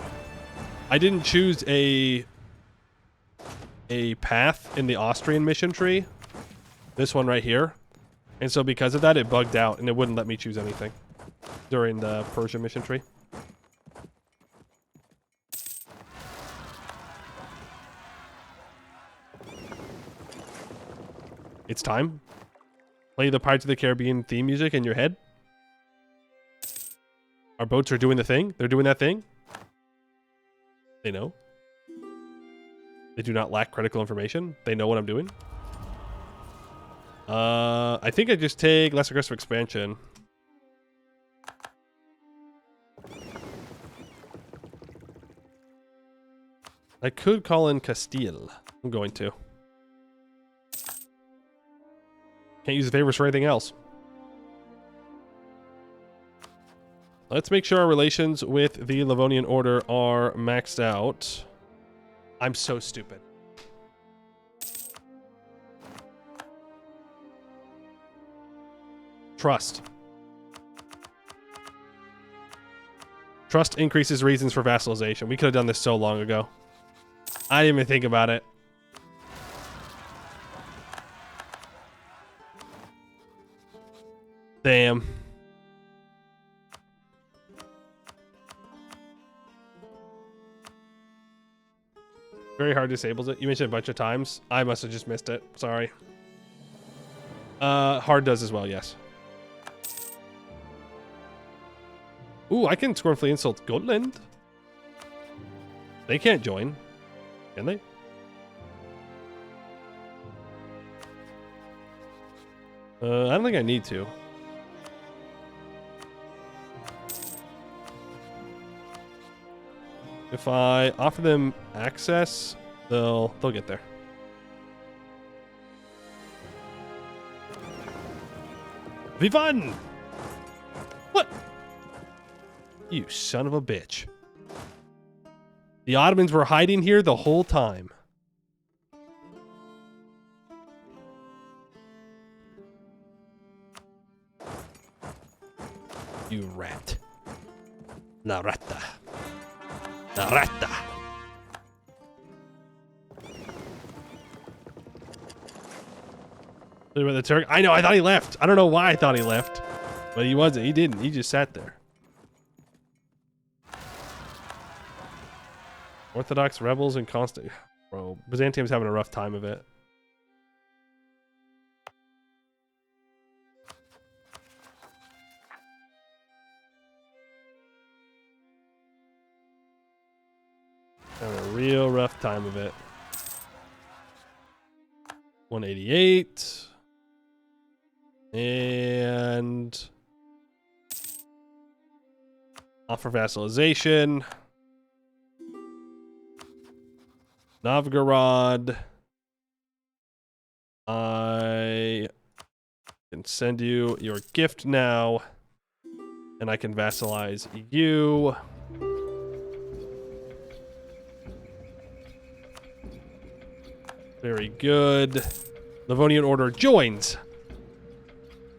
I didn't choose a path in the Austrian mission tree. This one right here. And so because of that, it bugged out and it wouldn't let me choose anything during the Persia mission tree. It's time. Play the Pirates of the Caribbean theme music in your head. Our boats are doing the thing. They're doing that thing. They know. They do not lack critical information. They know what I'm doing. I think I just take less aggressive expansion. I could call in Castile. I'm going to. Can't use the favors for anything else. Let's make sure our relations with the Livonian Order are maxed out. I'm so stupid. Trust. Trust increases reasons for vassalization. We could have done this so long ago. I didn't even think about it. Damn. Very hard disables it. You mentioned a bunch of times. I must have just missed it. Sorry. Hard does as well, yes. Ooh, I can scornfully insult Gotland. They can't join. Can they? I don't think I need to. If I offer them access, they'll get there. Vivan! What? You son of a bitch. The Ottomans were hiding here the whole time. You rat. La rata. La rata. With the Turk. I know, I thought he left. I don't know why I thought he left. But he wasn't. He didn't. He just sat there. Orthodox rebels and constant. Bro, Byzantium's having a rough time of it. Having a real rough time of it. 188. And offer vassalization. Novgorod. I can send you your gift now. And I can vassalize you. Very good. Livonian Order joins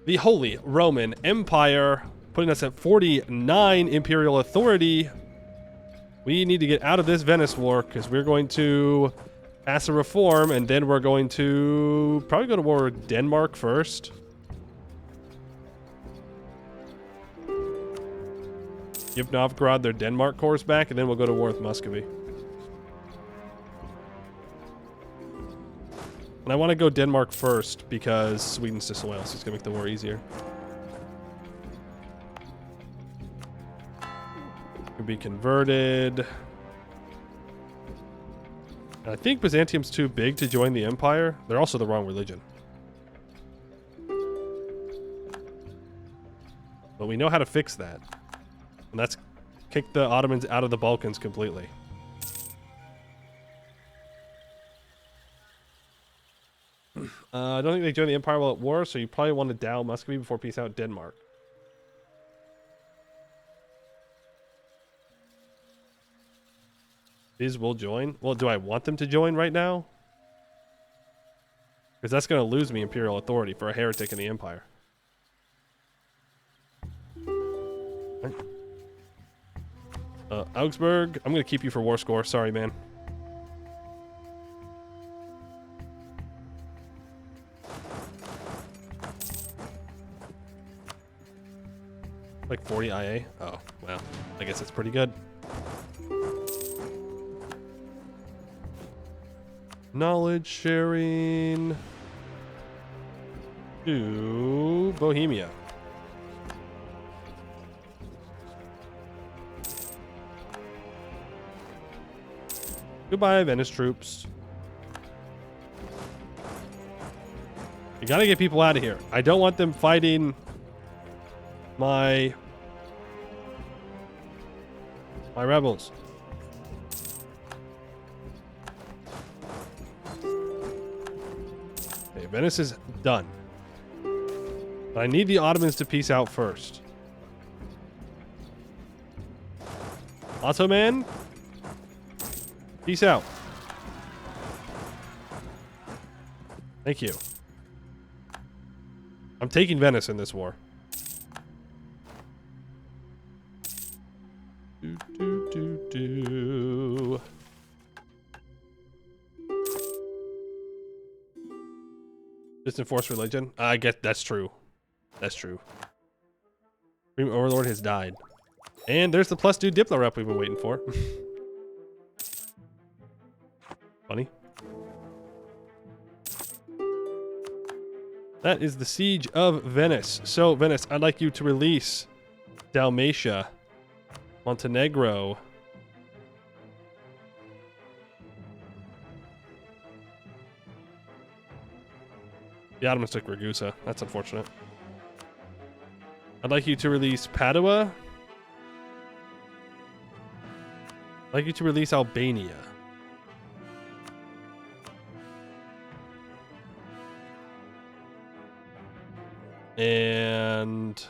the Holy Roman Empire, putting us at 49 imperial authority. We need to get out of this Venice war because we're going to pass a reform, and then we're going to probably go to war with Denmark first. Give Novgorod their Denmark cores back, and then we'll go to war with Muscovy. And I want to go Denmark first because Sweden's disloyal, so it's going to make the war easier. Can be converted. And I think Byzantium's too big to join the empire. They're also the wrong religion. But we know how to fix that. And that's kick the Ottomans out of the Balkans completely. I don't think they joined the empire while at war, so you probably want to dow Muscovy before peace out Denmark. These will join. Well, do I want them to join right now? Because that's going to lose me imperial authority for a heretic in the empire. Right. Augsburg, I'm going to keep you for war score. Sorry, man. Like 40 IA? Oh, well, I guess it's pretty good. Knowledge sharing to Bohemia. Goodbye, Venice troops. You gotta get people out of here. I don't want them fighting my rebels. Okay, Venice is done. But I need the Ottomans to peace out first. Ottoman, peace out. Thank you. I'm taking Venice in this war. Just enforce religion? I guess that's true. That's true. Supreme Overlord has died. And there's the +2 Diplo rep we've been waiting for. Funny. That is the Siege of Venice. So, Venice, I'd like you to release Dalmatia, Montenegro, the Ottomans took Ragusa. That's unfortunate. I'd like you to release Padua. I'd like you to release Albania. And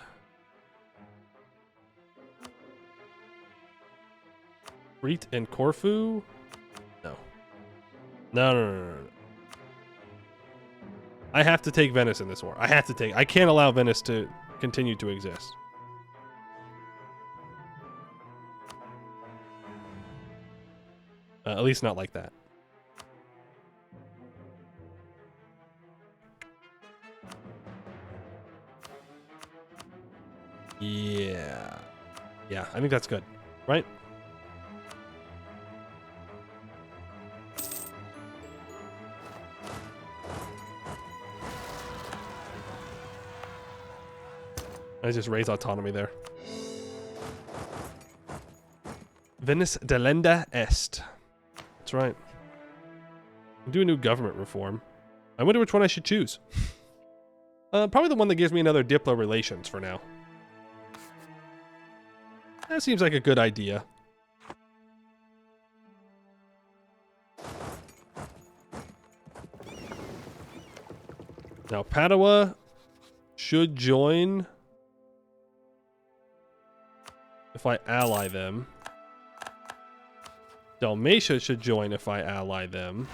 Crete and Corfu? No. No. I have to take Venice in this war. I can't allow Venice to continue to exist. At least not like that. Yeah, I think that's good, right? I just raise autonomy there. Venice delenda est. That's right. Do a new government reform. I wonder which one I should choose. Probably the one that gives me another Diplo relations for now. That seems like a good idea. Now, Padua should join if I ally them. Dalmatia should join if I ally them.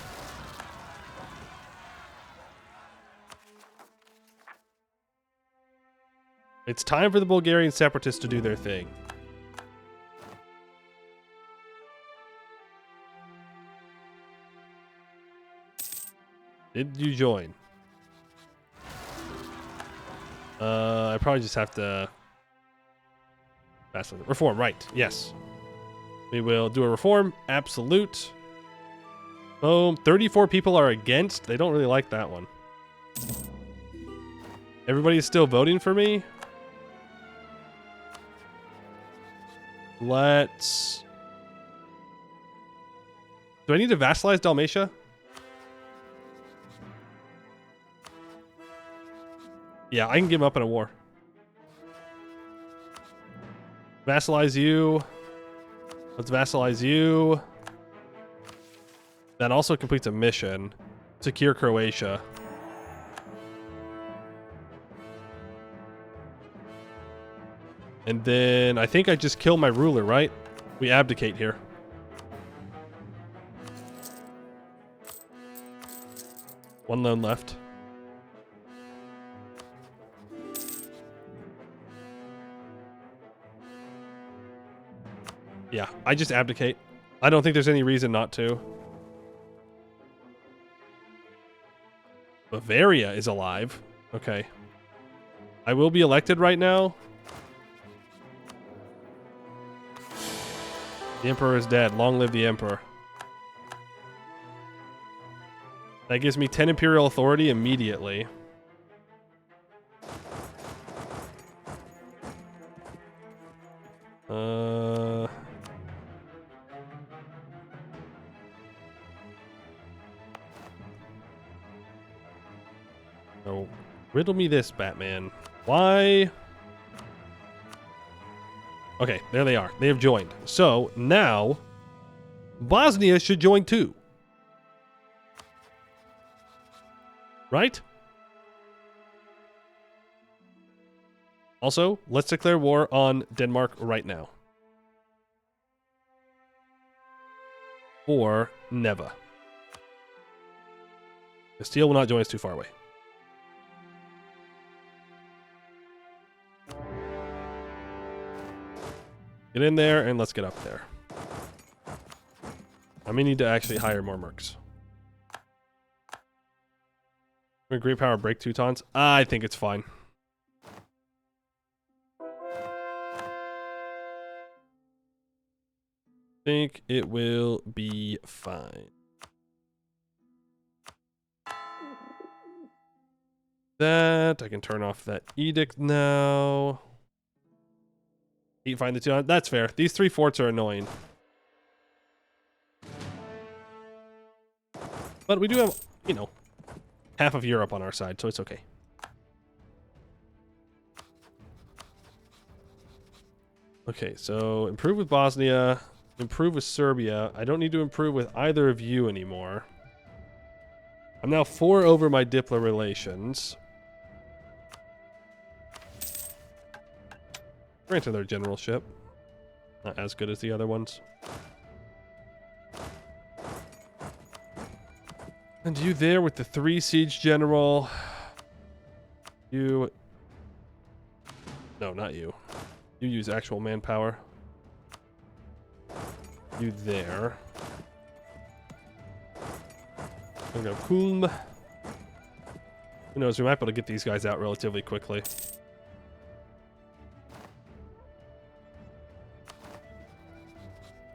It's time for the Bulgarian separatists to do their thing. Did you join? I probably just have to... Reform, right. Yes. We will do a reform. Absolute. Boom. 34 people are against. They don't really like that one. Everybody is still voting for me? Let's... Do I need to vassalize Dalmatia? Yeah, I can give him up in a war. Vassalize you. Let's vassalize you. That also completes a mission. Secure Croatia. And then I think I just kill my ruler, right? We abdicate here. One lone left. Yeah, I just abdicate. I don't think there's any reason not to. Bavaria is alive. Okay. I will be elected right now. The Emperor is dead. Long live the Emperor. That gives me 10 Imperial authority immediately. Oh, riddle me this, Batman. Why? Okay, there they are. They have joined. So now, Bosnia should join too. Right? Also, let's declare war on Denmark right now. Or never. Castile will not join us too far away. Get in there and let's get up there. I may need to actually hire more mercs. Great power break Teutons? I think it's fine. Think it will be fine. That I can turn off that edict now. Find the two. That's fair. These 3 forts are annoying. But we do have, you know, half of Europe on our side, so it's okay. Okay, so improve with Bosnia, improve with Serbia. I don't need to improve with either of you anymore. I'm now 4 over my Diplo relations. Granted, their generalship. Not as good as the other ones. And you there with the 3 siege general. You... No, not you. You use actual manpower. You there. I'm gonna Kulm. Who knows, we might be able to get these guys out relatively quickly.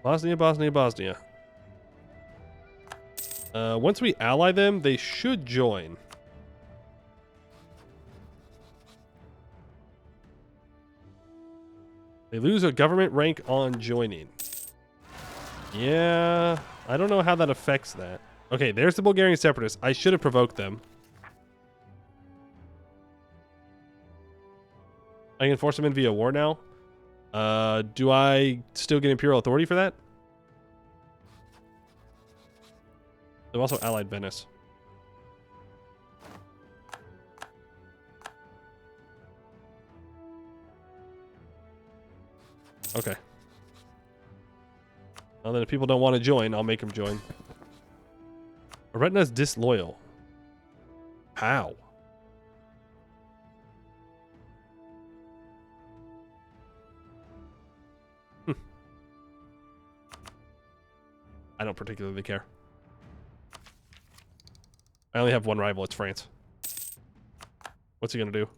Bosnia, Bosnia, Bosnia. Once we ally them, they should join. They lose a government rank on joining. Yeah, I don't know how that affects that. Okay, there's the Bulgarian separatists. I should have provoked them. I can force them in via war now. Do I still get imperial authority for that? They've also allied Venice. Okay. Well, then if people don't want to join, I'll make them join. Retina's disloyal. How? I don't particularly care. I only have one rival. It's France. What's he gonna do?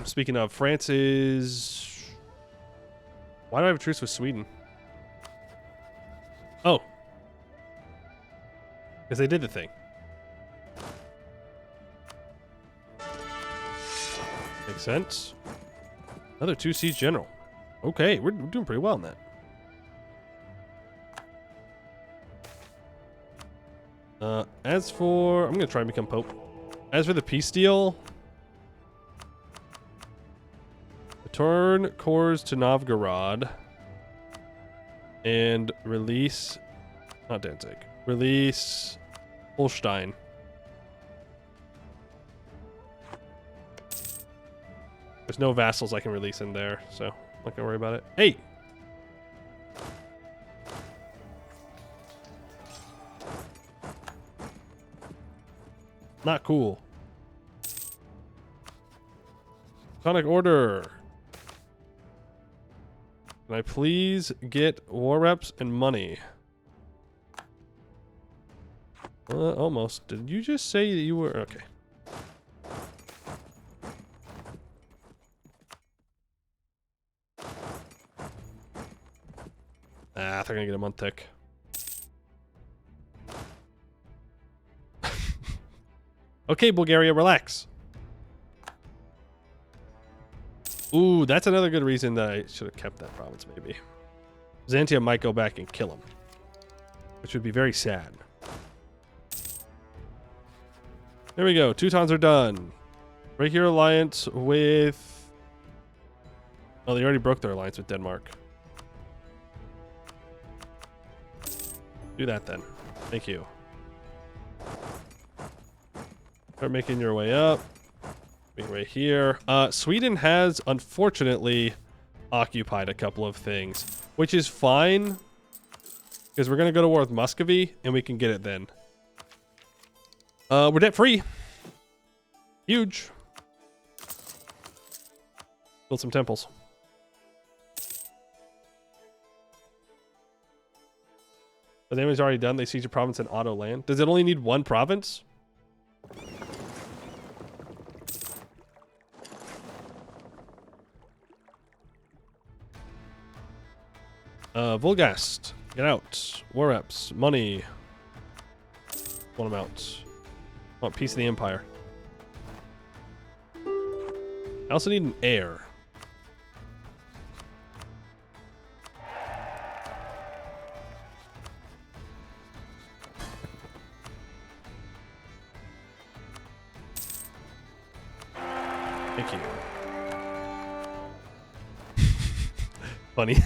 Speaking of, France is... Why do I have a truce with Sweden? Oh. Because they did the thing. Makes sense. Another 2 siege general. Okay, we're doing pretty well on that. As for... I'm going to try and become Pope. As for the peace deal... Return cores to Novgorod. And release... Not Danzig. Release... Holstein. There's no vassals I can release in there, so I'm not gonna worry about it. Hey! Not cool. Sonic order. Can I please get war reps and money? Almost. Did you just say that you were... Okay. Ah, they're gonna get a month tick. Okay, Bulgaria, relax. Ooh, that's another good reason that I should have kept that province, maybe. Byzantium might go back and kill him. Which would be very sad. There we go. Teutons are done. Break your alliance with... Oh, they already broke their alliance with Denmark. Do that then. Thank you. Start making your way up. Be right here. Sweden has, unfortunately, occupied a couple of things, which is fine, because we're going to go to war with Muscovy, and we can get it then. We're debt-free. Huge. Build some temples. The damage's already done. They siege a province in auto land. Does it only need one province? Volgast. Get out. War reps. Money. Want them out. I want peace of the empire. I also need an heir. Thank you. Funny.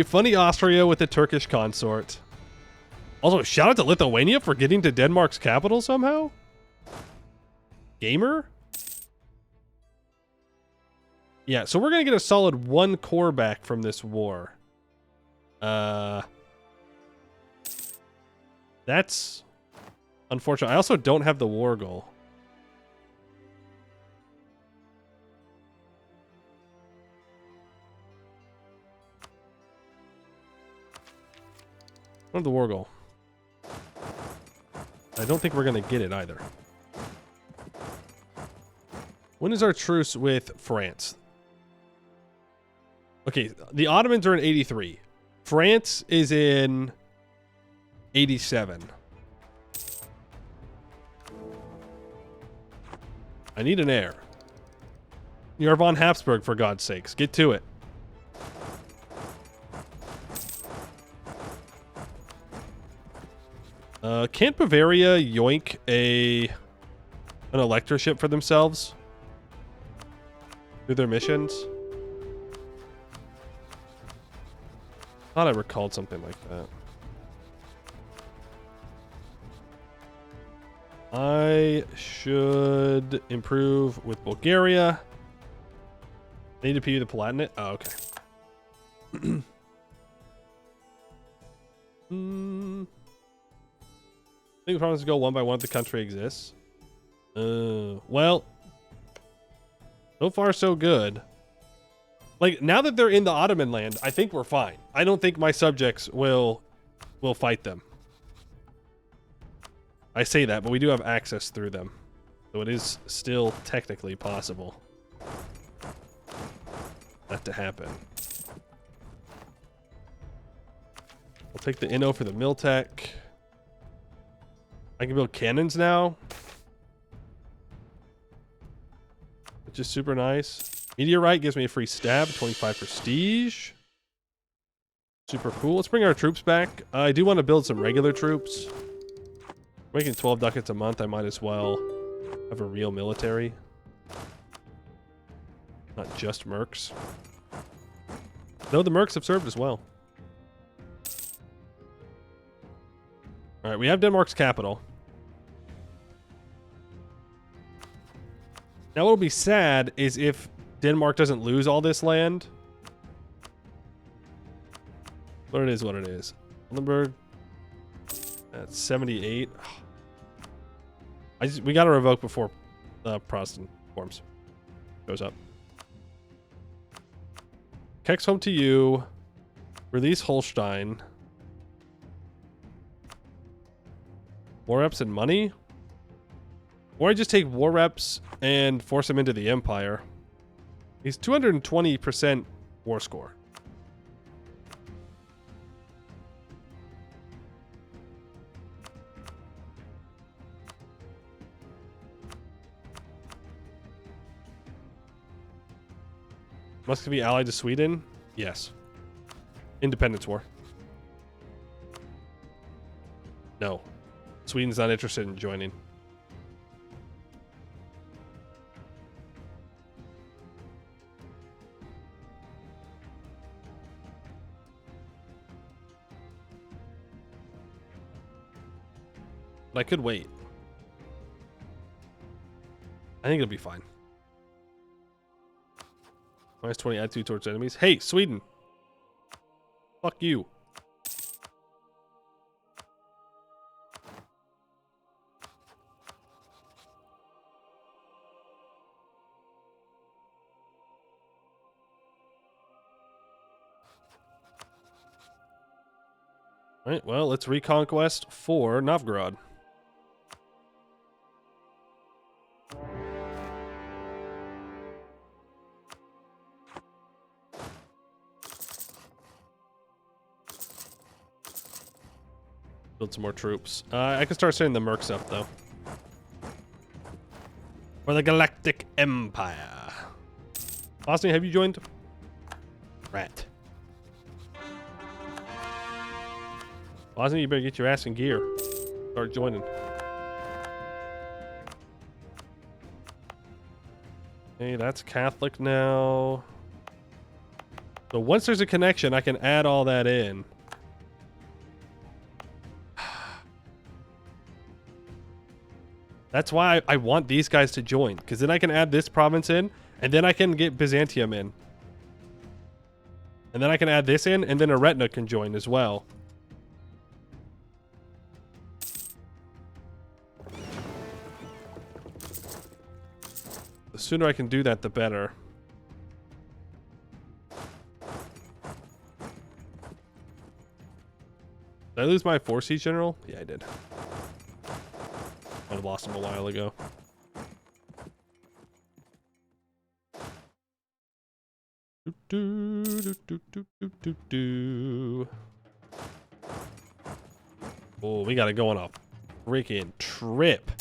Funny Austria with a Turkish consort. Also, shout out to Lithuania for getting to Denmark's capital somehow. Gamer? Yeah, so we're gonna get a solid 1 core back from this war. That's unfortunate. I also don't have the war goal. I don't have the war goal. I don't think we're gonna get it either. When is our truce with France? Okay, the Ottomans are in 83. France is in 87. I need an heir. You're von Habsburg, for God's sakes. Get to it. Can't Bavaria yoink an electorship for themselves through their missions? Thought I recalled something like that. I should improve with Bulgaria. Need to PU the Palatinate? Oh, okay. I think the provinces go one by one if the country exists. Well, so far so good. Like, now that they're in the Ottoman land, I think we're fine. I don't think my subjects will fight them. I say that, but we do have access through them. So it is still technically possible that to happen. I'll take the Inno for the Miltech. I can build cannons now, which is super nice. Meteorite gives me a free stab, 25 prestige. Super cool. Let's bring our troops back. I do want to build some regular troops. Making 12 ducats a month, I might as well have a real military. Not just mercs. Though the mercs have served as well. Alright, we have Denmark's capital. Now what'll be sad is if Denmark doesn't lose all this land. But it is what it is. Oldenburg. That's 78. We gotta revoke before Protestant forms goes up. Kex home to you. Release Holstein. War reps and money? Or I just take war reps and force him into the Empire. He's 220% war score. Muscovy allied to Sweden? Yes. Independence War. No. Sweden's not interested in joining. But I could wait. I think it'll be fine. Minus 20 attitude towards enemies. Hey, Sweden! Fuck you. Alright, well, let's reconquest for Novgorod. Build some more troops. I can start sending the mercs up, though. For the Galactic Empire. Bosnia, have you joined? Rat. Bosnia, you better get your ass in gear. Start joining. Hey, that's Catholic now. So once there's a connection, I can add all that in. That's why I want these guys to join, because then I can add this province in, and then I can get Byzantium in. And then I can add this in, and then Eretna can join as well. The sooner I can do that, the better. Did I lose my 4 siege general? Yeah, I did. I'd have lost him a while ago. Do, do, do, do, do, do, do. Oh, we gotta go on a freaking trip.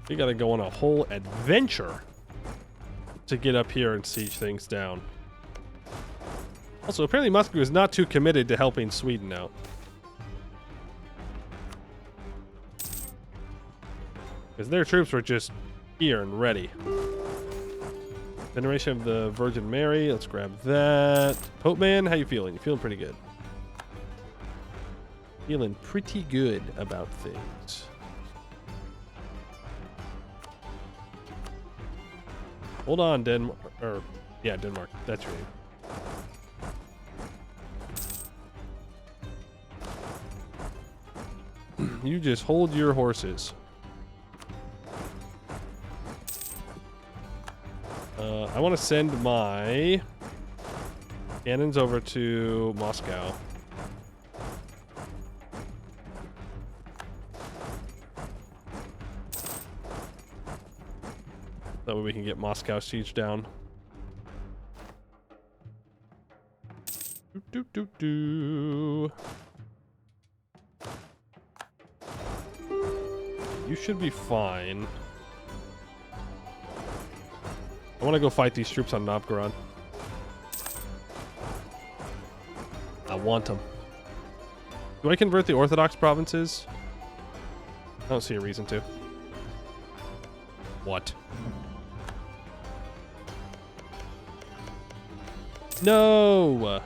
We gotta go on a whole adventure to get up here and siege things down. Also, apparently Moscow is not too committed to helping Sweden out. Because their troops were just here and ready. Veneration of the Virgin Mary. Let's grab that. Pope Man, how you feeling? You feeling pretty good? Feeling pretty good about things. Hold on, Denmark. Or, yeah, Denmark. That's your name. You just hold your horses. I want to send my cannons over to Moscow. That way we can get Moscow siege down. Do, do, do, do. You should be fine. I want to go fight these troops on Novgorod. I want them. Do I convert the Orthodox provinces? I don't see a reason to. What? No!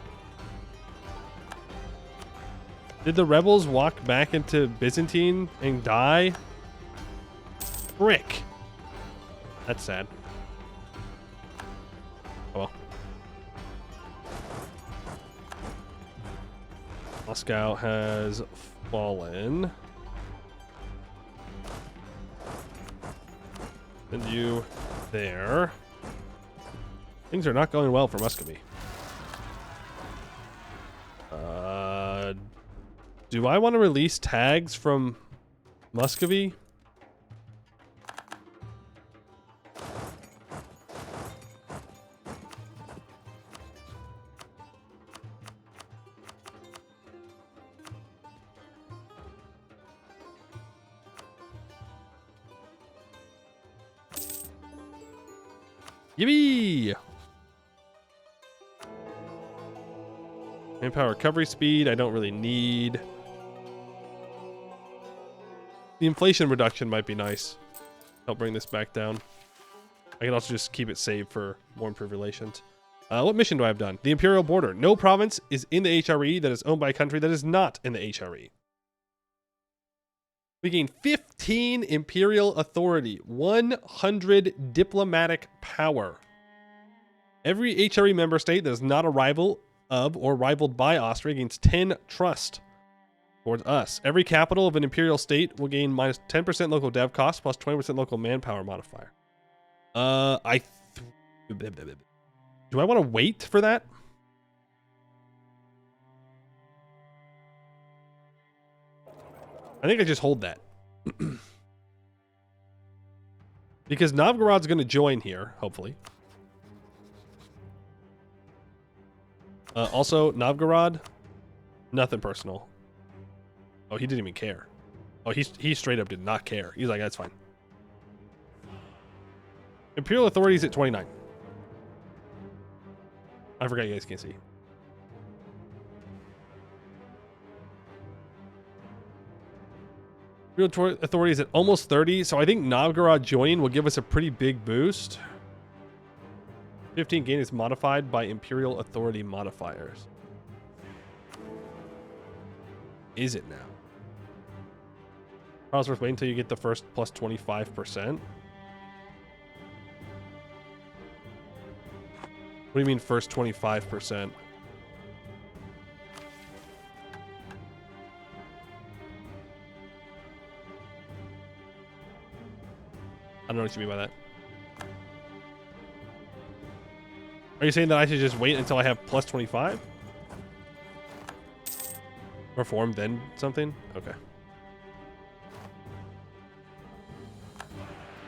Did the rebels walk back into Byzantine and die? Frick. That's sad. Oh well. Moscow has fallen. Send you there. Things are not going well for Muscovy. Do I want to release tags from Muscovy? Yippee! Manpower recovery speed, I don't really need. The inflation reduction might be nice. Help bring this back down. I can also just keep it saved for more improved relations. What mission do I have done? The Imperial Border. No province is in the HRE that is owned by a country that is not in the HRE. We gain 15 Imperial Authority, 100 Diplomatic Power. Every HRE member state that is not a rival of or rivaled by Austria gains 10 Trust towards us. Every capital of an imperial state will gain minus 10% local dev cost plus 20% local manpower modifier. Do I want to wait for that? I think I just hold that. Because Novgorod's going to join here, hopefully. Also, Novgorod, nothing personal. Oh, he didn't even care. Oh, he straight up did not care. He's like, that's fine. Imperial authorities at 29. I forgot you guys can't see. Imperial authorities at almost 30. So I think Novgorod joining will give us a pretty big boost. 15 gain is modified by Imperial authority modifiers. Is it now? Probably worth waiting until you get the first plus 25%. What do you mean first 25%? I don't know what you mean by that. Are you saying that I should just wait until I have plus 25? Reform, then something? Okay.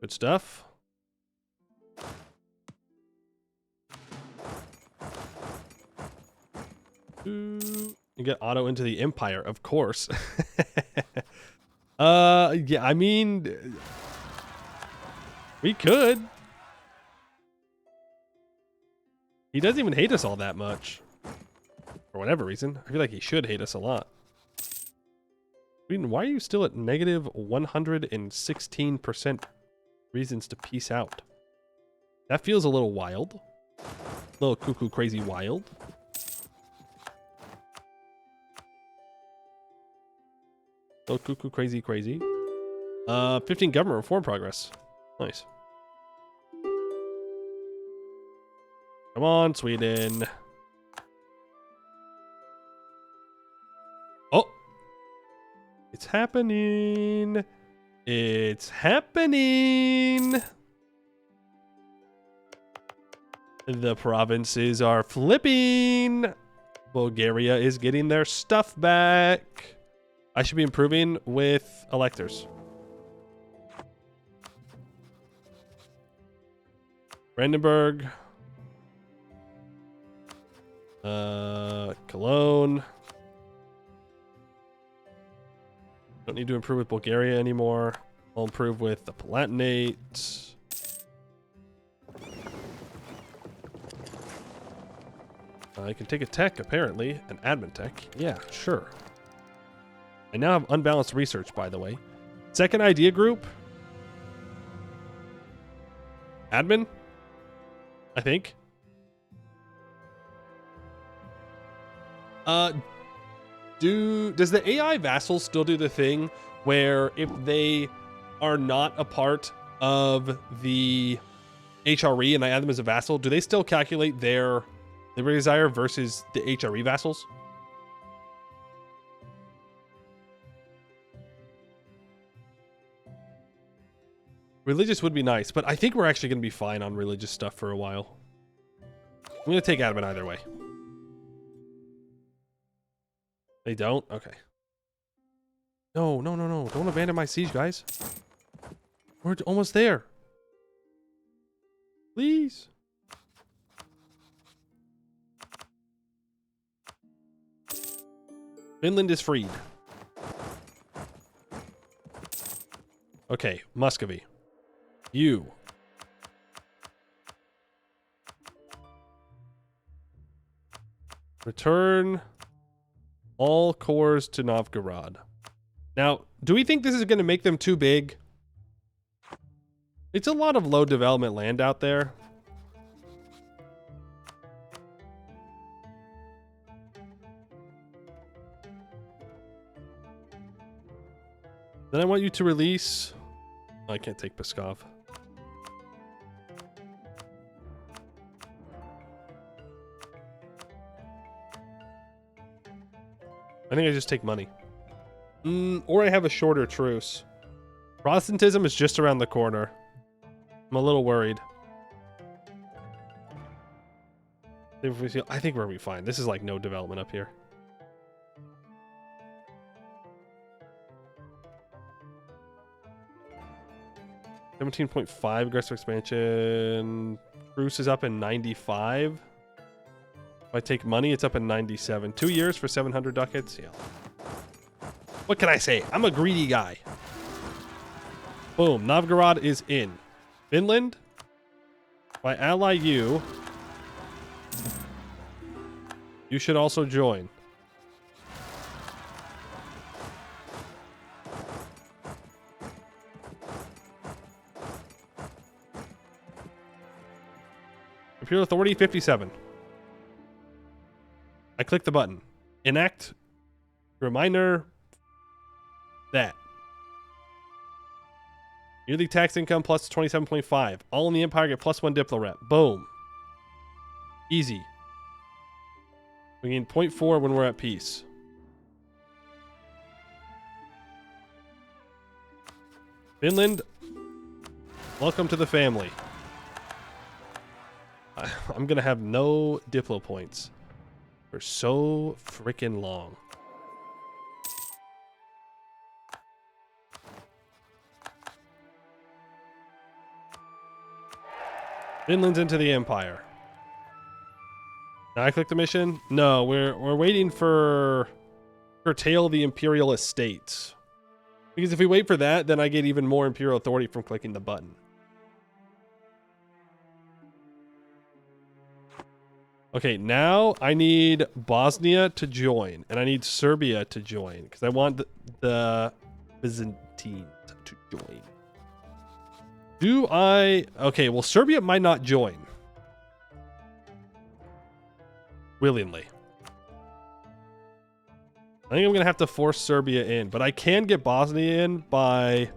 Good stuff. You get auto into the Empire, of course. Yeah, I mean, we could. He doesn't even hate us all that much. For whatever reason. I feel like he should hate us a lot. Sweden, why are you still at negative 116% reasons to peace out? That feels a little wild. A little cuckoo crazy wild. A little cuckoo crazy crazy. 15 government reform progress. Nice. Come on, Sweden. Oh! It's happening. It's happening. The provinces are flipping. Bulgaria is getting their stuff back. I should be improving with electors. Brandenburg. Cologne. Don't need to improve with Bulgaria anymore. I'll improve with the Palatinate. I can take a tech, apparently. An admin tech. Yeah, sure. I now have unbalanced research, by the way. Second idea group. Admin? I think. Does the AI vassals still do the thing where if they are not a part of the HRE and I add them as a vassal, do they still calculate their liberty desire versus the HRE vassals? Religious would be nice, but I think we're actually going to be fine on religious stuff for a while. I'm going to take admin either way. They don't? Okay. No, no, no, no. Don't abandon my siege, guys. We're almost there. Please. Finland is freed. Okay, Muscovy. You. Return all cores to Novgorod. Now, do we think this is going to make them too big? It's a lot of low development land out there. Then I want you to release... Oh, I can't take Pskov. I think I just take money. Or I have a shorter truce. Protestantism is just around the corner. I'm a little worried. I think we're gonna be fine. This is like no development up here. $17.5 aggressive expansion. Truce is up in 95. If I take money, it's up in 97. 2 years for 700 ducats. Yeah. What can I say? I'm a greedy guy. Boom. Novgorod is in. Finland. If I ally you, you should also join. Imperial Authority 57. I click the button. Enact. Reminder. That. Yearly tax income plus 27.5. All in the Empire get plus 1 Diplo rep. Boom. Easy. We gain 0.4 when we're at peace. Finland. Welcome to the family. I'm going to have no Diplo points for so freaking long. Finland's into the empire. Now I click the mission. No, we're waiting for curtail the imperial estates. Because if we wait for that, then I get even more imperial authority from clicking the button. Okay, now I need Bosnia to join, and I need Serbia to join, because I want the Byzantines to join. Do I... Okay, well, Serbia might not join. Willingly. I think I'm going to have to force Serbia in, but I can get Bosnia in by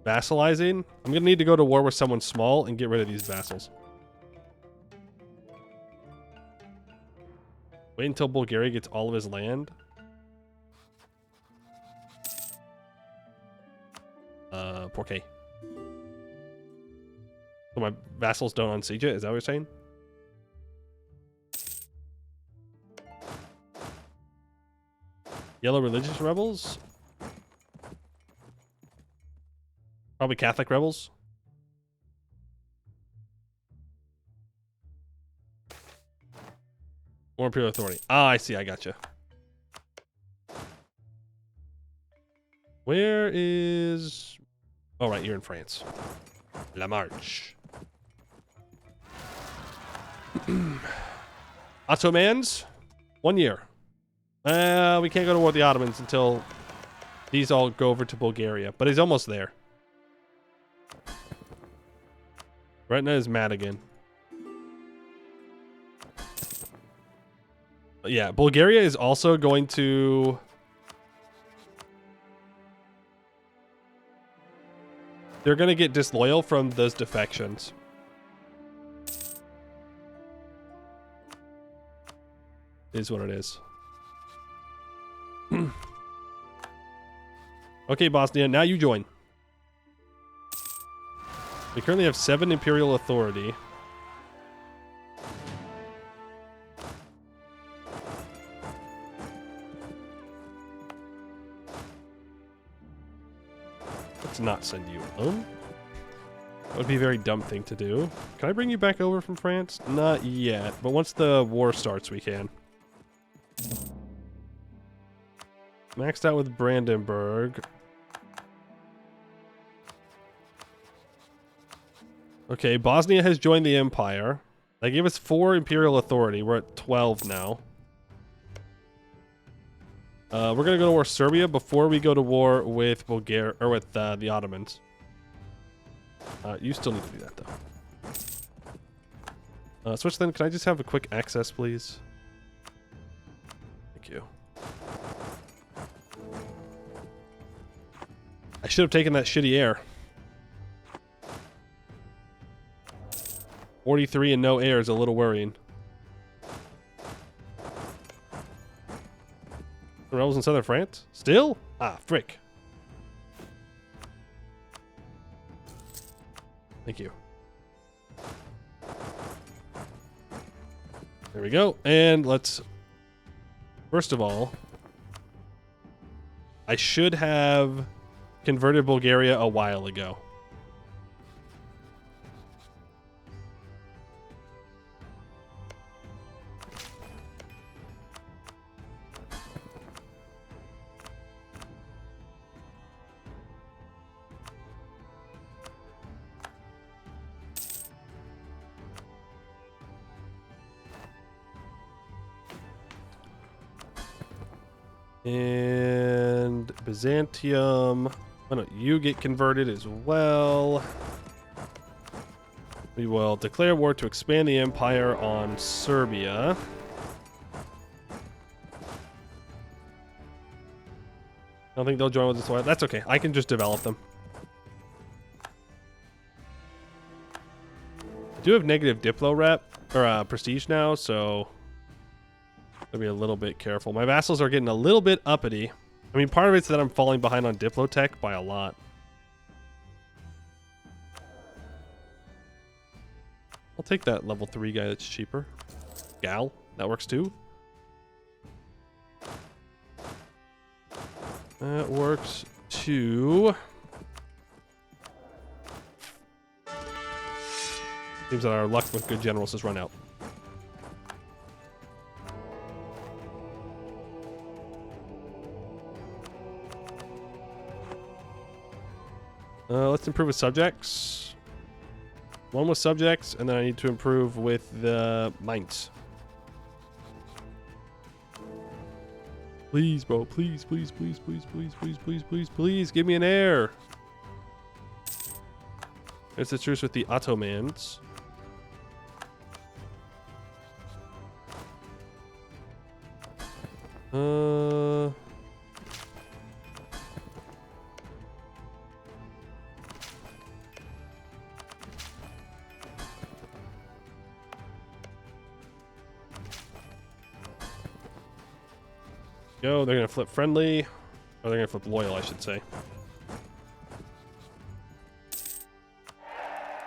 vassalizing. I'm going to need to go to war with someone small and get rid of these vassals. Wait until Bulgaria gets all of his land. Porque. So my vassals don't unsiege it? Is that what you're saying? Yellow religious rebels? Probably Catholic rebels. More imperial authority. Ah, I see. I gotcha. Where is... Oh, right. You're in France. La Marche. Ottomans? 1 year. We can't go to war with the Ottomans until these all go over to Bulgaria. But he's almost there. Gretna is mad again. Yeah, Bulgaria is also going to... They're going to get disloyal from those defections. Is what it is. Okay, Bosnia, now you join. We currently have 7 imperial authority. Let's not send you alone. That would be a very dumb thing to do. Can I bring you back over from France? Not yet, but once the war starts, we can. Maxed out with Brandenburg. Okay, Bosnia has joined the empire. They gave us 4 imperial authority. We're at 12 now. We're gonna go to war with Serbia before we go to war with Bulgaria or with the Ottomans. You still need to do that though. Switch then. Can I just have a quick access, please? Thank you. I should have taken that shitty air. 43 and no air is a little worrying. The rebels in southern France? Still? Ah, frick. Thank you. There we go. And let's... First of all, I should have converted Bulgaria a while ago. And Byzantium. Why don't you get converted as well? We will declare war to expand the empire on Serbia. I don't think they'll join with us. That's okay. I can just develop them. I do have negative Diplo rep or prestige now, so gotta be a little bit careful. My vassals are getting a little bit uppity. I mean, part of it's that I'm falling behind on Diplo tech by a lot. I'll take that level 3 guy that's cheaper. Gal, that works too. That works too. Seems that our luck with good generals has run out. Let's improve with subjects. One with subjects, and then I need to improve with the mines. Please, bro. Please, please, please, please, please, please, please, please, please. Give me an heir. There's the truce with the Ottomans. Go, they're gonna flip friendly. Or they're gonna flip loyal, I should say.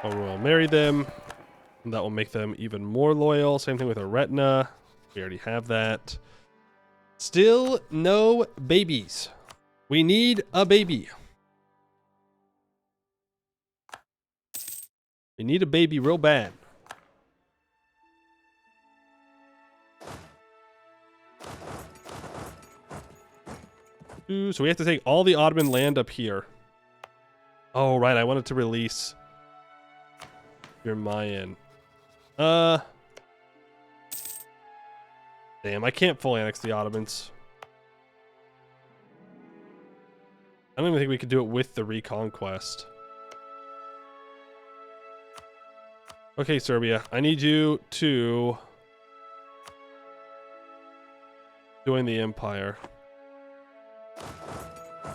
I'll marry them. And that will make them even more loyal. Same thing with a retina. We already have that. Still no babies. We need a baby. We need a baby real bad. Ooh, so we have to take all the Ottoman land up here. Oh, right. I wanted to release your Mayan. Damn, I can't fully annex the Ottomans. I don't even think we could do it with the reconquest. Okay, Serbia. I need you to join the empire.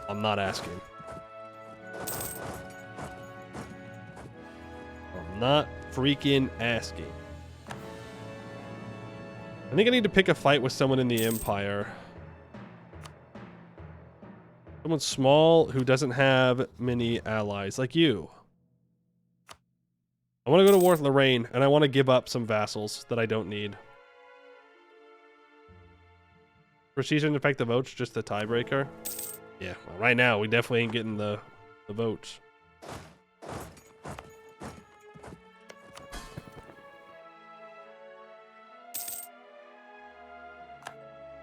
I'm not asking. I'm not freaking asking. I think I need to pick a fight with someone in the empire. Someone small who doesn't have many allies, like you. I want to go to war with Lorraine, and I want to give up some vassals that I don't need. Procedure to affect the votes, just the tiebreaker. Yeah, well, right now we definitely ain't getting the votes.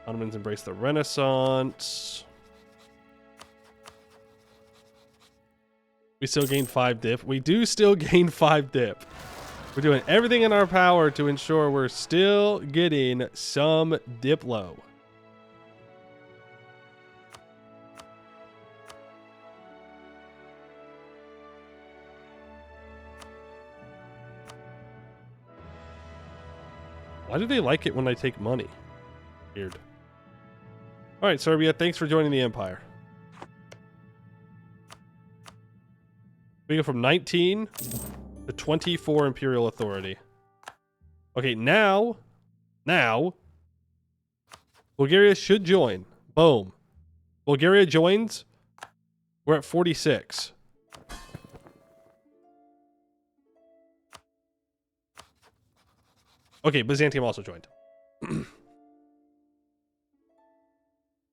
Ottomans embrace the Renaissance. We still gain 5 dip. We do still gain 5 dip. We're doing everything in our power to ensure we're still getting some Diplo. Why do they like it when I take money? Weird. All right, Serbia, thanks for joining the empire. We go from 19 to 24 imperial authority. Okay, now, Bulgaria should join. Boom. Bulgaria joins. We're at 46. Okay, Byzantium also joined.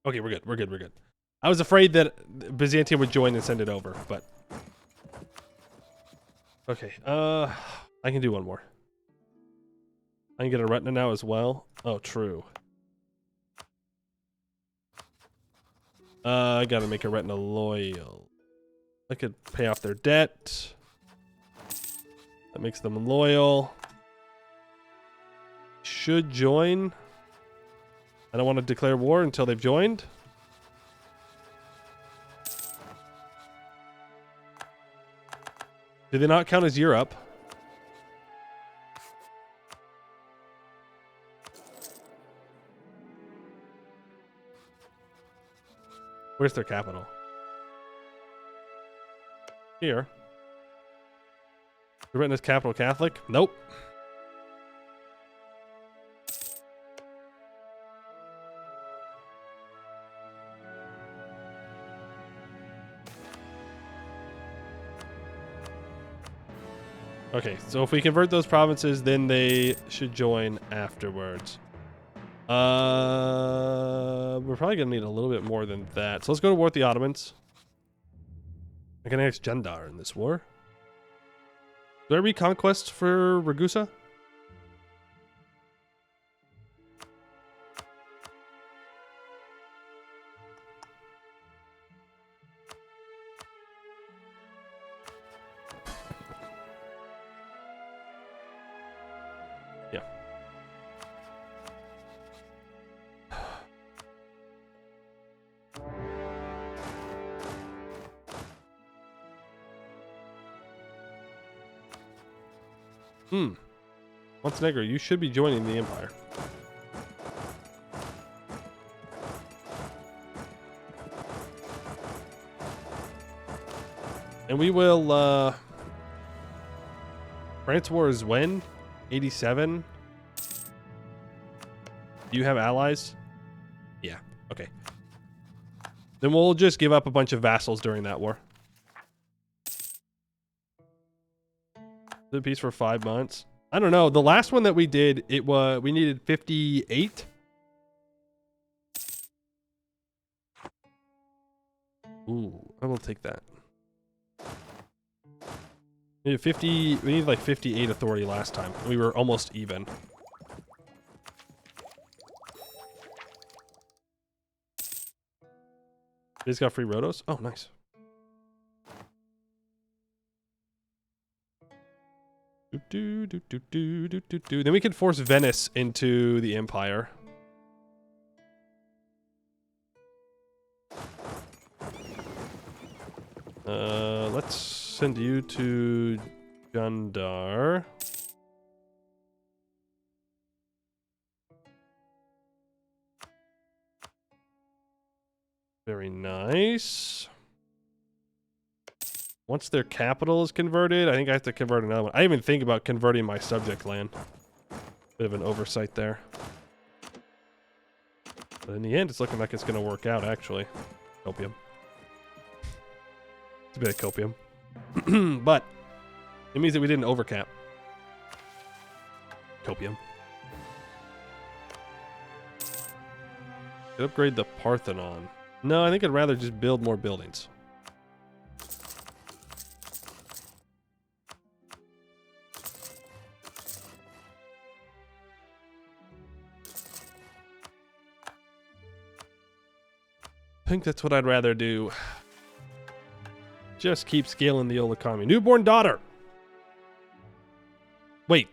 Okay, we're good. We're good. We're good. I was afraid that Byzantium would join and send it over, but okay. I can do one more. I can get a retina now as well. Oh, true. I gotta make a retina loyal. I could pay off their debt. That makes them loyal. Should join. I don't want to declare war until they've joined. Do they not count as Europe? Where's their capital? Here. You're written as capital Catholic? Nope. Okay, so if we convert those provinces, then they should join afterwards. We're probably gonna need a little bit more than that. So let's go to war with the Ottomans. I can annex Gendar in this war. Do Do I reconquest for Ragusa? Yeah. Montenegro, you should be joining the Empire. And we will, France war is when? 87? Do you have allies? Yeah, okay. Then we'll just give up a bunch of vassals during that war. The peace for 5 months. I don't know. The last one that we did, we needed 58. Ooh, I will take that. We need like 58 authority last time. We were almost even. He's got free rotos? Oh, nice. Then we can force Venice into the Empire. Let's send you to Jandar. Very nice. Once their capital is converted, I think I have to convert another one. I didn't even think about converting my subject land. Bit of an oversight there. But in the end, it's looking like it's going to work out, actually. Copium. It's a bit of copium. But it means that we didn't overcap. Copium. Could upgrade the Parthenon. No, I think I'd rather just build more buildings. I think that's what I'd rather do. Just keep scaling the old economy. Newborn daughter. Wait.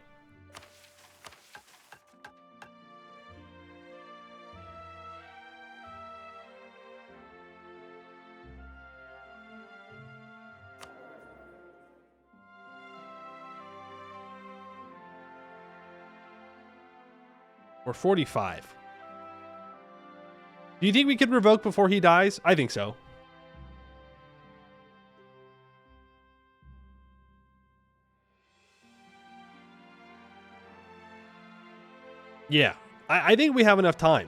We're 45. Do you think we could revoke before he dies? I think so. Yeah, I think we have enough time.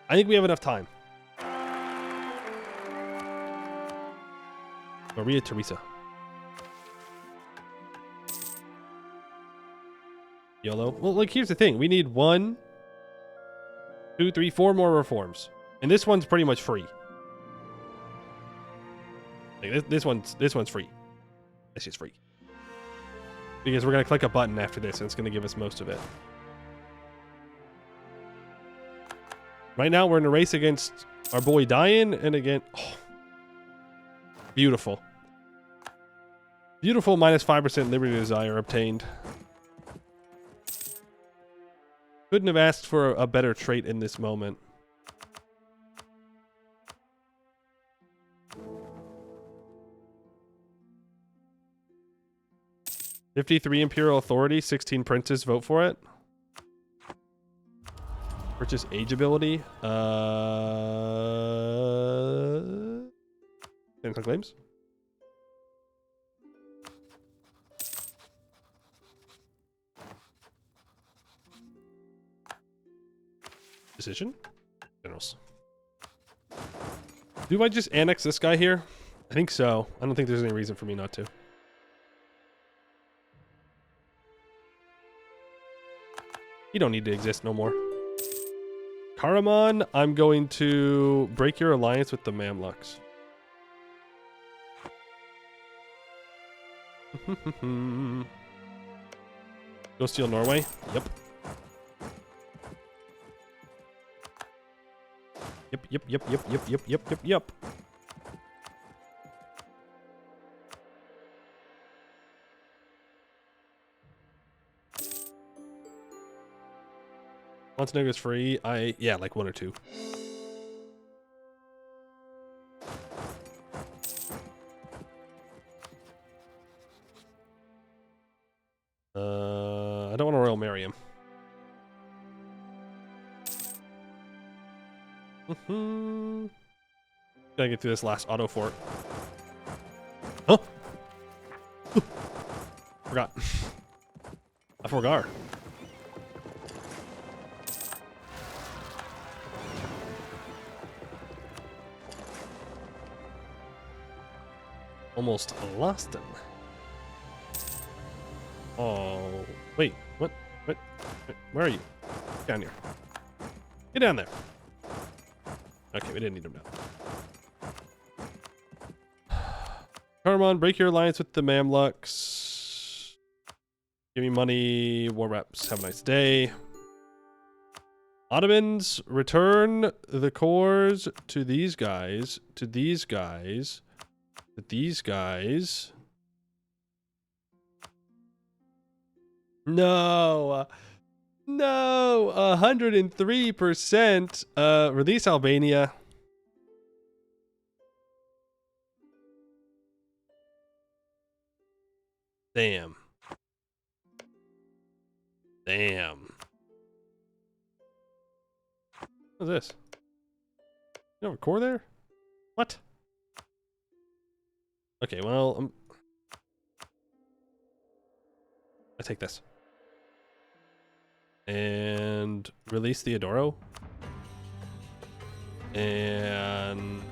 I think we have enough time. Maria Theresa. YOLO. Well, like, here's the thing. We need 1, 2, 3, 4 more reforms. And this one's pretty much free. Like, this one's free. It's just free. Because we're going to click a button after this, and it's going to give us most of it. Right now, we're in a race against our boy Diane, and again... Oh, beautiful. Beautiful minus 5% liberty desire obtained. Couldn't have asked for a better trait in this moment. $53 imperial authority, 16 princes vote for it. Purchase age ability. Technical claims. Decision. Generals. Do I just annex this guy here? I think so. I don't think there's any reason for me not to. You don't need to exist no more. Karaman, I'm going to break your alliance with the Mamluks. Go steal Norway. Yep. Yep. Montenegro's free. Yeah, like 1 or 2. I don't want to Royal marry him. Gotta get through this last auto fort. Huh? Forgot. I forgot. Almost lost him. Oh, wait, what? Where are you? Down here. Get down there. Okay, we didn't need him now. Karaman, break your alliance with the Mamluks. Give me money. War reps. Have a nice day. Ottomans, return the cores to these guys. To these guys. To these guys. No. No. 103%. Release Albania. Damn. Damn. What's this? You have a core there? What? Okay, well, I take this. And release Theodoro. And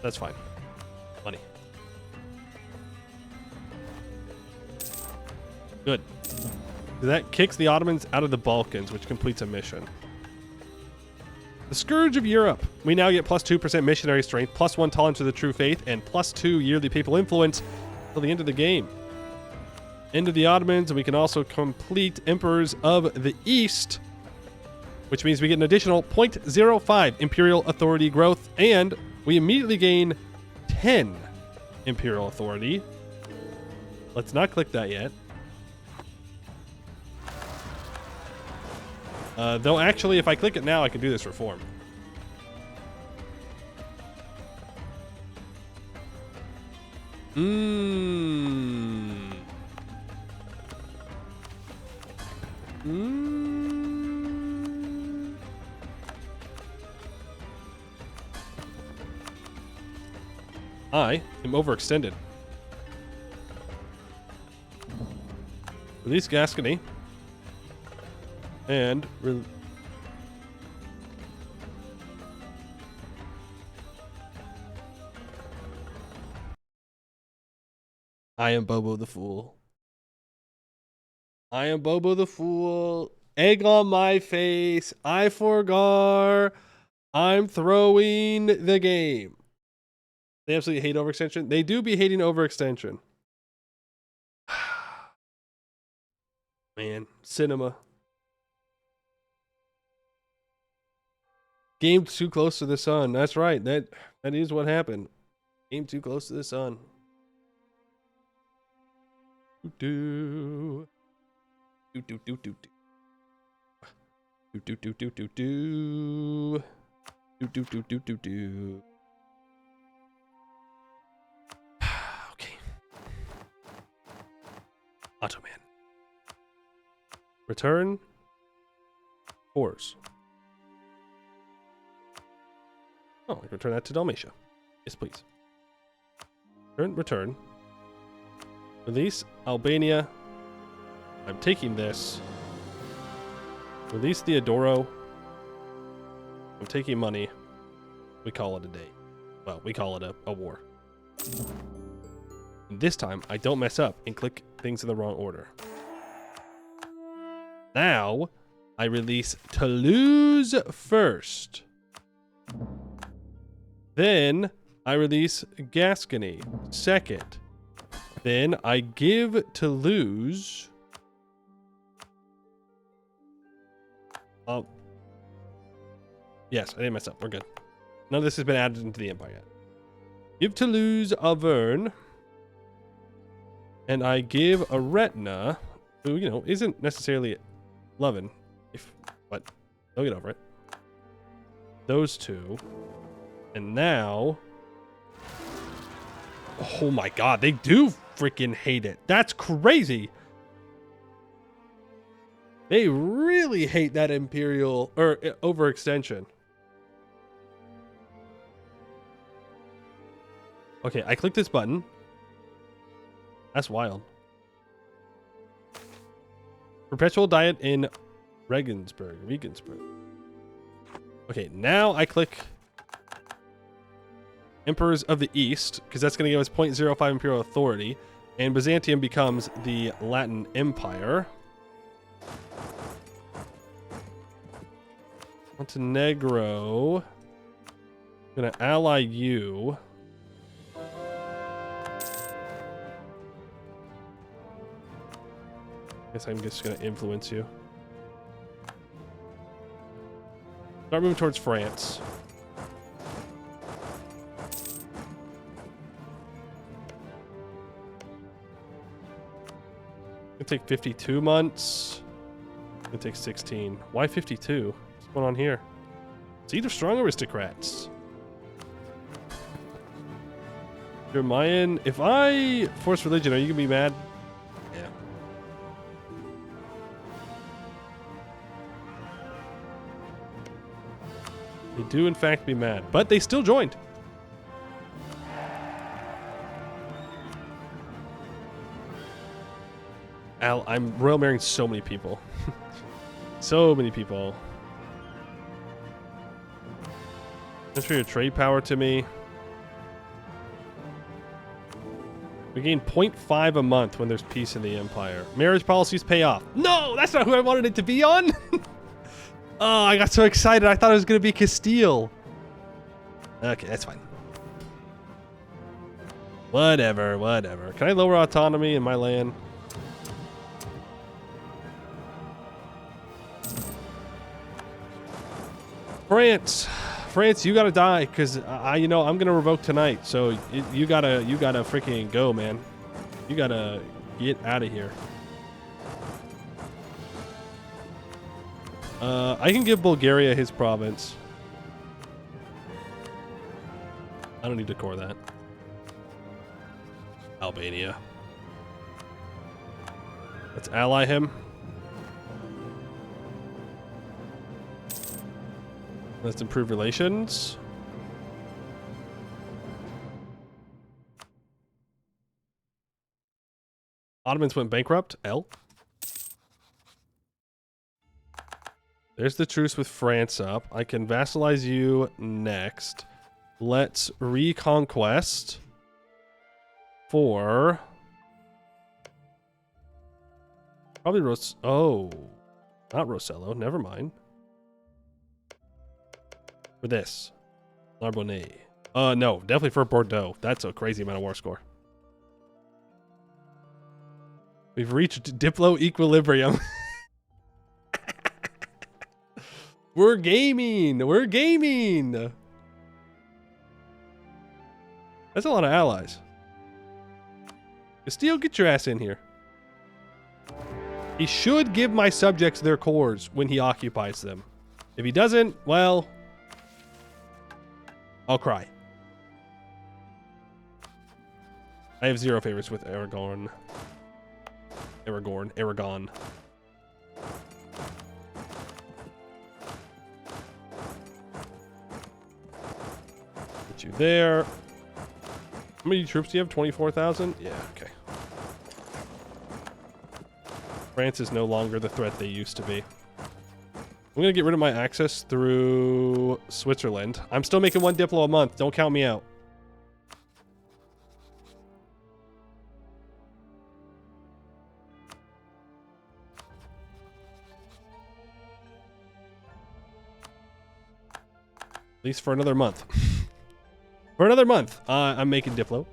that's fine. Money. Good. That kicks the Ottomans out of the Balkans, which completes a mission. The Scourge of Europe. We now get plus 2% missionary strength, plus 1 tolerance to the true faith, and plus 2 yearly papal influence till the end of the game. End of the Ottomans, and we can also complete Emperors of the East, which means we get an additional 0.05 imperial authority growth, and we immediately gain 10 imperial authority. Let's not click that yet. Though actually, if I click it now, I can do this reform. I am overextended. Release Gascony. And I am Bobo the Fool. I am Bobo the Fool. Egg on my face. I forgot. I'm throwing the game. They absolutely hate overextension. They do be hating overextension. Man, cinema. Game too close to the sun. That's right. That is what happened. Game too close to the sun. Do do do do do do do do do do do do do do do do. Okay. Ottoman. Return. Cores. Oh, I can return that to Dalmatia. Yes, please. Return. Release Albania. I'm taking this. Release Theodoro. I'm taking money. We call it a day. Well, we call it a war. And this time, I don't mess up and click things in the wrong order. Now, I release Toulouse first. Then I release Gascony second. Then I give Toulouse... Oh. Yes, I didn't mess up. We're good. None of this has been added into the empire yet. Give Toulouse Auvergne. And I give a Retina, who, you know, isn't necessarily loving, but they'll get over it. Those two. And now... Oh my god, they do freaking hate it. That's crazy. They really hate that imperial, or overextension. Okay, I click this button. That's wild. Perpetual diet in Regensburg. Okay, now I click Emperors of the East, because that's going to give us 0.05 imperial authority, and Byzantium becomes the Latin Empire. Montenegro. I'm going to ally you. Guess I'm just going to influence you. Start moving towards France. It'll take 52 months. It'll take 16. Why 52? What's going on here? Seed of strong aristocrats. You're Mayan. If I force religion, are you going to be mad? Yeah. They do, in fact, be mad. But they still joined. I'm royal marrying so many people. So many people. Transfer your trade power to me. We gain 0.5 a month when there's peace in the empire. Marriage policies pay off. No, that's not who I wanted it to be on. Oh, I got so excited. I thought it was going to be Castile. Okay, that's fine. Whatever, whatever. Can I lower autonomy in my land? France, you gotta die, cause you know, I'm gonna revoke tonight. So you gotta freaking go, man. You gotta get out of here. I can give Bulgaria his province. I don't need to core that. Albania. Let's ally him. Let's improve relations. Ottomans went bankrupt. L. There's the truce with France up. I can vassalize you next. Let's reconquest for probably oh, not Rossello. Never mind. For this, Narbonne. No, definitely for Bordeaux. That's a crazy amount of war score. We've reached Diplo equilibrium. We're gaming. We're gaming. That's a lot of allies. Castile, get your ass in here. He should give my subjects their cores when he occupies them. If he doesn't, well, I'll cry. I have 0 favorites with Aragon. Aragon. Get you there. How many troops do you have? 24,000? Yeah, okay. France is no longer the threat they used to be. I'm going to get rid of my access through Switzerland. I'm still making 1 Diplo a month. Don't count me out. least for another month. For another month, I'm making Diplo.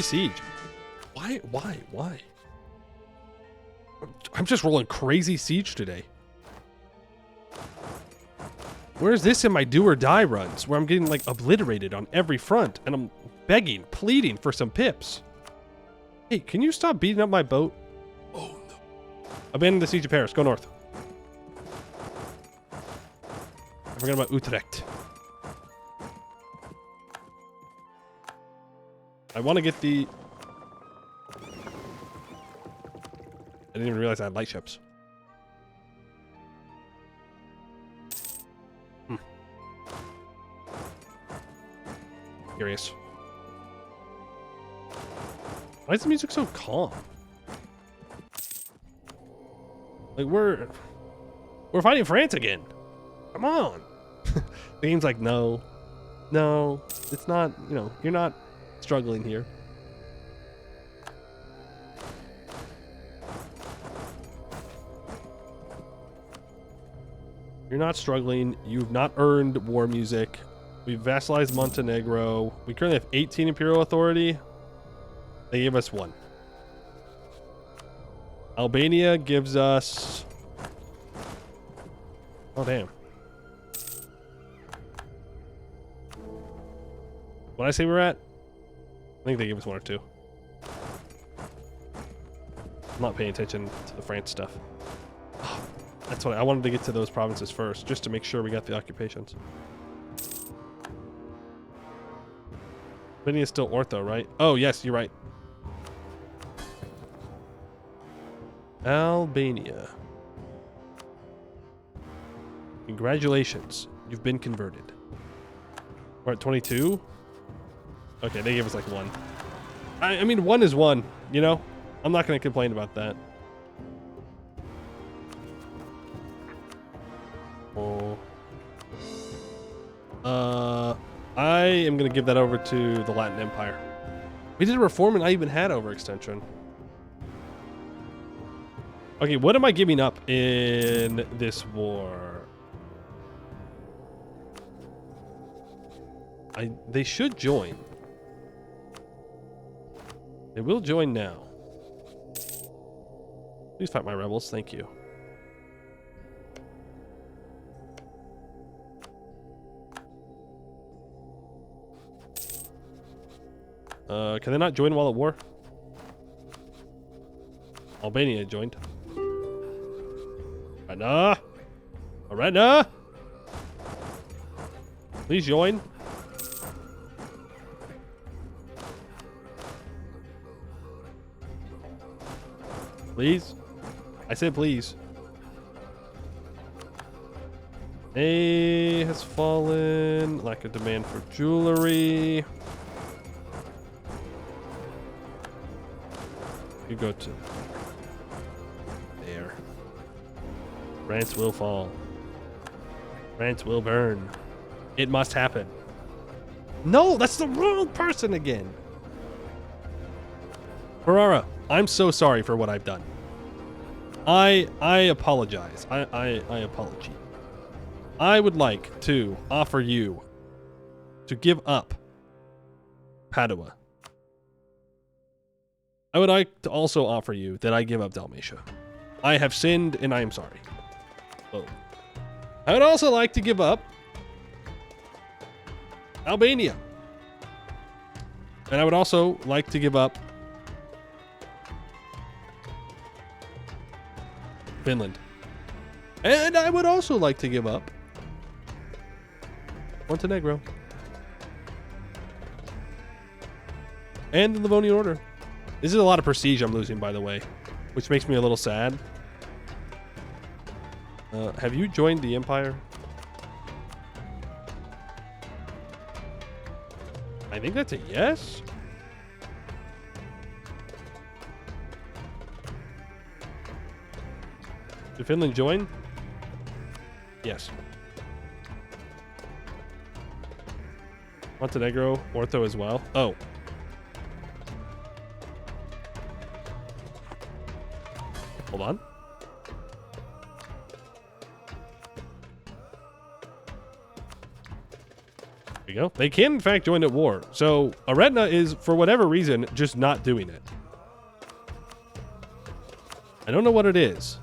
Siege. Why? I'm just rolling crazy siege today. Where's this in my do or die runs where I'm getting like obliterated on every front and I'm begging, pleading for some pips? Hey, can you stop beating up my boat? Oh no. Abandon the siege of Paris. Go north. I forgot about Utrecht. I want to get the... I didn't even realize I had light ships. Curious. Why is the music so calm? Like we're fighting France again. Come on. The game's like, no, it's not. You know, you're not struggling here. You're not struggling. You've not earned war music. We've vassalized Montenegro. We currently have 18 imperial authority. They gave us 1. Albania gives us... Oh, damn. What did I say we're at? I think they gave us 1 or 2. I'm not paying attention to the France stuff. That's what I wanted to get to those provinces first, just to make sure we got the occupations. Albania is still ortho, right? Oh, yes, you're right. Albania. Congratulations. You've been converted. We're at 22? Okay, they gave us like 1. I mean, 1 is 1, you know? I'm not going to complain about that. Oh. I am going to give that over to the Latin Empire. We did a reform and I even had overextension. Okay, what am I giving up in this war? They should join. They will join now. Please fight my rebels, thank you. Can they not join while at war? Albania joined. Arena! Arena! Please join. Please? I said please. A has fallen. Lack of demand for jewelry. You go to there. France will fall. France will burn. It must happen. No, that's the wrong person again. Ferrara, I'm so sorry for what I've done. I apologize. I apology. I would like to offer you to give up Padua. I would like to also offer you that I give up Dalmatia. I have sinned and I am sorry. Boom. I would also like to give up Albania. And I would also like to give up Finland. And I would also like to give up Montenegro. And the Livonian Order. This is a lot of prestige I'm losing, by the way, which makes me a little sad. Have you joined the Empire? I think that's a yes. Did Finland join? Yes. Montenegro, Ortho as well. Oh. Hold on. you go. They can, in fact, join at war. So Aretna is, for whatever reason, just not doing it. I don't know what it is.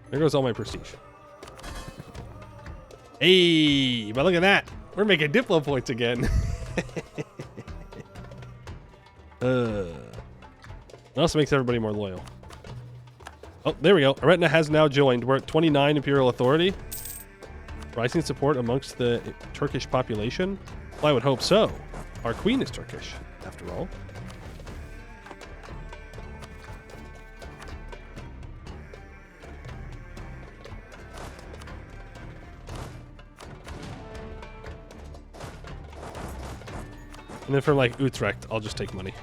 There goes all my prestige. Hey, but look at that. We're making Diplo points again. It also makes everybody more loyal. Oh, there we go. Aretna has now joined. We're at 29 imperial authority. Rising support amongst the Turkish population. Well, I would hope so. Our queen is Turkish, after all. And then for like Utrecht, I'll just take money.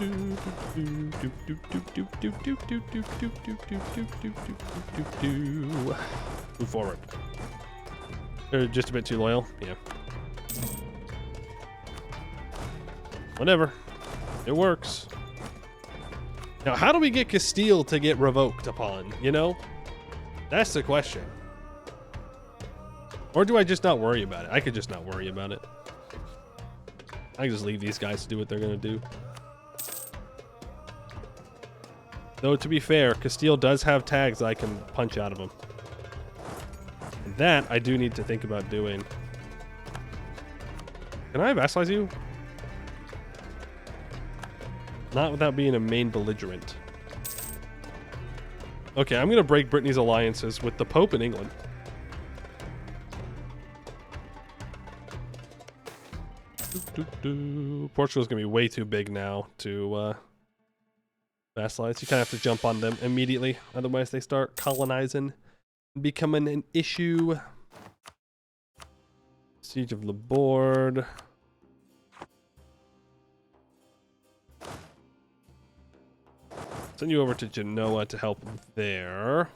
Move forward. They're just a bit too loyal. Yeah. Whatever. It works. Now, how do we get Castile to get revoked upon, you know? That's the question. Or do I just not worry about it? I could just not worry about it. I can just leave these guys to do what they're going to do. Though, to be fair, Castile does have tags that I can punch out of them. And that I do need to think about doing. Can I vassalize you? Not without being a main belligerent. Okay, I'm going to break Brittany's alliances with the Pope in England. Portugal's going to be way too big now to vassalize. You kind of have to jump on them immediately. Otherwise, they start colonizing and becoming an issue. Siege of Laborde. Send you over to Genoa to help there.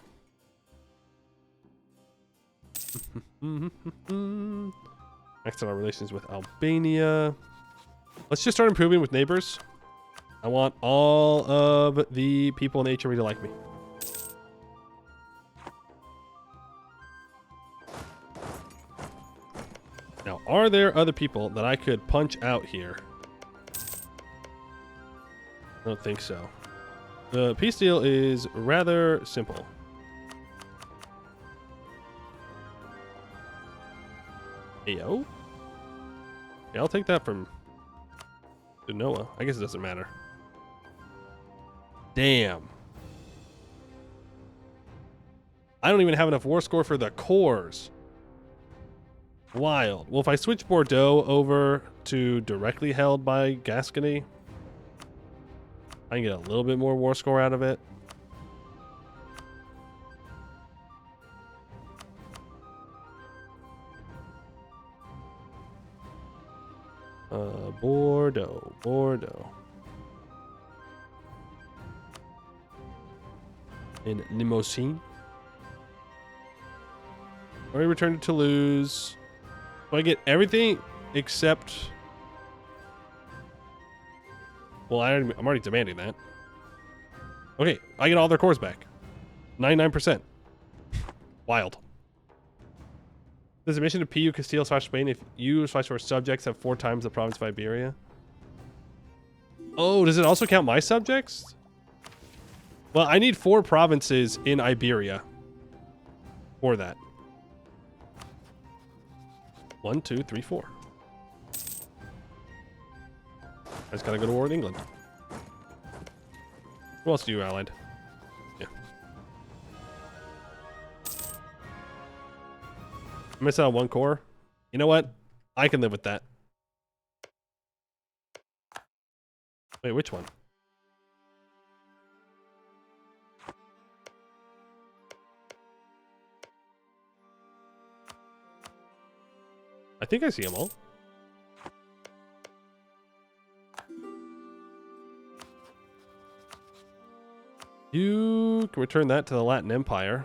Next on our relations with Albania. Let's just start improving with neighbors. I want all of the people in HRE to like me. Now, are there other people that I could punch out here? I don't think so. The peace deal is rather simple. Ayo? Yeah, I'll take that from Genoa. I guess it doesn't matter. Damn. I don't even have enough war score for the cores. Wild. Well, if I switch Bordeaux over to directly held by Gascony, I can get a little bit more war score out of it. Bordeaux. In Limousin. Already returned to Toulouse. So I get everything except... Well, I'm already demanding that. Okay, I get all their cores back. 99%. Wild. There's a mission to PU Castile / Spain if you / your subjects have 4 times the province of Iberia. Oh, does it also count my subjects? Well, I need 4 provinces in Iberia for that. 1, 2, 3, 4. I just gotta go to war with England. Who else do you allied? Yeah. Miss out on 1 core. You know what? I can live with that. Wait, which one? I think I see them all. You can return that to the Latin Empire.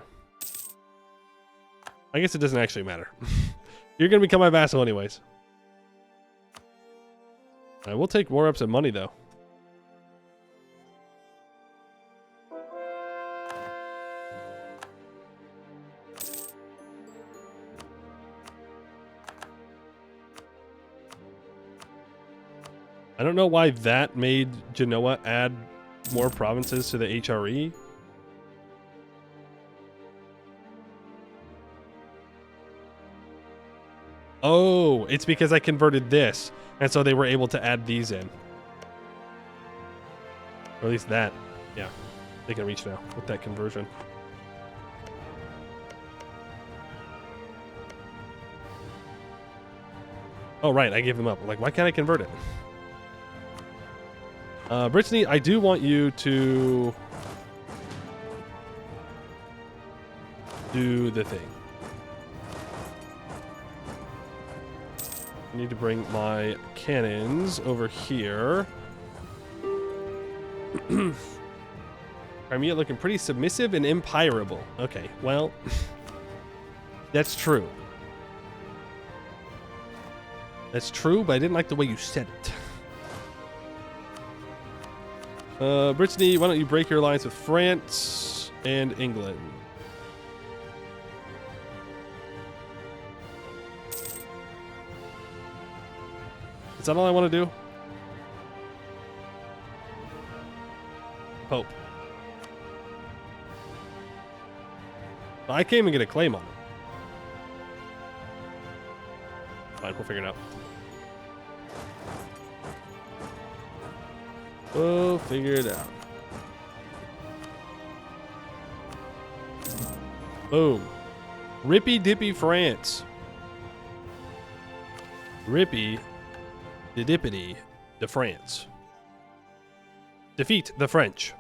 I guess it doesn't actually matter. You're going to become my vassal anyways. I will take war ups and money though. I don't know why that made Genoa add more provinces to the HRE. Oh, it's because I converted this, and so they were able to add these in. Or at least that. Yeah, they can reach now with that conversion. Oh, right, I gave them up. Like, why can't I convert it? Brittany, I do want you to do the thing. I need to bring my cannons over here. Crimea looking pretty submissive and empirable. Okay, well, that's true. That's true, but I didn't like the way you said it. Brittany, why don't you break your alliance with France and England? Is that all I want to do? Pope. I can't even get a claim on it. Fine, we'll figure it out. We'll figure it out. Boom. Rippy dippy France. Rippy the dippity de France. Defeat the French.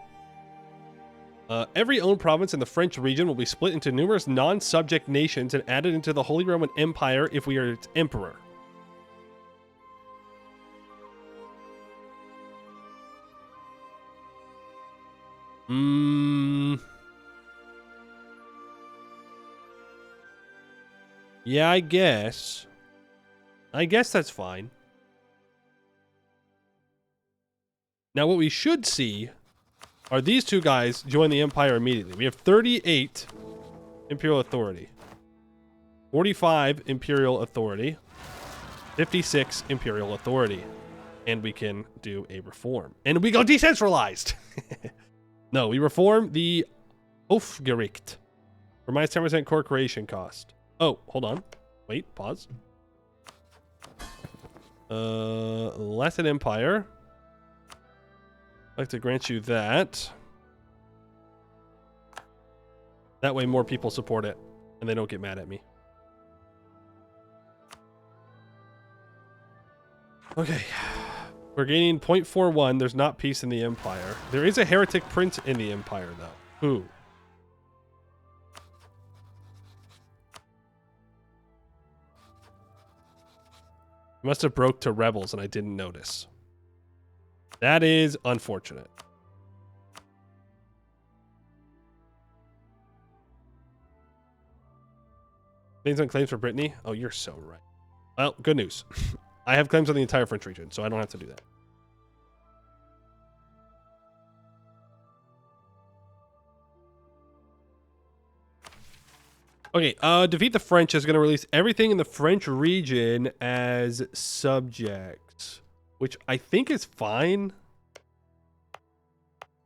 Every owned province in the French region will be split into numerous non-subject nations and added into the Holy Roman Empire if we are its emperor. Yeah, I guess. I guess that's fine. Now, what we should see are these two guys join the Empire immediately. We have 38 Imperial Authority, 45 Imperial Authority, 56 Imperial Authority, and we can do a reform. And we go decentralized! No, we reform the Hofgericht for minus 10% core creation cost. Oh, hold on. Wait, pause. Latin Empire. I'd like to grant you that. That way more people support it and they don't get mad at me. Okay. We're gaining 0.41. There's not peace in the Empire. There is a heretic prince in the Empire, though. Who? Must have broke to rebels and I didn't notice. That is unfortunate. Things on claims for Brittany? Oh, you're so right. Well, good news. I have claims on the entire French region, so I don't have to do that. Okay, defeat the French is going to release everything in the French region as subjects, which I think is fine.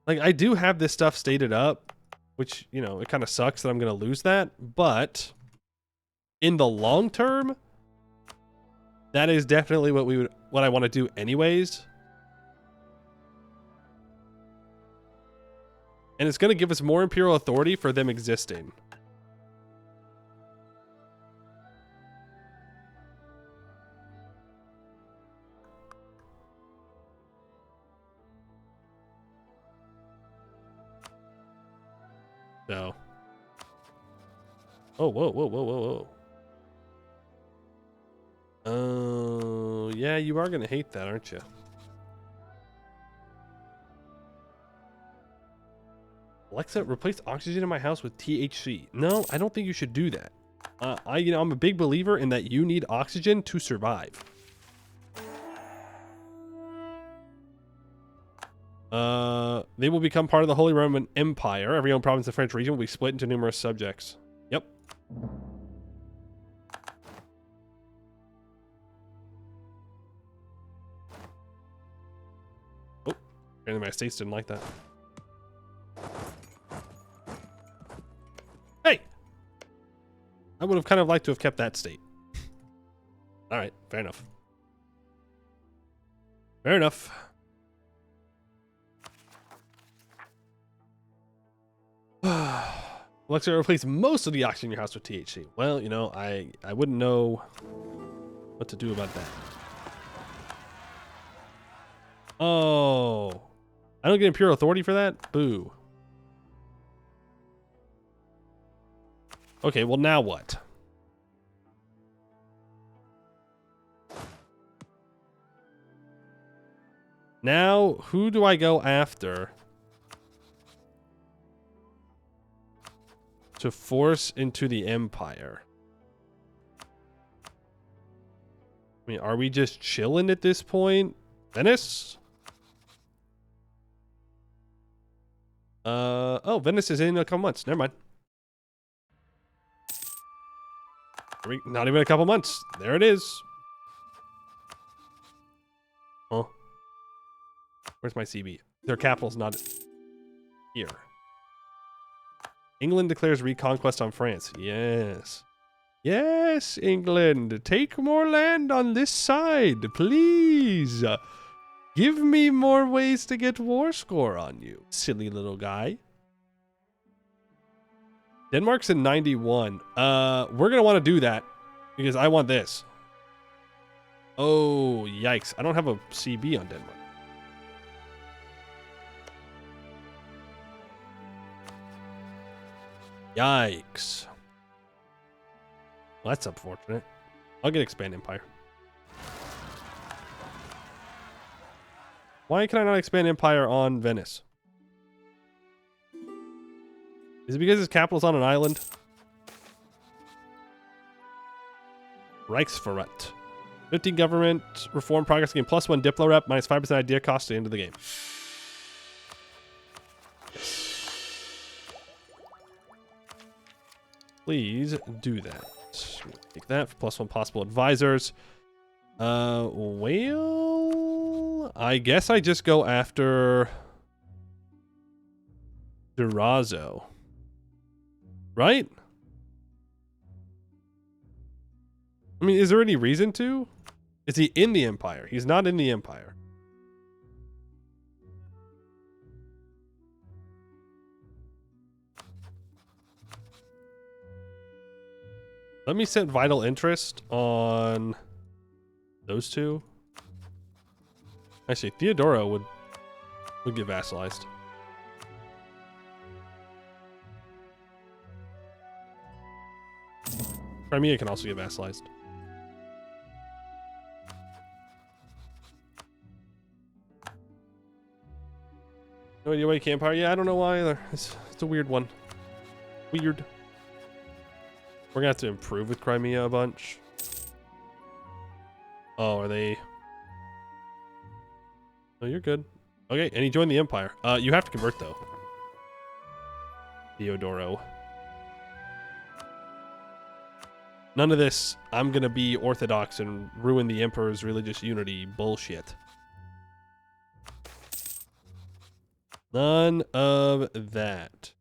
Like, I do have this stuff stated up, which, you know, it kind of sucks that I'm going to lose that, but in the long term, that is definitely what I want to do anyways. And it's going to give us more imperial authority for them existing. So. Oh, whoa, whoa, whoa, whoa, whoa. Oh, yeah, you are going to hate that, aren't you? Alexa, replace oxygen in my house with THC. No, I don't think you should do that. I'm a big believer in that you need oxygen to survive. They will become part of the Holy Roman Empire. Every own province of the French region will be split into numerous subjects. Yep. Oh, apparently my estates didn't like that. Hey! I would have kind of liked to have kept that state. Alright, fair enough. Fair enough. Alexa, replace most of the oxygen in your house with THC. Well, you know, I wouldn't know what to do about that. Oh. I don't get Imperial Authority for that? Boo. Okay, well now what? Now, who do I go after to force into the Empire? I mean, are we just chilling at this point? Venice? Oh, Venice is in a couple months. Never mind. Not even a couple months. There it is. Huh? Where's my CB? Their capital's not here. England declares reconquest on France. Yes. Yes, England. Take more land on this side, please. Give me more ways to get war score on you, silly little guy. Denmark's in 91. We're going to want to do that because I want this. Oh, yikes. I don't have a CB on Denmark. Yikes. Well, that's unfortunate. I'll get Expand Empire. Why can I not expand Empire on Venice? Is it because its capital's on an island? Reichsverrat. 15 government reform progress game +1 Diplo rep minus 5% idea cost to the end of the game. Please do that. Take that for +1 possible advisors. Well, I guess I just go after Durazo. Right? I mean, is there any reason to? Is he in the Empire? He's not in the Empire. Let me set vital interest on those two. Actually, Theodoro would get vassalized. Crimea can also get vassalized. No idea why you can't power? Yeah, I don't know why either. It's a weird one. Weird. We're gonna have to improve with Crimea a bunch. Oh, are they? Oh, you're good. Okay, and he joined the Empire. You have to convert though. Theodoro. None of this, I'm gonna be Orthodox and ruin the Emperor's religious unity bullshit. None of that.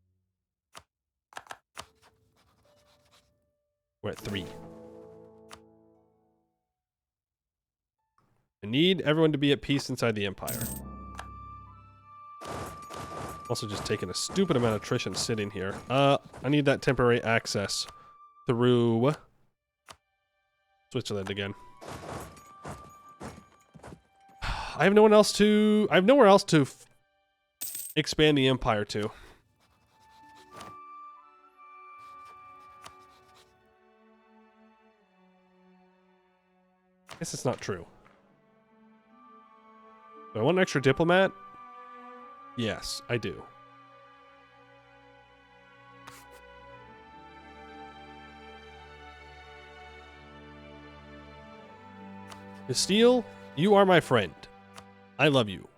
We're at 3. I need everyone to be at peace inside the Empire. Also just taking a stupid amount of attrition sitting here. I need that temporary access through Switzerland again. I have no one else to... I have nowhere else to expand the Empire to. I guess it's not true. Do I want an extra diplomat? Yes, I do. Castile, you are my friend. I love you.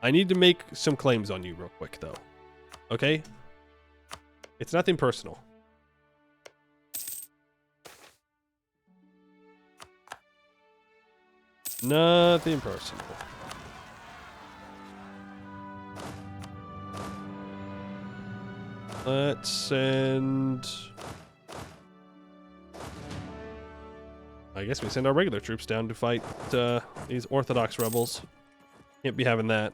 I need to make some claims on you real quick, though. Okay? It's nothing personal. Nothing personal. Let's send... I guess we send our regular troops down to fight these Orthodox rebels. Can't be having that.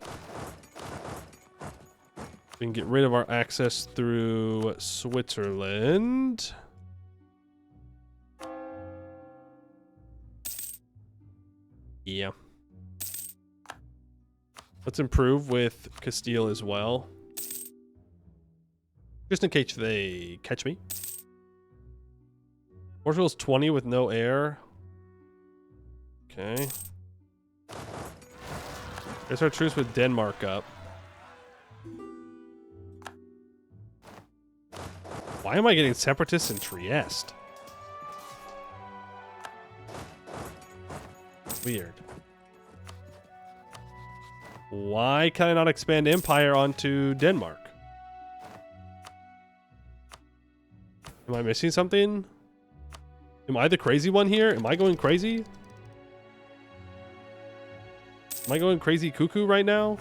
We can get rid of our access through Switzerland. Yeah. Let's improve with Castile as well. Just in case they catch me. Portugal's 20 with no air. Okay. There's our truce with Denmark up. Why am I getting separatists in Trieste? Weird. Why can I not expand empire onto Denmark? Am I missing something? Am I the crazy one here? Am I going crazy? Am I going crazy cuckoo right now?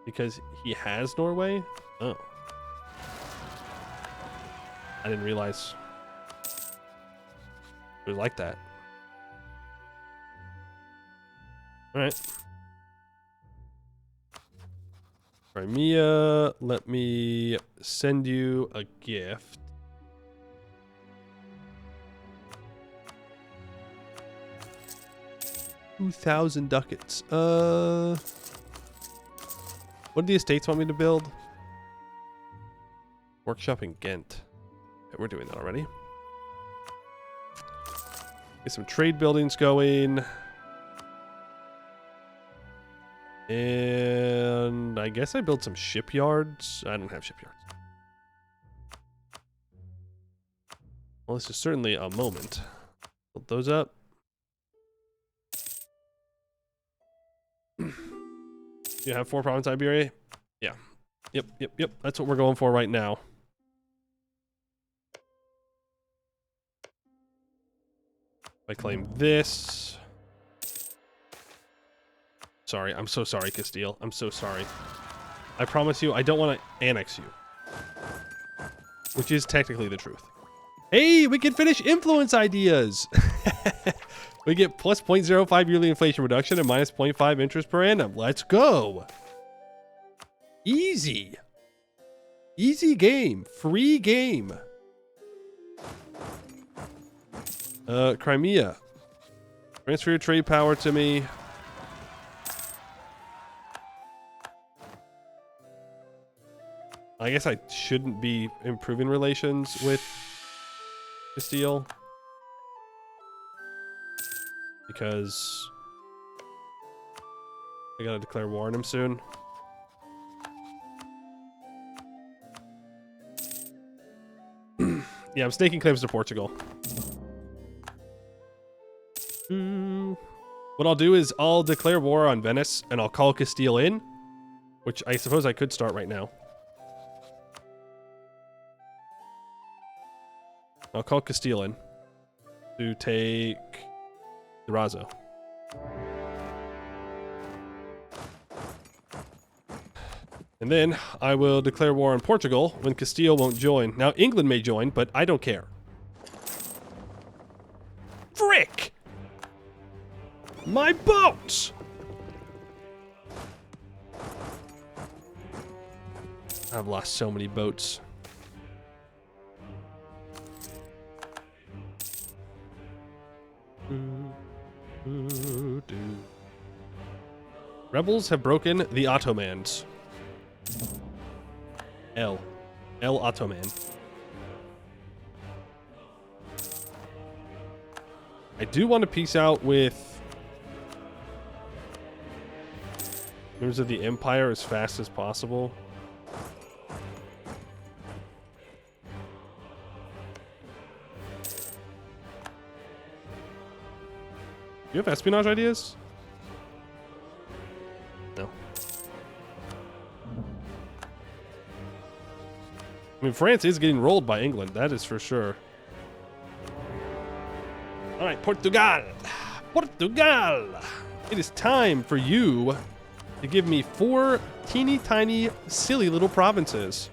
Because he has Norway? Oh. I didn't realize it was like that. Alright. Crimea, let me send you a gift. $2,000 ducats. What do the estates want me to build? Workshop in Ghent. Okay, we're doing that already. Get some trade buildings going. And I guess I built some shipyards. I don't have shipyards. Well, this is certainly a moment. Build those up. You have 4 province Iberia? Yeah. Yep. That's what we're going for right now. I claim this. Sorry, I'm so sorry, Castile. I'm so sorry. I promise you, I don't want to annex you. Which is technically the truth. Hey, we can finish influence ideas! We get plus 0.05 yearly inflation reduction and minus 0.5 interest per annum. Let's go! Easy. Easy game. Free game. Crimea. Transfer your trade power to me. I guess I shouldn't be improving relations with Castile. Because I gotta declare war on him soon. Yeah, I'm staking claims to Portugal. What I'll do is I'll declare war on Venice and I'll call Castile in, which I suppose I could start right now. I'll call Castile in to take Durazzo. And then I will declare war on Portugal when Castile won't join. Now, England may join, but I don't care. Frick! My boats! I've lost so many boats. Rebels have broken the Ottomans. El Ottoman. I do want to peace out with members of the Empire as fast as possible. You have espionage ideas? No. I mean, France is getting rolled by England. That is for sure. All right, Portugal. Portugal. It is time for you to give me 4 teeny tiny silly little provinces.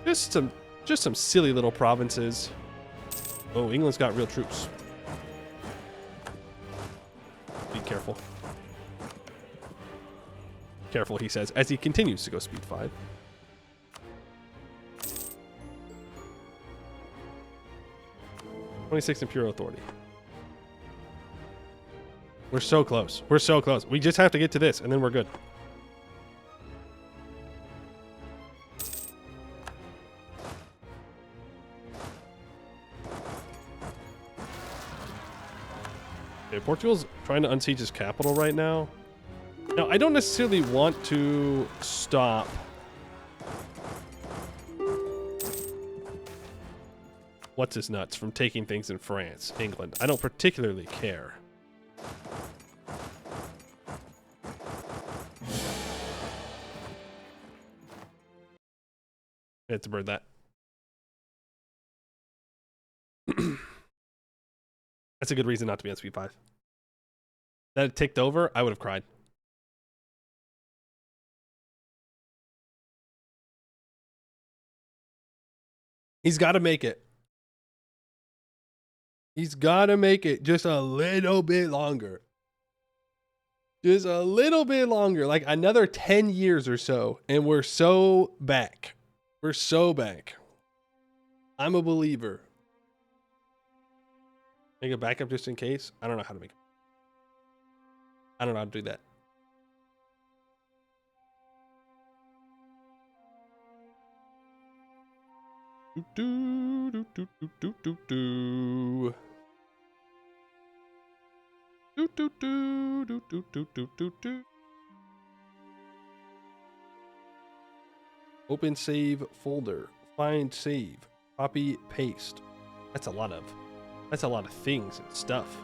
Just some silly little provinces. Oh, England's got real troops. Be careful. Careful, he says, as he continues to go speed 5. '26 Imperial Authority. We're so close. We're so close. We just have to get to this, and then we're good. Okay, Portugal's trying to unsiege his capital right now. Now, I don't necessarily want to stop what's his nuts from taking things in France, England. I don't particularly care. I had to burn that. That's a good reason not to be on speed 5. That had ticked over, I would have cried. He's got to make it. He's got to make it just a little bit longer. Just a little bit longer. Like another 10 years or so. And we're so back. We're so back. I'm a believer. Make a backup just in case. I don't know how to make it. I don't know how to do that. Do, do, do, do, do, do, do. Do, do, do, do, do, do, do, do, do. Open save folder. Find save. Copy paste. That's a lot of things and stuff.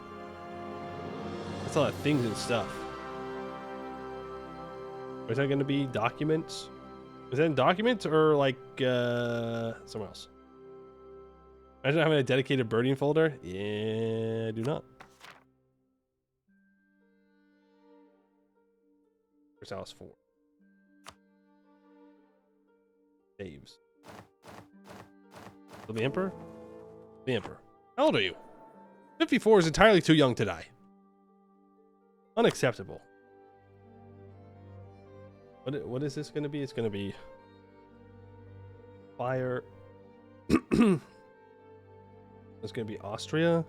That's a lot of things and stuff. Is that going to be documents? Is that in documents or like somewhere else? Imagine having a dedicated birding folder. Yeah, I do not. Where's Alice 4? Saves. So the Emperor? The Emperor. How old are you? 54 is entirely too young to die. Unacceptable. What is this going to be? It's going to be fire. It's going to be Austria.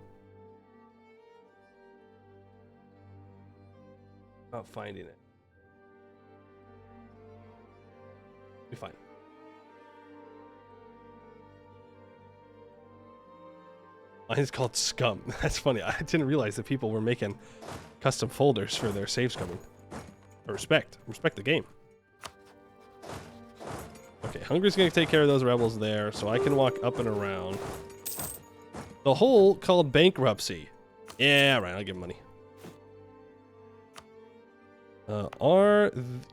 Not finding it. Be fine. Mine's called Scum. That's funny. I didn't realize that people were making custom folders for their save scumming. Respect the game. Okay, Hungary's gonna take care of those rebels there, so I can walk up and around. The hole called bankruptcy. Yeah, right. I'll give him money.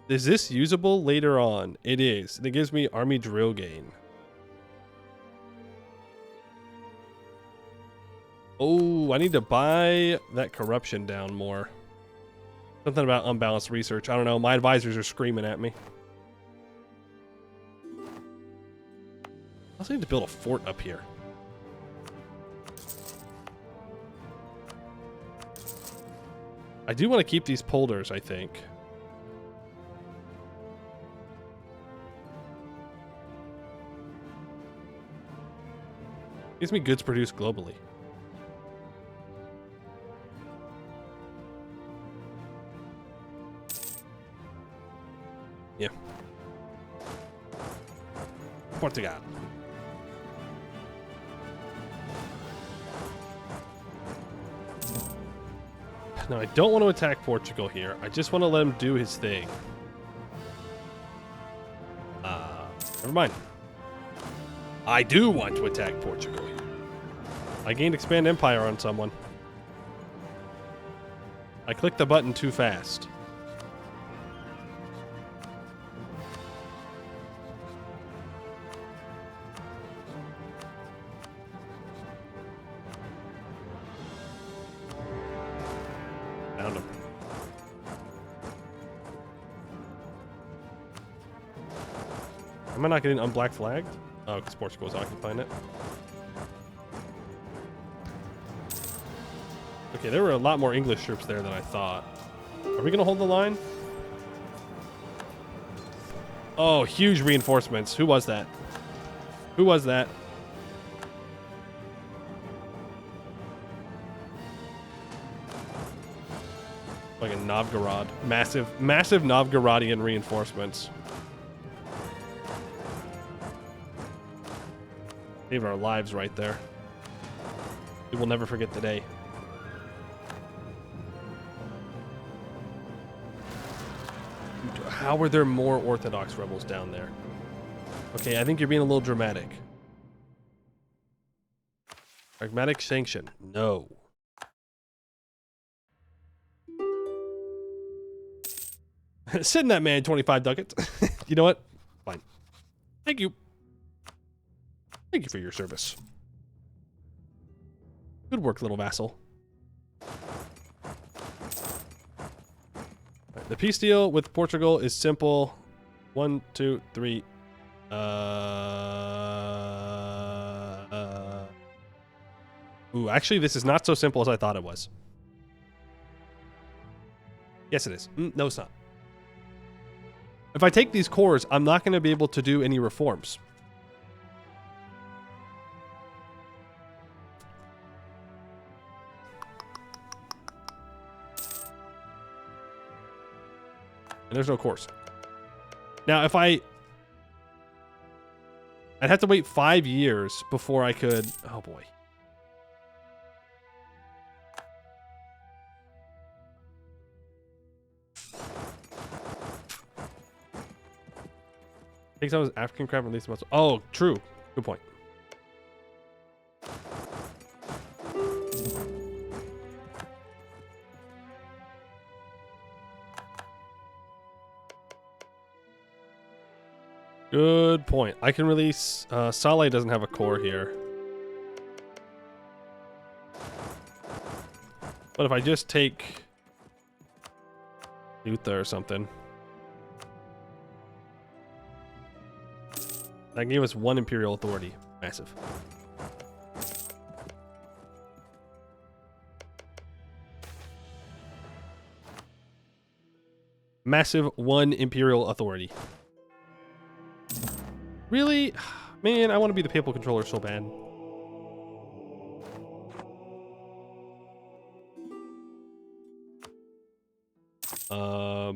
Is this usable later on? It is. And it gives me army drill gain. Oh, I need to buy that corruption down more. Something about unbalanced research. I don't know. My advisors are screaming at me. I also need to build a fort up here. I do want to keep these polders, I think. Gives me goods produced globally. Yeah. Portugal. Now, I don't want to attack Portugal here. I just want to let him do his thing. Never mind. I do want to attack Portugal. I gained Expand Empire on someone. I clicked the button too fast. Found him. Am I not getting unblack flagged? Oh, because Portugal's occupying it. Okay, there were a lot more English troops there than I thought. Are we going to hold the line? Oh, huge reinforcements. Who was that? Who was that? Like a Novgorod. Massive Novgorodian reinforcements. Saved our lives right there. We will never forget the day. How were there more Orthodox rebels down there? Okay, I think you're being a little dramatic. Pragmatic sanction. No. Send that man 25 ducats. You know what? Fine. Thank you. Thank you for your service. Good work, little vassal. The peace deal with Portugal is simple. 1, 2, 3. Ooh, actually, this is not so simple as I thought it was. Yes, it is. No, it's not. If I take these cores, I'm not going to be able to do any reforms. And there's no course. Now, if I'd have to wait 5 years before I could... Oh, boy. Takes out his African crab and release muscle. Oh, true. Good point. Good point. I can release... Saleh doesn't have a core here. But if I just take... Luther or something... That gave us 1 imperial authority. Massive. Massive 1 imperial authority. Really? Man, I want to be the papal controller so bad.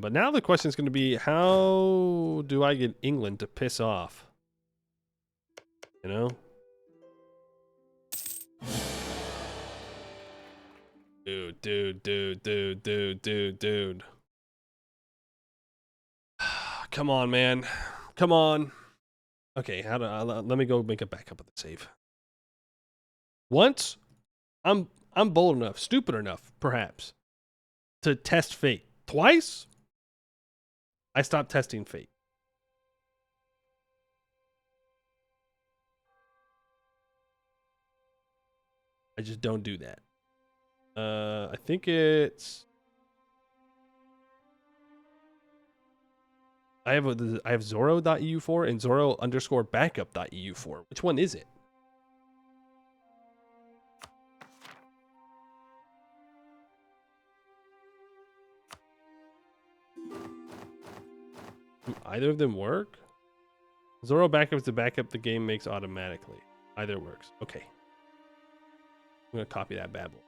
But now the question is going to be, how do I get England to piss off? You know? Dude. Come on, man. Come on. Okay, let me go make a backup of the save. Once, I'm bold enough, stupid enough, perhaps, to test fate. Twice, I stopped testing fate. I just don't do that. I think it's... I have Zoro.EU4 and Zoro_backup.EU4. Which one is it? Do either of them work? Zoro backup is the backup the game makes automatically. Either works. Okay. I'm going to copy that bad boy.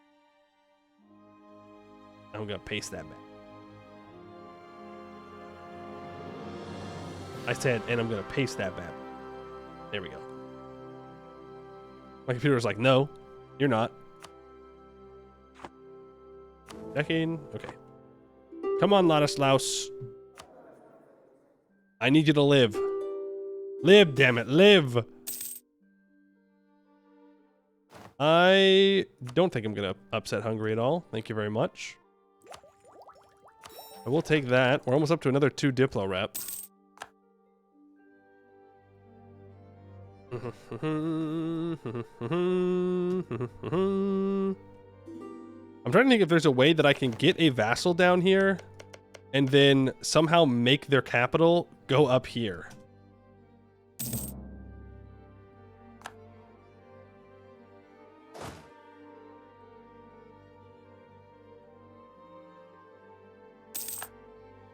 I'm going to paste that back. I said, and I'm going to paste that back. There we go. My computer was like, no, you're not. Checking. Okay. Come on, Ladislaus. I need you to live. Live, damn it, live. I don't think I'm going to upset Hungary at all. Thank you very much. I will take that. We're almost up to another 2 Diplo rep. I'm trying to think if there's a way that I can get a vassal down here and then somehow make their capital go up here.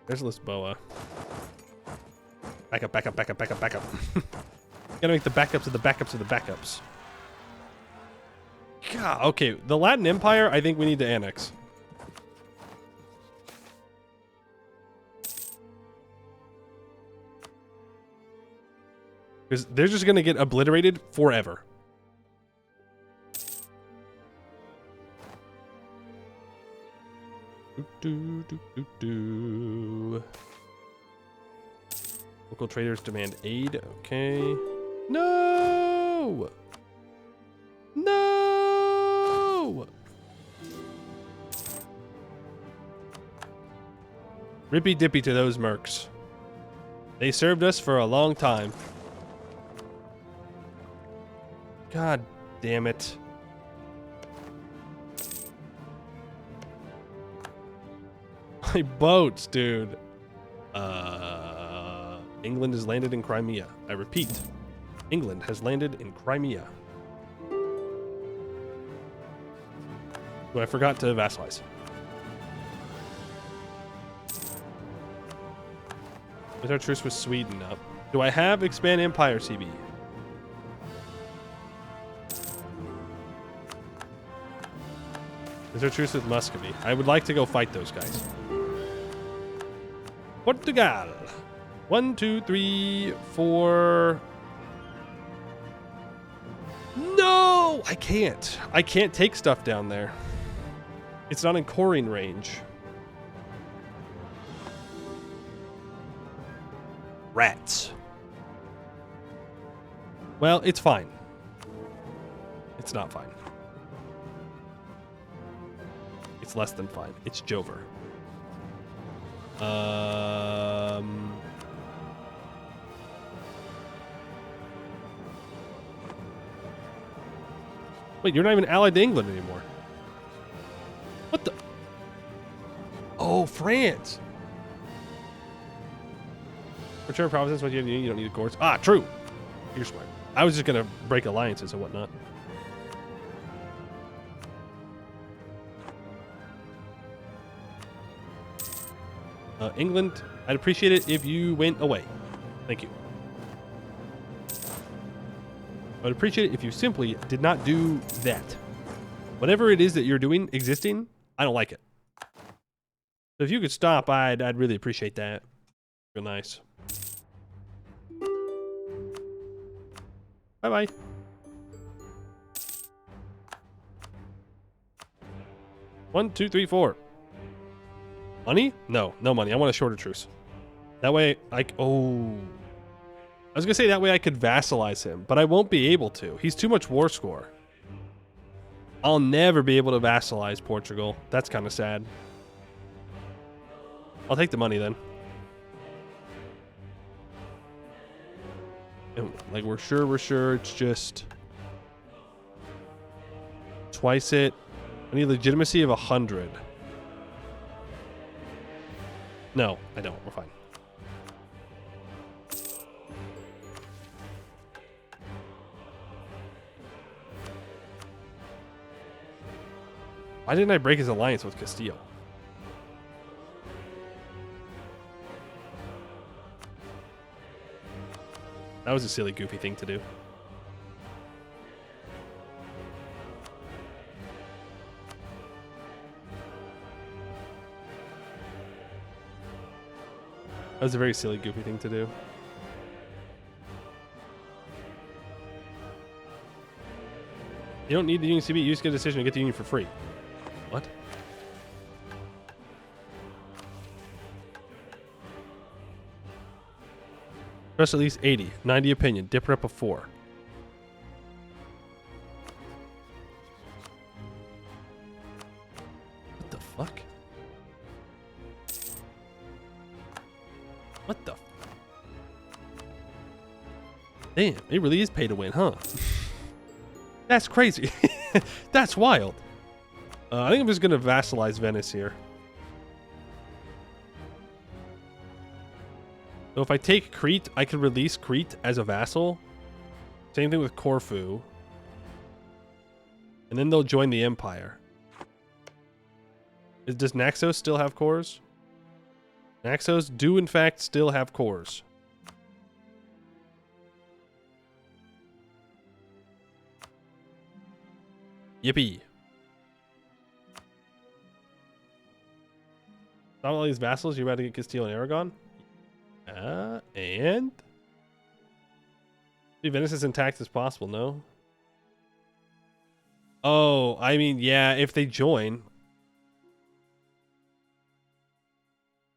There's Lisboa. Back up, back up, back up, back up, back up. Gotta make the backups of the backups of the backups. God, okay, the Latin Empire, I think we need to annex. Because they're just gonna get obliterated forever. Local traders demand aid. Okay. No! No! Rippy dippy to those mercs. They served us for a long time. God damn it. My boats, dude. England has landed in Crimea. I repeat, England has landed in Crimea. Oh, I forgot to vassalize. Is our truce with Sweden up? Do I have Expand Empire CB? Is there truce with Muscovy? I would like to go fight those guys. Portugal. 1, 2, 3, 4. No! I can't. I can't take stuff down there. It's not in coring range. Rats. Well, it's fine. It's not fine. It's less than fine. It's Jover. Wait, you're not even allied to England anymore. What the? Oh, France. Return provinces when you don't need a course. Ah, true. You're smart. I was just gonna break alliances and whatnot. England, I'd appreciate it if you went away. Thank you. I'd appreciate it if you simply did not do that. Whatever it is that you're doing, existing, I don't like it. So if you could stop, I'd really appreciate that. Real nice. Bye-bye. One, two, three, four. Money? No, no money. I want a shorter truce. That way, I was gonna say that way I could vassalize him, but I won't be able to. He's too much war score. I'll never be able to vassalize Portugal. That's kind of sad. I'll take the money then. And, like, we're sure. It's just twice it. I need legitimacy of 100. No, I don't. We're fine. Why didn't I break his alliance with Castile? That was a silly, goofy thing to do. That was a very silly, goofy thing to do. You don't need the Union CB. You just get a decision to get the Union for free. What? Press at least 80. 90 opinion. Dip rep of 4. What the fuck? What the? Damn, it really is pay to win, huh? That's crazy. That's wild. I think I'm just going to vassalize Venice here. So if I take Crete, I can release Crete as a vassal. Same thing with Corfu. And then they'll join the empire. Does Naxos still have cores? Naxos do in fact still have cores. Yippee. Not all these vassals, you're about to get Castile and Aragon? And? See, Venice is intact as possible, no? Oh, I mean, yeah, if they join.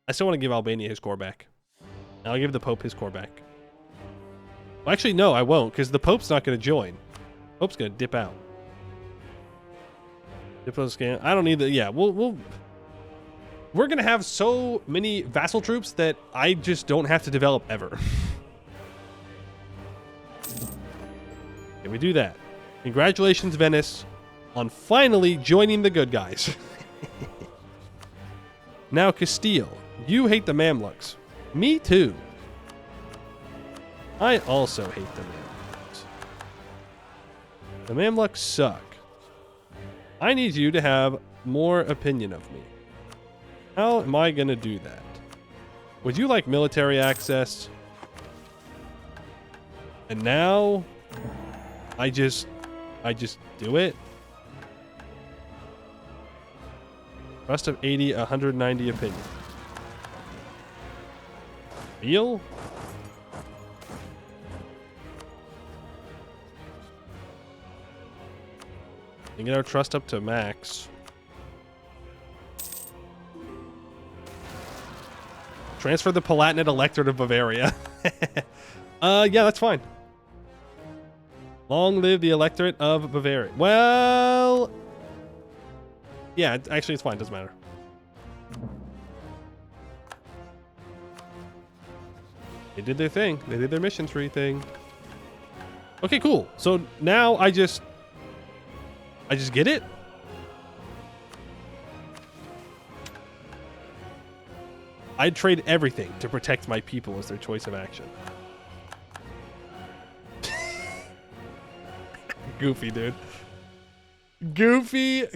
I still want to give Albania his core back. I'll give the Pope his core back. Well, actually, no, I won't, because the Pope's not going to join. Pope's going to dip out. Diplo scan. I don't need the... Yeah, we're going to have so many vassal troops that I just don't have to develop ever. Can we do that? Congratulations, Venice, on finally joining the good guys. Now, Castile. You hate the Mamluks. Me too. I also hate the Mamluks. The Mamluks suck. I need you to have more opinion of me. How am I going to do that? Would you like military access? And now I just do it. Trust of 80, 190 opinion. Deal? And get our trust up to max. Transfer the Palatinate Electorate of Bavaria. Yeah, that's fine. Long live the Electorate of Bavaria. Well, yeah, actually, it's fine. Doesn't matter. They did their thing. They did their mission tree thing. Okay, cool. So now I just get it. I'd trade everything to protect my people as their choice of action. Goofy, dude. Goofy.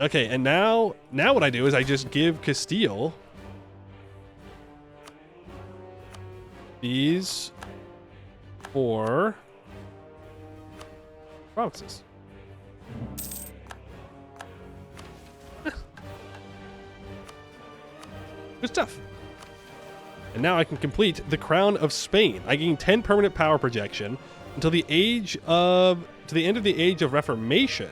Okay, and now what I do is I just give Castile these 4 provinces. Good stuff. And now I can complete the Crown of Spain. I gain 10 permanent power projection until the end of the Age of Reformation.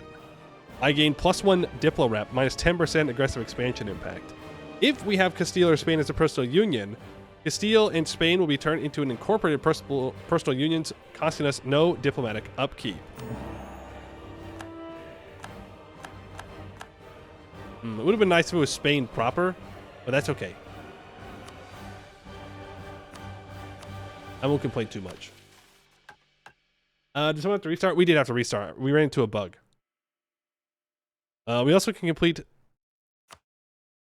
I gain +1 Diplo rep, minus 10% aggressive expansion impact. If we have Castile or Spain as a personal union, Castile and Spain will be turned into an incorporated personal unions, costing us no diplomatic upkeep. It would have been nice if it was Spain proper, but that's okay. I won't complain too much. Did someone have to restart? We did have to restart. We ran into a bug. We also can complete...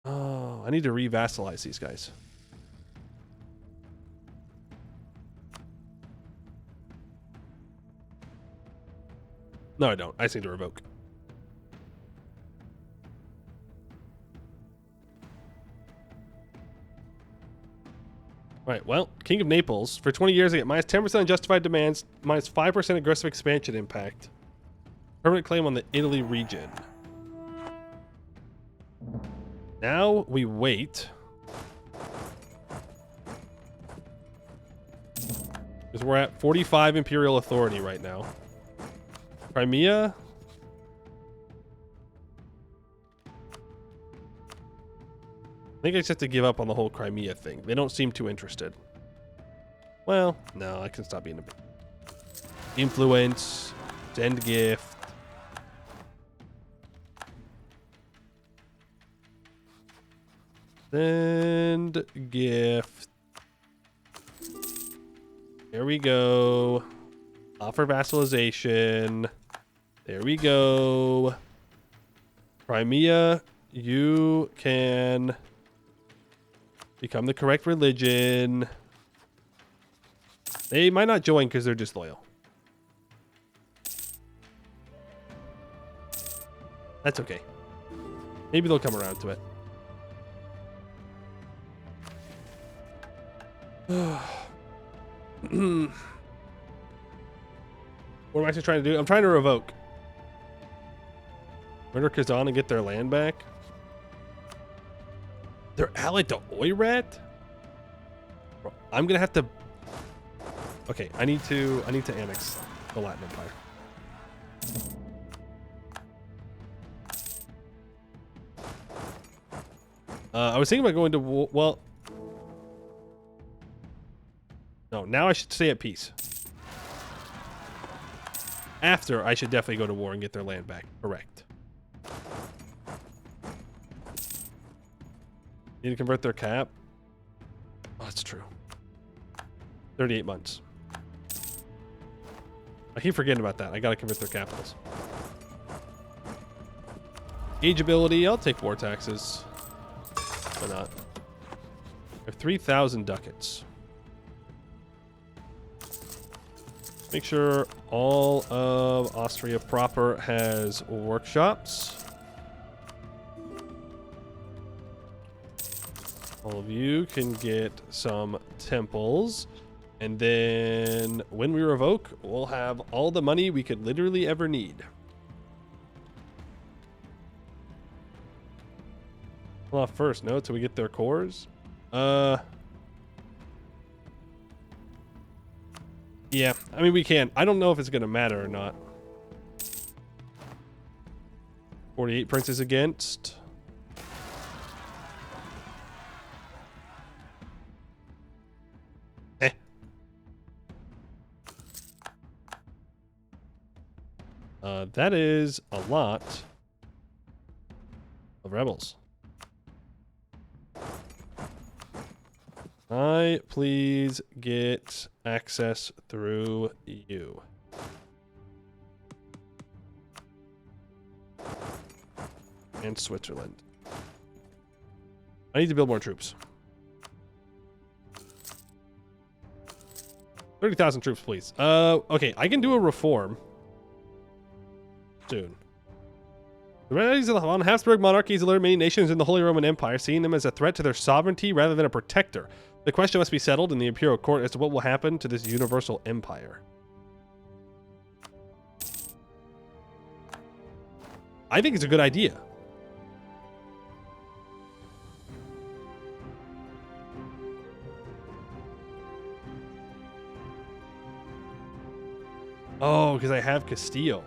Oh, I need to re-vassalize these guys. No, I don't. I just need to revoke. Right, well, King of Naples. For 20 years, I get minus 10% on justified demands, minus 5% aggressive expansion impact. Permanent claim on the Italy region. Now we wait. Because we're at 45 imperial authority right now. Crimea. I think I just have to give up on the whole Crimea thing. They don't seem too interested. Well, no, I can stop being a bit. Influence. Send gift. Send gift. There we go. Offer vassalization. There we go. Crimea, you can become the correct religion. They might not join because they're disloyal. That's okay. Maybe they'll come around to it. What am I actually trying to do? I'm trying to revoke. Murder Kazan and get their land back. They're allied to Oirat? I'm gonna have to. Okay, I need to annex the Latin Empire. I was thinking about going to war. Well, no. Now I should stay at peace. After, I should definitely go to war and get their land back. Correct. Need to convert their cap. Oh, that's true. 38 months. I keep forgetting about that. I gotta convert their capitals. Age ability. I'll take war taxes. Why not? I have 3,000 ducats. Make sure all of Austria proper has workshops. All of you can get some temples. And then when we revoke, we'll have all the money we could literally ever need. Well, first note, so we get their cores. Yeah, I mean, we can. I don't know if it's going to matter or not. 48 princes against. That is a lot of rebels. I please get access through you. And Switzerland. I need to build more troops. 30,000 troops, please. Okay, I can do a reform soon. The remedies of the Habsburg monarchies alert many nations in the Holy Roman Empire, seeing them as a threat to their sovereignty rather than a protector. The question must be settled in the imperial court as to what will happen to this universal empire. I think it's a good idea. Oh, because I have Castillo.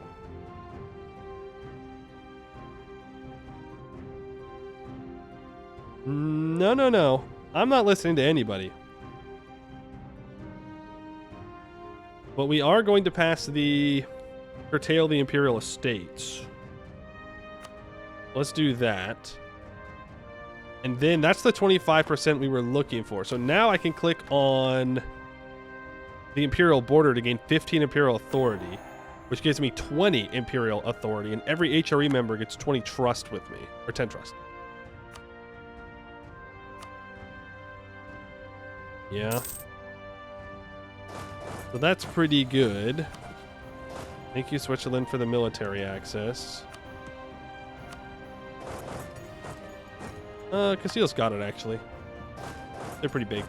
No. I'm not listening to anybody. But we are going to pass the curtail the imperial estates. Let's do that. And then that's the 25% we were looking for. So now I can click on the imperial border to gain 15 imperial authority, which gives me 20 imperial authority, and every HRE member gets 20 trust with me, or 10 trust. Yeah. So that's pretty good. Thank you, Switzerland, for the military access. Castillo's got it, actually. They're pretty big.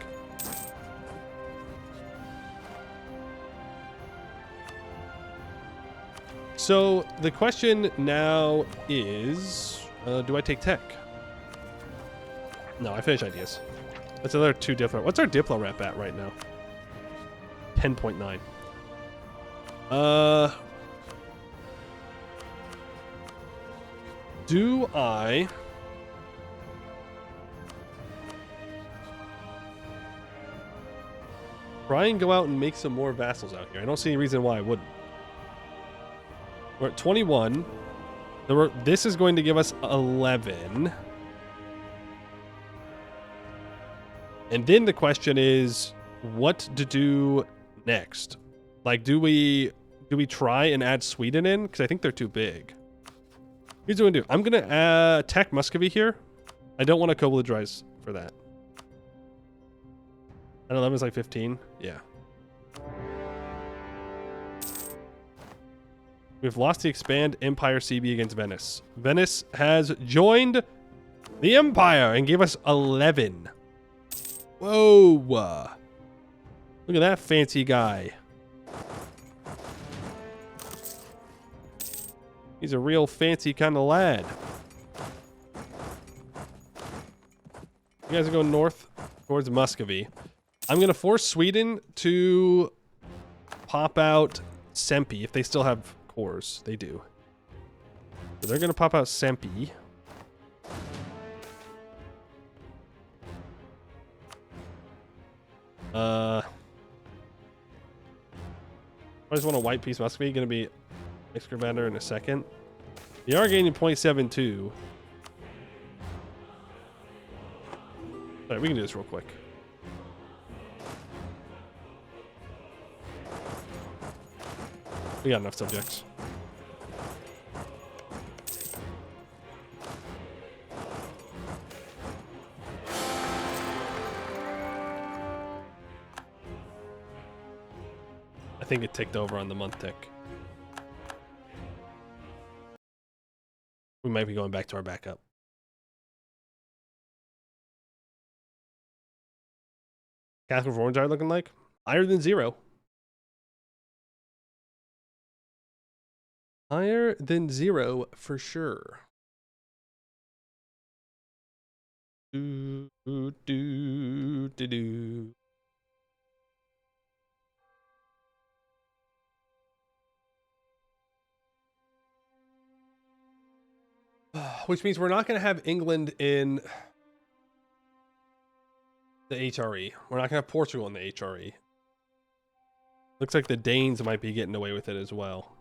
So the question now is, do I take tech? No, I finish ideas. That's another 2 Diplo. What's our Diplo rep at right now? 10.9. Do I try and go out and make some more vassals out here? I don't see any reason why I wouldn't. We're at 21. This is going to give us 11. And then the question is what to do next. Like, do we try and add Sweden in? Because I think they're too big. Here's what I'm gonna do. I'm gonna attack Muscovy here. I don't want to co-belligerize for that. And 11 is like 15. Yeah. We've lost the Expand Empire CB against Venice. Venice has joined the Empire and gave us 11. Whoa. Look at that fancy guy. He's a real fancy kind of lad. You guys are going north towards Muscovy. I'm going to force Sweden to pop out Sempi if they still have cores. They do. So they're going to pop out Sempi. I just want a white piece Muscovy. Going to be excavator in a second. They are gaining 0.72. Alright, we can do this real quick. We got enough subjects. I think it ticked over on the month tick. We might be going back to our backup. Catholic Reforms are looking like higher than 0. Higher than 0 for sure. Do, do, do, do, do. Which means we're not going to have England in the HRE. We're not going to have Portugal in the HRE. Looks like the Danes might be getting away with it as well.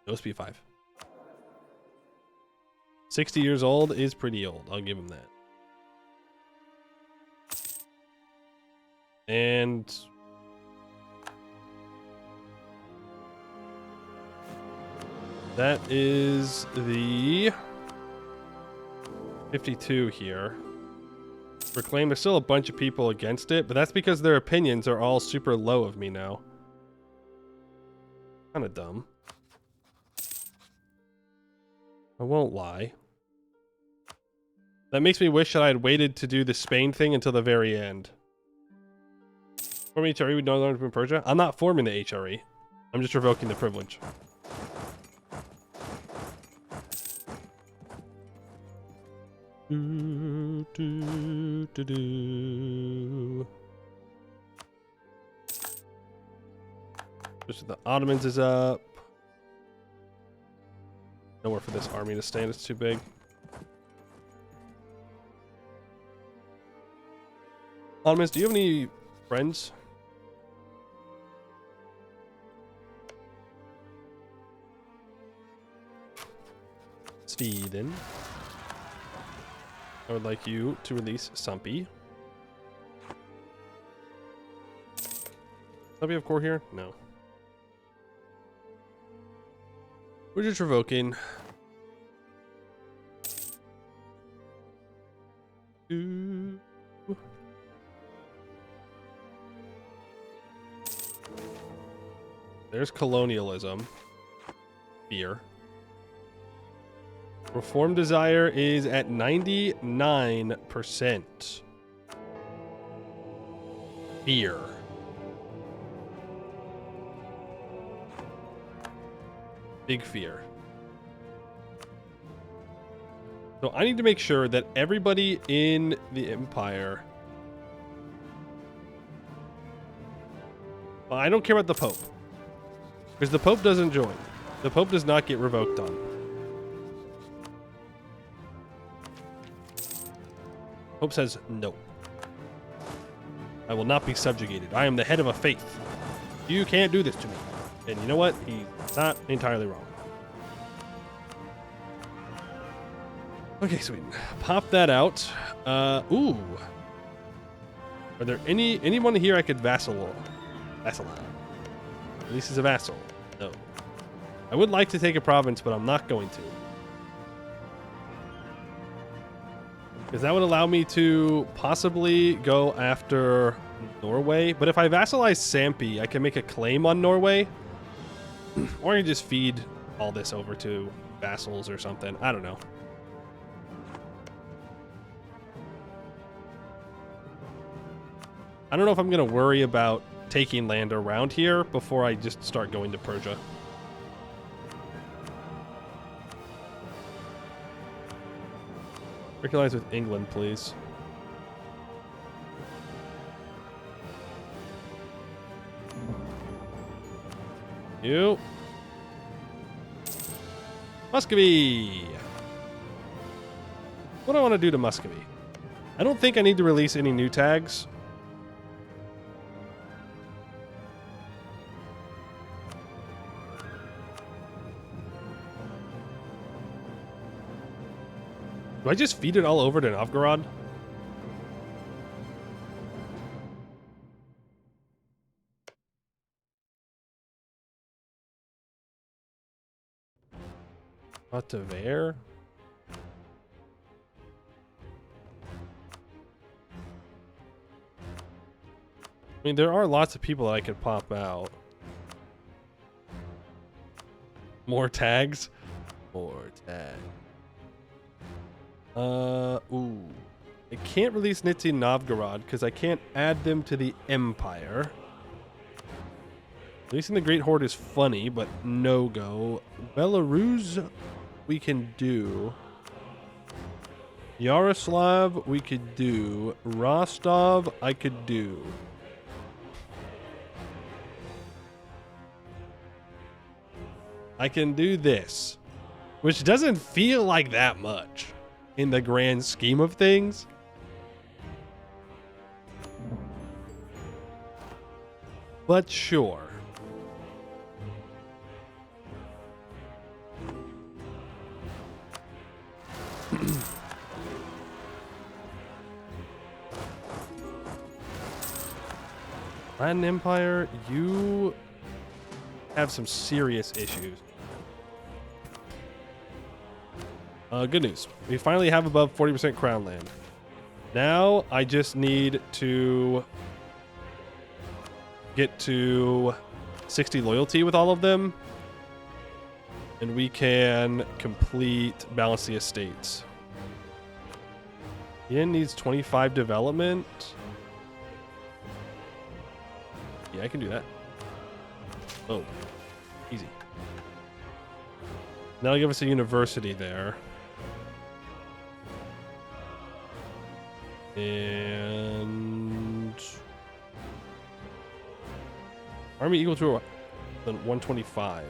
No SP5. 60 years old is pretty old. I'll give him that. And that is the 52 here. Proclaim. There's still a bunch of people against it, but that's because their opinions are all super low of me now. Kind of dumb. I won't lie. That makes me wish that I had waited to do the Spain thing until the very end. Forming HRE with no longer from Persia? I'm not forming the HRE. I'm just revoking the privilege. Do, do, do, do. Just the Ottomans is up. Nowhere for this army to stand, it's too big. Ottomans, do you have any friends? Sweden. I would like you to release Sempi. Do we have core here? No. We're just revoking. There's colonialism. Fear. Reform desire is at 99%. Fear. Big fear. So I need to make sure that everybody in the Empire... Well, I don't care about the Pope. Because the Pope doesn't join. The Pope does not get revoked on. Pope says no. I will not be subjugated. I am the head of a faith. You can't do this to me. And you know what? He's not entirely wrong. Okay, sweet. Pop that out. Ooh. Are there anyone here I could vassalize? At least as a vassal. No. I would like to take a province, but I'm not going to. Because that would allow me to possibly go after Norway. But if I vassalize Sampi, I can make a claim on Norway. Or I can just feed all this over to vassals or something. I don't know. I don't know if I'm going to worry about taking land around here before I just start going to Persia. Recognize with England, please. You. Muscovy. What do I want to do to Muscovy? I don't think I need to release any new tags. Do I just feed it all over to Novgorod? Not to Ver? I mean, there are lots of people that I could pop out. More tags? More tags. Ooh. I can't release Nizhny Novgorod because I can't add them to the Empire. Releasing the Great Horde is funny, but no go. Belarus, we can do. Yaroslav, we could do. Rostov, I could do. I can do this, which doesn't feel like that much in the grand scheme of things. But sure. Latin Empire, you have some serious issues. Good news. We finally have above 40% crown land. Now I just need to get to 60 loyalty with all of them. And we can complete balance the estates. Yin needs 25 development. Yeah, I can do that. Oh, easy. That'll give us a university there. And army equal to 125.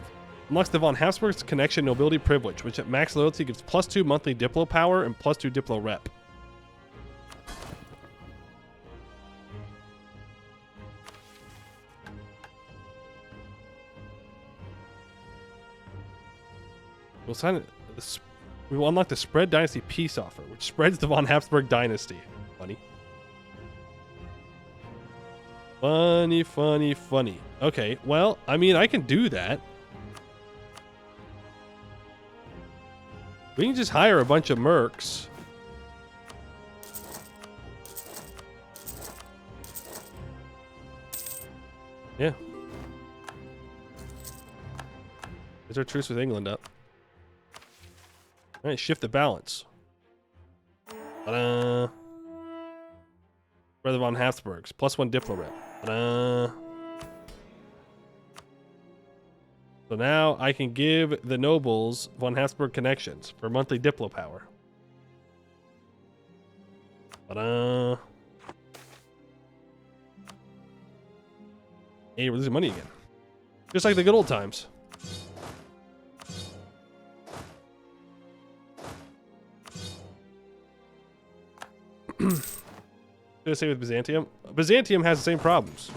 Unlocks the von Habsburg's connection nobility privilege, which at max loyalty gives +2 monthly Diplo power and +2 Diplo rep. We'll sign it. We will unlock the Spread Dynasty Peace Offer, which spreads the von Habsburg dynasty. Funny. Funny, funny, funny. Okay, well, I mean, I can do that. We can just hire a bunch of mercs. Yeah. Is our truce with England up? All right, shift the balance. Ta-da. Brother von Habsburgs, +1 Diplo rep. Ta-da. So now I can give the nobles von Habsburg connections for monthly Diplo power. Ta-da. Hey, we're losing money again. Just like the good old times. Gonna say with Byzantium. Byzantium has the same problems.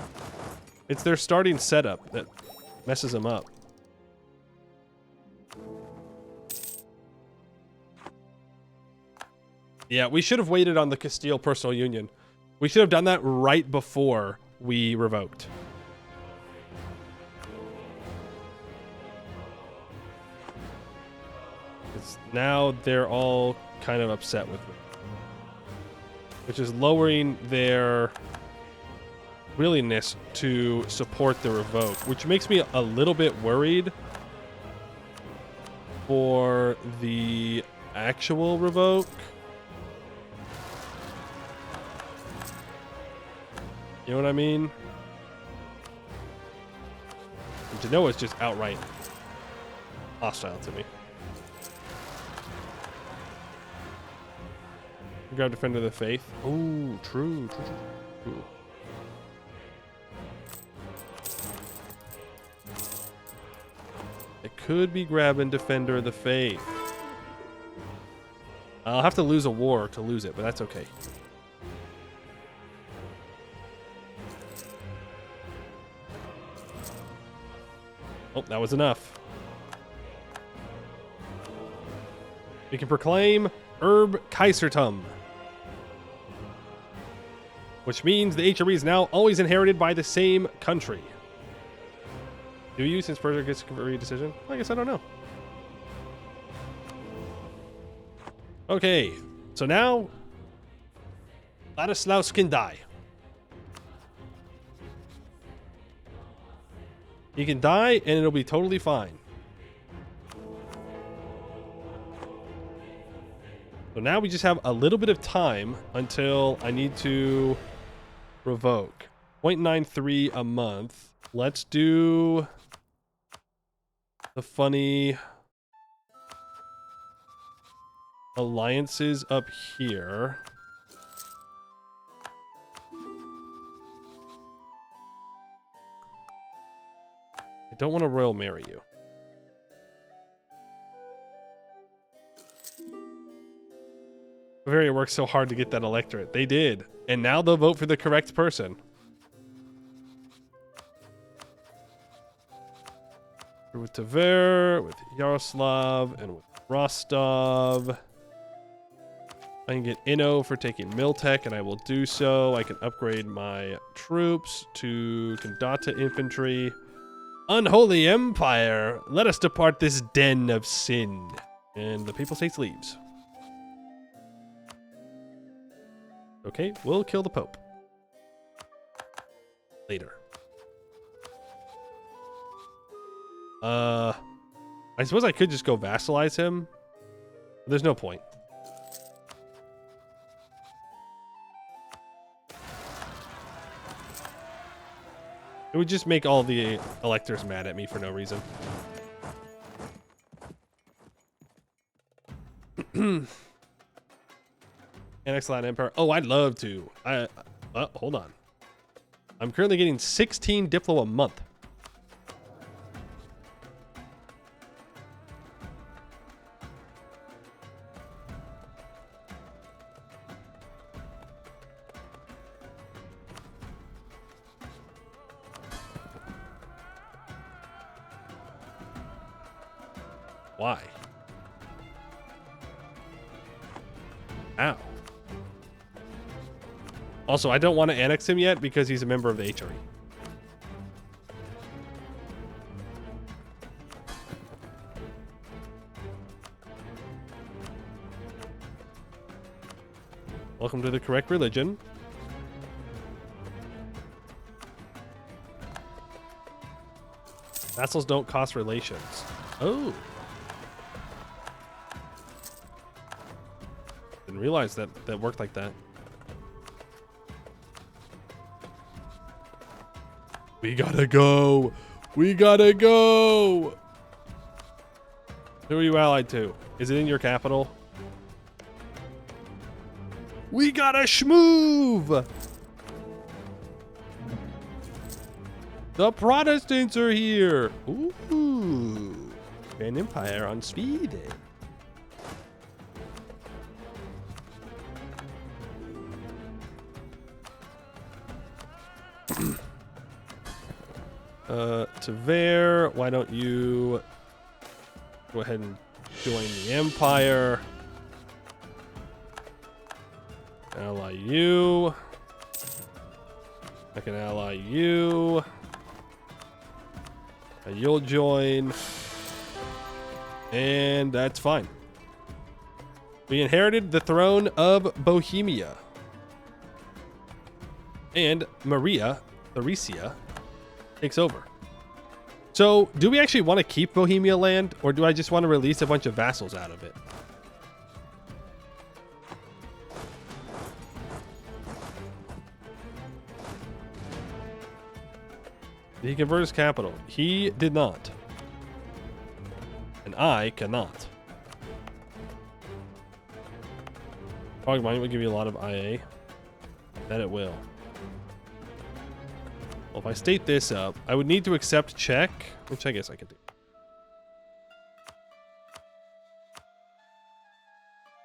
It's their starting setup that messes them up. Yeah, we should have waited on the Castile personal union. We should have done that right before we revoked. Because now they're all kind of upset with me. Which is lowering their willingness to support the revoke, which makes me a little bit worried for the actual revoke. You know what I mean? And Genoa's just outright hostile to me. Grab Defender of the Faith. Oh, true. It could be grabbing Defender of the Faith. I'll have to lose a war to lose it, but that's okay. Oh, that was enough. We can proclaim Erb Kaisertum, which means the HRE is now always inherited by the same country. Do you, since Persia gets a decision? I guess I don't know. Okay, so now Ladislaus can die. He can die and it'll be totally fine. So now we just have a little bit of time until I need to revoke. 0.93 a month. Let's do the funny alliances up here. I don't want to royal marry you. Bavaria worked so hard to get that electorate. They did. And now they'll vote for the correct person. With Tver, with Yaroslav, and with Rostov. I can get Inno for taking Miltech, and I will do so. I can upgrade my troops to Condata infantry. Unholy Empire, let us depart this den of sin. And the Papal States leaves. Okay, we'll kill the Pope. Later. I suppose I could just go vassalize him. But there's no point. It would just make all the electors mad at me for no reason. Annex Latin Empire. Oh, I'd love to. Hold on. I'm currently getting 16 Diplo a month. Why? Ow. Also, I don't want to annex him yet because he's a member of the HRE. Welcome to the correct religion. Vassals don't cost relations. Oh. Didn't realize that worked like that. We gotta go. We gotta go. Who are you allied to? Is it in your capital? We gotta schmoove. The Protestants are here. Ooh. An empire on speed. Tver, why don't you go ahead and join the Empire? Ally you. I can ally you. You'll join. And that's fine. We inherited the throne of Bohemia. And Maria Theresia takes over. So, do we actually want to keep Bohemia land, or do I just want to release a bunch of vassals out of it? Did he convert his capital? He did not. And I cannot. Frog Mine will give you a lot of IA. That it will. Well, if I state this up, I would need to accept check, which I guess I can do.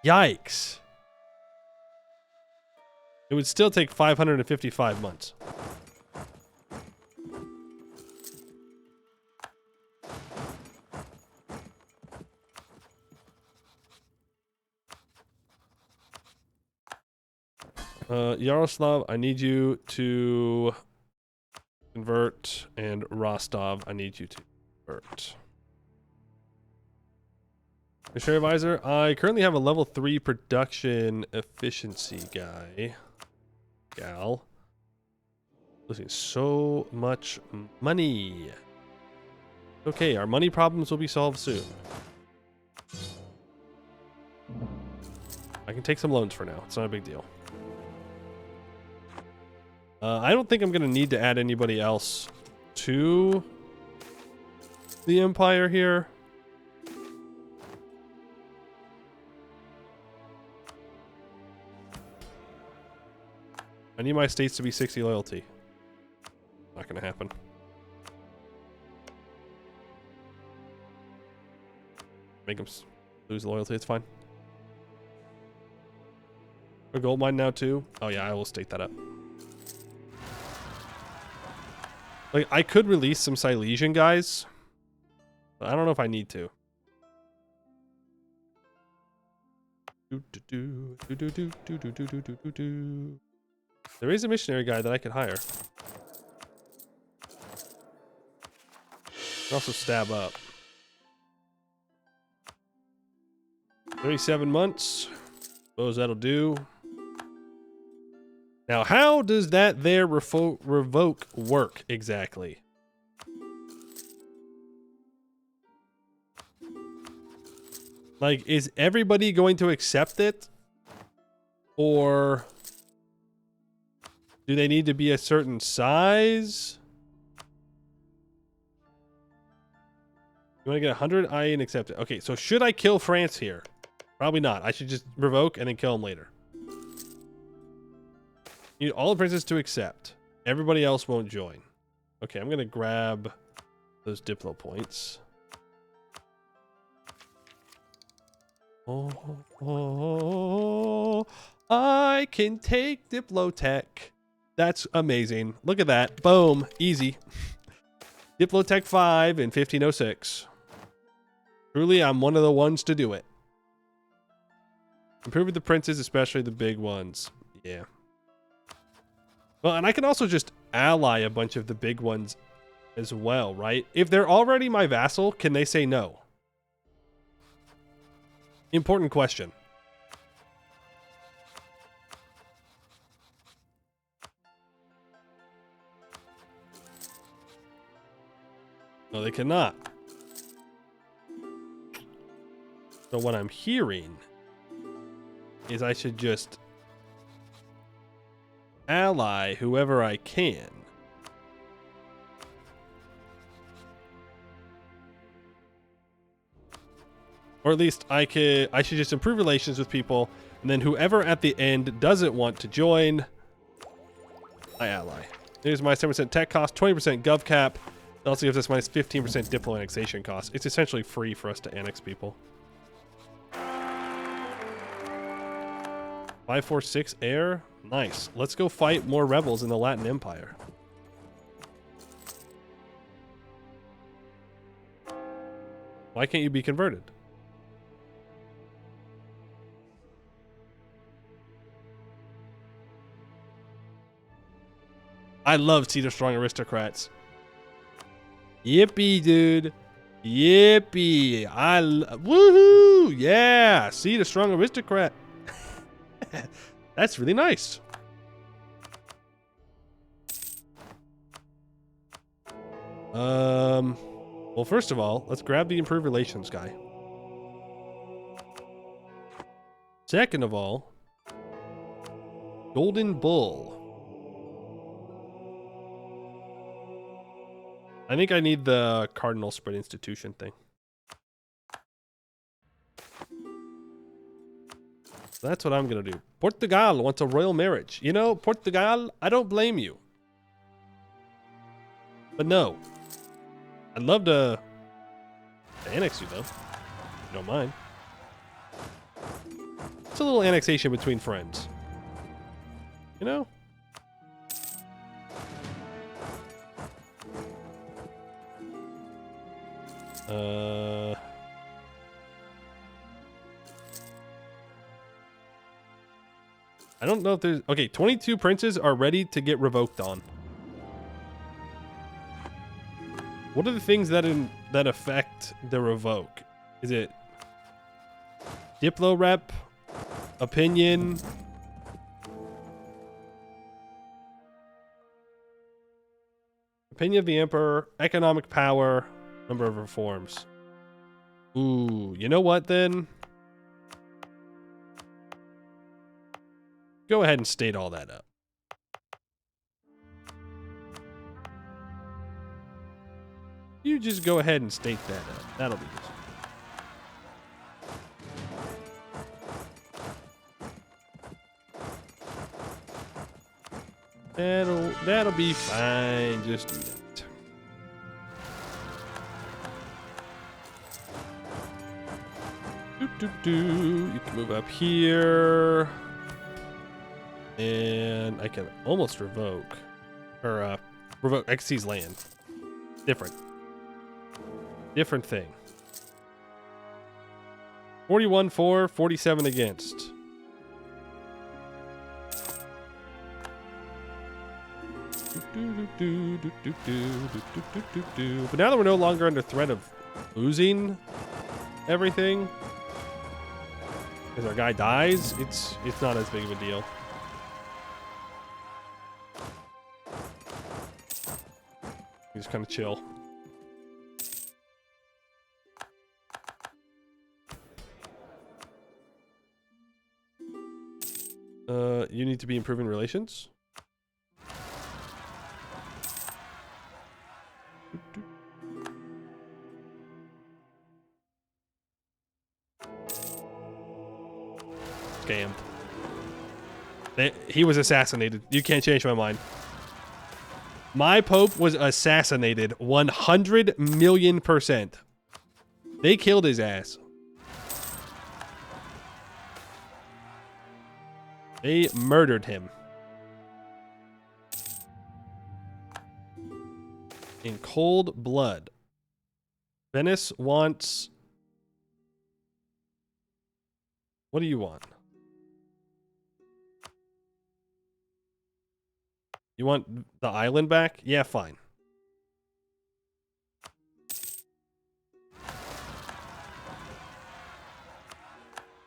Yikes. It would still take 555 months. Yaroslav, I need you to convert, and Rostov, I need you to convert. Missionary Advisor, I currently have a level 3 production efficiency guy. Gal. Losing so much money. Okay, our money problems will be solved soon. I can take some loans for now. It's not a big deal. I don't think I'm going to need to add anybody else to the empire here. I need my states to be 60 loyalty. Not going to happen. Make them lose loyalty, it's fine. A gold mine now too? Oh yeah, I will state that up. Like, I could release some Silesian guys, but I don't know if I need to. There is a missionary guy that I could hire. Can also stab up. 37 months. Suppose that'll do. Now, how does that there revoke work exactly? Like, is everybody going to accept it? Or do they need to be a certain size? You want to get 100 IA and accept it. Okay, so should I kill France here? Probably not. I should just revoke and then kill them later. Need all the princes to accept. Everybody else won't join. Okay, I'm going to grab those Diplo points. Oh, I can take Diplotech. That's amazing. Look at that. Boom. Easy. Diplotech 5 in 1506. Truly, I'm one of the ones to do it. Improve the princes, especially the big ones. Yeah. Well, and I can also just ally a bunch of the big ones as well, right? If they're already my vassal, can they say no? Important question. No, they cannot. So what I'm hearing is I should just ally whoever I can. Or at least I should just improve relations with people, and then whoever at the end doesn't want to join, I ally. Here's my 7% tech cost, 20% gov cap. It also gives us my 15% diplo annexation cost. It's essentially free for us to annex people. 546 air. Nice. Let's go fight more rebels in the Latin Empire. Why can't you be converted? I love See the Strong Aristocrats. Yippee, dude. Yippee. Woohoo. Yeah. See the Strong Aristocrat. That's really nice. Well, first of all, let's grab the improved relations guy. Second of all, Golden Bull. I think I need the Cardinal Spread Institution thing. So that's what I'm going to do. Portugal wants a royal marriage. You know, Portugal, I don't blame you. But no. I'd love to annex you, though. If you don't mind. It's a little annexation between friends. You know? I don't know if there's... Okay, 22 princes are ready to get revoked on. What are the things that affect the revoke? Is it Diplo rep, opinion, opinion of the emperor, economic power, number of reforms? Ooh, you know what then? Go ahead and state all that up. You just go ahead and state that up. That'll be easy. That'll be fine. Just do that. You can move up here. And I can almost revoke. Or revoke XC's land. Different thing. 41 for, 47 against. But now that we're no longer under threat of losing everything, because our guy dies, it's not as big of a deal. You just kind of chill. You need to be improving relations. Scammed. He was assassinated. You can't change my mind. My Pope was assassinated 100 million%. They killed his ass. They murdered him. In cold blood. Venice wants... What do you want? You want the island back? Yeah, fine.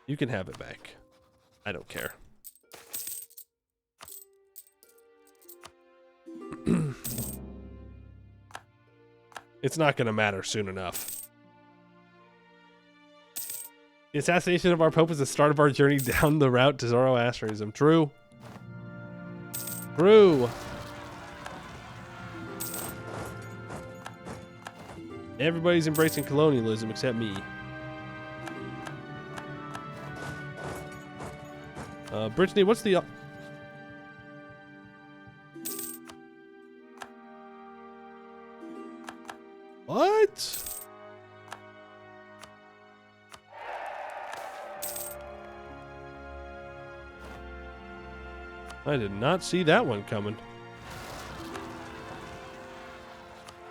You can have it back. I don't care. It's not going to matter soon enough. The assassination of our Pope is the start of our journey down the route to Zoroastrianism. True. True. Everybody's embracing colonialism except me. Brittany, what's the... What? I did not see that one coming.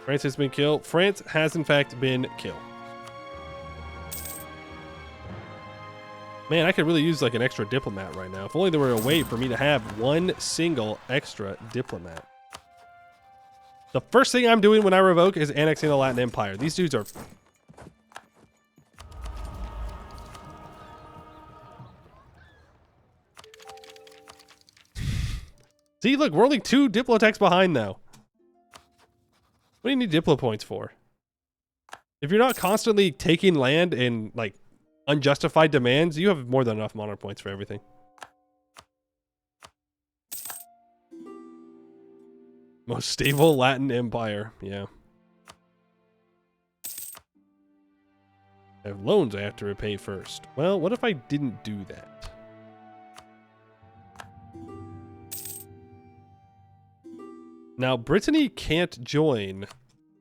France has been killed. France has in fact been killed. Man, I could really use like an extra diplomat right now. If only there were a way for me to have one single extra diplomat. The first thing I'm doing when I revoke is annexing the Latin Empire. These dudes are... See, look, we're only 2 Diplo techs behind now. What do you need Diplo points for? If you're not constantly taking land and, like, unjustified demands, you have more than enough monarch points for everything. Most stable Latin Empire, yeah. I have loans I have to repay first. Well, what if I didn't do that? Now, Brittany can't join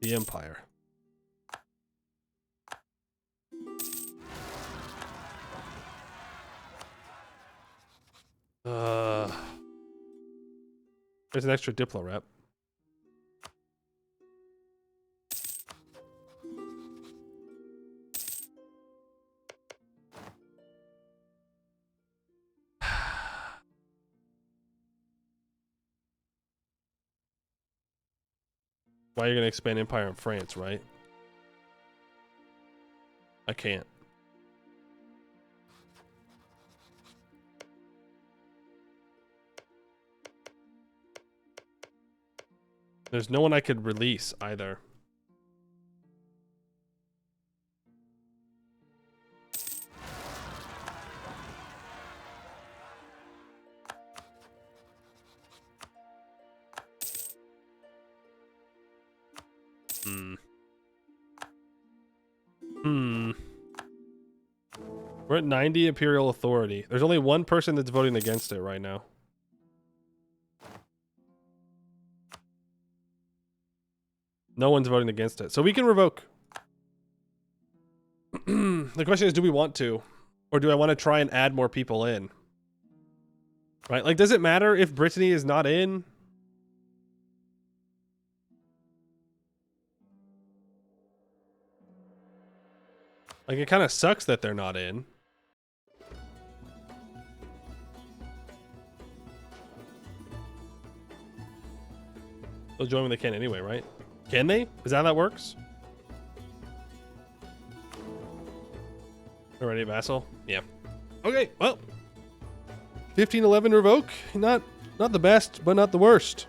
the Empire. There's an extra Diplo rep. Why are you going to expand Empire in France, right? I can't. There's no one I could release either. We're at 90 Imperial Authority. There's only one person that's voting against it right now. No one's voting against it. So we can revoke. The question is, do we want to? Or do I want to try and add more people in? Right? Like, does it matter if Brittany is not in? Like, it kind of sucks that they're not in. They'll join when they can anyway, right? Can they? Is that how that works? Already a vassal? Yeah. Okay, well. 1511 revoke. Not the best, but not the worst.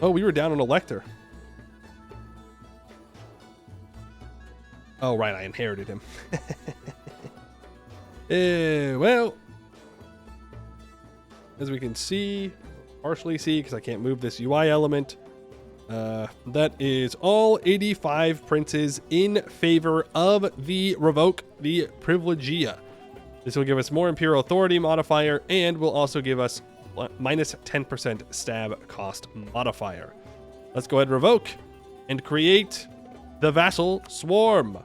Oh, we were down on Elector. Oh, right, I inherited him. Well, as we can see, partially see, because I can't move this UI element, that is all 85 princes in favor of the revoke, the privilegia. This will give us more imperial authority modifier and will also give us minus 10% stab cost modifier. Let's go ahead and revoke and create the vassal swarm.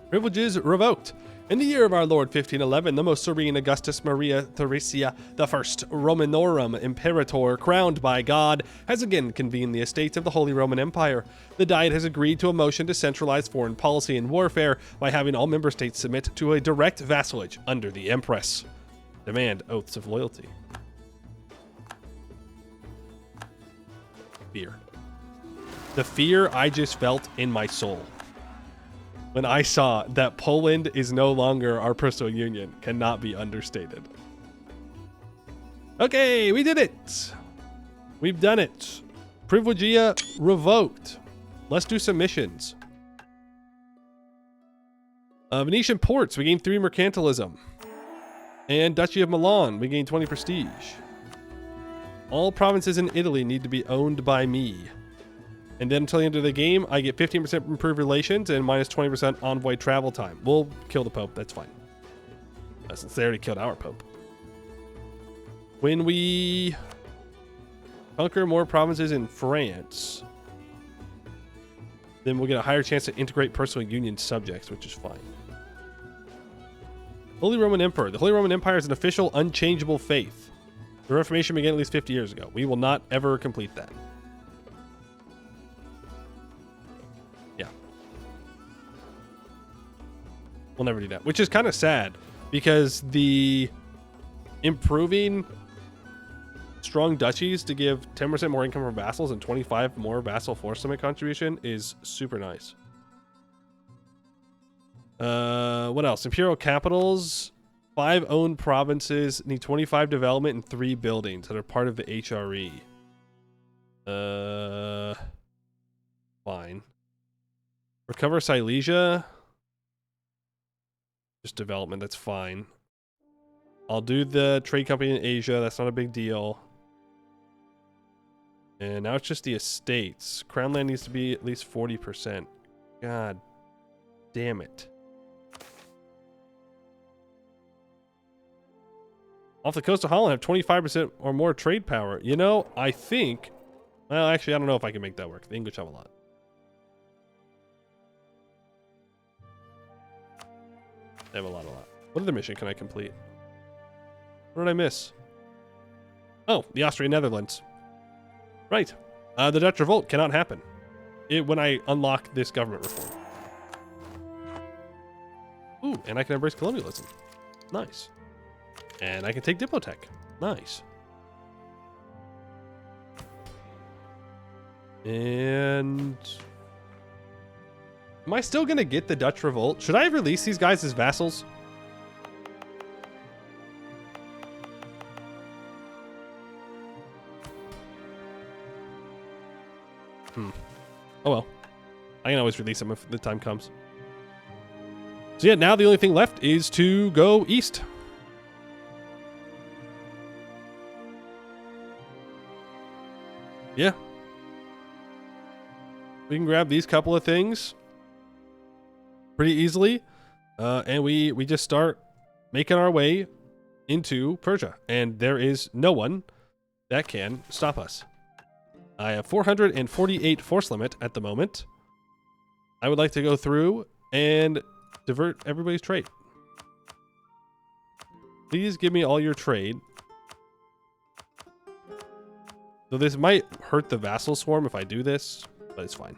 Privileges revoked. In the year of our Lord 1511, the most serene Augustus Maria Theresia I Romanorum Imperator, crowned by God, has again convened the estates of the Holy Roman Empire. The Diet has agreed to a motion to centralize foreign policy and warfare by having all member states submit to a direct vassalage under the Empress. Demand oaths of loyalty. Fear. The fear I just felt in my soul when I saw that Poland is no longer our personal union cannot be understated. Okay, we did it. We've done it. Privilegia revoked. Let's do some missions. Venetian ports, we gain 3 mercantilism. And Duchy of Milan, we gain 20 prestige. All provinces in Italy need to be owned by me. And then until the end of the game, I get 15% improved relations and minus 20% envoy travel time. We'll kill the Pope, that's fine. Since they already killed our Pope. When we conquer more provinces in France, then we'll get a higher chance to integrate personal union subjects, which is fine. Holy Roman Emperor. The Holy Roman Empire is an official, unchangeable faith. The Reformation began at least 50 years ago. We will not ever complete that. Yeah. We'll never do that, which is kind of sad because the improving strong duchies to give 10% more income from vassals and 25 more vassal force limit contribution is super nice. What else? Imperial capitals, 5 owned provinces, need 25 development and 3 buildings that are part of the HRE. Fine. Recover Silesia. Just development, that's fine. I'll do the trade company in Asia, that's not a big deal. And now it's just the estates. Crown land needs to be at least 40%. God damn it. Off the coast of Holland have 25% or more trade power. You know, I think... Well, actually, I don't know if I can make that work. The English have a lot. They have a lot. What other mission can I complete? What did I miss? Oh, the Austrian Netherlands. Right. The Dutch revolt cannot happen when I unlock this government reform. Ooh, and I can embrace colonialism. Nice. And I can take Diplotech. Nice. And... Am I still going to get the Dutch revolt? Should I release these guys as vassals? Oh well. I can always release them if the time comes. So yeah, now the only thing left is to go east. Yeah. We can grab these couple of things pretty easily. And we just start making our way into Persia. And there is no one that can stop us. I have 448 force limit at the moment. I would like to go through and divert everybody's trade. Please give me all your trade. So this might hurt the vassal swarm if I do this, but it's fine.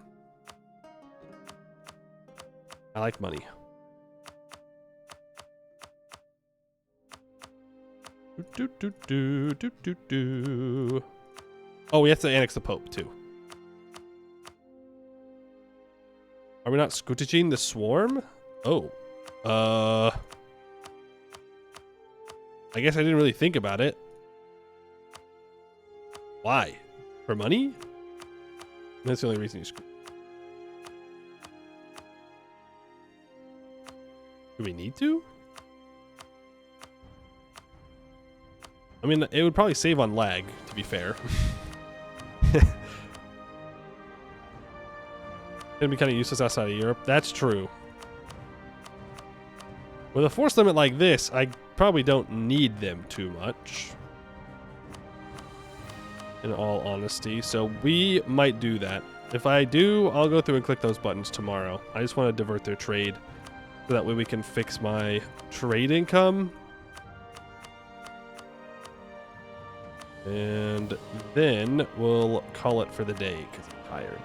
I like money. Oh, we have to annex the Pope, too. Are we not scootaging the swarm? Oh. I guess I didn't really think about it. Why? For money? That's the only reason you scoot. Do we need to? I mean, it would probably save on lag, to be fair. It'd be kind of useless outside of Europe. That's true. With a force limit like this, I probably don't need them too much. In all honesty. So we might do that. If I do, I'll go through and click those buttons tomorrow. I just want to divert their trade. So that way we can fix my trade income. And then we'll call it for the day because I'm tired.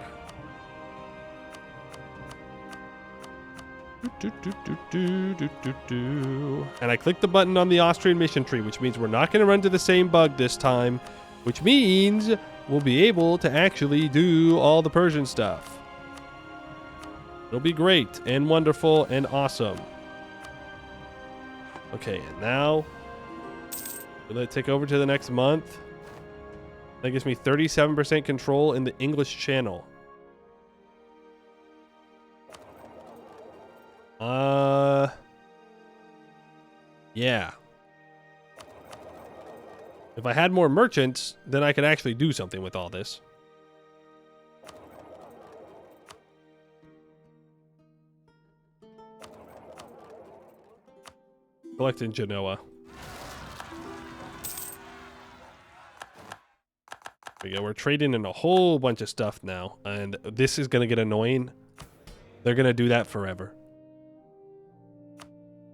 And I clicked the button on the Austrian mission tree, which means we're not going to run to the same bug this time, which means we'll be able to actually do all the Persian stuff. It'll be great and wonderful and awesome. Okay, and now we'll let it take over to the next month. That gives me 37% control in the English Channel. Yeah. If I had more merchants, then I could actually do something with all this. Collect in Genoa. There we go. We're trading in a whole bunch of stuff now, and this is going to get annoying. They're going to do that forever.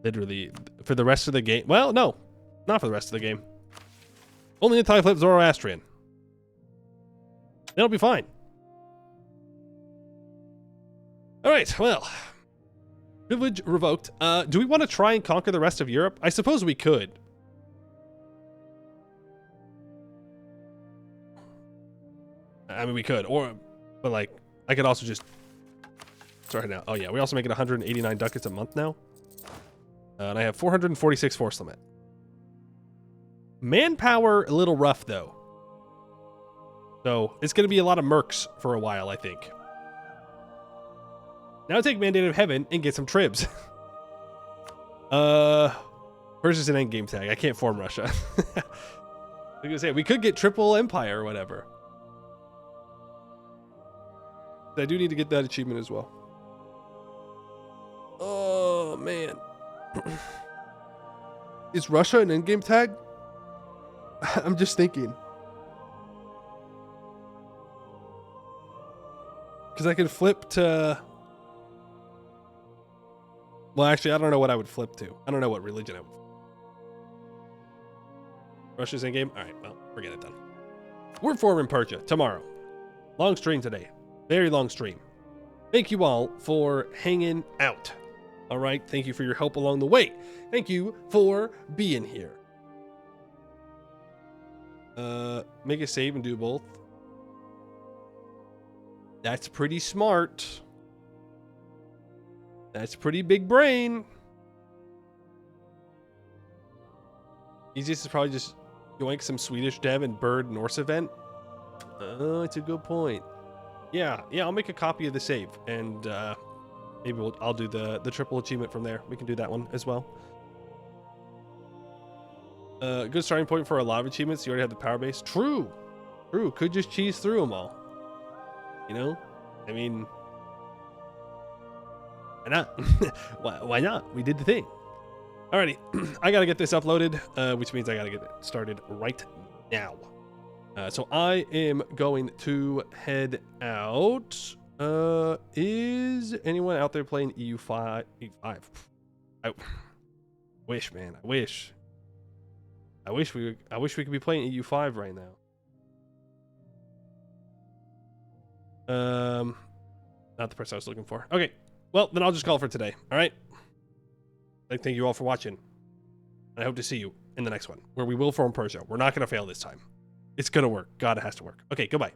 Literally, for the rest of the game. Well, no, not for the rest of the game. Only until I flip Zoro-Austrian. It'll be fine. All right, well. Privilege revoked. Do we want to try and conquer the rest of Europe? I suppose we could. I mean, we could, but like, I could also just start now. Oh yeah, we also make it 189 ducats a month now. And I have 446 force limit. Manpower, a little rough though. So it's going to be a lot of mercs for a while, I think. Now take Mandate of Heaven and get some tribs. Versus an endgame tag. I can't form Russia. I was gonna say, we could get triple empire or whatever. I do need to get that achievement as well. Oh, man. Is Russia an endgame tag? I'm just thinking. Because I could flip to... Well, actually, I don't know what I would flip to. I don't know what religion I would flip. Russia's endgame? All right, well, forget it then. We're forming Persia tomorrow. Long stream today. Very long stream. Thank you all for hanging out. All right, thank you for your help along the way. Thank you for being here. Make a save and do both. That's pretty smart. That's pretty big brain. Easiest is probably just yoink some Swedish dev and bird Norse event. Oh, it's a good point. Yeah, I'll make a copy of the save, and maybe I'll do the triple achievement from there. We can do that one as well. Good starting point for a lot of achievements. You already have the power base. True. Could just cheese through them all. You know, I mean, why not? Why not? We did the thing. Alrighty, I gotta get this uploaded, which means I gotta get it started right now. So I am going to head out. Is anyone out there playing EU5? I wish, man. I wish we could be playing EU5 right now. Not the person I was looking for. Okay, well then I'll just call it for today. All right. Thank you all for watching. I hope to see you in the next one, where we will form Persia. We're not going to fail this time. It's going to work. God, it has to work. Okay, goodbye.